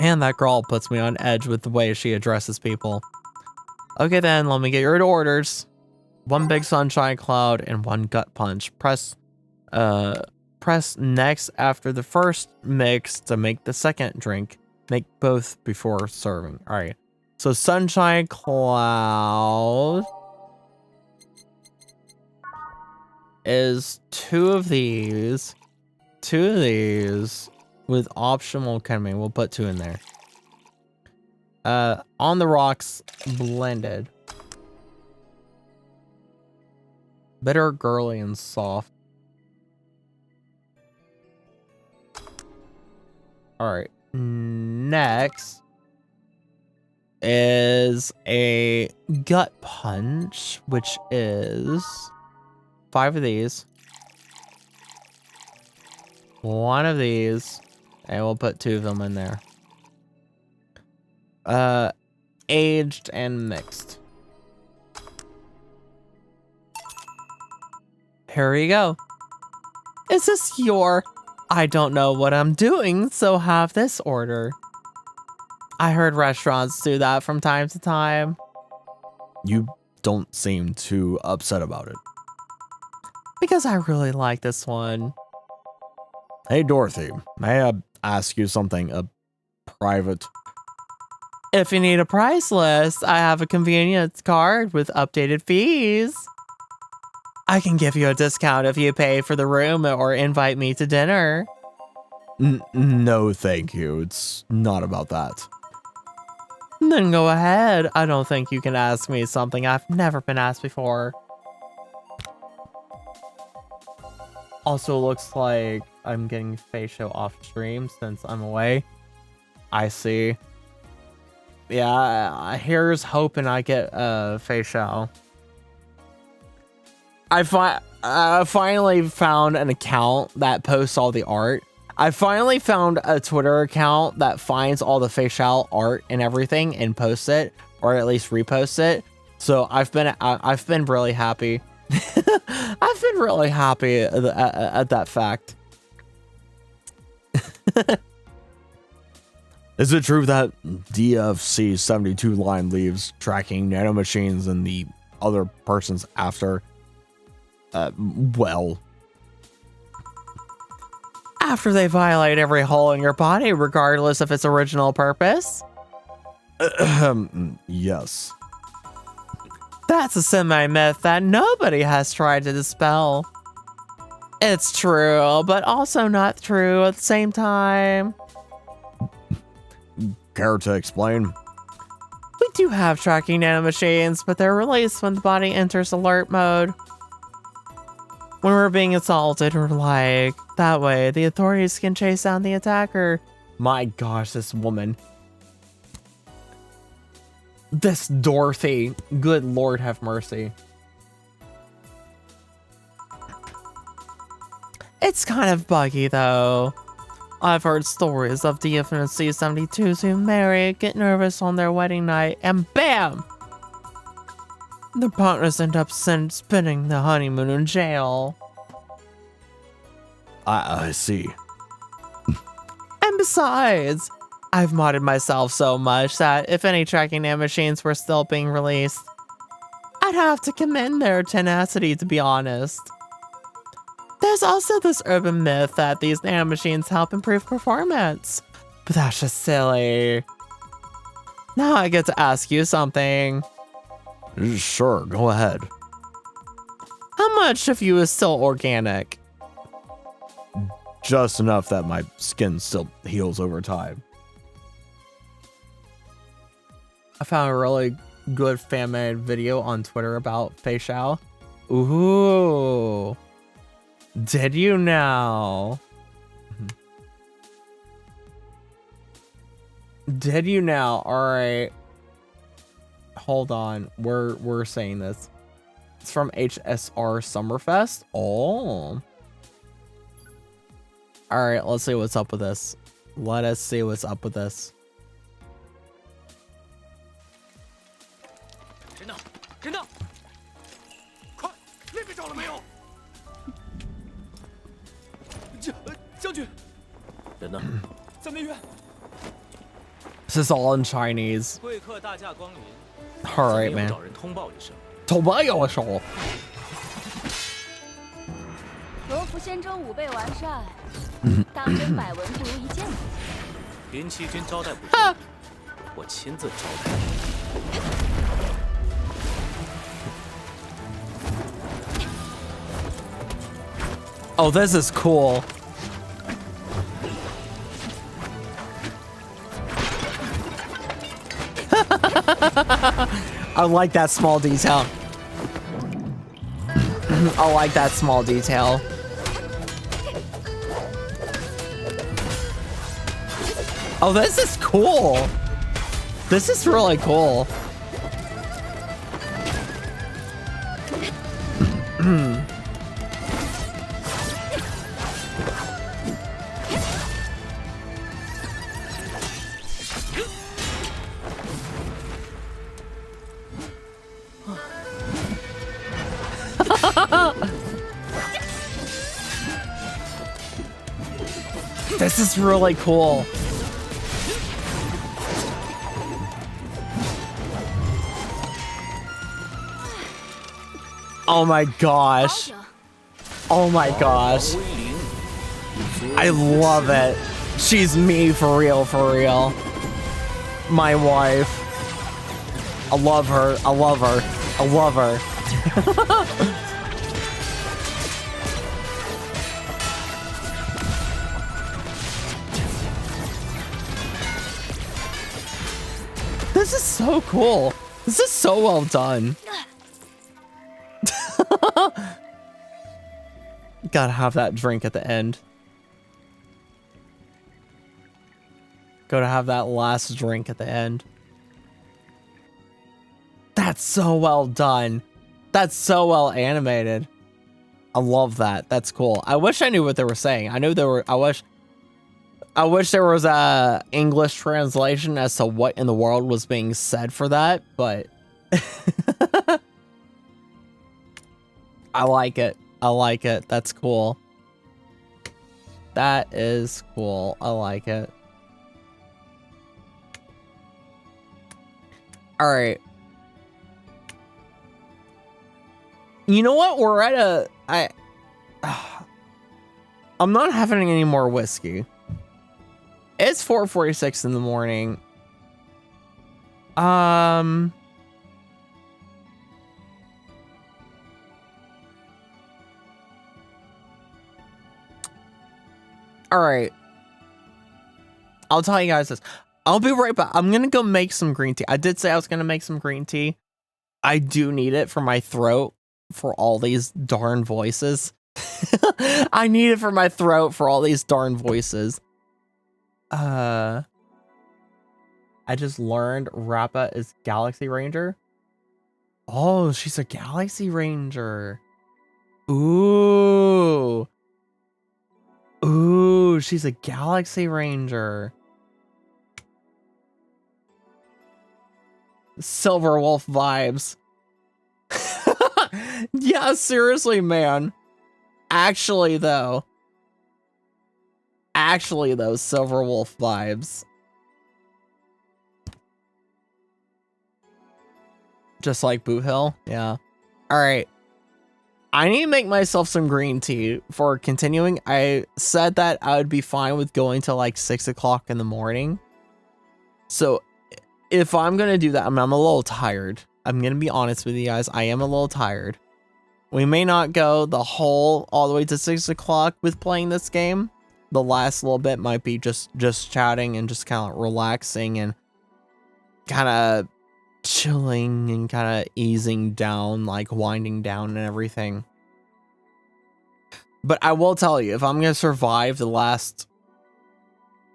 And that girl puts me on edge with the way she addresses people. Okay then, let me get your orders. 1 big sunshine cloud and 1 gut punch. Press next after the first mix to make the second drink. Make both before serving. Alright. So sunshine cloud is 2 of these. 2 of these. With optional ketamine, we'll put 2 in there. On the rocks, blended. Bitter, girly, and soft. All right. Next is a gut punch, which is 5 of these, 1 of these, and we'll put 2 of them in there. Aged and mixed. Here you go. Is this your... I don't know what I'm doing, so have this order. I heard restaurants do that from time to time. You don't seem too upset about it. Because I really like this one. Hey, Dorothy, may I ask you something private? If you need a price list, I have a convenience card with updated fees. I can give you a discount if you pay for the room or invite me to dinner. No, thank you. It's not about that. Then go ahead. I don't think you can ask me something I've never been asked before. Also looks like I'm getting facial off stream since I'm away. I see. Yeah, here's hoping I get facial. I finally found an account that posts all the art. I finally found a Twitter account that finds all the facial art and everything and posts it, or at least reposts it. So I've been really happy. I've been really happy at that fact. Is it true that DFC 72 line leaves tracking nanomachines and the other person's after? Well, after they violate every hole in your body, regardless of its original purpose? Yes. That's a semi-myth that nobody has tried to dispel. It's true, but also not true at the same time. Care to explain? We do have tracking nanomachines, but they're released when the body enters alert mode. When we're being assaulted or like, that way the authorities can chase down the attacker. My gosh, this woman. This Dorothy. Good Lord have mercy. It's kind of buggy though. I've heard stories of DFC 72s who marry, get nervous on their wedding night, and BAM! Their partners end up spending the honeymoon in jail. I see. And besides, I've modded myself so much that if any tracking nanomachines were still being released, I'd have to commend their tenacity, to be honest. There's also this urban myth that these nanomachines help improve performance, but that's just silly. Now I get to ask you something. Sure, go ahead. How much of you is still organic? Just enough that my skin still heals over time. I found a really good fan-made video on Twitter about facial. Ooh. Did you now? Did you now? All right. Hold on. We're saying this. It's from HSR Summerfest. Oh. All right, let's see what's up with this. Let us see what's up with this. This is all in Chinese. All right, man. 罗浮仙舟武备完善，当真百闻不如一见。林七军招待不周，我亲自招待。Oh, this is cool. I like that small detail. I like that small detail. Oh, this is cool. This is really cool. This is really cool. Oh my gosh. Oh my gosh. I love it. She's me for real, for real. My wife. I love her. I love her. I love her. This is so cool. This is so well done. Gotta have that drink at the end. Gotta have that last drink at the end. That's so well done. That's so well animated. I love that. That's cool. I wish I knew what they were saying. I knew there were. I wish there was a English translation as to what in the world was being said for that, but I like it. I like it. That's cool. That is cool. I like it. All right. You know what? We're at I'm not having any more whiskey. It's 4:46 in the morning. All right. I'll tell you guys this. I'll be right back. I'm going to go make some green tea. I did say I was going to make some green tea. I do need it for my throat for all these darn voices. I need it for my throat for all these darn voices. I just learned Rappa is Galaxy Ranger. Oh, she's a Galaxy Ranger. Ooh. Ooh, she's a Galaxy Ranger. Silver Wolf vibes. Yeah, seriously, man. Actually, though, Silver Wolf vibes. Just like Boot Hill? Yeah. All right. I need to make myself some green tea for continuing. I said that I would be fine with going till like 6 o'clock in the morning. So if I'm going to do that, I'm a little tired. I'm going to be honest with you guys. I am a little tired. We may not go all the way to 6 o'clock with playing this game. The last little bit might be just chatting and just kind of relaxing and kind of chilling and kind of easing down, like winding down and everything. But I will tell you, if I'm going to survive the last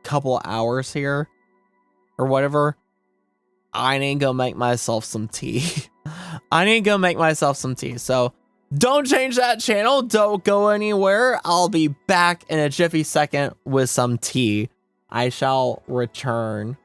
couple hours here or whatever, I need to go make myself some tea. I need to go make myself some tea. So don't change that channel. Don't go anywhere. I'll be back in a jiffy second with some tea. I shall return.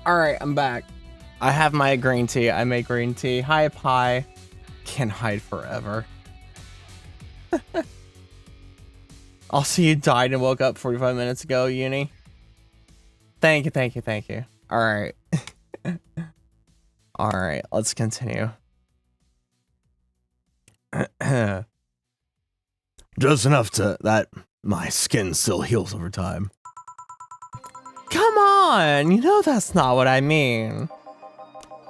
All right, I'm back. I have my green tea. I make green tea. Hi, Pie. Can hide forever. Also, you died and woke up 45 minutes ago, Uni. Thank you, thank you, thank you. All right. All right, let's continue. Just enough to that my skin still heals over time. Come on, you know that's not what I mean.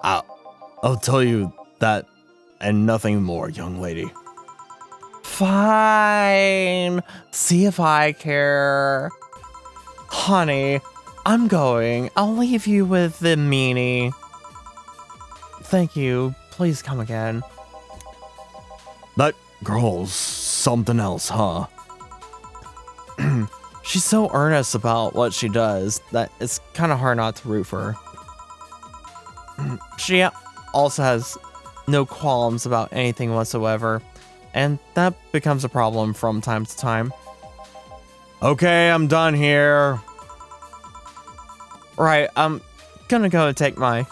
I'll tell you that and nothing more, young lady. Fine. See if I care. Honey, I'm going. I'll leave you with the meanie. Thank you. Please come again. That girl's something else, huh? She's so earnest about what she does that it's kind of hard not to root for her. She also has no qualms about anything whatsoever, and that becomes a problem from time to time. Okay, I'm done here. Right, I'm gonna go and take my...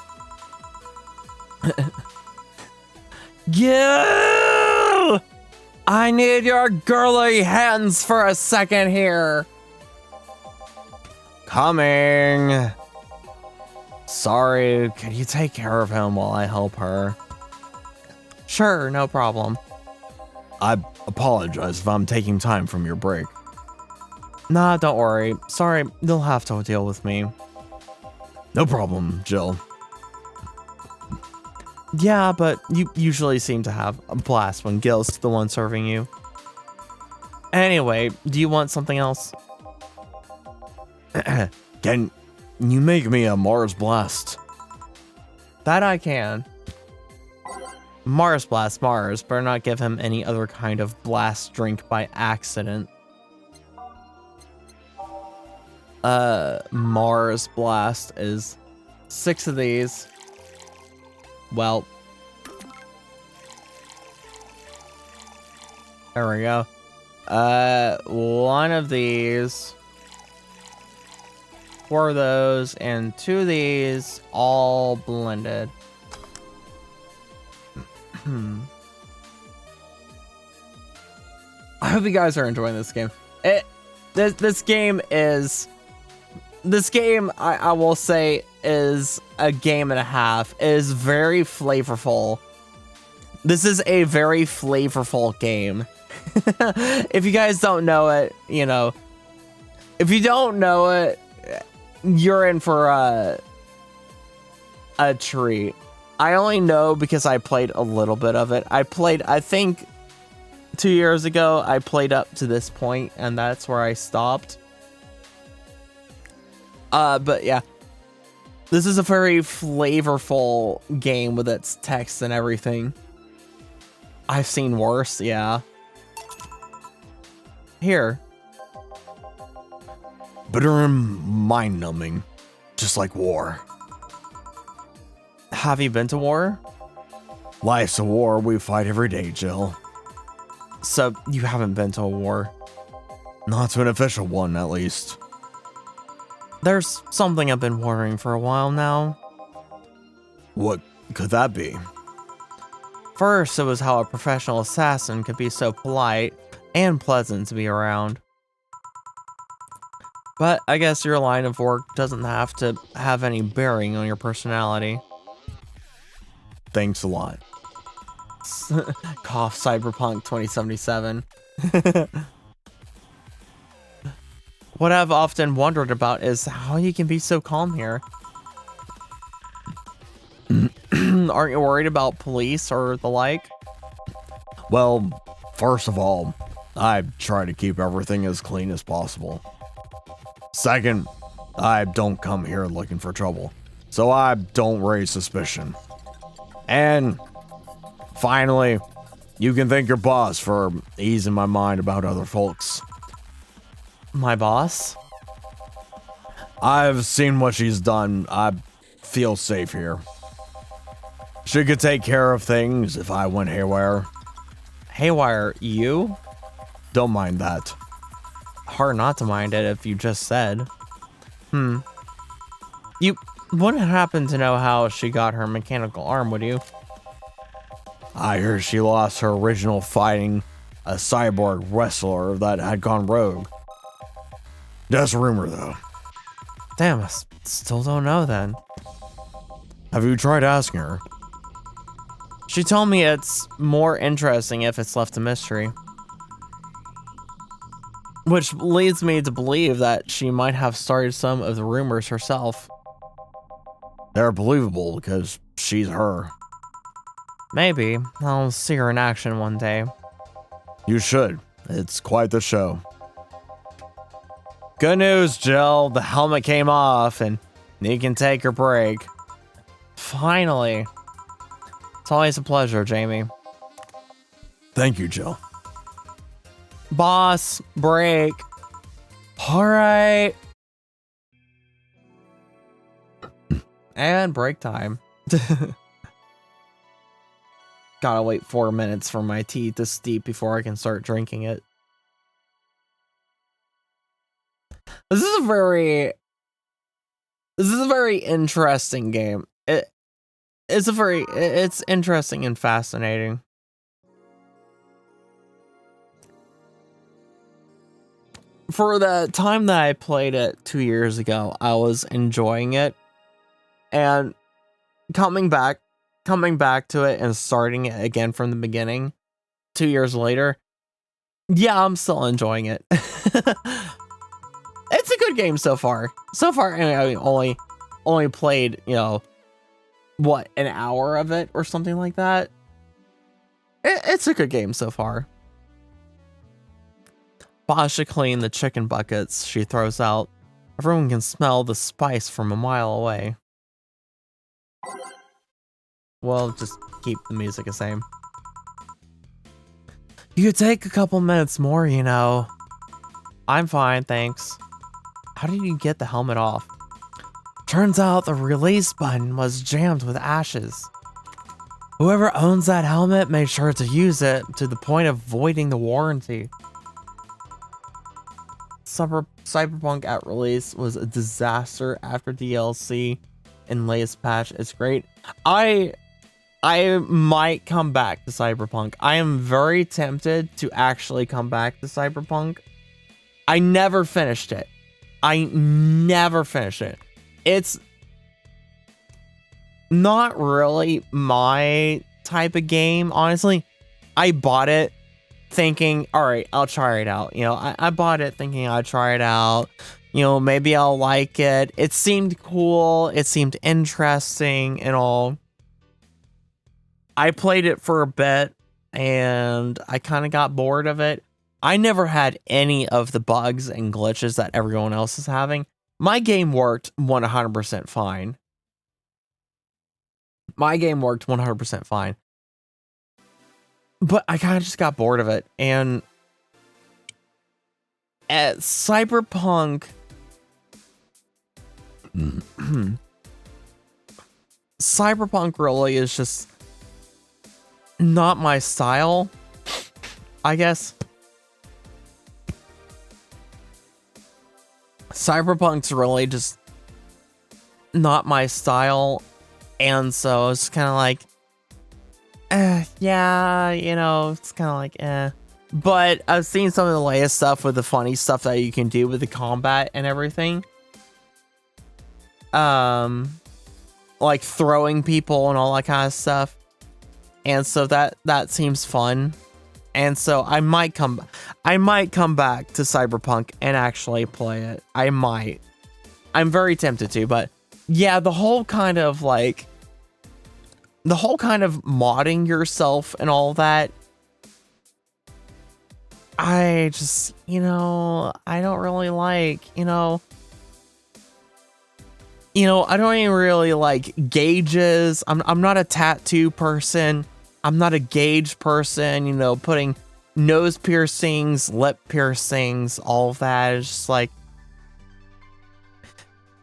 Gil! I need your girly hands for a second here. Coming. Sorry, can you take care of him while I help her? Sure, no problem. I apologize if I'm taking time from your break. Nah, don't worry. Sorry, you'll have to deal with me. No problem, Jill. Yeah, but you usually seem to have a blast when Gil's the one serving you. Anyway, do you want something else? Can you make me a Mars Blast? That I can. Mars Blast Mars, better not give him any other kind of blast drink by accident. Mars Blast is 6 of these. Well, there we go. 1 of these, 4 of those, and 2 of these, all blended. I hope you guys are enjoying this game. This game, I will say, is a game and a half. It is very flavorful. This is a very flavorful game. If you guys don't know it, you know, if you don't know it, you're in for a treat. I only know because I played a little bit of it. I think 2 years ago, I played up to this point, and that's where I stopped. But yeah, this is a very flavorful game with its text and everything. I've seen worse, yeah. Here. Bitter and mind-numbing, just like war. Have you been to war? Life's a war we fight every day, Jill. So you haven't been to a war? Not to an official one, at least. There's something I've been wondering for a while now. What could that be? First, it was how a professional assassin could be so polite and pleasant to be around. But I guess your line of work doesn't have to have any bearing on your personality. Thanks a lot. Cough Cyberpunk 2077. What I've often wondered about is how you can be so calm here. Aren't you worried about police or the like? Well, first of all, I try to keep everything as clean as possible. Second, I don't come here looking for trouble, so I don't raise suspicion. And finally, you can thank your boss for easing my mind about other folks. My boss? I've seen what she's done. I feel safe here. She could take care of things if I went haywire. Haywire, you? Don't mind that. Hard not to mind it if you just said. You wouldn't happen to know how she got her mechanical arm, would you? I hear she lost her original fighting a cyborg wrestler that had gone rogue. That's a rumor, though. Damn, I still don't know then. Have you tried asking her? She told me it's more interesting if it's left a mystery. Which leads me to believe that she might have started some of the rumors herself. They're believable because she's her. Maybe. I'll see her in action one day. You should. It's quite the show. Good news, Jill. The helmet came off and you can take your break. Finally. It's always a pleasure, Jamie. Thank you, Jill. Boss, break. All right. And break time. Gotta wait 4 minutes for my tea to steep before I can start drinking it. This is a very interesting game. It's interesting and fascinating. For the time that I played it 2 years ago, I was enjoying it, and coming back to it and starting it again from the beginning 2 years later, yeah, I'm still enjoying it. It's a good game so far. I only played, what, an hour of it or something like that. It's a good game so far. Boss should clean the chicken buckets she throws out. Everyone can smell the spice from a mile away. Well, just keep the music the same. You could take a couple minutes more, I'm fine, thanks. How did you get the helmet off? Turns out the release button was jammed with ashes. Whoever owns that helmet made sure to use it to the point of voiding the warranty. Cyberpunk at release was a disaster after DLC and latest patch. It's great. I might come back to Cyberpunk. I am very tempted to actually come back to Cyberpunk. I never finished it. It's not really my type of game, honestly. I bought it thinking, all right, I'll try it out. I bought it thinking I'd try it out. Maybe I'll like it. It seemed cool. It seemed interesting and all. I played it for a bit and I kind of got bored of it. I never had any of the bugs and glitches that everyone else is having. My game worked 100% fine. But I kind of just got bored of it. And at Cyberpunk, Cyberpunk really is just not my style, I guess. Cyberpunk's really just not my style, and so it's kind of like, yeah, it's kind of like, But I've seen some of the latest stuff with the funny stuff that you can do with the combat and everything. Like throwing people and all that kind of stuff. And so that seems fun. And so I might come back to Cyberpunk and actually play it. I might. I'm very tempted to, but yeah, the whole kind of modding yourself and all that, I just, I don't really like, I don't even really like gauges. I'm not a tattoo person. I'm not a gauge person, putting nose piercings, lip piercings, all of that is just like,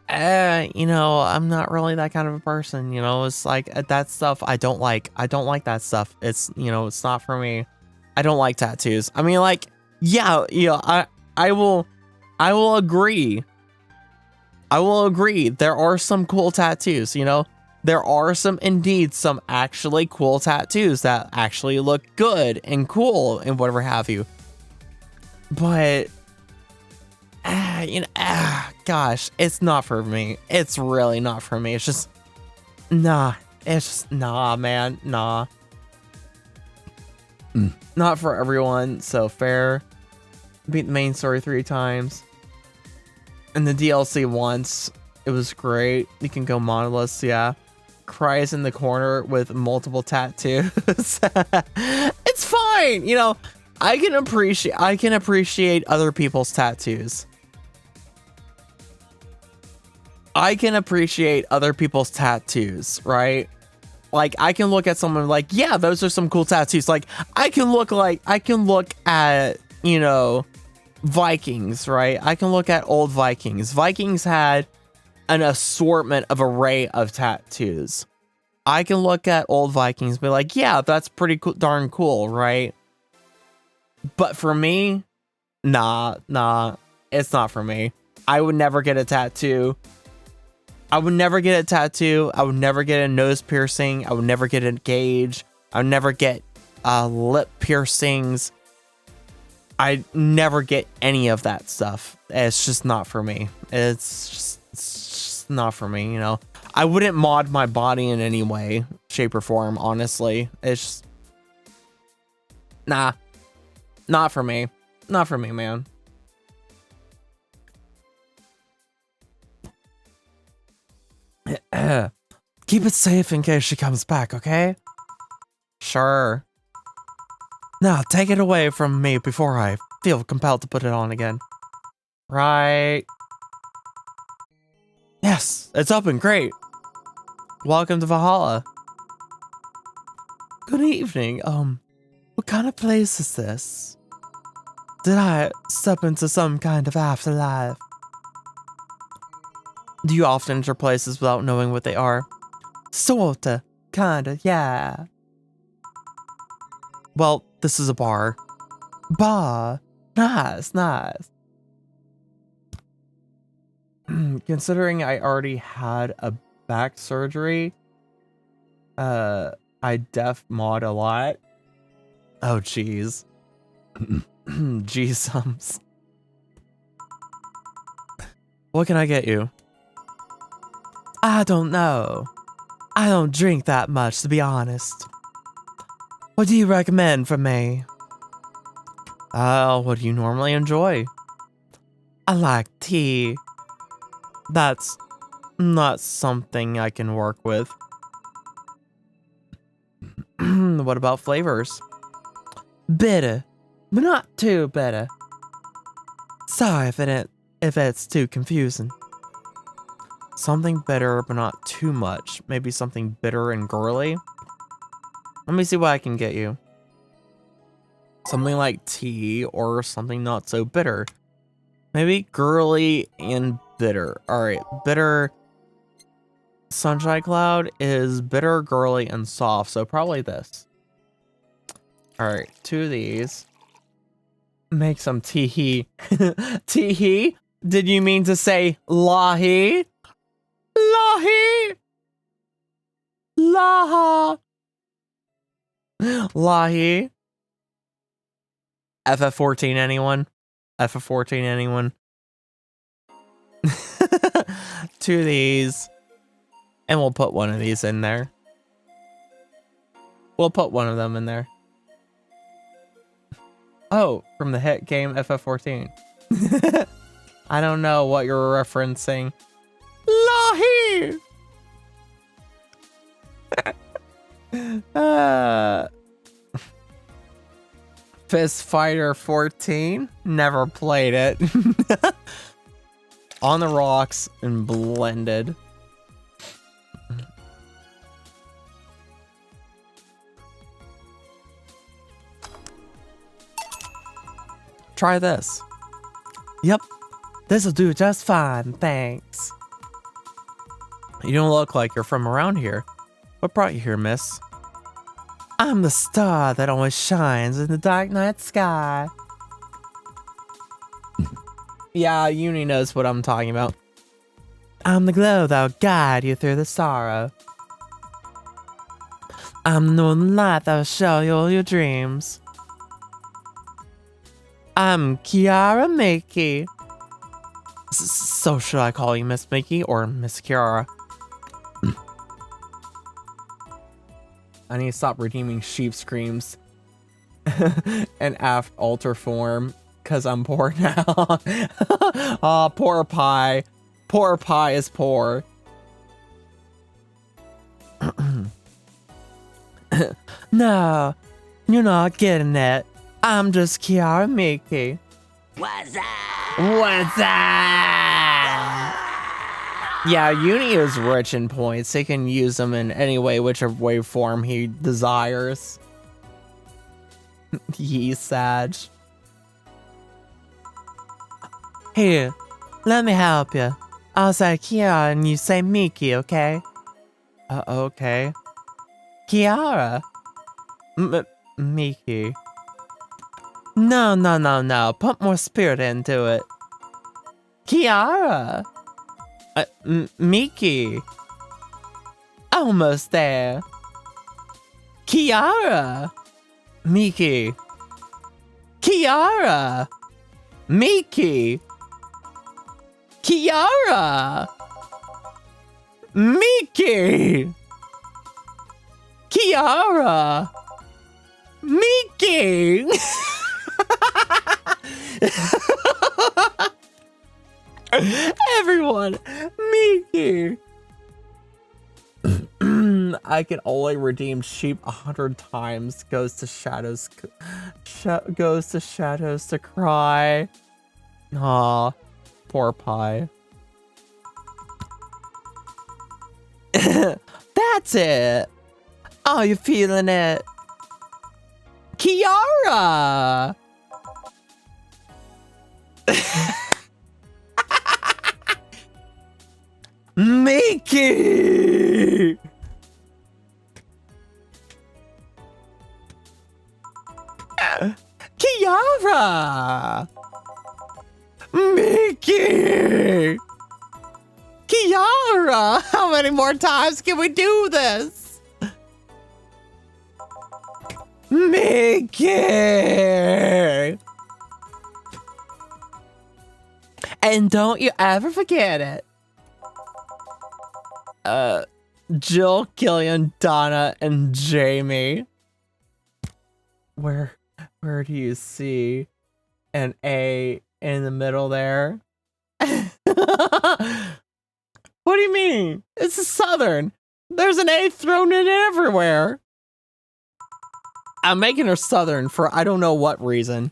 I'm not really that kind of a person, it's like that stuff I don't like. I don't like that stuff. It's, it's not for me. I don't like tattoos. I mean, like, yeah, I will agree. I will agree. There are some cool tattoos, you know? There are some actually cool tattoos that actually look good and cool and whatever have you. But, gosh, it's not for me. It's really not for me. It's just, nah. It's just, nah, man. Nah. Not for everyone, so fair. Beat the main story 3 times. And the DLC once. It was great. You can go monoliths, yeah. Cries in the corner with multiple tattoos. It's fine, you know. I can appreciate other people's tattoos. I can appreciate other people's tattoos, right? Like I can look at someone like, yeah, those are some cool tattoos. Like I can look at, you know, Vikings, right? I can look at old Vikings. Vikings had an assortment of array of tattoos. I can look at old Vikings and be like, yeah, that's pretty cool, darn cool, right? But for me, nah, it's not for me. I would never get a tattoo. I would never get a tattoo. I would never get a nose piercing. I would never get a gauge. I would never get lip piercings. I never get any of that stuff. It's just not for me. It's just not for me, you know. I wouldn't mod my body in any way, shape, or form, honestly. It's just, nah. Not for me. Not for me, man. Keep it safe in case she comes back, okay? Sure. Now, take it away from me before I feel compelled to put it on again. Right. Yes, it's open, great. Welcome to Valhalla. Good evening. What kind of place is this? Did I step into some kind of afterlife? Do you often enter places without knowing what they are? Sorta. Kinda, yeah. Well, this is a bar. Bar. Nice, nice. Considering I already had a back surgery, I def mod a lot. Oh, jeez. Jeez-sums. What can I get you? I don't know. I don't drink that much, to be honest. What do you recommend for me? What do you normally enjoy? I like tea. That's not something I can work with. What about flavors? Bitter, but not too bitter. Sorry if it's too confusing. Something bitter, but not too much. Maybe something bitter and girly. Let me see what I can get you. Something like tea or something not so bitter. Maybe girly and bitter. Alright, bitter. Sunshine Cloud is bitter, girly, and soft. So probably this. Alright, 2 of these. Make some tee-hee. Tee-hee? Did you mean to say lahi? Lahi! Laha! Lahi? FF14 anyone? FF14 anyone? 2 of these. And we'll put 1 of these in there. We'll put 1 of them in there. Oh, from the hit game FF14. I don't know what you're referencing. Lahi! Fist Fighter 14? Never played it. On the rocks and blended. Try this. Yep, this'll do just fine, thanks. You don't look like you're from around here. What brought you here, miss? I'm the star that always shines in the dark night sky. Yeah, Uni knows what I'm talking about. I'm the glow that'll guide you through the sorrow. I'm the northern light that'll show you all your dreams. I'm Kiara Miki. So should I call you Miss Miki or Miss Kiara? I need to stop redeeming sheep screams and aft alter form because I'm poor now. Aw, poor Pie. Poor Pie is poor. No, you're not getting it. I'm just Kiara Miki. What's up? What's up? Yeah, Uni is rich in points. He can use them in any way, whichever way form he desires. He's sad. Here, let me help you. I'll say Kiara and you say Miki, okay? Okay. Kiara? Miki. No. Put more spirit into it. Kiara. Miki. Almost there. Kiara. Miki. Kiara. Miki. Kiara. Miki. Kiara. Miki. Everyone, Miki. I can only redeem sheep 100 times. Goes to shadows. Goes to shadows to cry. Aw, poor Pie. That's it. Oh, you feeling it? Kiara. Miki! Kiara! Miki! Kiara! How many more times can we do this? Miki! And don't you ever forget it. Jill, Killian, Donna, and Jamie. Where do you see an A in the middle there? What do you mean? It's a Southern. There's an A thrown in everywhere. I'm making her Southern for I don't know what reason.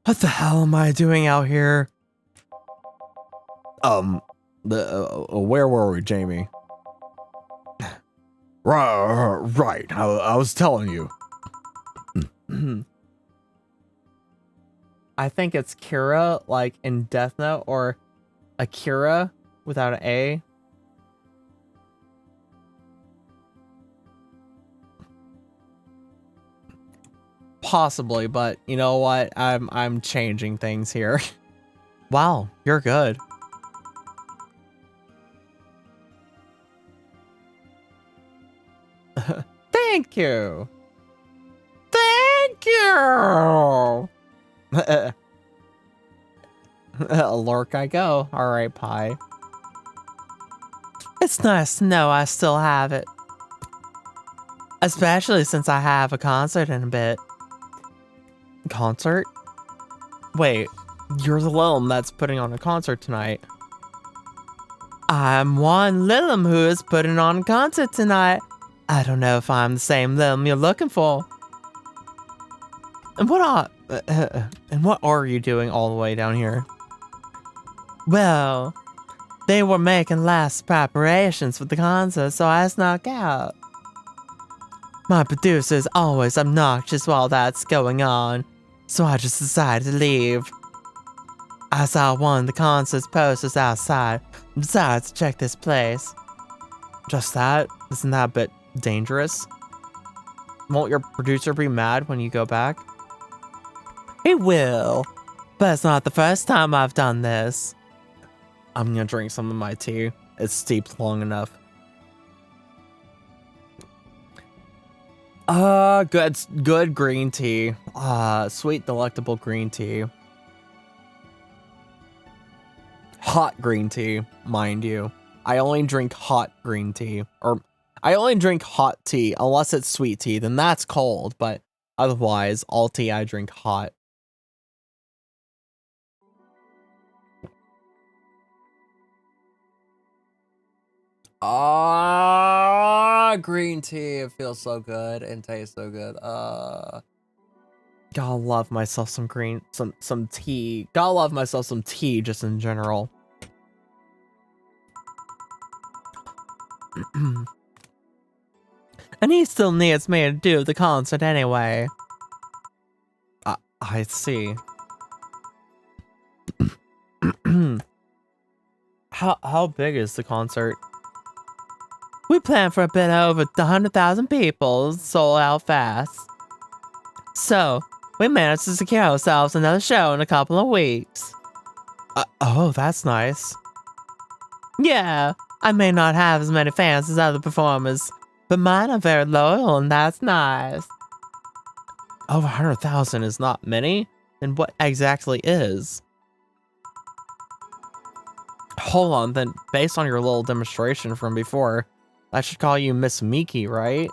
What the hell am I doing out here? Where were we, Jamie? Right. I was telling you. I think it's Kira, like in Death Note, or Akira without an A. Possibly, but you know what? I'm changing things here. Wow, you're good. Thank you. Thank you. Lurk I go. All right, Pie. It's nice to know I still have it. Especially since I have a concert in a bit. Concert? Wait, you're the Lilum that's putting on a concert tonight. I'm one Lilum who is putting on a concert tonight. I don't know if I'm the same Lilum you're looking for. And what are you doing all the way down here? Well, they were making last preparations for the concert, so I snuck out. My producer is always obnoxious while that's going on, so I just decided to leave. I saw one of the concert's posters outside and decided to check this place. Just that? Isn't that a bit dangerous? Won't your producer be mad when you go back? He will, but it's not the first time I've done this. I'm gonna drink some of my tea. It's steeped long enough. Good green tea. Sweet, delectable green tea. Hot green tea, mind you. I only drink hot green tea. Or, I only drink hot tea unless it's sweet tea, then that's cold. But otherwise, all tea I drink hot. Green tea. It feels so good and tastes so good. Gotta love myself some some tea. Gotta love myself some tea just in general. And he still needs me to do the concert anyway. I see. How big is the concert? We planned for a bit over 100,000 people, sold out fast. So, we managed to secure ourselves another show in a couple of weeks. Oh, that's nice. Yeah, I may not have as many fans as other performers, but mine are very loyal and that's nice. Over 100,000 is not many? Then what exactly is? Hold on, then based on your little demonstration from before, I should call you Miss Miki, right?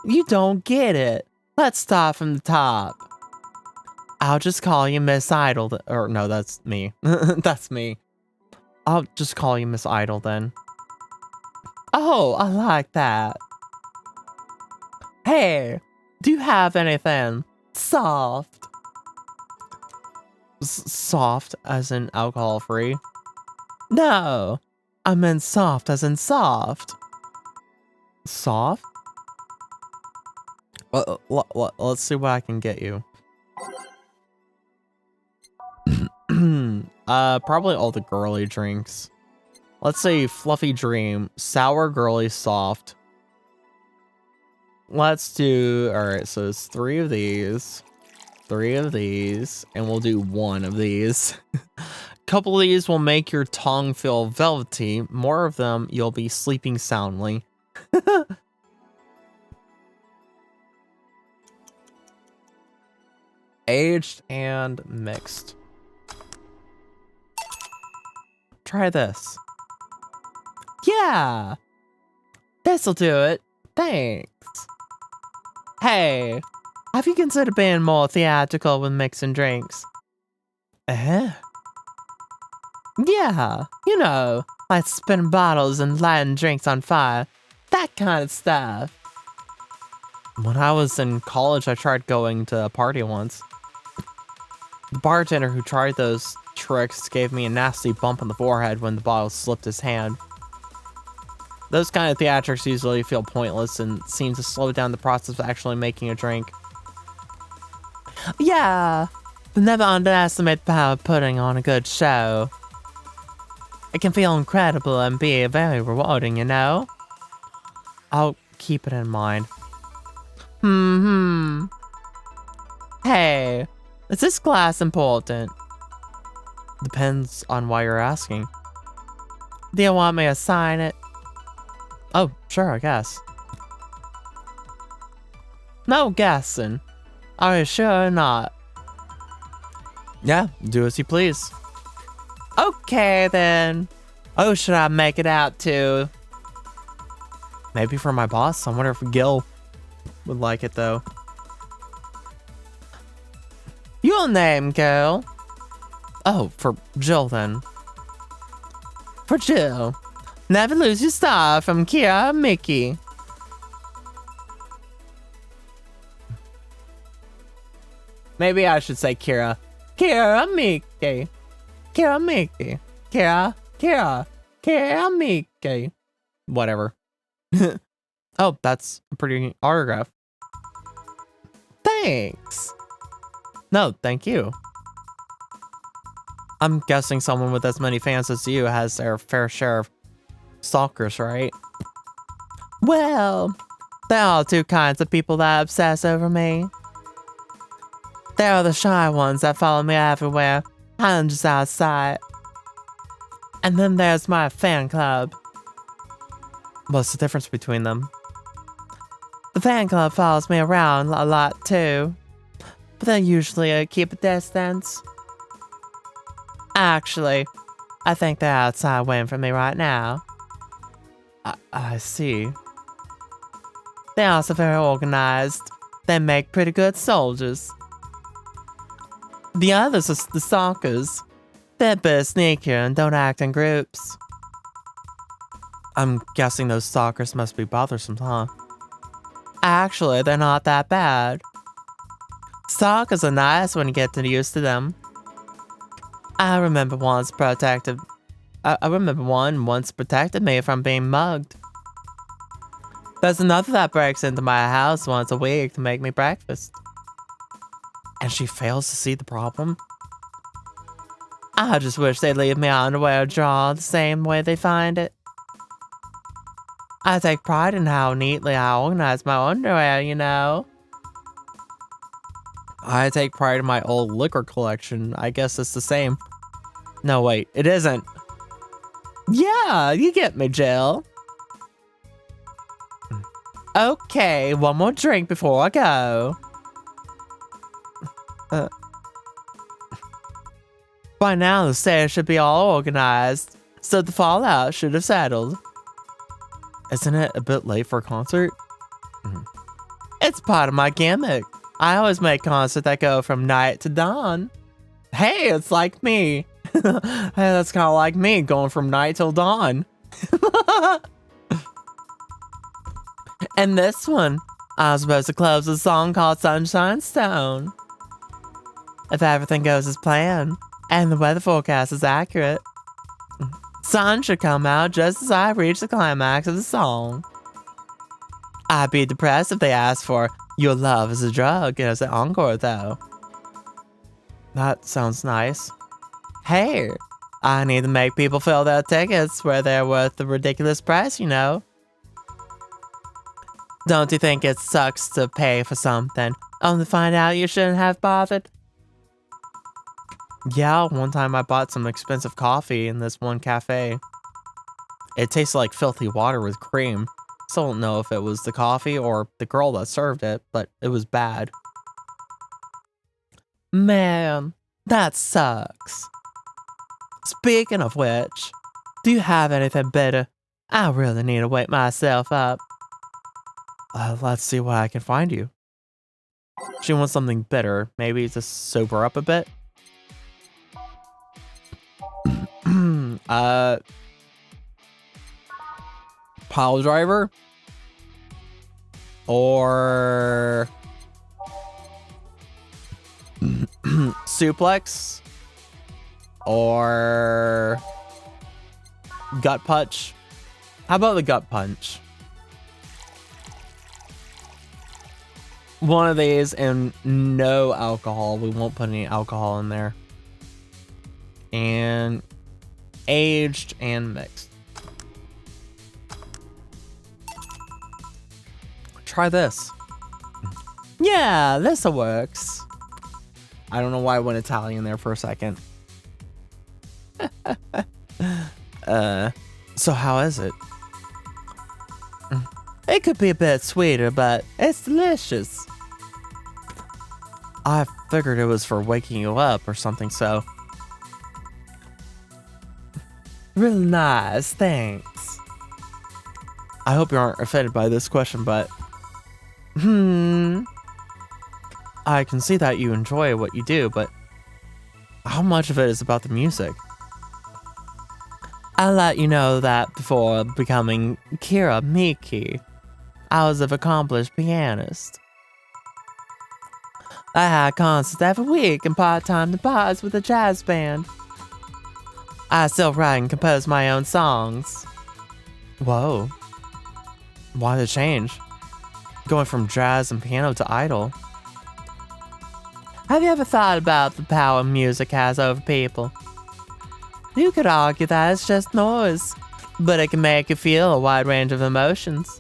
You don't get it. Let's start from the top. I'll just call you Miss Idol. Or no, that's me. That's me. I'll just call you Miss Idol then. Oh, I like that. Hey, do you have anything soft? Soft as in alcohol free? No, I meant soft as in soft. Soft? Let's see what I can get you. Probably all the girly drinks. Let's say Fluffy Dream, Sour Girly Soft. Let's do, alright, so it's 3 of these, and we'll do 1 of these. Couple of these will make your tongue feel velvety. More of them, you'll be sleeping soundly. Aged and mixed. Try this. Yeah! This'll do it. Thanks. Hey, have you considered being more theatrical with mixing drinks? Yeah, you know, like spinning bottles and lighting drinks on fire. That kind of stuff. When I was in college, I tried going to a party once. The bartender who tried those tricks gave me a nasty bump on the forehead when the bottle slipped his hand. Those kind of theatrics usually feel pointless and seem to slow down the process of actually making a drink. Yeah, but never underestimate the power of putting on a good show. It can feel incredible and be very rewarding, you know? I'll keep it in mind. Hey, is this glass important? Depends on why you're asking. Do you want me to sign it? Oh, sure, I guess. No guessing. Are you sure or not? Yeah, do as you please. Okay, then. Who should I make it out to? Maybe for my boss. I wonder if Gil would like it, though. Your name, girl? Oh, for Jill, then. For Jill. Never lose your star from Kira Mickey. Maybe I should say Kira. Kira Mickey. Kira Mickey. Kira Mickey. Whatever. Oh, that's a pretty autograph. Thanks. No, thank you. I'm guessing someone with as many fans as you has their fair share of stalkers, right? Well, there are 2 kinds of people that obsess over me. There are the shy ones that follow me everywhere, and just outside. And then there's my fan club. What's the difference between them? The fan club follows me around a lot too, but they usually keep a distance. Actually, I think they're outside waiting for me right now. I see. They're also very organized. They make pretty good soldiers. The others are the stalkers. They're a bit sneakier and don't act in groups. I'm guessing those stalkers must be bothersome, huh? Actually, they're not that bad. Stalkers are nice when you get used to them. I remember one once protected me from being mugged. There's another that breaks into my house once a week to make me breakfast. And she fails to see the problem? I just wish they'd leave my underwear drawn the same way they find it. I take pride in how neatly I organize my underwear, you know. I take pride in my old liquor collection. I guess it's the same. No, wait, it isn't. Yeah, you get me, Jill. Okay, one more drink before I go. By now, the stairs should be all organized, so the fallout should have settled. Isn't it a bit late for a concert? It's part of my gimmick. I always make concerts that go from night to dawn. Hey, it's like me. Hey, that's kind of like me, going from night till dawn. And this one, I was supposed to close with a song called Sunshine Stone. If everything goes as planned, and the weather forecast is accurate, sun should come out just as I reach the climax of the song. I'd be depressed if they asked for Your Love is a Drug as an encore, though. That sounds nice. Hey, I need to make people fill their tickets where they're worth the ridiculous price, you know. Don't you think it sucks to pay for something, only to find out you shouldn't have bothered? Yeah, one time I bought some expensive coffee in this one cafe. It tasted like filthy water with cream. Still don't know if it was the coffee or the girl that served it, but it was bad. Man, that sucks. Speaking of which, do you have anything better? I really need to wake myself up. Let's see what I can find you. She wants something bitter, maybe to sober up a bit. Pile driver? Or suplex? Or gut punch? How about the gut punch? One of these and no alcohol. We won't put any alcohol in there. And aged and mixed. Try this. Yeah, this works. I don't know why I went Italian there for a second. So how is it? It could be a bit sweeter, but it's delicious. I figured it was for waking you up or something, so. Really nice, thanks. I hope you aren't offended by this question, but I can see that you enjoy what you do, but how much of it is about the music? I'll let you know that before becoming Kira Miki, I was an accomplished pianist. I had concerts every week and part-time bars with a jazz band. I still write and compose my own songs. Whoa. Why the change? Going from jazz and piano to idol. Have you ever thought about the power music has over people? You could argue that it's just noise, but it can make you feel a wide range of emotions.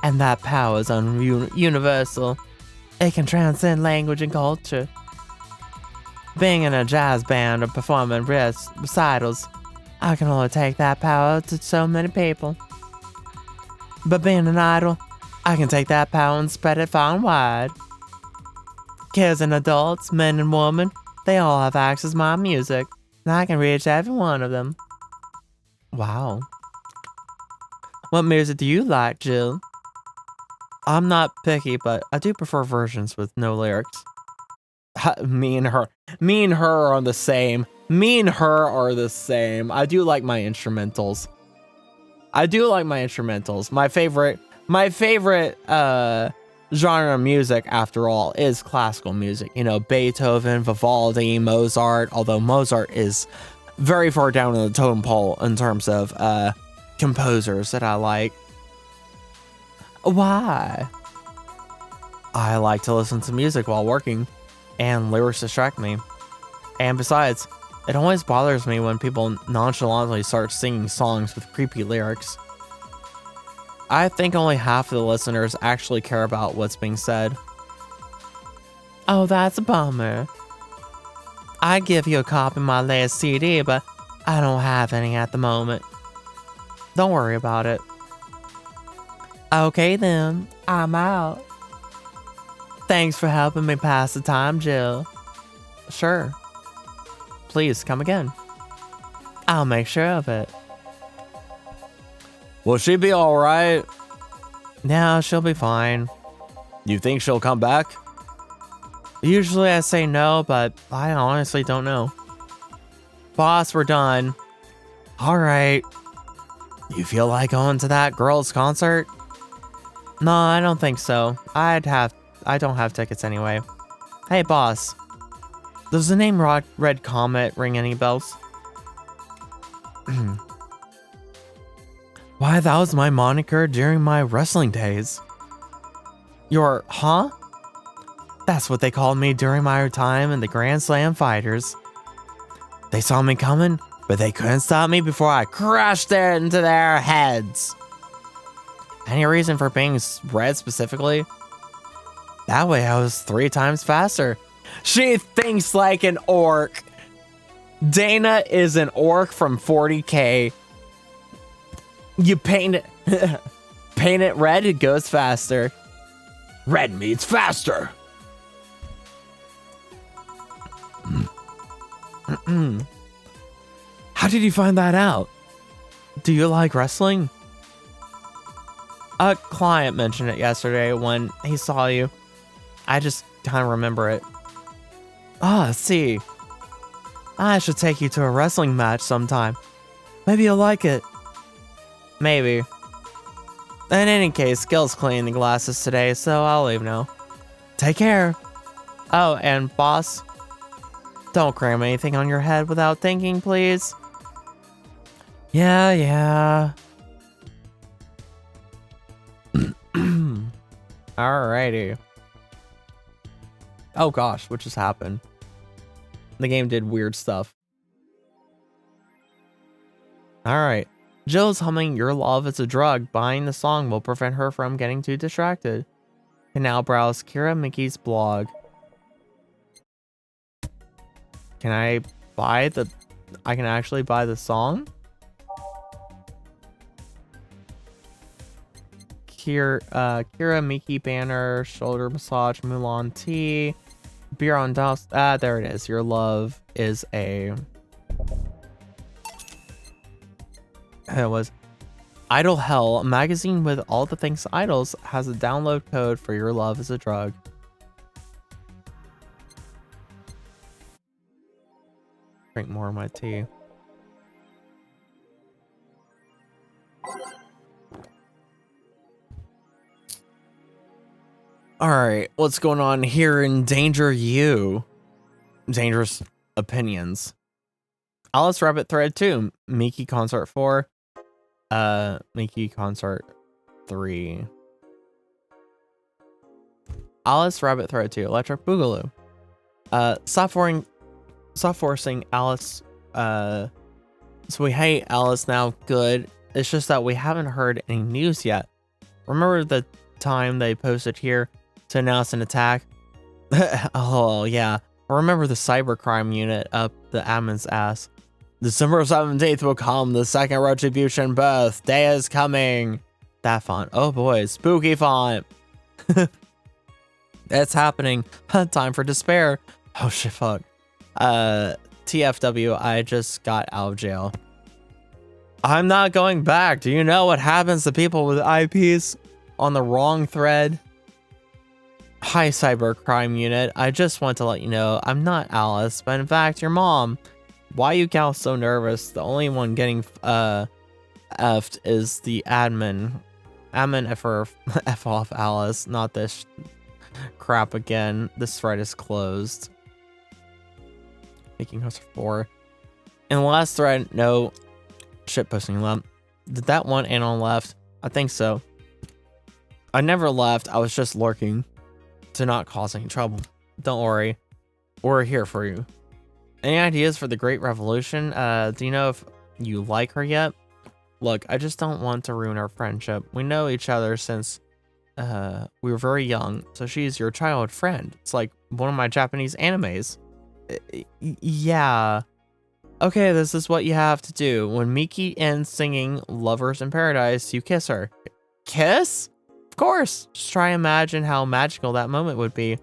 And that power is universal. It can transcend language and culture. Being in a jazz band or performing recitals, I can only take that power to so many people. But being an idol, I can take that power and spread it far and wide. Kids and adults, men and women, they all have access to my music, and I can reach every one of them. Wow. What music do you like, Jill? I'm not picky, but I do prefer versions with no lyrics. Me and her are the same. Me and her are the same. I do like my instrumentals. My favorite genre of music, after all, is classical music. You know, Beethoven, Vivaldi, Mozart, although Mozart is very far down in the totem pole in terms of composers that I like. Why? I like to listen to music while working, and lyrics distract me. And besides, it always bothers me when people nonchalantly start singing songs with creepy lyrics. I think only half of the listeners actually care about what's being said. Oh, that's a bummer. I'd give you a copy of my latest CD, but I don't have any at the moment. Don't worry about it. Okay then, I'm out. Thanks for helping me pass the time, Jill. Sure. Please come again. I'll make sure of it. Will she be alright? Yeah, she'll be fine. You think she'll come back? Usually I say no, but I honestly don't know. Boss, we're done. Alright. You feel like going to that girl's concert? No, I don't think so. I don't have tickets anyway. Hey, boss. Does the name Red Comet ring any bells? Why, that was my moniker during my wrestling days. Huh? That's what they called me during my time in the Grand Slam Fighters. They saw me coming, but they couldn't stop me before I crashed into their heads. Any reason for being red specifically? That way I was 3 times faster. She thinks like an orc. Dana is an orc from 40K. You paint it red, it goes faster. Red means faster. How did you find that out? Do you like wrestling? A client mentioned it yesterday when he saw you. I just kind of remember it. Ah, see. I should take you to a wrestling match sometime. Maybe you'll like it. Maybe. In any case, Gil's cleaning the glasses today, so I'll leave now. Take care. Oh, and boss, don't cram anything on your head without thinking, please. Yeah. Alrighty. Oh gosh, what just happened? The game did weird stuff. Alright. Jill's humming Your Love is a Drug. Buying the song will prevent her from getting too distracted. Can now browse Kira Mickey's blog. Can I buy the... I can actually buy the song? Kira Mickey banner, shoulder massage, Mulan tea, beer on dust. There it is. Your Love is a... It was Idol Hell, a magazine with all the things idols, has a download code for Your Love is a Drug. Drink more of my tea. Alright, what's going on here in Danger U? Dangerous Opinions. Alice Rabbit Thread 2, Miki Concert 4, Miki Concert 3. Alice Rabbit Thread 2, Electric Boogaloo. Stop forcing Alice, so we hate Alice now, good. It's just that we haven't heard any news yet. Remember the time they posted here to announce an attack? Oh, yeah. Remember the cybercrime unit up the admin's ass. December 17th will come. The second Retribution birth. Day is coming. That font. Oh boy, spooky font. It's happening. Time for despair. Oh shit, fuck. TFW, I just got out of jail. I'm not going back. Do you know what happens to people with IPs on the wrong thread? Hi, Cybercrime Unit. I just want to let you know I'm not Alice, but in fact, your mom. Why you gal so nervous? The only one getting effed is the admin. Admin F off Alice, not this crap again. This thread is closed. Making us 4. In the last thread, no shit posting left. Did that one anon left? I think so. I never left. I was just lurking to not cause any trouble. Don't worry. We're here for you. Any ideas for the Great Revolution? Do you know if you like her yet? Look, I just don't want to ruin our friendship. We know each other since we were very young, so she's your childhood friend. It's like one of my Japanese animes. Yeah. Okay, this is what you have to do. When Miki ends singing Lovers in Paradise, you kiss her. Kiss? Of course. Just try and imagine how magical that moment would be.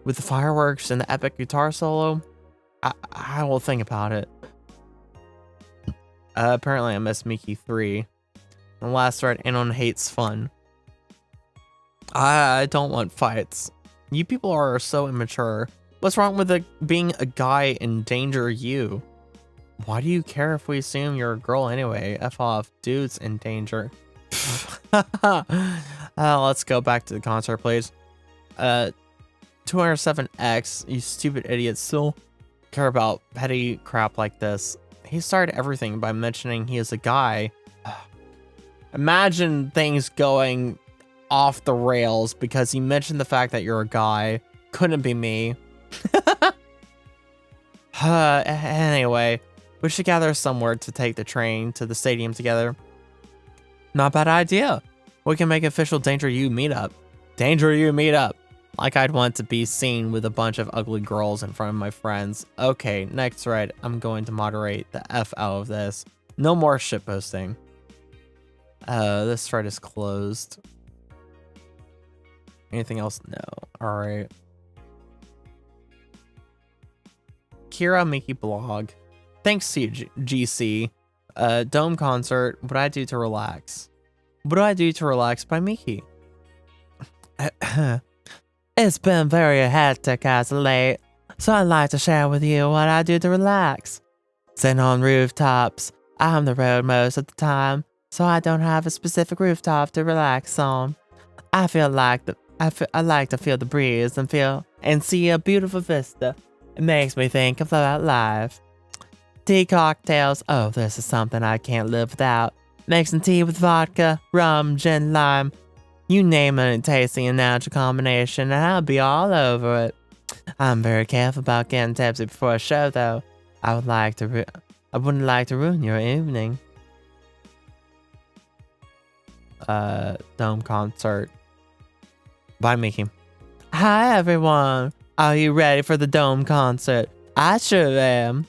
With the fireworks and the epic guitar solo. I will think about it. Apparently I missed Miki 3. The last thread, Anon hates fun. I don't want fights. You people are so immature. What's wrong with being a guy in danger you? Why do you care if we assume you're a girl anyway? F off, dudes in danger. Let's go back to the concert, please. 207X, you stupid idiots still care about petty crap like this. He started everything by mentioning he is a guy. Imagine things going off the rails because he mentioned the fact that you're a guy. Couldn't be me. Anyway, we should gather somewhere to take the train to the stadium together. Not a bad idea. We can make official Danger U meetup. Danger U meetup. Like I'd want to be seen with a bunch of ugly girls in front of my friends. Okay, next thread. I'm going to moderate the F out of this. No more shitposting. This thread is closed. Anything else? No. Alright. Kira Miki blog. Thanks GC. Dome concert. What I do to relax. What do I do to relax by Miki? It's been very hectic as of late, so I'd like to share with you what I do to relax. Sitting on rooftops. I'm on the road most of the time, so I don't have a specific rooftop to relax on. I like to feel the breeze and see a beautiful vista. It makes me think about life. Tea cocktails. Oh, this is something I can't live without. Mixing tea with vodka, rum, gin, lime. You name it, a tasty and natural combination, and I'll be all over it. I'm very careful about getting tipsy before a show, though. I wouldn't like to ruin your evening. Dome concert by Miki. Hi everyone. Are you ready for the Dome concert? I sure am.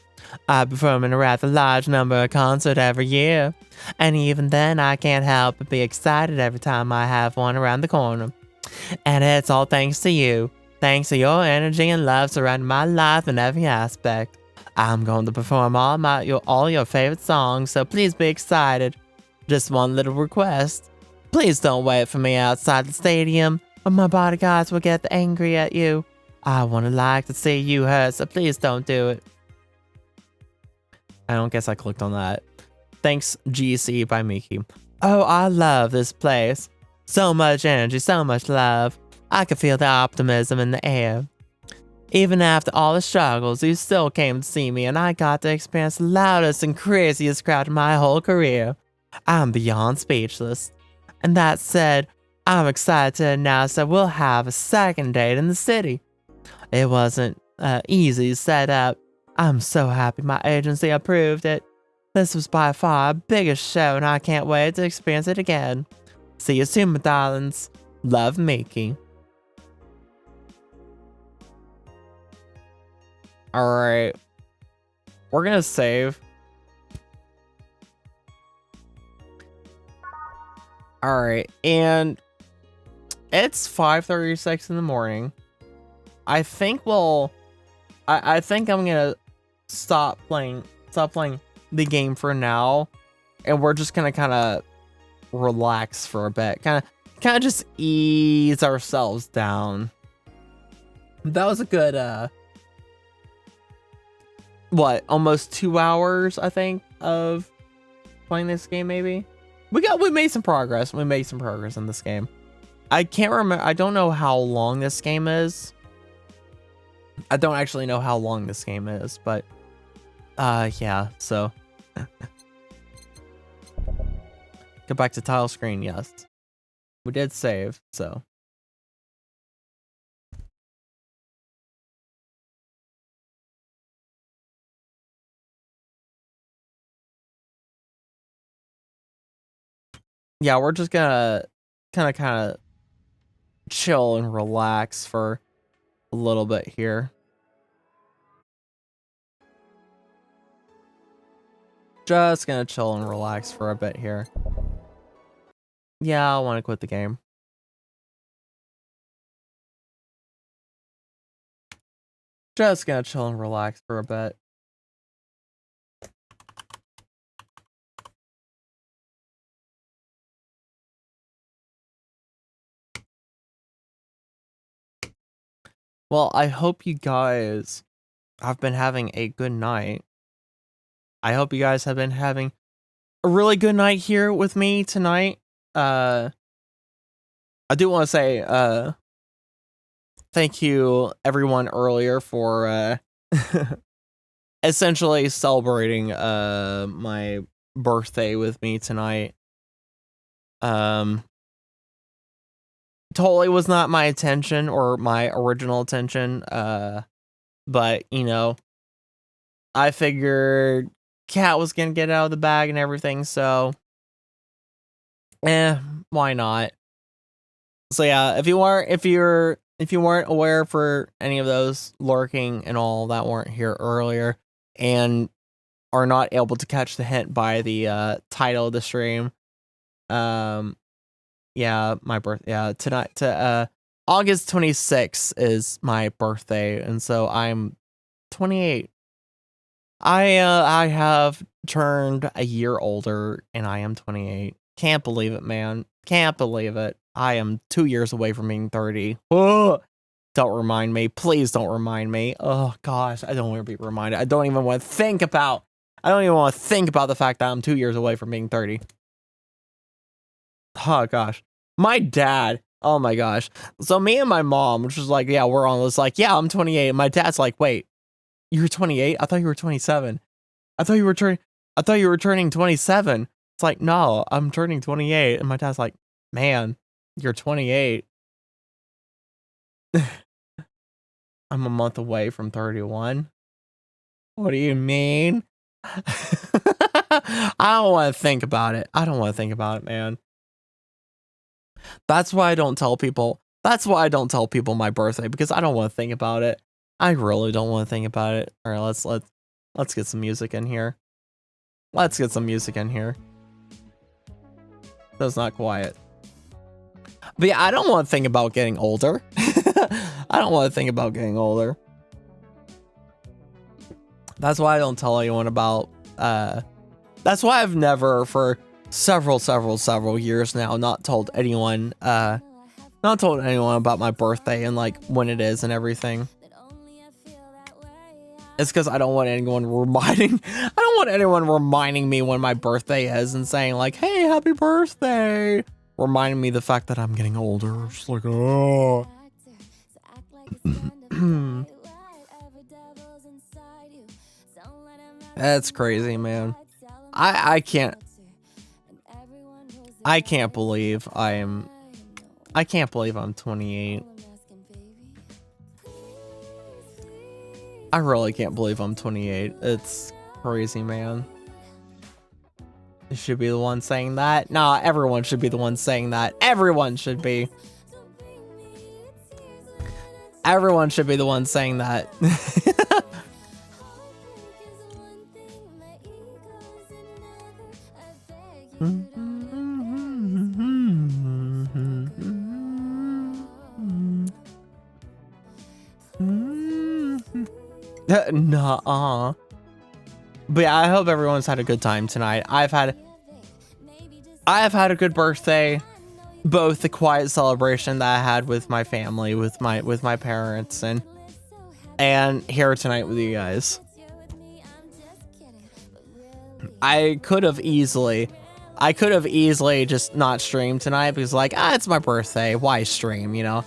I perform in a rather large number of concerts every year, and even then I can't help but be excited every time I have one around the corner. And it's all thanks to you. Thanks to your energy and love surrounding my life in every aspect. I'm going to perform all your favorite songs, so please be excited. Just one little request. Please don't wait for me outside the stadium, or my bodyguards will get angry at you. I would like to see you hurt, so please don't do it. I don't guess I clicked on that. Thanks, GC by Miki. Oh, I love this place. So much energy, so much love. I can feel the optimism in the air. Even after all the struggles, you still came to see me, and I got to experience the loudest and craziest crowd in my whole career. I'm beyond speechless. And that said, I'm excited to announce that we'll have a second date in the city. It wasn't easy to set up. I'm so happy my agency approved it. This was by far our biggest show, and I can't wait to experience it again. See you soon, my darlings. Love, Miki. Alright. We're gonna save. All right, and it's 5:36 in the morning. I think I think I'm gonna stop playing the game for now, and we're just gonna kind of relax for a bit, kind of just ease ourselves down. That was a good what, almost 2 hours I think of playing this game. Maybe we made some progress. We made some progress in this game. I can't remember. I don't know how long this game is. I don't actually know how long this game is, but yeah, so go back to tile screen. Yes, we did save, so yeah, we're just gonna kind of chill and relax for a little bit here. Just gonna chill and relax for a bit here. Yeah, I want to quit the game. Just gonna chill and relax for a bit. Well, I hope you guys have been having a good night. I hope you guys have been having a really good night here with me tonight. I do want to say thank you everyone earlier for essentially celebrating my birthday with me tonight. Totally was not my intention or my original intention, but you know, I figured Cat was gonna get out of the bag and everything, so why not? So yeah, if you weren't aware for any of those lurking and all that weren't here earlier and are not able to catch the hint by the title of the stream, yeah, my birthday. Yeah, tonight to August 26th is my birthday, and so I'm 28. I have turned a year older, and I am 28. Can't believe it, man. Can't believe it. I am 2 years away from being 30. Oh, don't remind me. Please don't remind me. Oh gosh, I don't want to be reminded. I don't even want to think about the fact that I'm 2 years away from being 30. Oh gosh. My dad, oh my gosh. So me and my mom, which was like, yeah, we're on this, like, yeah, I'm 28. And my dad's like, wait, you're 28? I thought you were 27. I thought you were turning 27. It's like, no, I'm turning 28. And my dad's like, man, you're 28. I'm a month away from 31. What do you mean? I don't want to think about it. I don't want to think about it, man. That's why I don't tell people. That's why I don't tell people my birthday, because I don't want to think about it. I really don't want to think about it. All right, let's get some music in here. Let's get some music in here. That's not quiet. But yeah, I don't want to think about getting older. I don't want to think about getting older. That's why I don't tell anyone about that's why I've never, for several years now, not told anyone about my birthday and like when it is and everything. It's because I don't want anyone reminding me when my birthday is and saying like, hey, happy birthday, reminding me the fact that I'm getting older. Just like, oh. That's crazy, man. I can't believe I'm 28. I really can't believe I'm 28. It's crazy, man. You should be the one saying that. Nah, everyone should be the one saying that. Everyone should be. Everyone should be the one saying that. Nuh-uh. But yeah, I hope everyone's had a good time tonight. I've had a good birthday. Both the quiet celebration that I had with my family, with my parents, and here tonight with you guys. I could have easily just not streamed tonight because like, it's my birthday. Why stream, you know?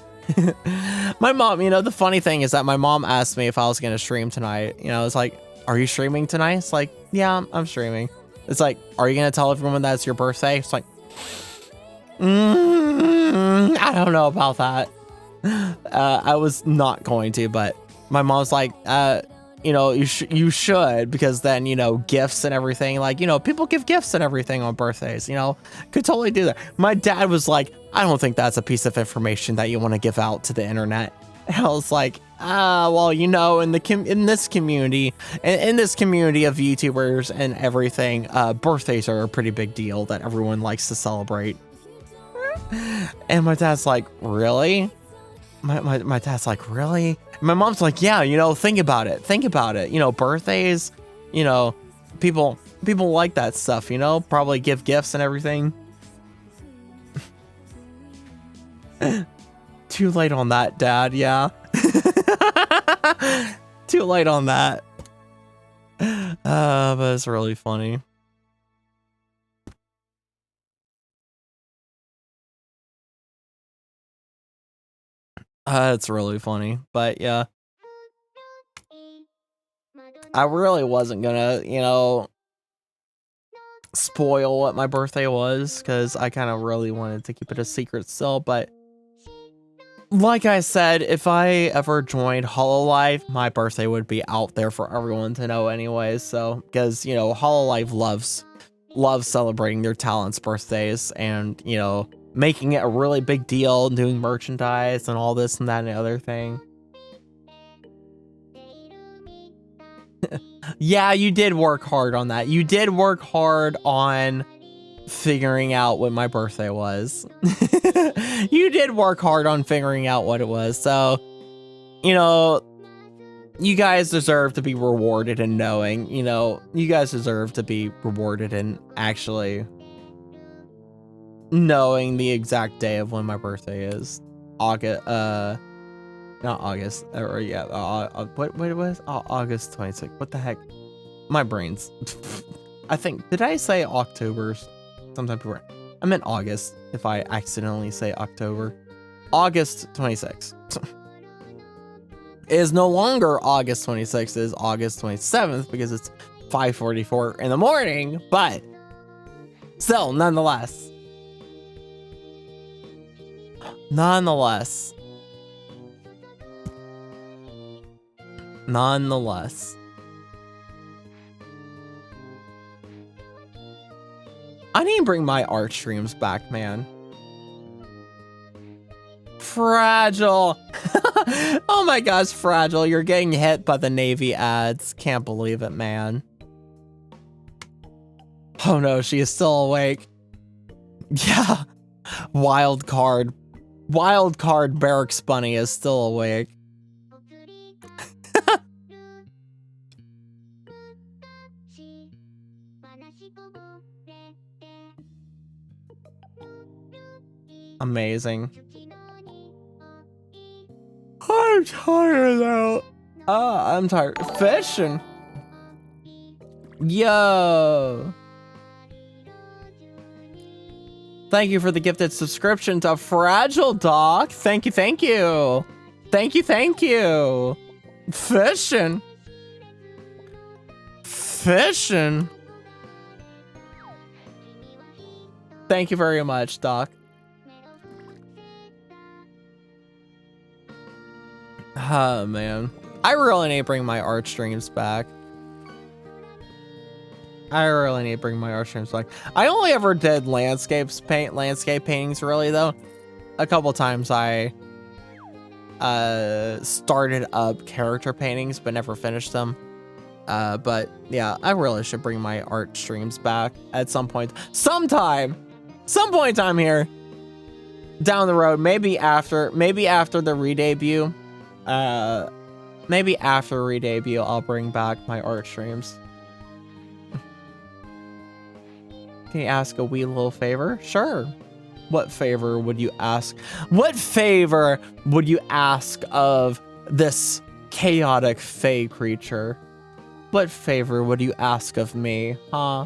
My mom, you know, the funny thing is that my mom asked me if I was going to stream tonight. You know, it's like, are you streaming tonight? It's like, yeah, I'm streaming. It's like, are you going to tell everyone that it's your birthday? It's like, I don't know about that. I was not going to, but my mom's like, you know, you should, because then, you know, gifts and everything, like, you know, people give gifts and everything on birthdays, you know, could totally do that. My dad was like, I don't think that's a piece of information that you want to give out to the internet. And I was like, well, you know, in this community of YouTubers and everything, birthdays are a pretty big deal that everyone likes to celebrate. And my dad's like, really? My dad's like, really? My mom's like, yeah, you know, think about it. You know, birthdays, you know, people like that stuff, you know, probably give gifts and everything. Too late on that, Dad, yeah. Too late on that. But it's really funny. It's really funny, but yeah. I really wasn't gonna, you know, spoil what my birthday was, because I kind of really wanted to keep it a secret still, but like I said, if I ever joined Hololive, my birthday would be out there for everyone to know anyways, so, because, you know, Hololive loves celebrating their talents' birthdays, and, you know, making it a really big deal, doing merchandise and all this and that and the other thing. Yeah, you did work hard on that. You did work hard on figuring out what my birthday was. You did work hard on figuring out what it was. So, you know, you guys deserve to be rewarded in knowing, you know, you guys deserve to be rewarded in actually knowing the exact day of when my birthday is. August, not August, or yeah, what it was? August 26th. What the heck? My brain's, I think, did I say October? Sometimes I meant August, if I accidentally say October. August 26th. It is no longer August 26th, it is August 27th, because it's 5:44 in the morning, but still, nonetheless. Nonetheless. I need to bring my art streams back, man. Fragile. Oh my gosh, Fragile. You're getting hit by the Navy ads. Can't believe it, man. Oh no, she is still awake. Yeah. Wild card Barracks Bunny is still awake. Amazing. I'm tired though. I'm tired. Fishing. Yo. Thank you for the gifted subscription to Fragile Dog. Thank you. Thank you. Fishing. Thank you very much, Doc. Oh, man. I really need to bring my art streams back. I only ever did landscape paintings, really, though. A couple times I started up character paintings, but never finished them. But yeah, I really should bring my art streams back at some point. Some point in time here. Down the road, maybe after the re-debut. Maybe after re-debut, I'll bring back my art streams. Can you ask a wee little favor? Sure. What favor would you ask? What favor would you ask of this chaotic fey creature? What favor would you ask of me, huh?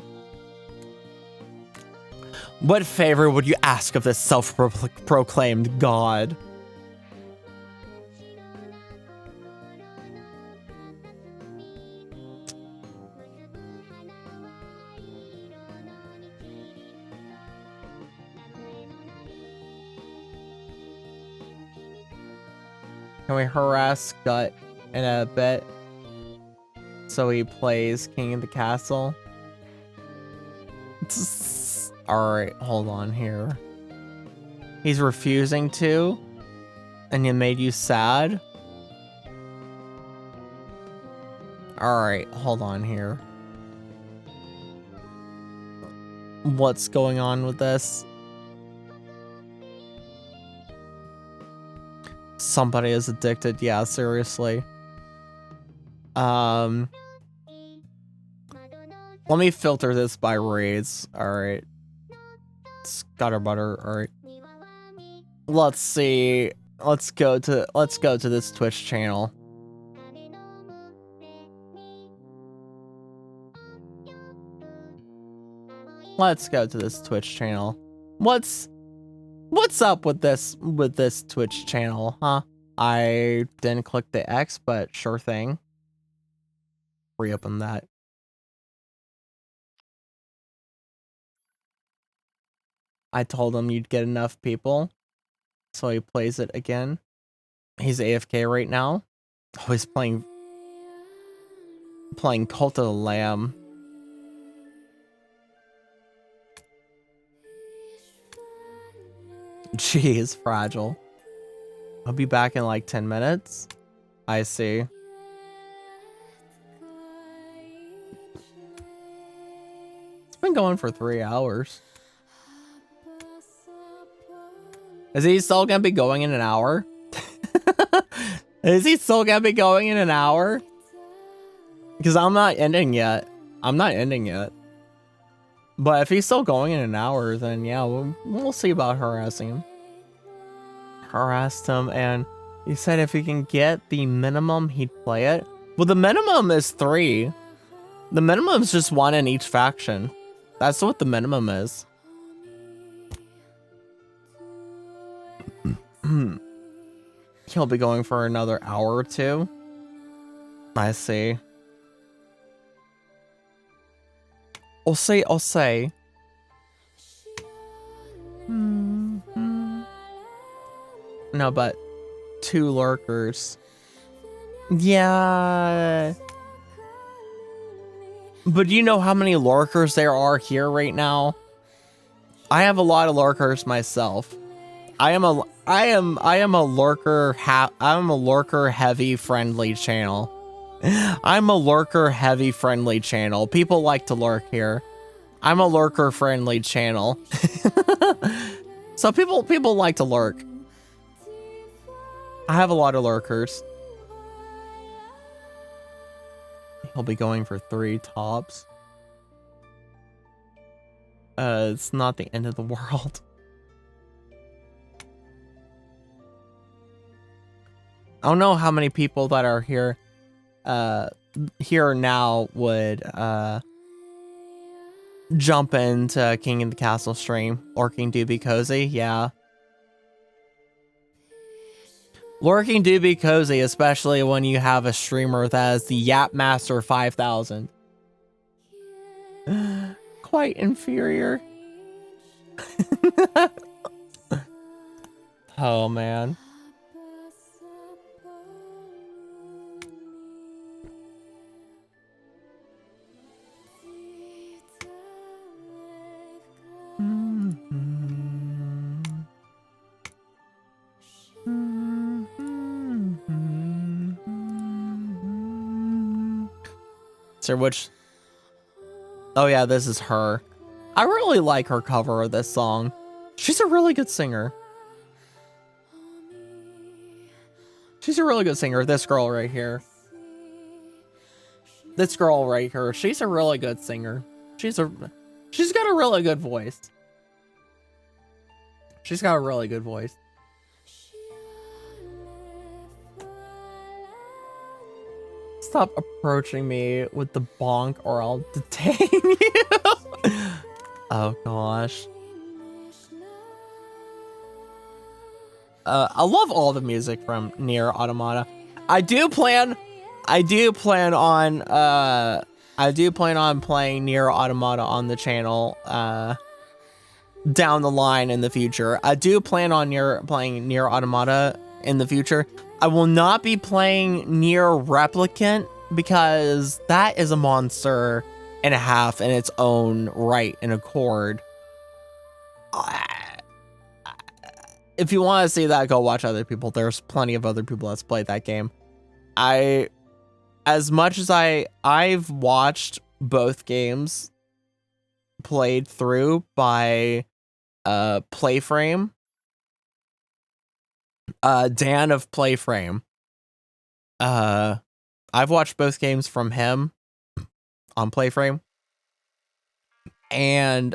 What favor would you ask of this self-proclaimed god? Can we harass Gut in a bit so he plays King of the Castle? Alright, hold on here. He's refusing to, and it made you sad? Alright, hold on here. What's going on with this? Somebody is addicted. Yeah, seriously. Let me filter this by raids. Alright. Scutter butter. Alright. Let's see. Let's go to this Twitch channel. Let's go to this Twitch channel. What's up with this Twitch channel, huh? I didn't click the X, but sure thing. Reopen that. I told him you'd get enough people, so he plays it again. He's AFK right now. Oh, he's playing Cult of the Lamb. Jeez, fragile. I'll be back in like 10 minutes. I see. It's been going for 3 hours. Is he still gonna be going in an hour? Is he still gonna be going in an hour? Because I'm not ending yet. But if he's still going in an hour, then yeah, we'll see about harassing him. Harassed him, and he said if he can get the minimum, he'd play it. Well, the minimum is 3. The minimum is just 1 in each faction. That's what the minimum is. He'll be going for another hour or 2. I see. I'll say. No, but 2 lurkers. Yeah. But do you know how many lurkers there are here right now? I have a lot of lurkers myself. I am a lurker heavy friendly channel. I'm a lurker heavy friendly channel. People like to lurk here. I'm a lurker friendly channel. So people like to lurk. I have a lot of lurkers. He'll be going for 3 tops. It's not the end of the world. I don't know how many people that are here now would jump into King of the Castle stream. Lurking do be cozy, yeah. Lurking do be cozy, especially when you have a streamer that has the Yap Master 5000. Quite inferior. Oh man. So which... Oh yeah, this is her. I really like her cover of this song. She's a really good singer. She's a really good singer, this girl right here. this girl right here, she's a really good singer. She's got a really good voice. She's got a really good voice. Stop approaching me with the bonk or I'll detain you. Oh gosh. I love all the music from Nier Automata. I do plan on playing Nier Automata on the channel down the line in the future. I do plan on playing Nier Automata in the future. I will not be playing Nier Replicant because that is a monster and a half in its own right and accord. If you want to see that, go watch other people. There's plenty of other people that's played that game. As much as I've watched both games played through by Playframe, Dan of Playframe. I've watched both games from him on Playframe. And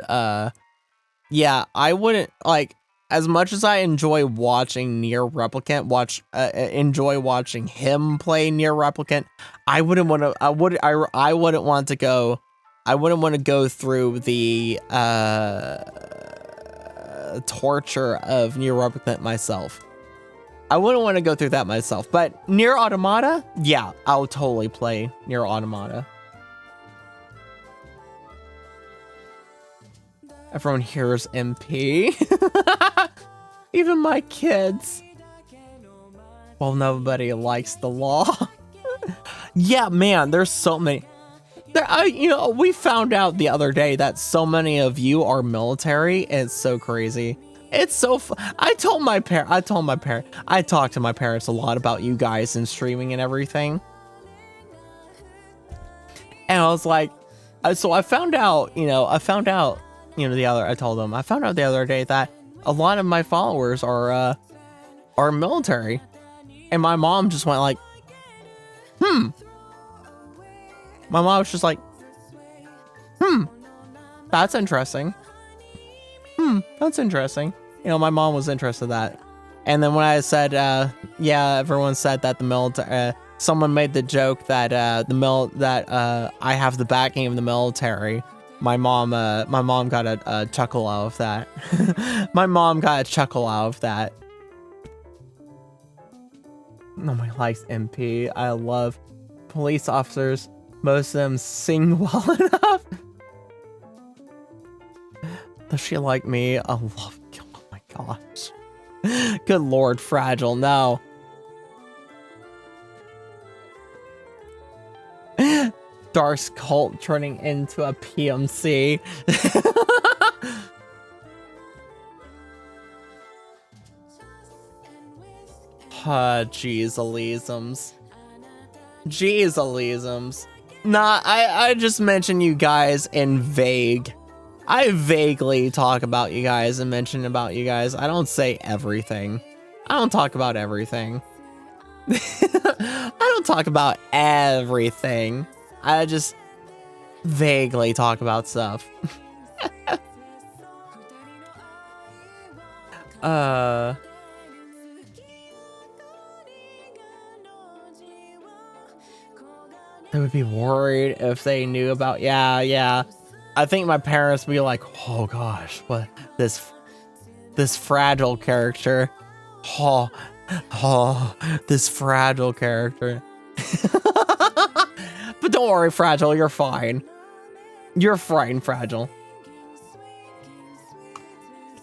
yeah, I wouldn't like, as much as I enjoy watching Nier Replicant, enjoy watching him play Nier Replicant, I wouldn't want to go through the torture of Nier Replicant myself. I wouldn't want to go through that myself, but Nier Automata, yeah, I'll totally play Nier Automata. Everyone here is MP. Even my kids. Well, nobody likes the law. Yeah, man, there's so many. We found out the other day that so many of you are military. It's so crazy. It's so I talked to my parents a lot about you guys and streaming and everything. And I was like, so I found out the other day that a lot of my followers are military. And my mom just went like, My mom was just like, that's interesting. That's interesting. My mom was interested in that. And then when I said, everyone said that the military, someone made the joke that I have the backing of the military. My mom got a chuckle out of that. My mom got a chuckle out of that. Nobody likes MP. I love police officers. Most of them sing well enough. Does she like me? I love. Oh my gosh. Good Lord, Fragile. No. Dark's cult turning into a PMC. Jeez Elysiums. Jeez Elysiums. Nah, I just mention you guys in vague. I vaguely talk about you guys and mention about you guys. I don't say everything. I don't talk about everything. I don't talk about everything. I just vaguely talk about stuff. They would be worried if they knew about, yeah. I think my parents would be like, oh gosh, what this fragile character. Oh, this fragile character. But don't worry, Fragile, you're fine. You're fine, Fragile.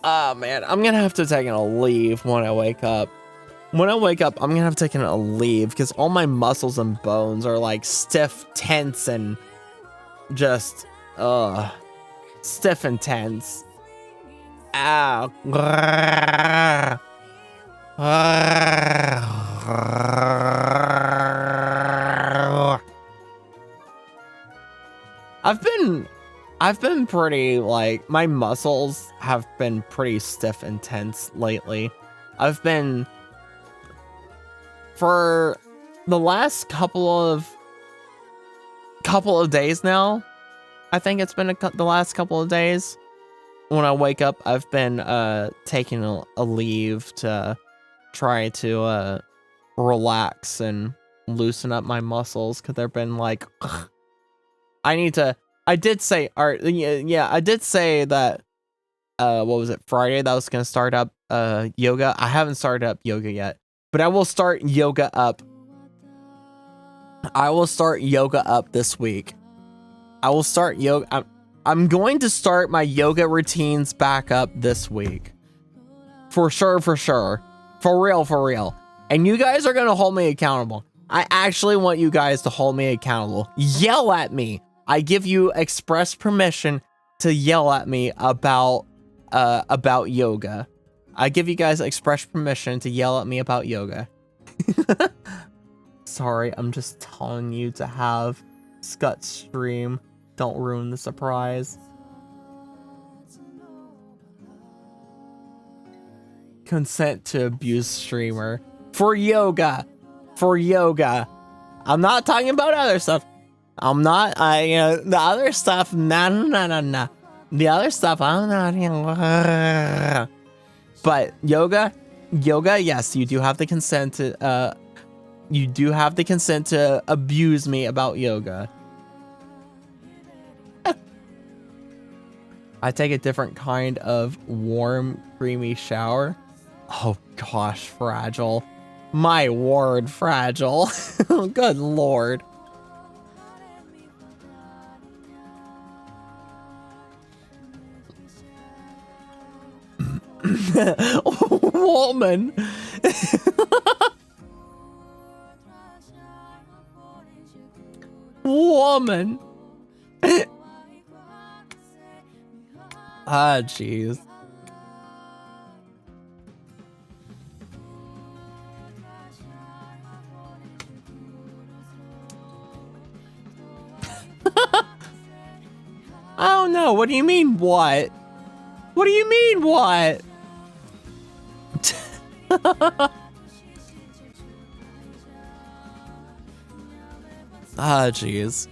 Oh man, I'm gonna have to take a leave when I wake up. When I wake up, I'm gonna have to take a leave because all my muscles and bones are like stiff, tense, and just stiff and tense. Ow. I've been pretty, like, my muscles have been pretty stiff and tense lately. I've been, for the last couple of couple of days now. I think it's been the last couple of days. When I wake up, I've been taking a leave to try to relax and loosen up my muscles because they've been like, ugh. I did say that what was it, Friday, that I was gonna start up yoga. I haven't started up yoga yet, but I will start yoga up. I will start yoga up this week. I will start yoga. I'm going to start my yoga routines back up this week. For sure. For real. And you guys are gonna hold me accountable. I actually want you guys to hold me accountable. Yell at me. I give you express permission to yell at me about yoga. I give you guys express permission to yell at me about yoga. Sorry, I'm just telling you to have Scut stream. Don't ruin the surprise. Consent to abuse streamer. For yoga. I'm not talking about other stuff. The other stuff, nah. The other stuff, I'm not. But yoga, yes, you do have the consent to, abuse me about yoga. I take a different kind of warm, creamy shower. Oh gosh, Fragile. My word, Fragile. Good lord. Woman. Woman. Ah, jeez. I don't know. What do you mean, what? What do you mean, what? Ah, jeez.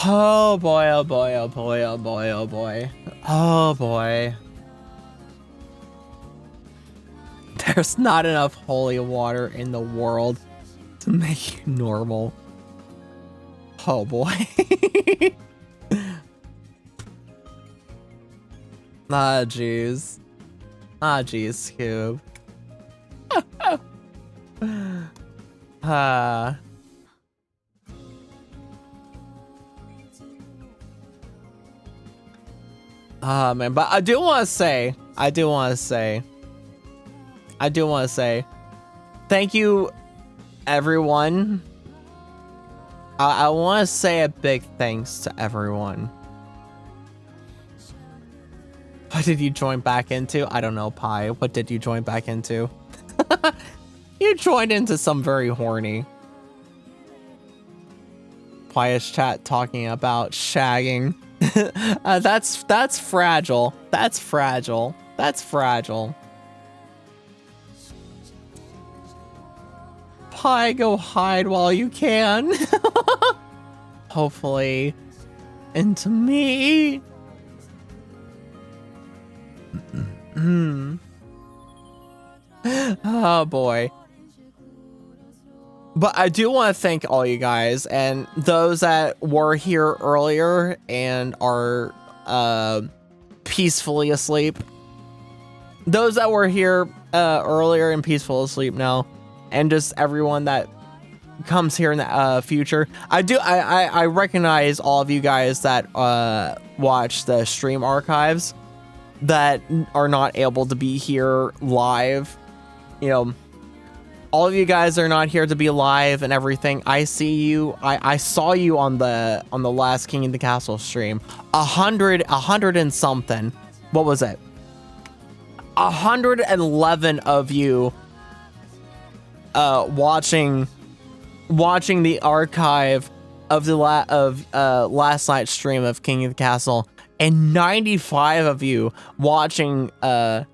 Oh boy, oh boy, oh boy, oh boy, oh boy. Oh boy. There's not enough holy water in the world to make you normal. Oh boy. Ah, jeez. Ah, jeez, Scoob. Ah. Ah, man, but I do want to say, thank you, everyone. I want to say a big thanks to everyone. What did you join back into? I don't know, Pi. What did you join back into? You joined into some very horny. Pious chat talking about shagging. That's fragile. That's fragile. That's fragile. Pi, go hide while you can. Hopefully into me. Oh boy. But I do want to thank all you guys and those that were here earlier and are peacefully asleep. Those that were here earlier and peaceful asleep now, and just everyone that comes here in the future. I recognize all of you guys that watch the stream archives that are not able to be here live. You know, all of you guys are not here to be live and everything. I see you. I saw you on the last King of the Castle stream. 100 and something. What was it? 111 of you watching the archive of the last night's stream of King of the Castle, and 95 of you watching the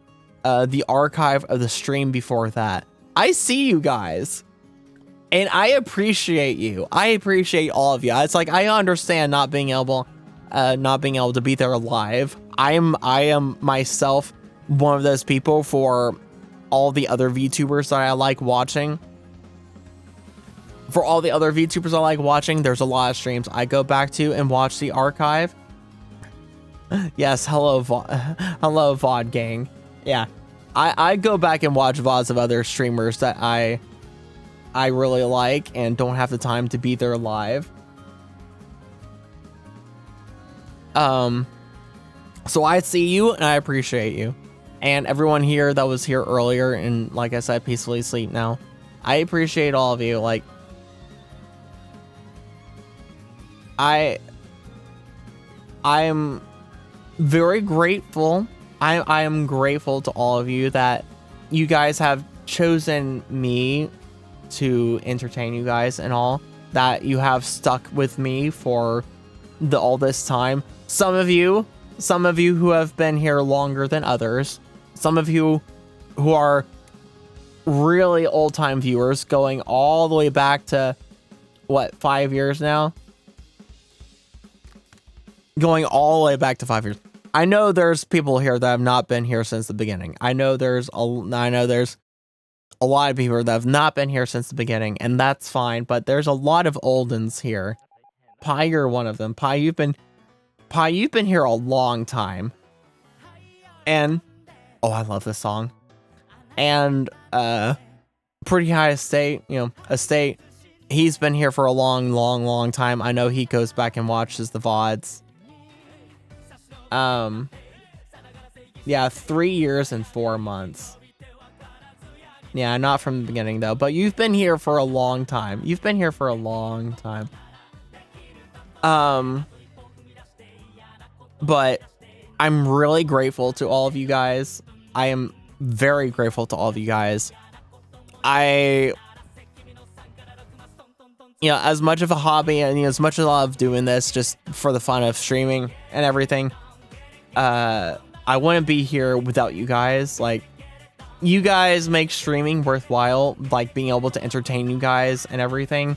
archive of the stream before that. I see you guys. And I appreciate you. I appreciate all of you. It's like I understand not being able to be there live. I am myself one of those people for all the other VTubers that I like watching. For all the other VTubers I like watching, there's a lot of streams I go back to and watch the archive. Yes, hello VOD gang. Yeah. I go back and watch VODs of other streamers that I really like and don't have the time to be there live. So I see you and I appreciate you. And everyone here that was here earlier and, like I said, peacefully asleep now. I appreciate all of you. Like, I'm very grateful. I am grateful to all of you that you guys have chosen me to entertain you guys and all, that you have stuck with me for all this time. Some of you who have been here longer than others, some of you who are really old-time viewers going all the way back to what, 5 years now? Going all the way back to 5 years. I know there's people here that have not been here since the beginning. I know there's a lot of people that have not been here since the beginning, and that's fine, but there's a lot of old uns here. Pi, you're one of them. Pi, you've been here a long time. And oh, I love this song. And Pretty High Estate, Estate, he's been here for a long time. I know he goes back and watches the VODs. Yeah, 3 years and 4 months. Yeah, not from the beginning though, but you've been here for a long time. You've been here for a long time. But I'm really grateful to all of you guys. I am very grateful to all of you guys. As much of a hobby and as much as I love doing this just for the fun of streaming and everything, I wouldn't be here without you guys. Like, you guys make streaming worthwhile, like being able to entertain you guys and everything.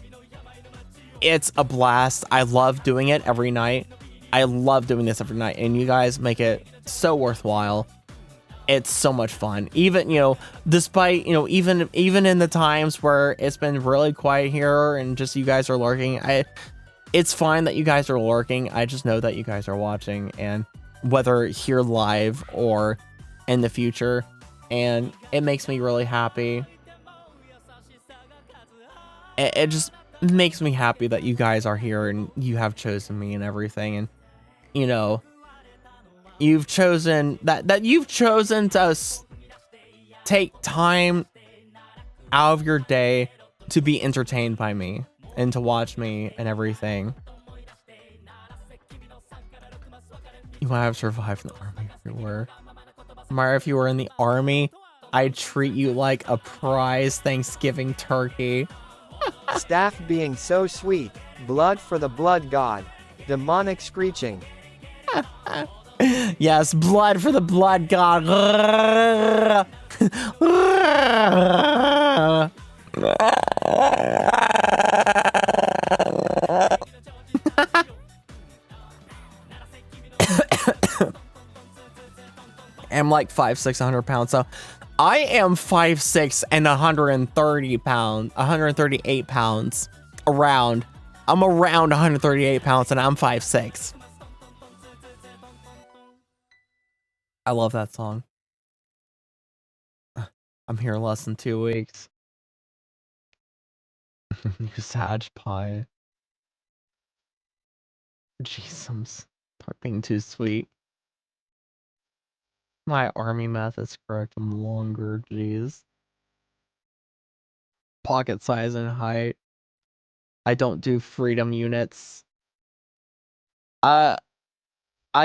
It's a blast. I love doing it every night. I love doing this every night, and you guys make it so worthwhile. It's so much fun. Even, despite, even in the times where it's been really quiet here and just you guys are lurking, it's fine that you guys are lurking. I just know that you guys are watching, and whether here live or in the future, and it makes me really happy. It just makes me happy that you guys are here and you have chosen me and everything, and you've chosen to take time out of your day to be entertained by me and to watch me and everything. You might have survived in the army if you were. Mara, if you were in the army, I'd treat you like a prize Thanksgiving turkey. Staff being so sweet. Blood for the blood god. Demonic screeching. Yes, blood for the blood god. I'm like 600 pounds, so I am 5'6" and 138 pounds. I'm around 138 pounds and I'm 5'6". I love that song. I'm here less than 2 weeks. You Sag Pie. Jeez, I'm being too sweet. My army math is correct. I'm longer. Jeez. Pocket size and height. I don't do freedom units. I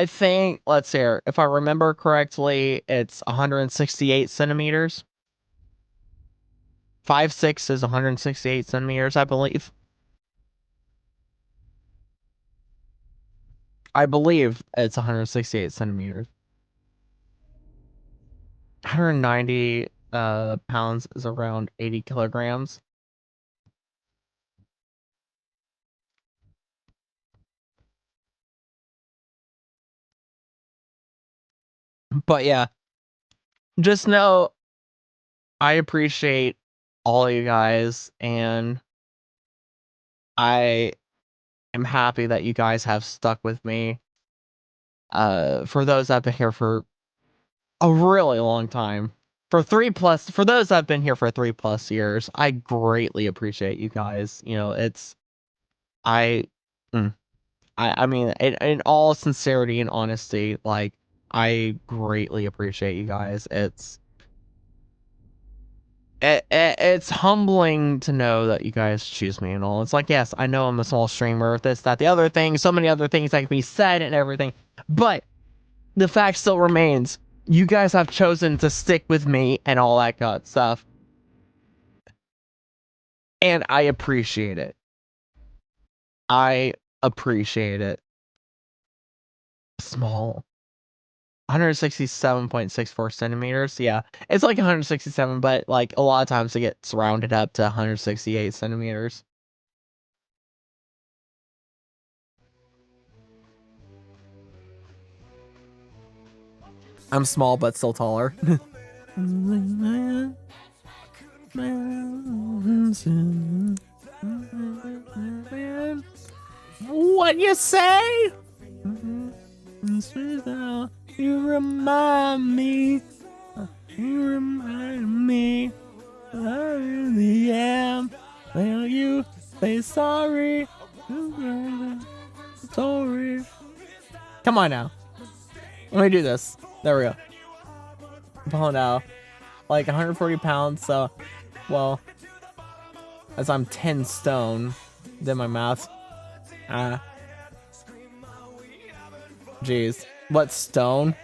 think, let's see here. If I remember correctly, it's 168 centimeters. 5'6" is 168 centimeters, I believe. I believe it's 168 centimeters. 190 pounds is around 80 kilograms. But yeah, just know I appreciate all of you guys, and I am happy that you guys have stuck with me. For those that have been here for a really long time, for those that have been here for 3+ years, I greatly appreciate you guys. You know, I, I mean, in all sincerity and honesty, like, I greatly appreciate you guys. It's humbling to know that you guys choose me and all. It's like, yes, I know I'm a small streamer, this, that, the other thing, so many other things that can be said and everything, but the fact still remains, you guys have chosen to stick with me and all that good stuff. And I appreciate it. I appreciate it. Small. 167.64 centimeters. Yeah, it's like 167, but like a lot of times it gets rounded up to 168 centimeters. I'm small, but still taller. What you say? You remind me. You remind me. I really am. Will you say sorry? Sorry. Come on now. Let me do this. There we go. Oh no. Like 140 pounds, so, well, as I'm 10 stone, did my math. Jeez. What stone?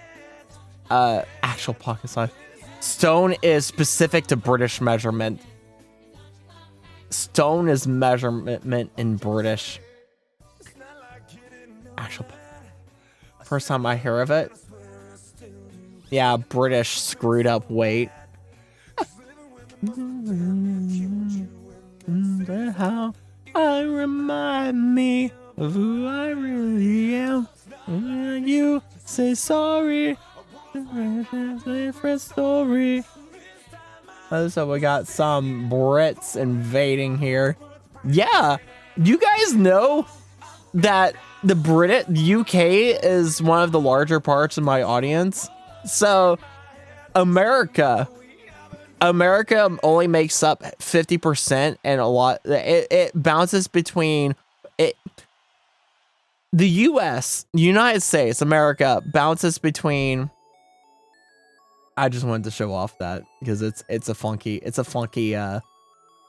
Actual pocket size. Stone is specific to British measurement. Stone is measurement in British. Actual. First time I hear of it. Yeah, British screwed up weight. How I remind me of who I really am. When you say sorry, different story. So we got some Brits invading here. Yeah, you guys know that the UK is one of the larger parts of my audience. So America only makes up 50%, and a lot it bounces between it. The US, United States, America bounces between. I just wanted to show off that because it's a funky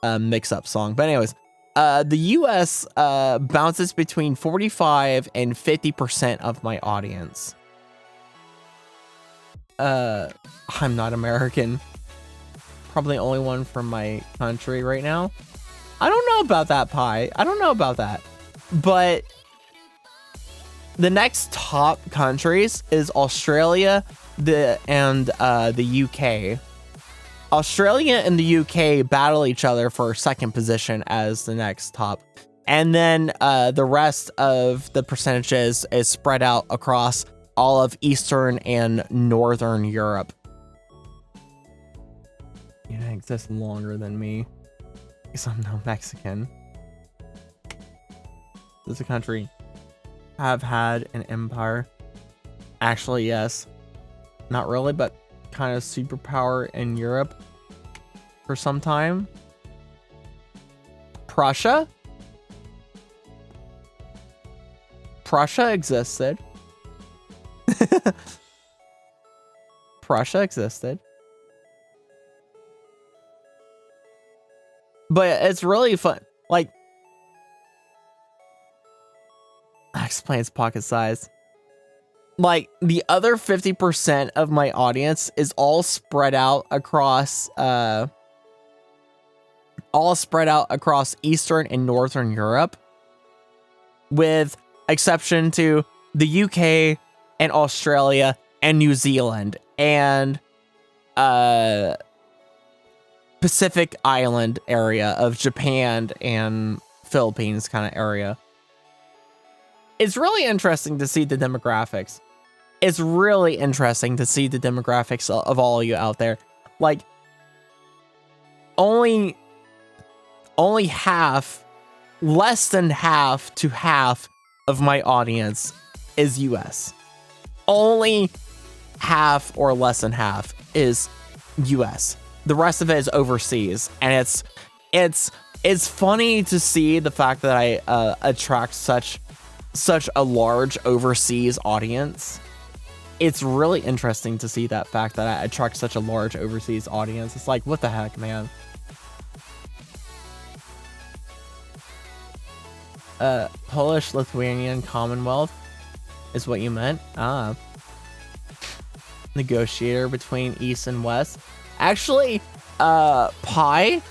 mix-up song. But anyways, the US bounces between 45 and 50% of my audience. I'm not American. Probably only one from my country right now. I don't know about that, Pi. I don't know about that. But the next top countries is Australia and the UK. Australia and the UK battle each other for second position as the next top. And then the rest of the percentages is spread out across all of Eastern and Northern Europe. You know, exist longer than me because I'm no Mexican. This is a country have had an empire. Actually, yes. Not really, but kind of superpower in Europe for some time. Prussia? Prussia existed. Prussia existed. But it's really fun. Like, explains pocket size. Like, the other 50% of my audience is all spread out across Eastern and Northern Europe, with exception to the UK and Australia and New Zealand and Pacific Island area of Japan and Philippines kind of area. It's really interesting to see the demographics. it's really interesting to see the demographics of all of you out there. Like, only half, less than half to half of my audience is US. Only half or less than half is US. The rest of it is overseas, and it's funny to see the fact that I attract such a large overseas audience. It's really interesting to see that fact that I attract such a large overseas audience. It's like, what the heck, man? Polish, Lithuanian, Commonwealth is what you meant. Ah. Negotiator between East and West. Actually, Pi,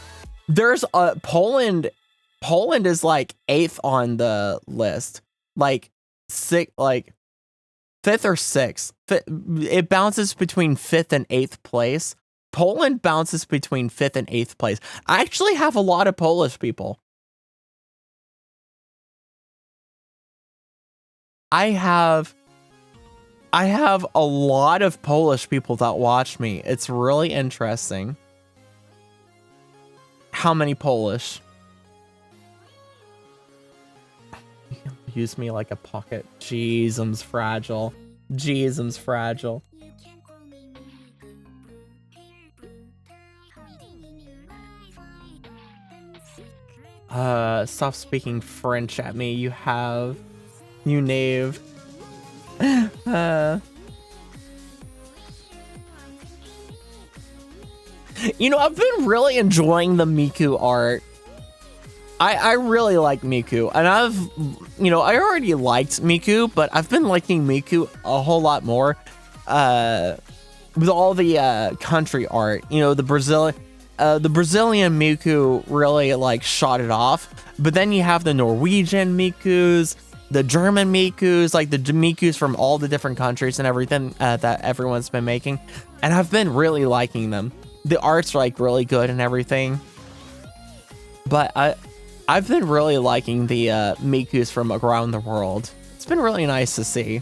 there's Poland is like 8th on the list. Like 5th or 6th. It bounces between 5th and 8th place. Poland bounces between 5th and 8th place. I actually have a lot of Polish people. I have a lot of Polish people that watch me. It's really interesting. How many Polish? Use me like a pocket. Jeezum's fragile. Jeezum's fragile. Stop speaking French at me. You knave. You know, I've been really enjoying the Miku art. I really like Miku, and I already liked Miku, but I've been liking Miku a whole lot more with all the country art. You know, the Brazilian Miku really like shot it off, but then you have the Norwegian Mikus, the German Mikus, like the Mikus from all the different countries and everything that everyone's been making, and I've been really liking them. The art's like really good and everything, but I've been really liking the Mikus from around the world. It's been really nice to see,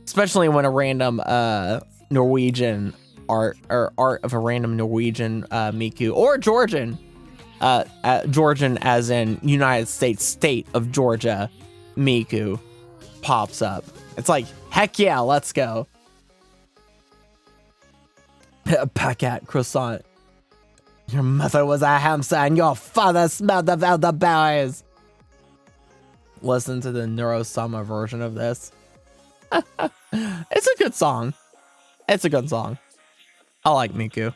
especially when a random Norwegian art of a random Norwegian Miku or Georgian, Georgian as in United States state of Georgia Miku pops up. It's like, heck yeah, let's go. Packet croissant. Your mother was a hamster and your father smelled of elderberries. Listen to the Neurosama version of this. It's a good song. It's a good song. I like Miku.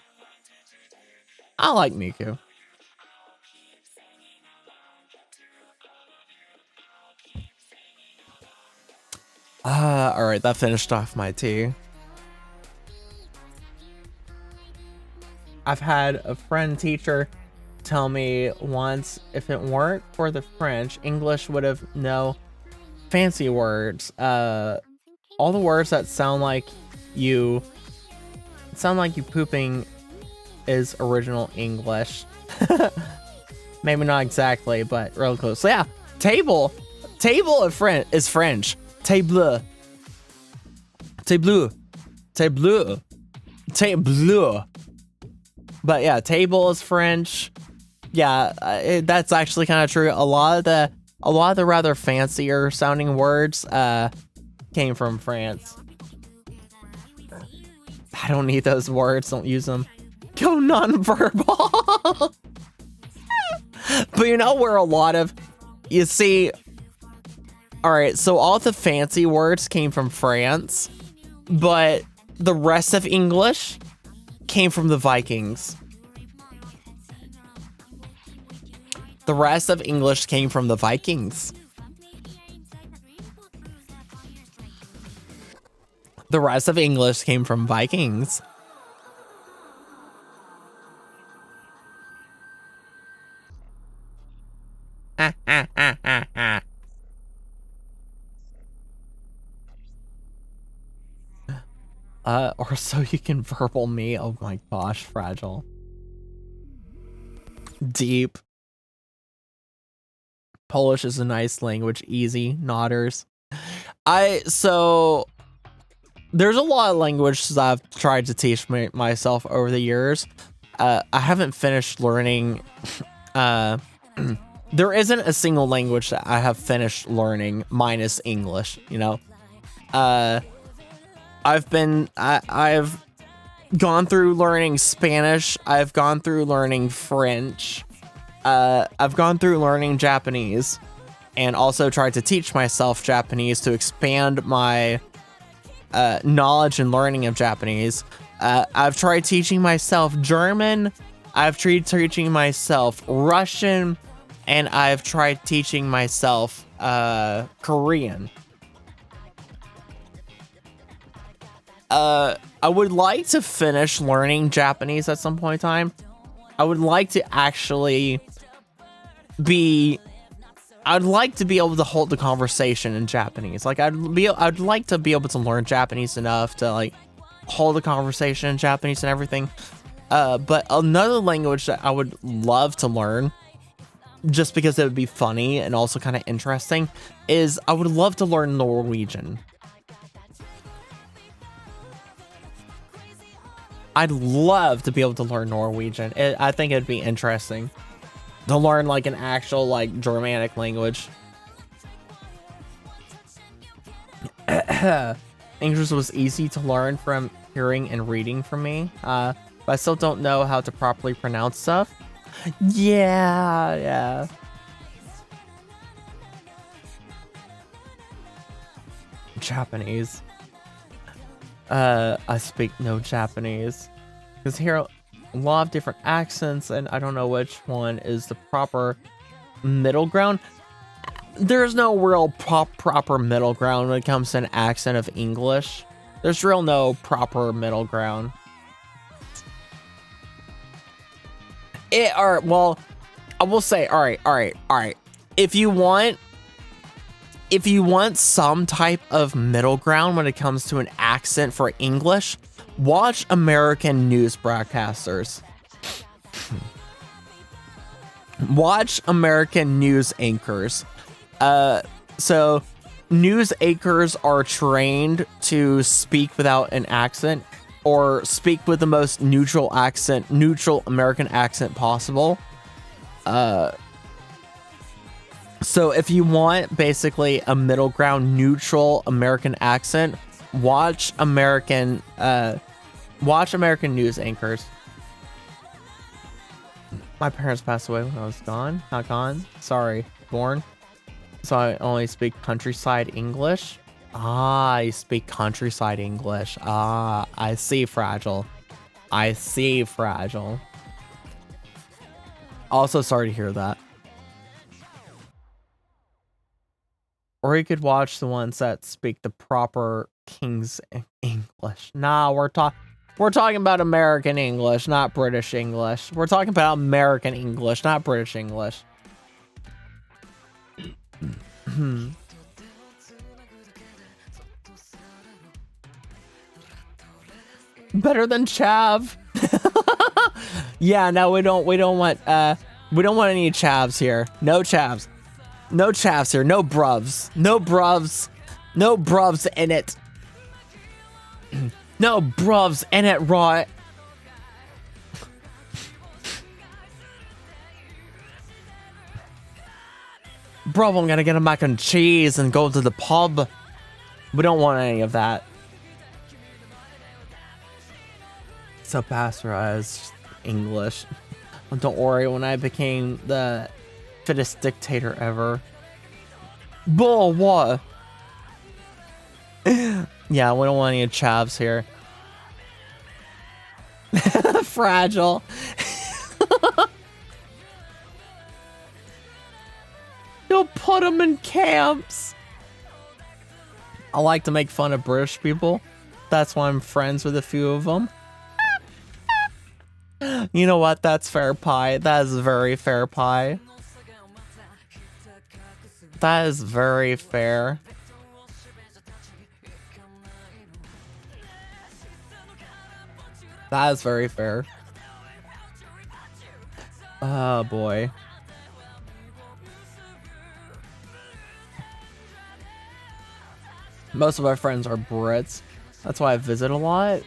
Alright, that finished off my tea. I've had a friend teacher tell me once, if it weren't for the French, English would have no fancy words. All the words that sound like you pooping is original English. Maybe not exactly, but real close. So yeah, table is French. Table. But yeah, table is French. Yeah, that's actually kind of true. A lot of the rather fancier sounding words came from France. I don't need those words. Don't use them. Go nonverbal. But you know where you see. All right, so all the fancy words came from France, but the rest of English came from the Vikings. The rest of English came from the Vikings. The rest of English came from Vikings. Or so you can verbal me. Oh my gosh, fragile. Deep. Polish is a nice language. Easy. Nodders. there's a lot of languages I've tried to teach myself over the years. I haven't finished learning. There isn't a single language that I have finished learning minus English, you know. I've gone through learning Spanish. I've gone through learning French. I've gone through learning Japanese, and also tried to teach myself Japanese to expand my knowledge and learning of Japanese. I've tried teaching myself German. I've tried teaching myself Russian, and I've tried teaching myself Korean. I would like to finish learning Japanese at some point in time. I would like to actually I'd like to be able to hold the conversation in Japanese. Like I'd like to be able to learn Japanese enough to like hold the conversation in Japanese and everything. But another language that I would love to learn, just because it would be funny and also kind of interesting, is I would love to learn Norwegian. I'd love to be able to learn Norwegian. I think it'd be interesting to learn like an actual like Germanic language. English was easy to learn from hearing and reading from me, but I still don't know how to properly pronounce stuff. Yeah. Japanese. I speak no Japanese, because here a lot of different accents, and I don't know which one is the proper middle ground. There's no real proper middle ground when it comes to an accent of English. There's real no proper middle ground. Well, I will say, all right. If you want some type of middle ground when it comes to an accent for English, watch American news broadcasters. Watch American news anchors. So news anchors are trained to speak without an accent, or speak with the most neutral American accent possible. So if you want basically a middle ground neutral American accent, watch American news anchors. My parents passed away when I was not gone. Sorry, born. So I only speak countryside English. I speak countryside English. I see, Fragile. Also, sorry to hear that. Or you could watch the ones that speak the proper King's English. Nah, we're talking about American English, not British English. We're talking about American English, not British English. Better than Chav. Yeah, no, we don't want any chavs here. No chavs. No chavs here. No bruvs. No bruvs. No bruvs in it. No bruvs in it, right? Bro, I'm gonna get a mac and cheese and go to the pub. We don't want any of that. So pasteurized English. Don't worry, when I became the fittest dictator ever. Bull, what? Yeah, we don't want any chavs here. Fragile. You'll put them in camps. I like to make fun of British people. That's why I'm friends with a few of them. You know what? That's fair pie. That is very fair pie. That is very fair. That is very fair. Oh boy. Most of our friends are Brits. That's why I visit a lot.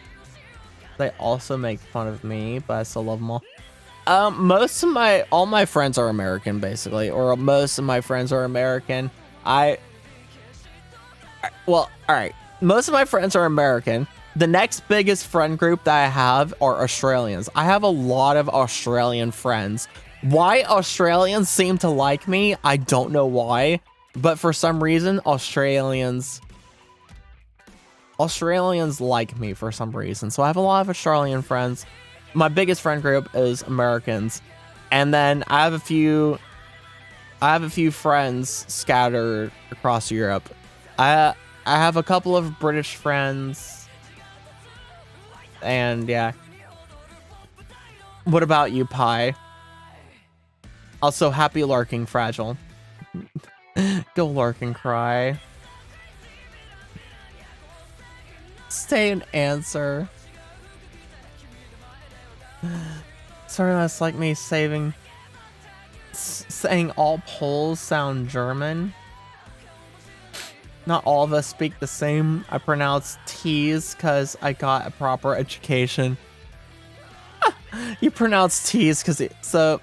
They also make fun of me, but I still love them all. All my friends are American, basically, or most of my friends are American. Well, all right. Most of my friends are American. The next biggest friend group that I have are Australians. I have a lot of Australian friends. Why Australians seem to like me, I don't know why, but for some reason, Australians like me for some reason. So I have a lot of Australian friends. My biggest friend group is Americans. And then I have a few friends scattered across Europe. I have a couple of British friends. And yeah. What about you, Pi? Also, happy Larking Fragile. Go lark and cry. Stay and answer. Sorry, that's like me saying all Poles sound German. Not all of us speak the same. I pronounce T's because I got a proper education. You pronounce T's because so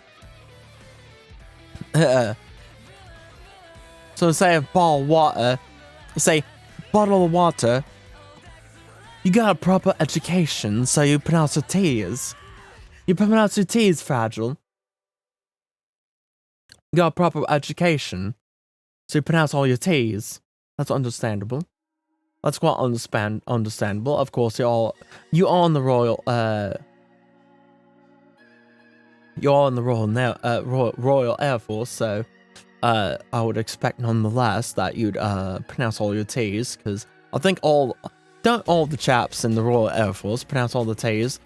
say a bottle of water. You say bottle of water. You got a proper education, so you pronounce your T's. You pronounce your T's, Fragile. You got a proper education, so you pronounce all your T's. That's understandable. That's quite understandable. Of course, you are in the Royal Royal Air Force, so I would expect nonetheless that you'd pronounce all your T's, because I think don't all the chaps in the Royal Air Force pronounce all the T's.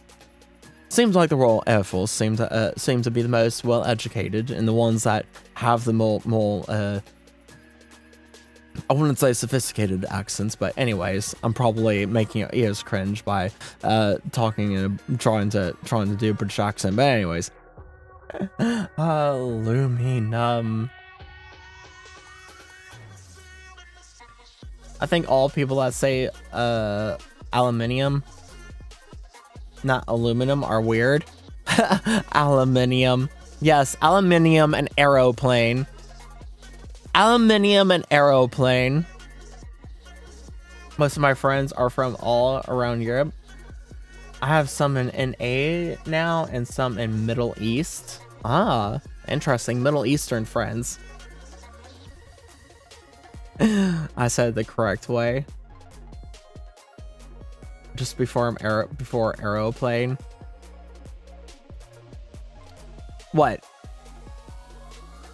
Seems like the Royal Air Force seem to be the most well educated, and the ones that have the more I wouldn't say sophisticated accents, but anyways, I'm probably making your ears cringe by talking and trying to do a British accent. But anyways, aluminum. I think all people that say aluminium, not aluminum, are weird. Aluminium. Yes, aluminium and aeroplane. Aluminium and aeroplane. Most of my friends are from all around Europe. I have some in NA now and some in Middle East. Ah, interesting. Middle Eastern friends. I said it the correct way. Just before aeroplane. What?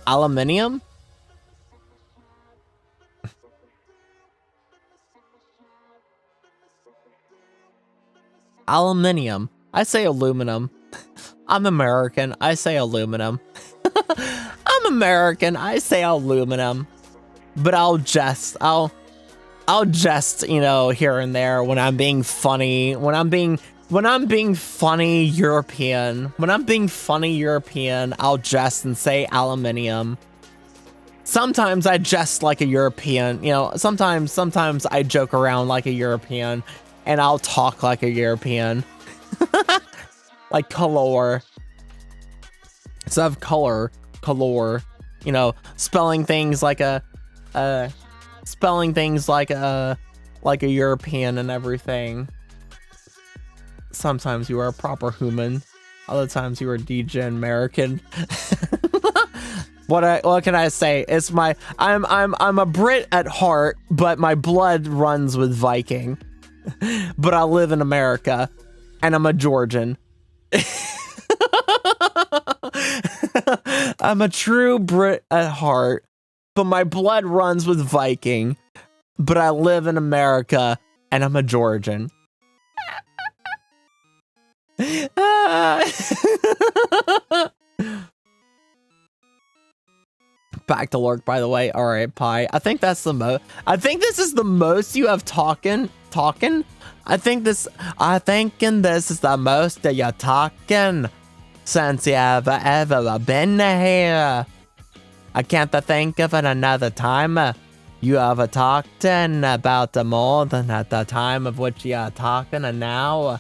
Aluminium? Aluminium. I say aluminum. I'm American. I say aluminum. I'm American. I say aluminum. But I'll jest, you know, here and there when I'm being funny. When I'm being funny European. When I'm being funny European, I'll jest and say aluminium. Sometimes I jest like a European, you know, sometimes I joke around like a European, and I'll talk like a European. Like color. Instead of color, you know, spelling things like a European and everything. Sometimes you are a proper human. Other times you are DJ American. What can I say? It's I'm a Brit at heart, but my blood runs with Viking. But I live in America, and I'm a Georgian. I'm a true Brit at heart, but my blood runs with Viking. But I live in America, and I'm a Georgian. Back to Lurk, by the way. All right, Pi. I think that's the most. I think this is the most you have talking. I think this is the most that you're talking since you ever been here. I can't think of it another time. You have a talking about the more than at the time of which you are talking, and now,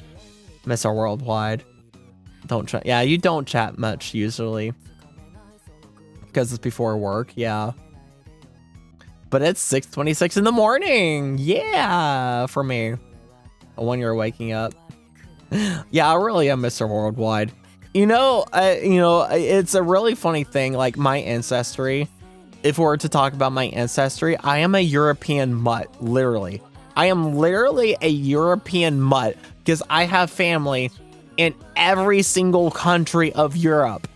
Mr. Worldwide. Don't chat. Yeah, you don't chat much usually. Because it's before work, yeah. But it's 6:26 in the morning. Yeah, for me. When you're waking up. Yeah, I really am Mr. Worldwide. You know, it's a really funny thing, like my ancestry. If we were to talk about my ancestry, I am a European mutt, literally. I am literally a European mutt because I have family in every single country of Europe.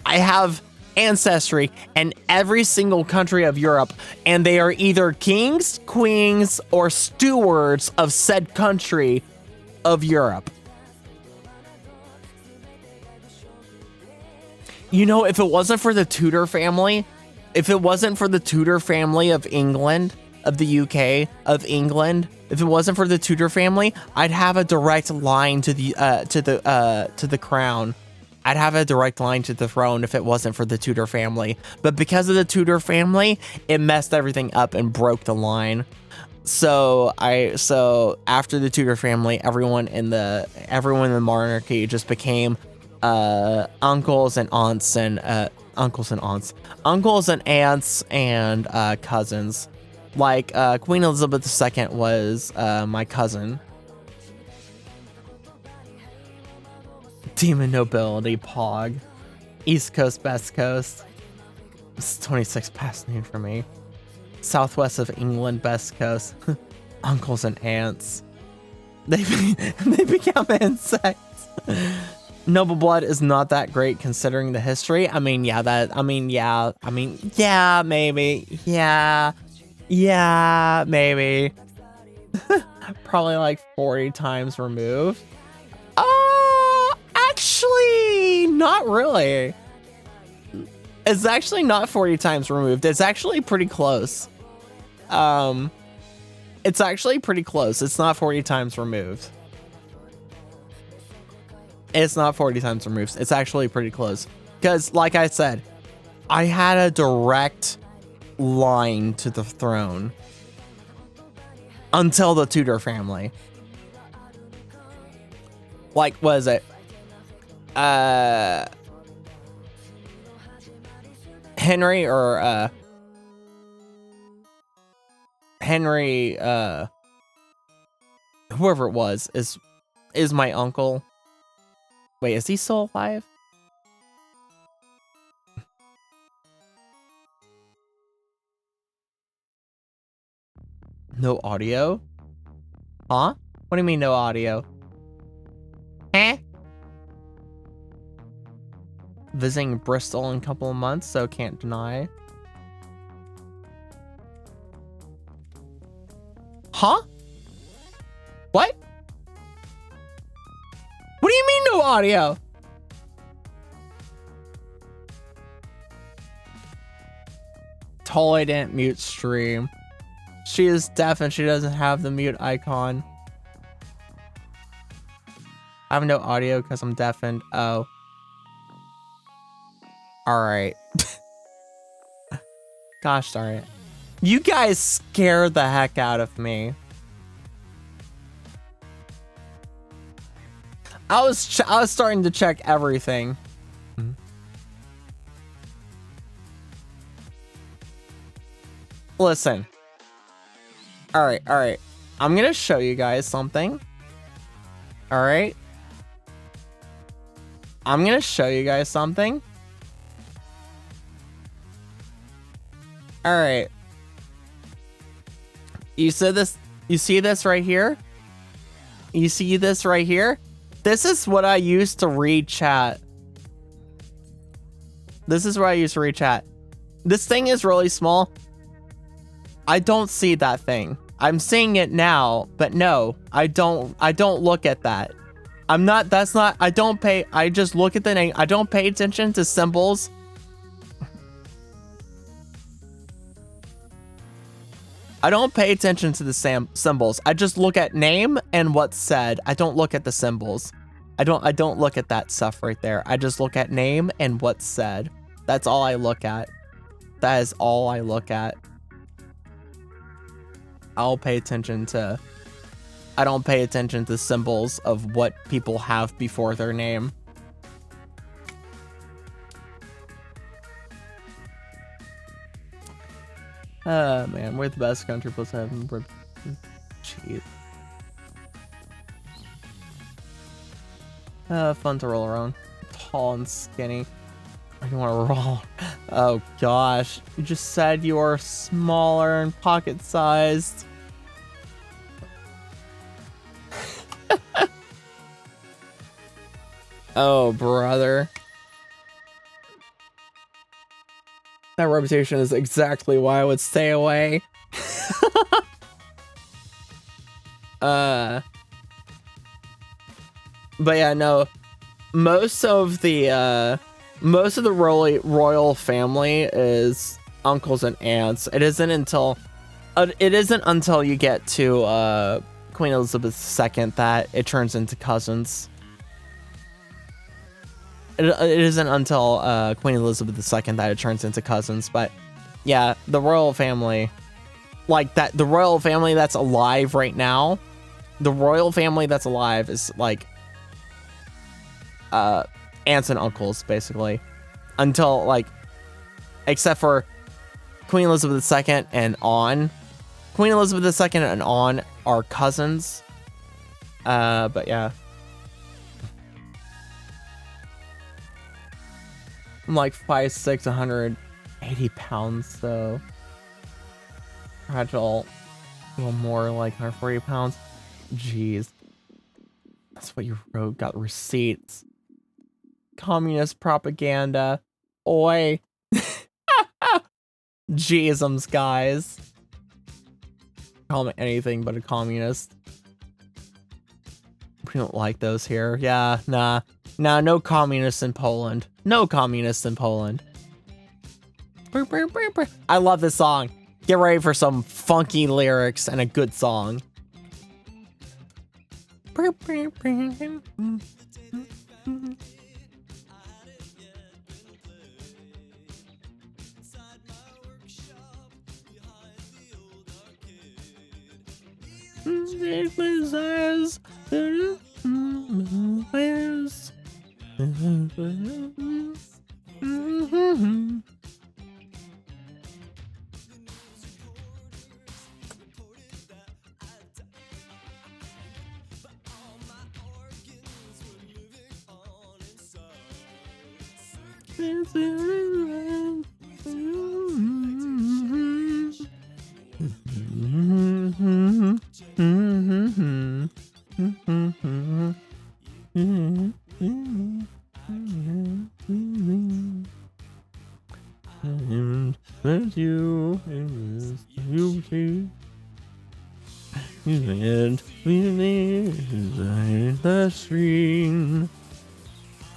I have ancestry in every single country of Europe, and they are either kings, queens, or stewards of said country of Europe. You know, if it wasn't for the Tudor family, if it wasn't for the Tudor family of England, of the UK, of England, if it wasn't for the Tudor family, I'd have a direct line to the crown. I'd have a direct line to the throne if it wasn't for the Tudor family. But because of the Tudor family, it messed everything up and broke the line. So after the Tudor family, everyone in the monarchy just became uncles and aunts and cousins. Like Queen Elizabeth II was my cousin. Demon nobility, Pog. East Coast, West Coast. It's 26 past noon for me. Southwest of England, West Coast. Uncles and aunts. They become insects. Noble blood is not that great considering the history. Maybe. Yeah, maybe. Probably like 40 times removed. Actually, not really. It's actually not 40 times removed. It's actually pretty close. It's actually pretty close. It's not 40 times removed. It's not 40 times removed. It's actually pretty close. Because, like I said, I had a direct line to the throne until the Tudor family. Like, what is it? Henry, whoever it was, is my uncle. Wait, is he still alive? No audio? Huh? What do you mean no audio? Eh? Visiting Bristol in a couple of months, so can't deny. Huh? What? What do you mean no audio? Totally didn't mute stream. She is deaf and she doesn't have the mute icon. I have no audio because I'm deafened. Oh. Alright. Gosh darn it. You guys scared the heck out of me. I was starting to check everything. Listen. Alright. I'm gonna show you guys something. Alright. I'm gonna show you guys something. Alright. You see this right here? You see this right here? This is what I used to read chat. This thing is really small. I don't see that thing. I'm seeing it now, but no, I don't look at that. I just look at the name. I don't pay attention to symbols. I don't pay attention to the symbols. I just look at name and what's said. I don't look at the symbols. I don't look at that stuff right there. I just look at name and what's said. That's all I look at. That is all I look at. I'll pay attention to. I don't pay attention to symbols of what people have before their name. Man, we're the best country plus heaven. Jeez. Fun to roll around. Tall and skinny. You want to roll? Oh gosh. You just said you are smaller and pocket-sized. Oh, brother. That reputation is exactly why I would stay away. But yeah, no. Most of the royal family is uncles and aunts. It isn't until you get to Queen Elizabeth II that it turns into cousins. It isn't until Queen Elizabeth II that it turns into cousins, but yeah, the royal family, like that, the royal family that's alive right now, the royal family that's alive is like aunts and uncles, basically, until like, except for Queen Elizabeth II and on. Queen Elizabeth II and on are cousins, but yeah. I'm like 5'6", 180 pounds, so fragile, a little more like 140 pounds. Jeez, that's what you wrote. Got receipts. Communist propaganda. Oi. Jeezums, guys. Call me anything but a communist. We don't like those here. Yeah, nah, no communists in Poland. No communists in Poland. I love this song. Get ready for some funky lyrics and a good song.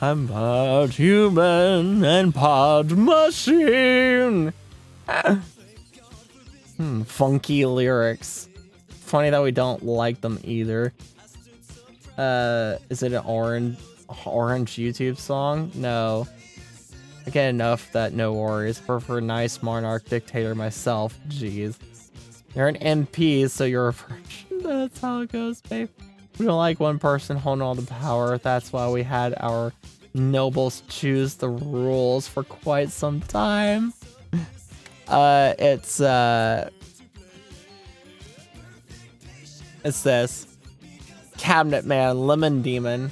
I'm part human and part machine. Funky lyrics. Funny that we don't like them either. Is it an orange YouTube song? No. I get enough that no worries. Prefer nice monarch dictator myself. Jeez. You're an MP, so you're a virgin. That's how it goes, babe. We don't like one person holding all the power. That's why we had our nobles choose the rules for quite some time. It's this. Cabinet Man, Lemon Demon.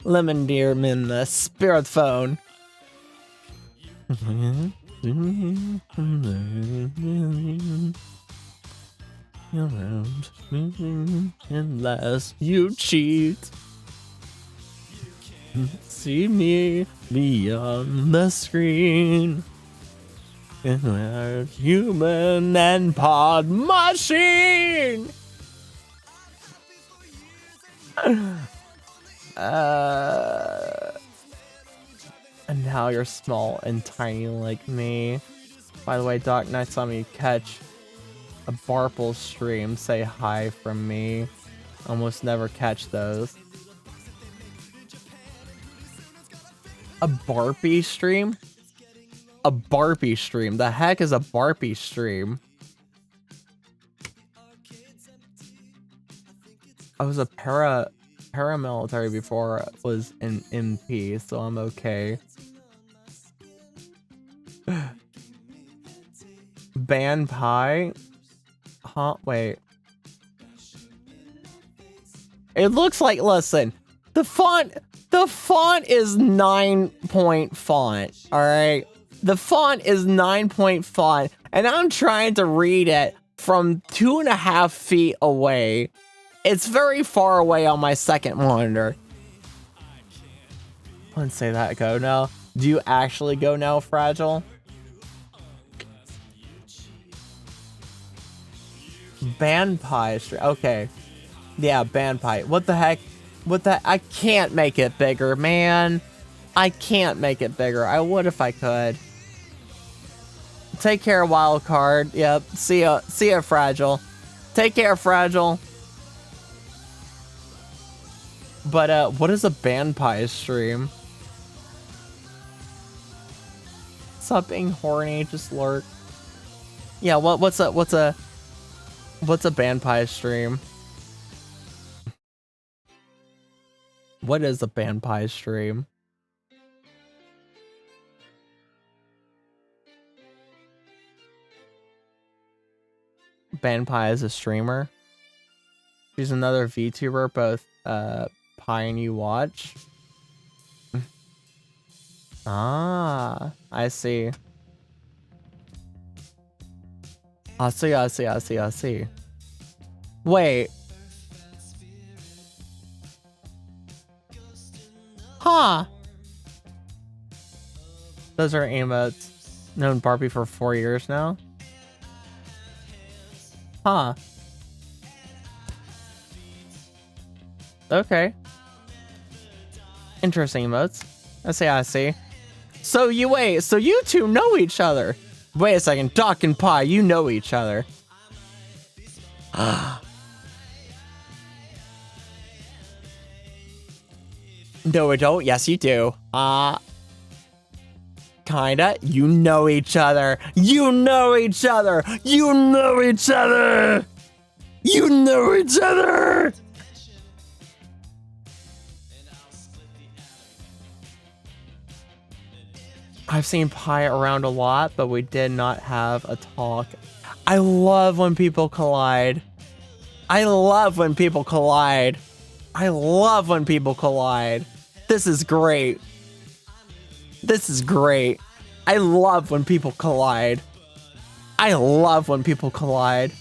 Lemon Demon, the spirit phone. Unless you cheat. See me beyond the screen. And we're human and pod machine. And now you're small and tiny like me. By the way, Doc, next time you catch a Barple stream, say hi from me. Almost never catch those. A Barpy stream? A Barbie stream. The heck is a Barbie stream? I was a paramilitary before I was in MP, so I'm okay. Ban pie? Huh? Wait. It looks like, listen, the font is 9-point font, all right? The font is 9-point font, and I'm trying to read it from 2.5 feet away. It's very far away on my second monitor. I wouldn't say that go now. Do you actually go now, Fragile? Ban pie. Okay. Yeah, ban pie. What the heck? What the? I can't make it bigger, man. I can't make it bigger. I would if I could. Take care, Wildcard. Yep. See ya, Fragile. Take care, Fragile. But what is a ban pie stream? Stop being horny, just lurk. Yeah, what's a ban pie stream? What is a ban pie stream? Ban pie is a streamer. She's another VTuber, both Pie and you watch. Ah, I see. I see. Wait. Huh. Those are emotes. Known Barbie for 4 years now. Huh. Okay. Interesting emotes. I see. So you two know each other. Wait a second, Doc and Pie, you know each other. No, we don't. Yes, you do. Kinda. You know each other. You know each other. You know each other. You know each other. I've seen Pie around a lot, but we did not have a talk. I love when people collide. I love when people collide. I love when people collide. This is great. This is great. I love when people collide. I love when people collide.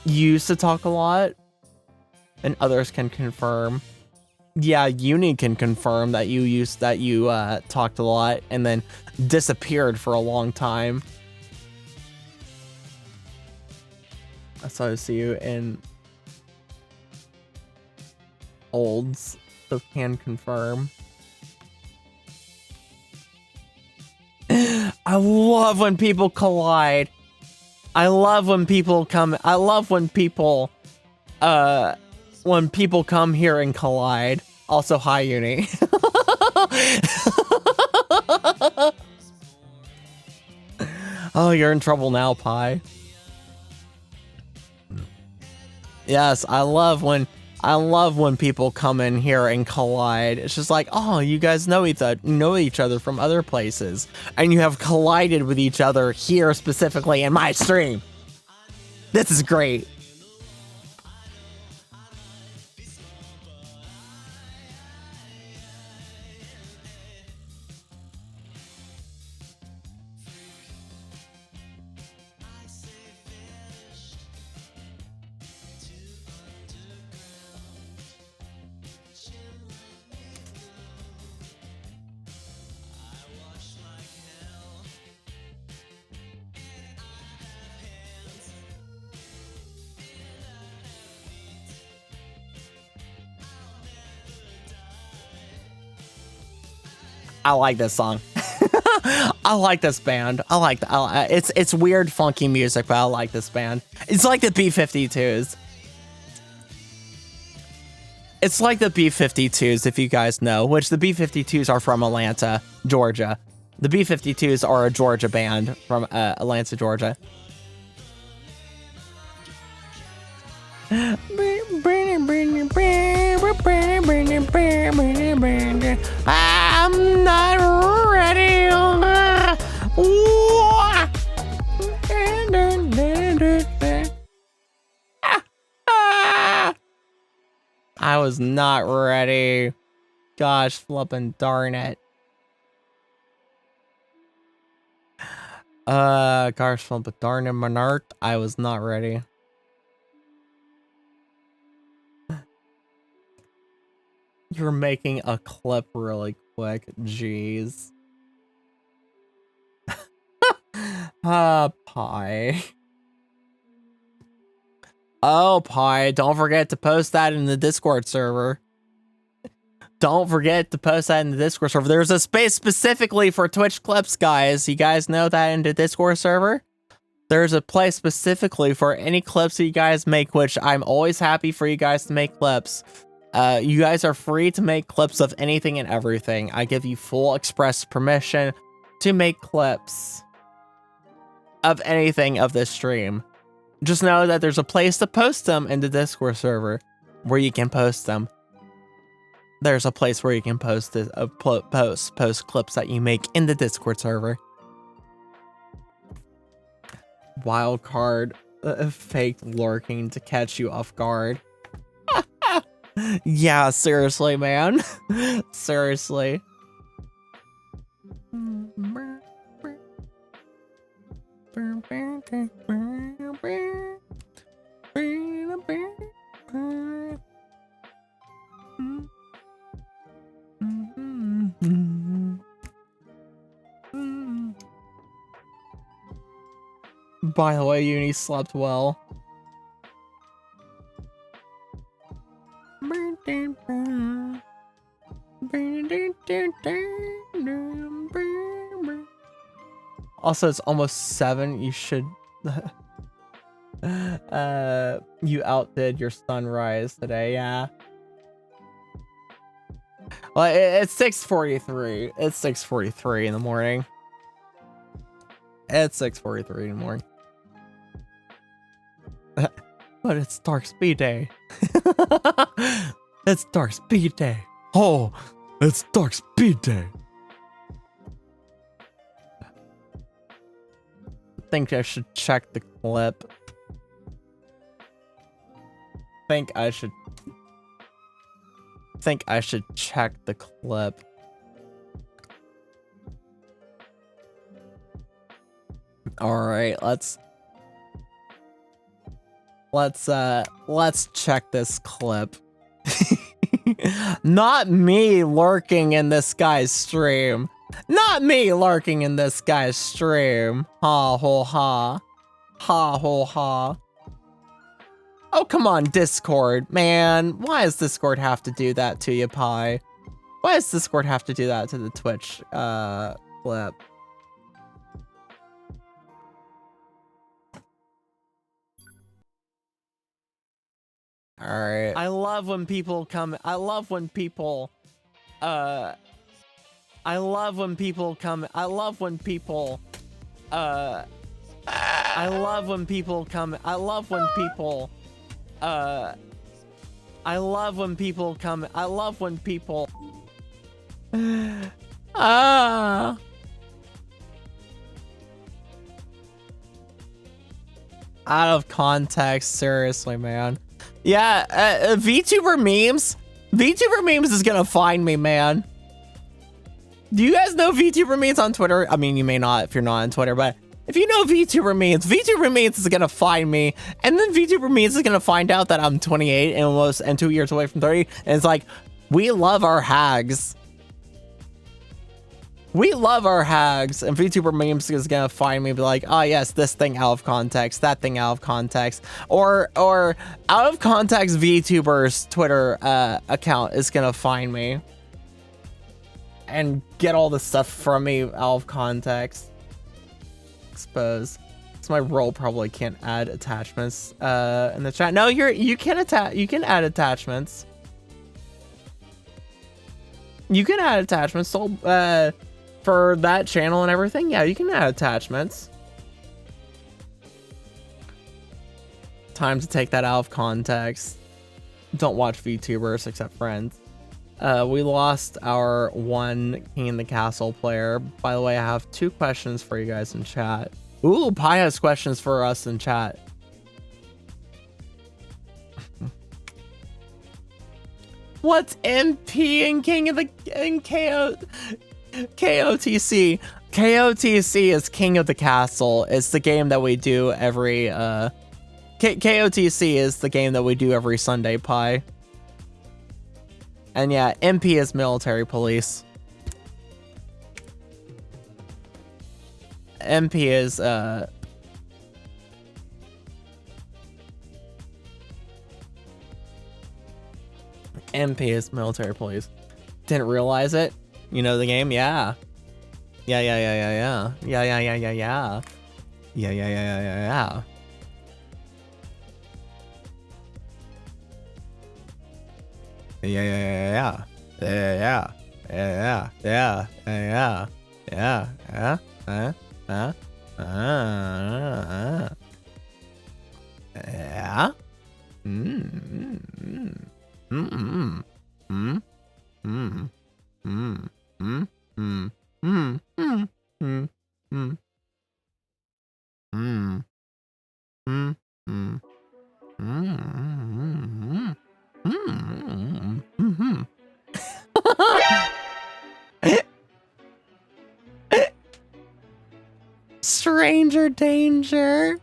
You used to talk a lot, and others can confirm. Yeah, Uni can confirm that you talked a lot and then disappeared for a long time. So I see you in olds, so can confirm. I love when people collide. I love when people come. I love when people come here and collide. Also, hi, Uni. Oh, you're in trouble now, Pie. Yes, I love when people come in here and collide. It's just like, oh, you guys know each other from other places, and you have collided with each other here specifically in my stream. This is great. I like this song. I like this band. It's weird, funky music, but I like this band. It's like the B-52s. It's like the B-52s, if you guys know, which the B-52s are from Atlanta, Georgia. The B-52s are a Georgia band from Atlanta, Georgia. I'm not ready. I was not ready. Gosh, flippin' darn it. Gosh, flippin' darn it, Monarch. I was not ready. You're making a clip really quick. Jeez. Pie. Oh, Pie, don't forget to post that in the Discord server. Don't forget to post that in the Discord server. There's a space specifically for Twitch clips, guys. You guys know that in the Discord server? There's a place specifically for any clips that you guys make, which I'm always happy for you guys to make clips. You guys are free to make clips of anything and everything. I give you full express permission to make clips of anything of this stream. Just know that there's a place to post them in the Discord server where you can post them. There's a place where you can post this, post clips that you make in the Discord server. Wild card, fake lurking to catch you off guard. Yeah, seriously, man. Seriously. By the way, Uni slept well. Also, it's almost 7. You should you outdid your sunrise today, yeah. Well, it's 6:43. It's 6:43 in the morning. It's 6:43 in the morning. But it's Dark Speed Day. It's Dark Speed Day. Oh, it's Dark Speed Day. I think I should check the clip. Think I should check the clip. All right, let's check this clip. Not me lurking in this guy's stream. Not me lurking in this guy's stream. Ha ho ha. Ha ho ha. Oh, come on, Discord, man. Why does Discord have to do that to you, Pie? Why does Discord have to do that to the Twitch clip? All right. I love when people come. I love when people come. I love when people. I love when people come. I love when people. I love when people come. I love when people. Out of context, seriously, man. Yeah, VTuber memes. VTuber memes is gonna find me, man. Do you guys know VTuber memes on Twitter? I mean, you may not if you're not on Twitter, but if you know VTuber memes is gonna find me, and then VTuber memes is gonna find out that I'm 28 and 2 years away from 30, and it's like, we love our hags. We love our hags, and VTuber memes is gonna find me, be like, oh yes, this thing out of context, that thing out of context, or out of context VTuber's Twitter account is gonna find me and get all the stuff from me out of context. Expose. So my role probably can't add attachments in the chat. No, you can add attachments. You can add attachments. So for that channel and everything, yeah, you can add attachments. Time to take that out of context. Don't watch VTubers except friends. We lost our one King in the Castle player. By the way, I have 2 questions for you guys in chat. Ooh, Pi has questions for us in chat. What's MP and King of the and KOTC? KOTC is King of the Castle. It's the game that we do every KOTC is the game that we do every Sunday, Pi. And yeah, MP is military police. MP is MP is military police. Didn't realize it. You know the game? Yeah. Yeah. Yeah. Stranger danger.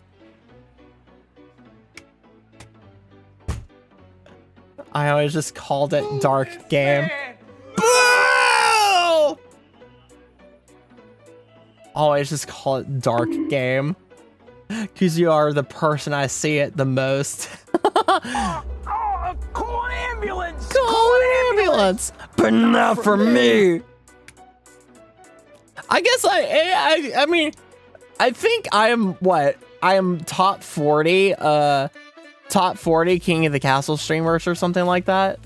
I always just called it dark game. Boo! Always just call it dark game. Cause you are the person I see it the most. Call an ambulance! Call an ambulance! But not for me. I guess I mean, I think I am what? I am top 40 King of the Castle streamers or something like that.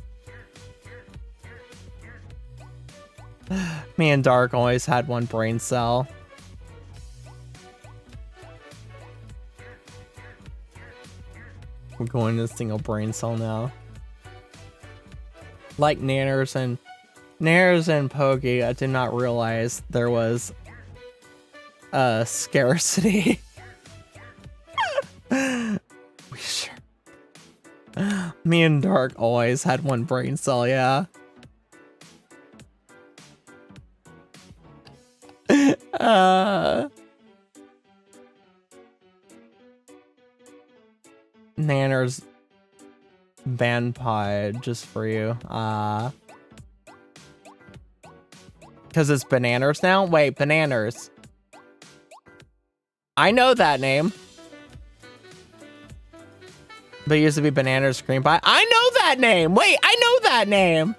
Me and Dark always had one brain cell. We're going to single brain cell now. Like Nanners and Pokey, I did not realize there was scarcity. We sure. Me and Dark always had one brain cell, yeah. Nanners Vampire just for you. Because it's Bananas now? Wait, Bananas. I know that name. But it used to be Bananas Cream Pie. I know that name! Wait, I know that name!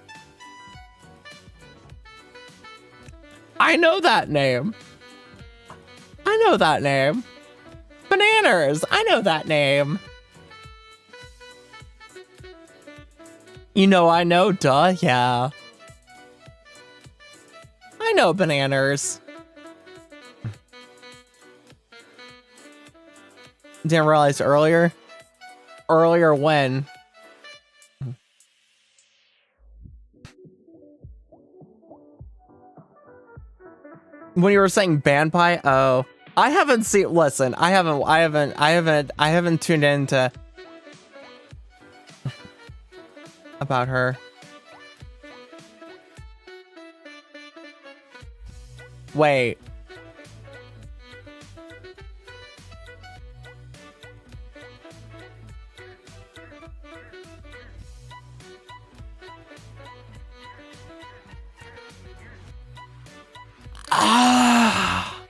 I know that name. I know that name. Bananas! I know that name. You know I know, duh, yeah. I know Bananas. Didn't realize earlier. Earlier when? When you were saying Band Pie? Oh, I haven't seen. Listen, I haven't tuned into about her. Wait. Ah.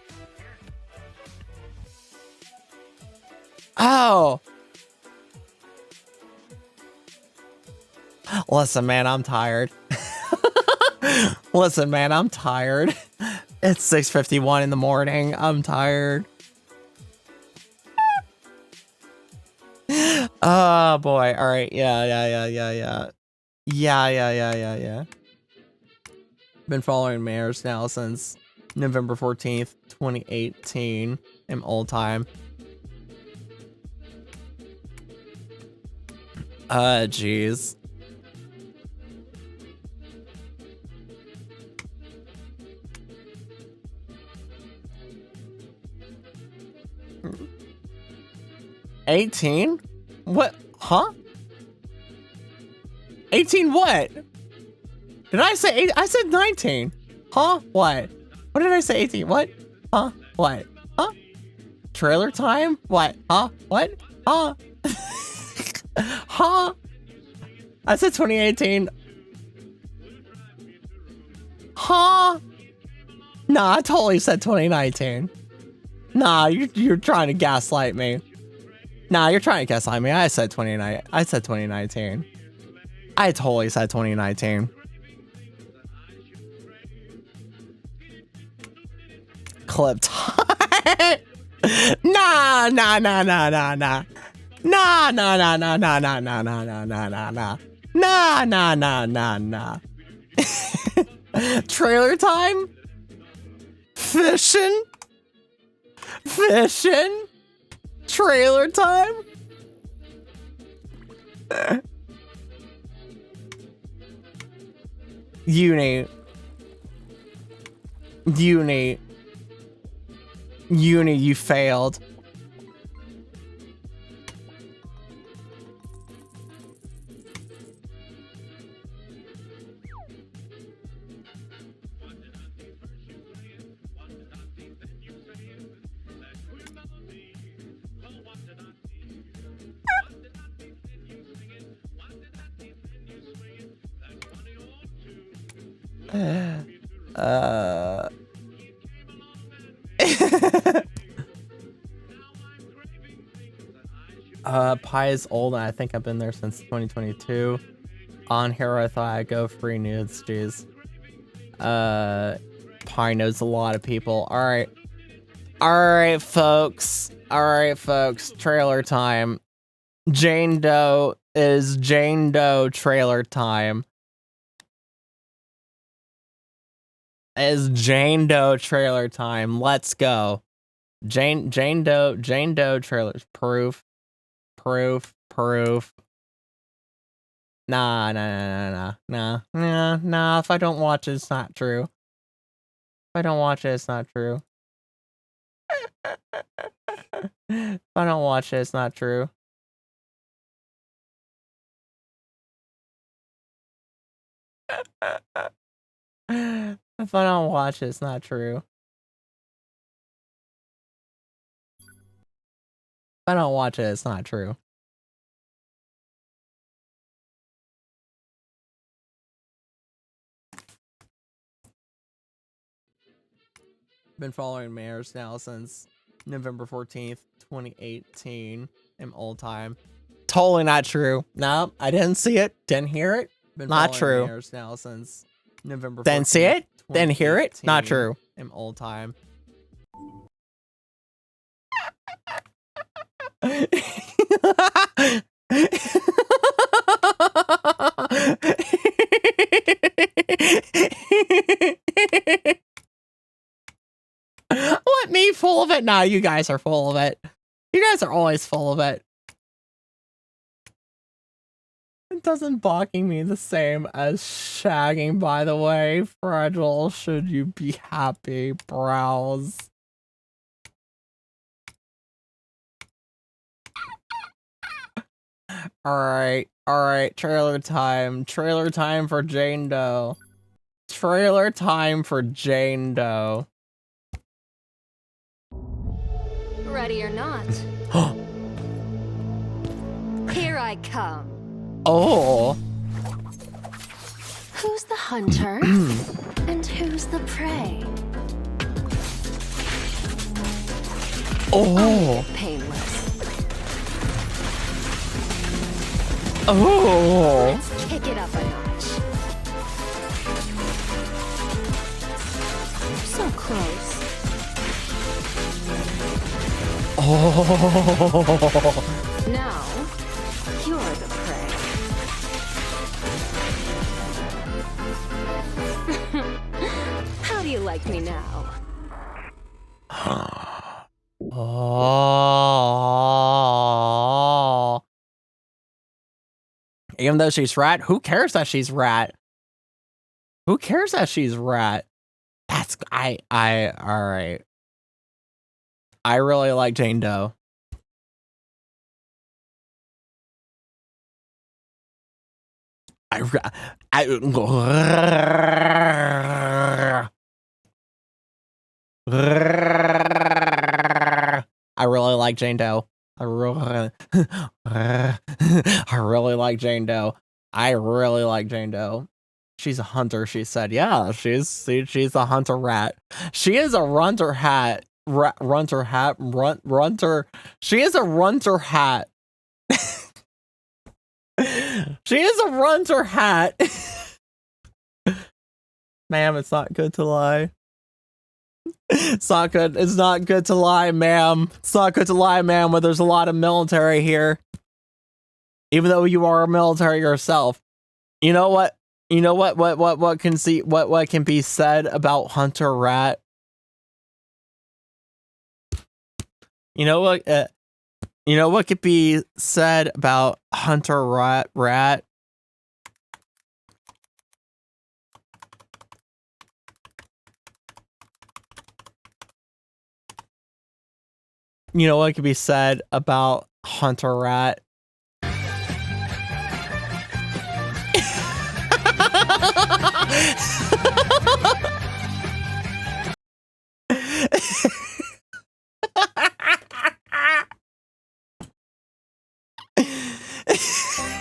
Oh. Listen, man, I'm tired. Listen, man, I'm tired. It's 6:51 in the morning. I'm tired. Oh boy. All right. Yeah. Been following Mares now since November 14th, 2018. In old time. Jeez. $18? What? Huh? 18 what? Did I say 8? I said 19. Huh? What? What did I say? 18? What? Huh? What? Huh? Trailer time? What? Huh? What? Huh? Huh? I said 2018. Huh? Nah, I totally said 2019. Nah, you're trying to gaslight me. Nah, you're trying to gaslight me. I said 2019. I totally said 2019. Clip time. Nah. Nah. Trailer time? Fishing? Trailer time? Uni, you failed. Pi is old and I think I've been there since 2022. On here I thought I'd go free nudes, jeez. Pi knows a lot of people. Alright, folks. Trailer time. Jane Doe is Jane Doe trailer time. Let's go. Jane Doe trailers. Proof. Nah. If I don't watch it, it's not true. If I don't watch it, it's not true. If I don't watch it, it's not true. If I don't watch it, it's not true. If I don't watch it, it's not true. Been following Mayors now since November 14th, 2018. In old time. Totally not true. No, I didn't see it. Didn't hear it. Been not true. Mayors now since November 14th, didn't see it. Didn't hear it. Not true. In old time. What, me full of it? Nah, you guys are full of it. You guys are always full of it. It doesn't balking me the same as shagging, by the way. Fragile, should you be happy? Browse. Alright, trailer time. Trailer time for Jane Doe. Trailer time for Jane Doe. Ready or not. Here I come. Oh. Who's the hunter? And who's the prey? Oh. Painless. Oh. Let's kick it up a notch. So close. Oh. Now, you're the prey. How do you like me now? Oh. Even though she's rat, who cares that she's rat? Who cares that she's rat? That's all right. I really like Jane Doe. I really like Jane Doe. I really like Jane Doe. I really like Jane Doe. She's a hunter, she said. Yeah, she's a hunter rat. She is a runter hat. Runter hat. Runter. She is a runter hat. She is a runter hat. Ma'am, it's not good to lie. It's not good. It's not good to lie, ma'am. It's not good to lie, ma'am, when there's a lot of military here. Even though you are a military yourself. You know what? You know what can be said about Hunter Rat? You know what could be said about Hunter Rat? You know what could be said about Hunter Rat?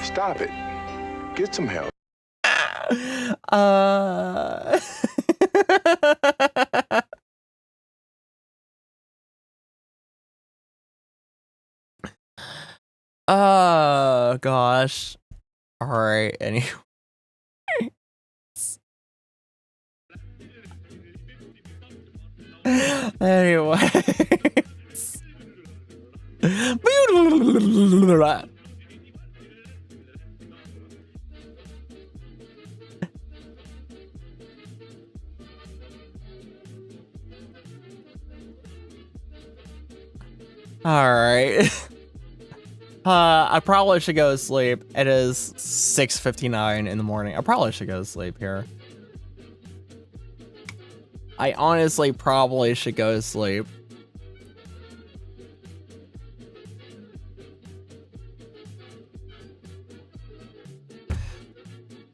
Stop it. Get some help. Oh gosh. All right. Anyway. All right. I probably should go to sleep. It is 6:59 in the morning. I probably should go to sleep here. I honestly probably should go to sleep.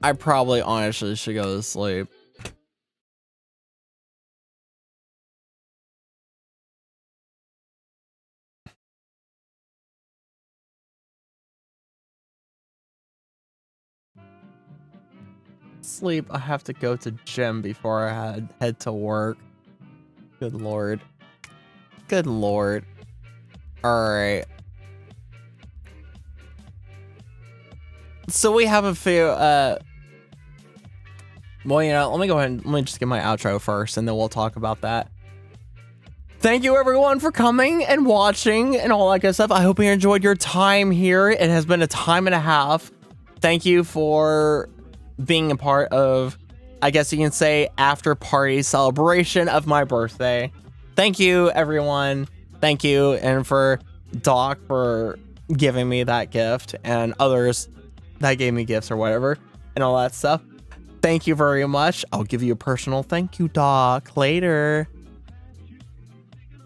I probably honestly should go to sleep. Sleep. I have to go to gym before I head to work. Good lord. Good lord. Alright. So we have a few, well, you know, let me go ahead and let me just get my outro first, and then we'll talk about that. Thank you everyone for coming and watching and all that good stuff. I hope you enjoyed your time here. It has been a time and a half. Thank you for being a part of, I guess you can say, after party celebration of my birthday. Thank you everyone. Thank you, and for Doc for giving me that gift, and others that gave me gifts or whatever and all that stuff. Thank you very much. I'll give you a personal thank you, Doc, later.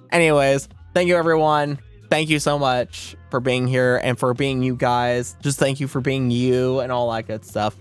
Anyways, thank you everyone. Thank you so much for being here and for being you guys. Just thank you for being you and all that good stuff.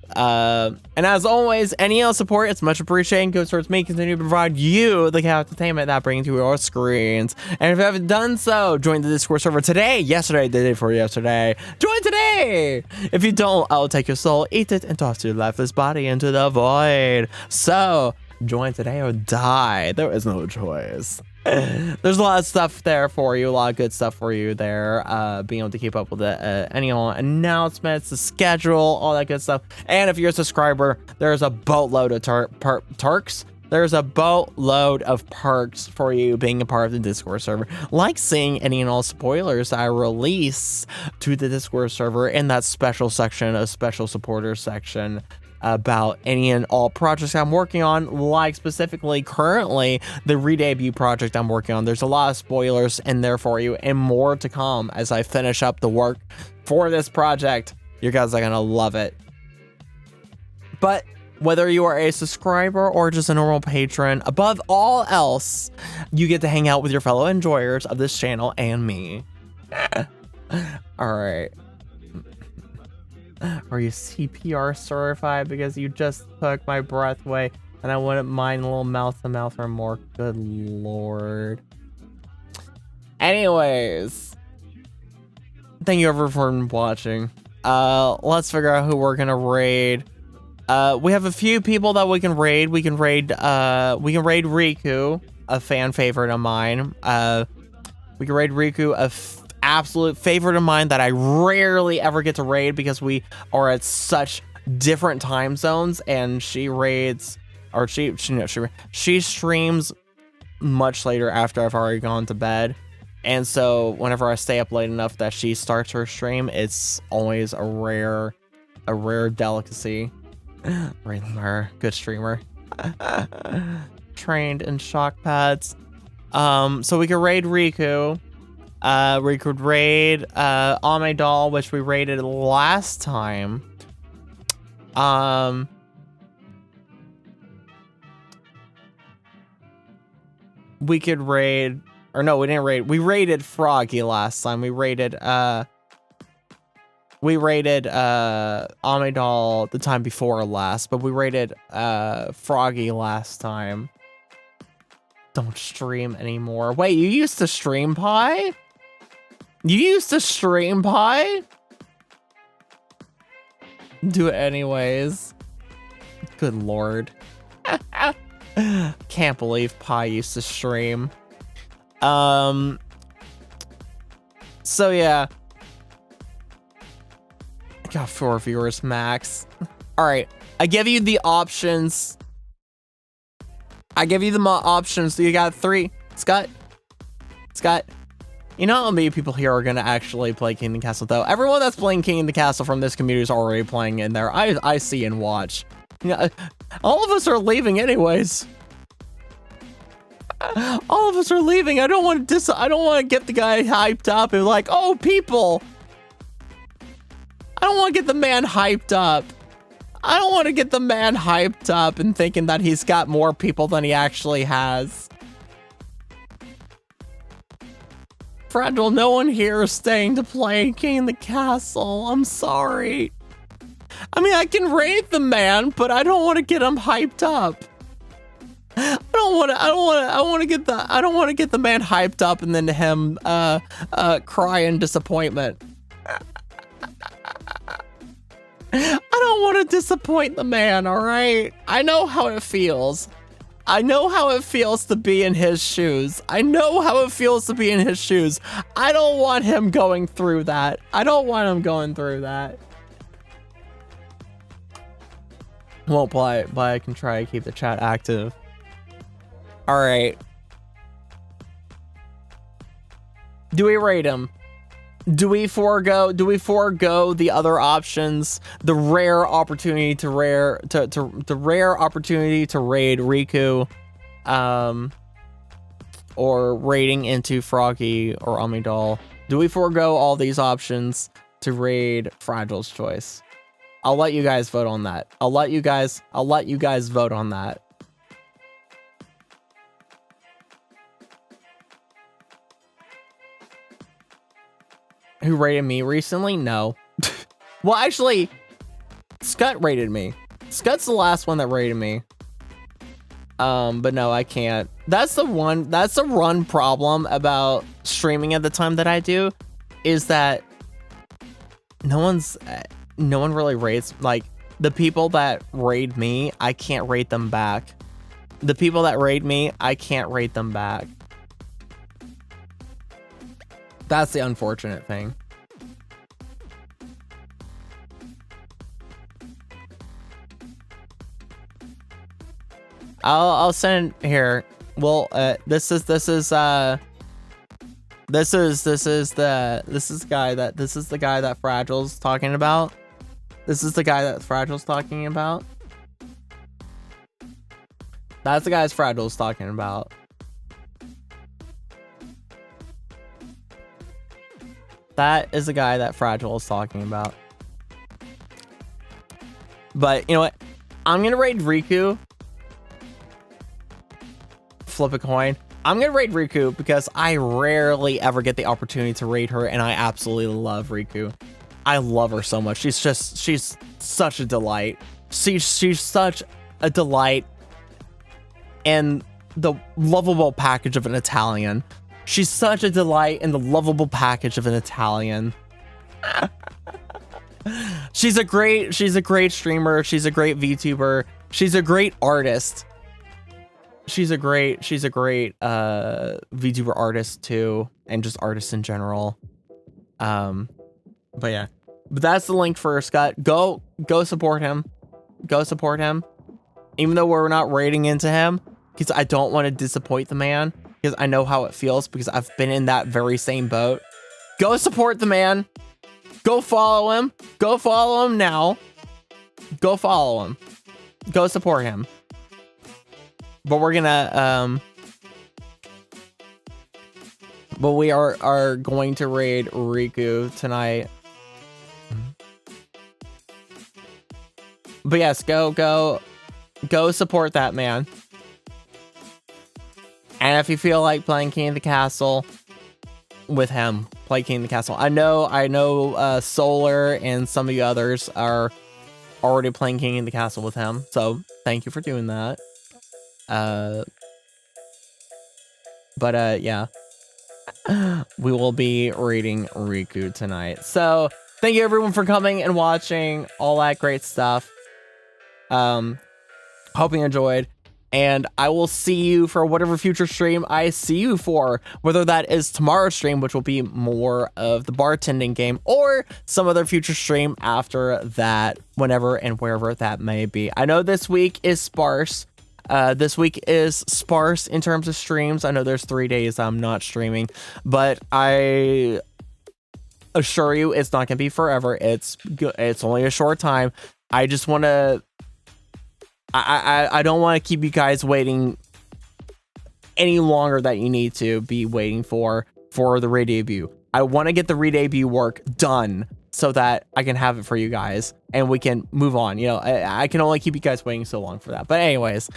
And as always, any support, it's much appreciated and goes towards me continue to provide you the kind of entertainment that brings to your screens. And if you haven't done so, join the Discord server today. Yesterday, the day before yesterday. Join today. If you don't, I'll take your soul, eat it, and toss your lifeless body into the void. So join today or die. There is no choice. There's a lot of stuff there for you, a lot of good stuff for you there. Being able to keep up with the any announcements, the schedule, all that good stuff. And if you're a subscriber, there's a boatload of perks. There's a boatload of perks for you being a part of the Discord server, like seeing any and all spoilers I release to the Discord server in that special section, a special supporter section. about any and all projects I'm working on, like specifically currently the re-debut project I'm working on. There's a lot of spoilers in there for you and more to come as I finish up the work for this project. You guys are gonna love it. But whether you are a subscriber or just a normal patron, above all else, you get to hang out with your fellow enjoyers of this channel and me. All right. Are you CPR certified? Because you just took my breath away, and I wouldn't mind a little mouth-to-mouth or more. Good lord. Anyways, thank you everyone for watching. Let's figure out who we're gonna raid. We have a few people that we can raid. We can raid Riku, a fan favorite of mine. We can raid Riku, absolute favorite of mine that I rarely ever get to raid because we are at such different time zones, and she raids, or she streams much later after I've already gone to bed. And so whenever I stay up late enough that she starts her stream, it's always a rare delicacy. Raylamar, good streamer. Trained in shock pads. So we could raid Riku. We could raid Amidala, which we raided last time. We could raid, or no, we didn't raid. We raided Froggy last time. We raided Amidala the time before last, but we raided Froggy last time. Don't stream anymore. Wait, you used to stream Pie? You used to stream Pie? Do it anyways. Good lord. Can't believe Pie used to stream. So yeah. I got 4 viewers max. Alright, I give you the options. Options. You got 3. Scott. You know how many people here are gonna actually play Kingdom Castle though? Everyone that's playing Kingdom Castle from this community is already playing in there. I see and watch. Yeah, all of us are leaving anyways. All of us are leaving. I don't want to get the guy hyped up and like, oh, people. I don't want to get the man hyped up. I don't want to get the man hyped up and thinking that he's got more people than he actually has. Fragile, no one here is staying to play King of the Castle. I'm sorry. I mean, I can raid the man, but I don't want to get him hyped up. I don't want to get the man hyped up and then him cry in disappointment. I don't want to disappoint the man, all right? I know how it feels. I know how it feels to be in his shoes. I don't want him going through that. Won't play, but I can try to keep the chat active. All right. Do we raid him? Do we forego the other options? The rare opportunity to raid Riku, or raiding into Froggy or Amidala. Do we forego all these options to raid Fragile's Choice? I'll let you guys vote on that. I'll let you guys vote on that. Who rated me recently? No. Well, actually, Scott rated me. Scott's the last one that rated me. But no, I can't. That's the one problem about streaming at the time that I do, is that no one really rates, like, the people that raid me, I can't rate them back. The people that raid me, I can't rate them back. That's the unfortunate thing. I'll send here. Well, this is the guy that Fragile's talking about. That's the guys Fragile's talking about. That is the guy that Fragile is talking about. But you know what? I'm gonna raid Riku. Flip a coin. I'm gonna raid Riku because I rarely ever get the opportunity to raid her, and I absolutely love Riku. I love her so much. She's such a delight. She's such a delight and the lovable package of an Italian. She's such a delight in the lovable package of an Italian. She's a great streamer. She's a great VTuber. She's a great artist. She's a great VTuber artist too, and just artist in general. But yeah, but that's the link for Scott. Go support him. Go support him. Even though we're not raiding into him, because I don't want to disappoint the man, because I know how it feels, because I've been in that very same boat. Go support the man. Go follow him. Go follow him now. Go follow him. Go support him. But we're gonna but we are going to raid Riku tonight. But yes, go support that man. And if you feel like playing King of the Castle with him, play King of the Castle. I know Solar and some of you others are already playing King of the Castle with him. So thank you for doing that. Yeah. We will be raiding Riku tonight. So thank you everyone for coming and watching all that great stuff. Hope you enjoyed, and I will see you for whatever future stream I see you for, whether that is tomorrow's stream, which will be more of the bartending game, or some other future stream after that, whenever and wherever that may be. I know this week is sparse. This week is sparse in terms of streams. I know there's 3 days I'm not streaming, but I assure you it's not gonna be forever. It's only a short time. I just want to I don't want to keep you guys waiting any longer that you need to be waiting for the re-debut. I want to get the re-debut work done so that I can have it for you guys and we can move on. You know, I can only keep you guys waiting so long for that. But anyways,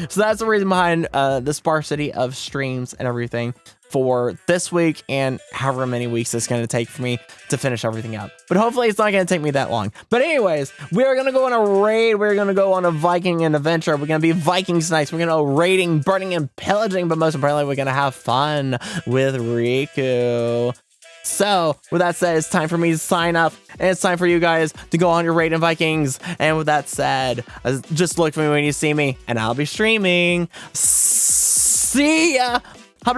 so that's the reason behind the sparsity of streams and everything for this week and however many weeks it's going to take for me to finish everything up. But hopefully it's not going to take me that long. But anyways, we are going to go on a raid. We're going to go on a Viking and adventure. We're going to be Vikings nights. We're going to go raiding, burning, and pillaging. But most importantly, we're going to have fun with Riku. So with that said, it's time for me to sign up, and it's time for you guys to go on your raid in Vikings. And with that said, just look for me when you see me, and I'll be streaming. See ya. Blah.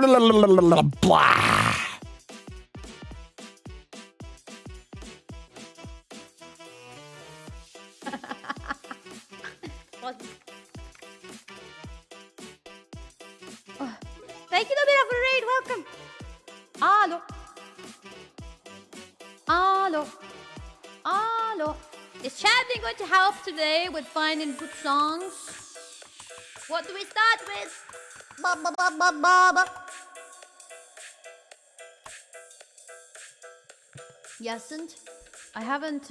Thank you, Nobita, for the raid. Welcome. Hello. Hello. Hello. Is Chadley going to help today with finding good songs? What do we start with? Ba ba ba ba ba ba. Yesn't. I haven't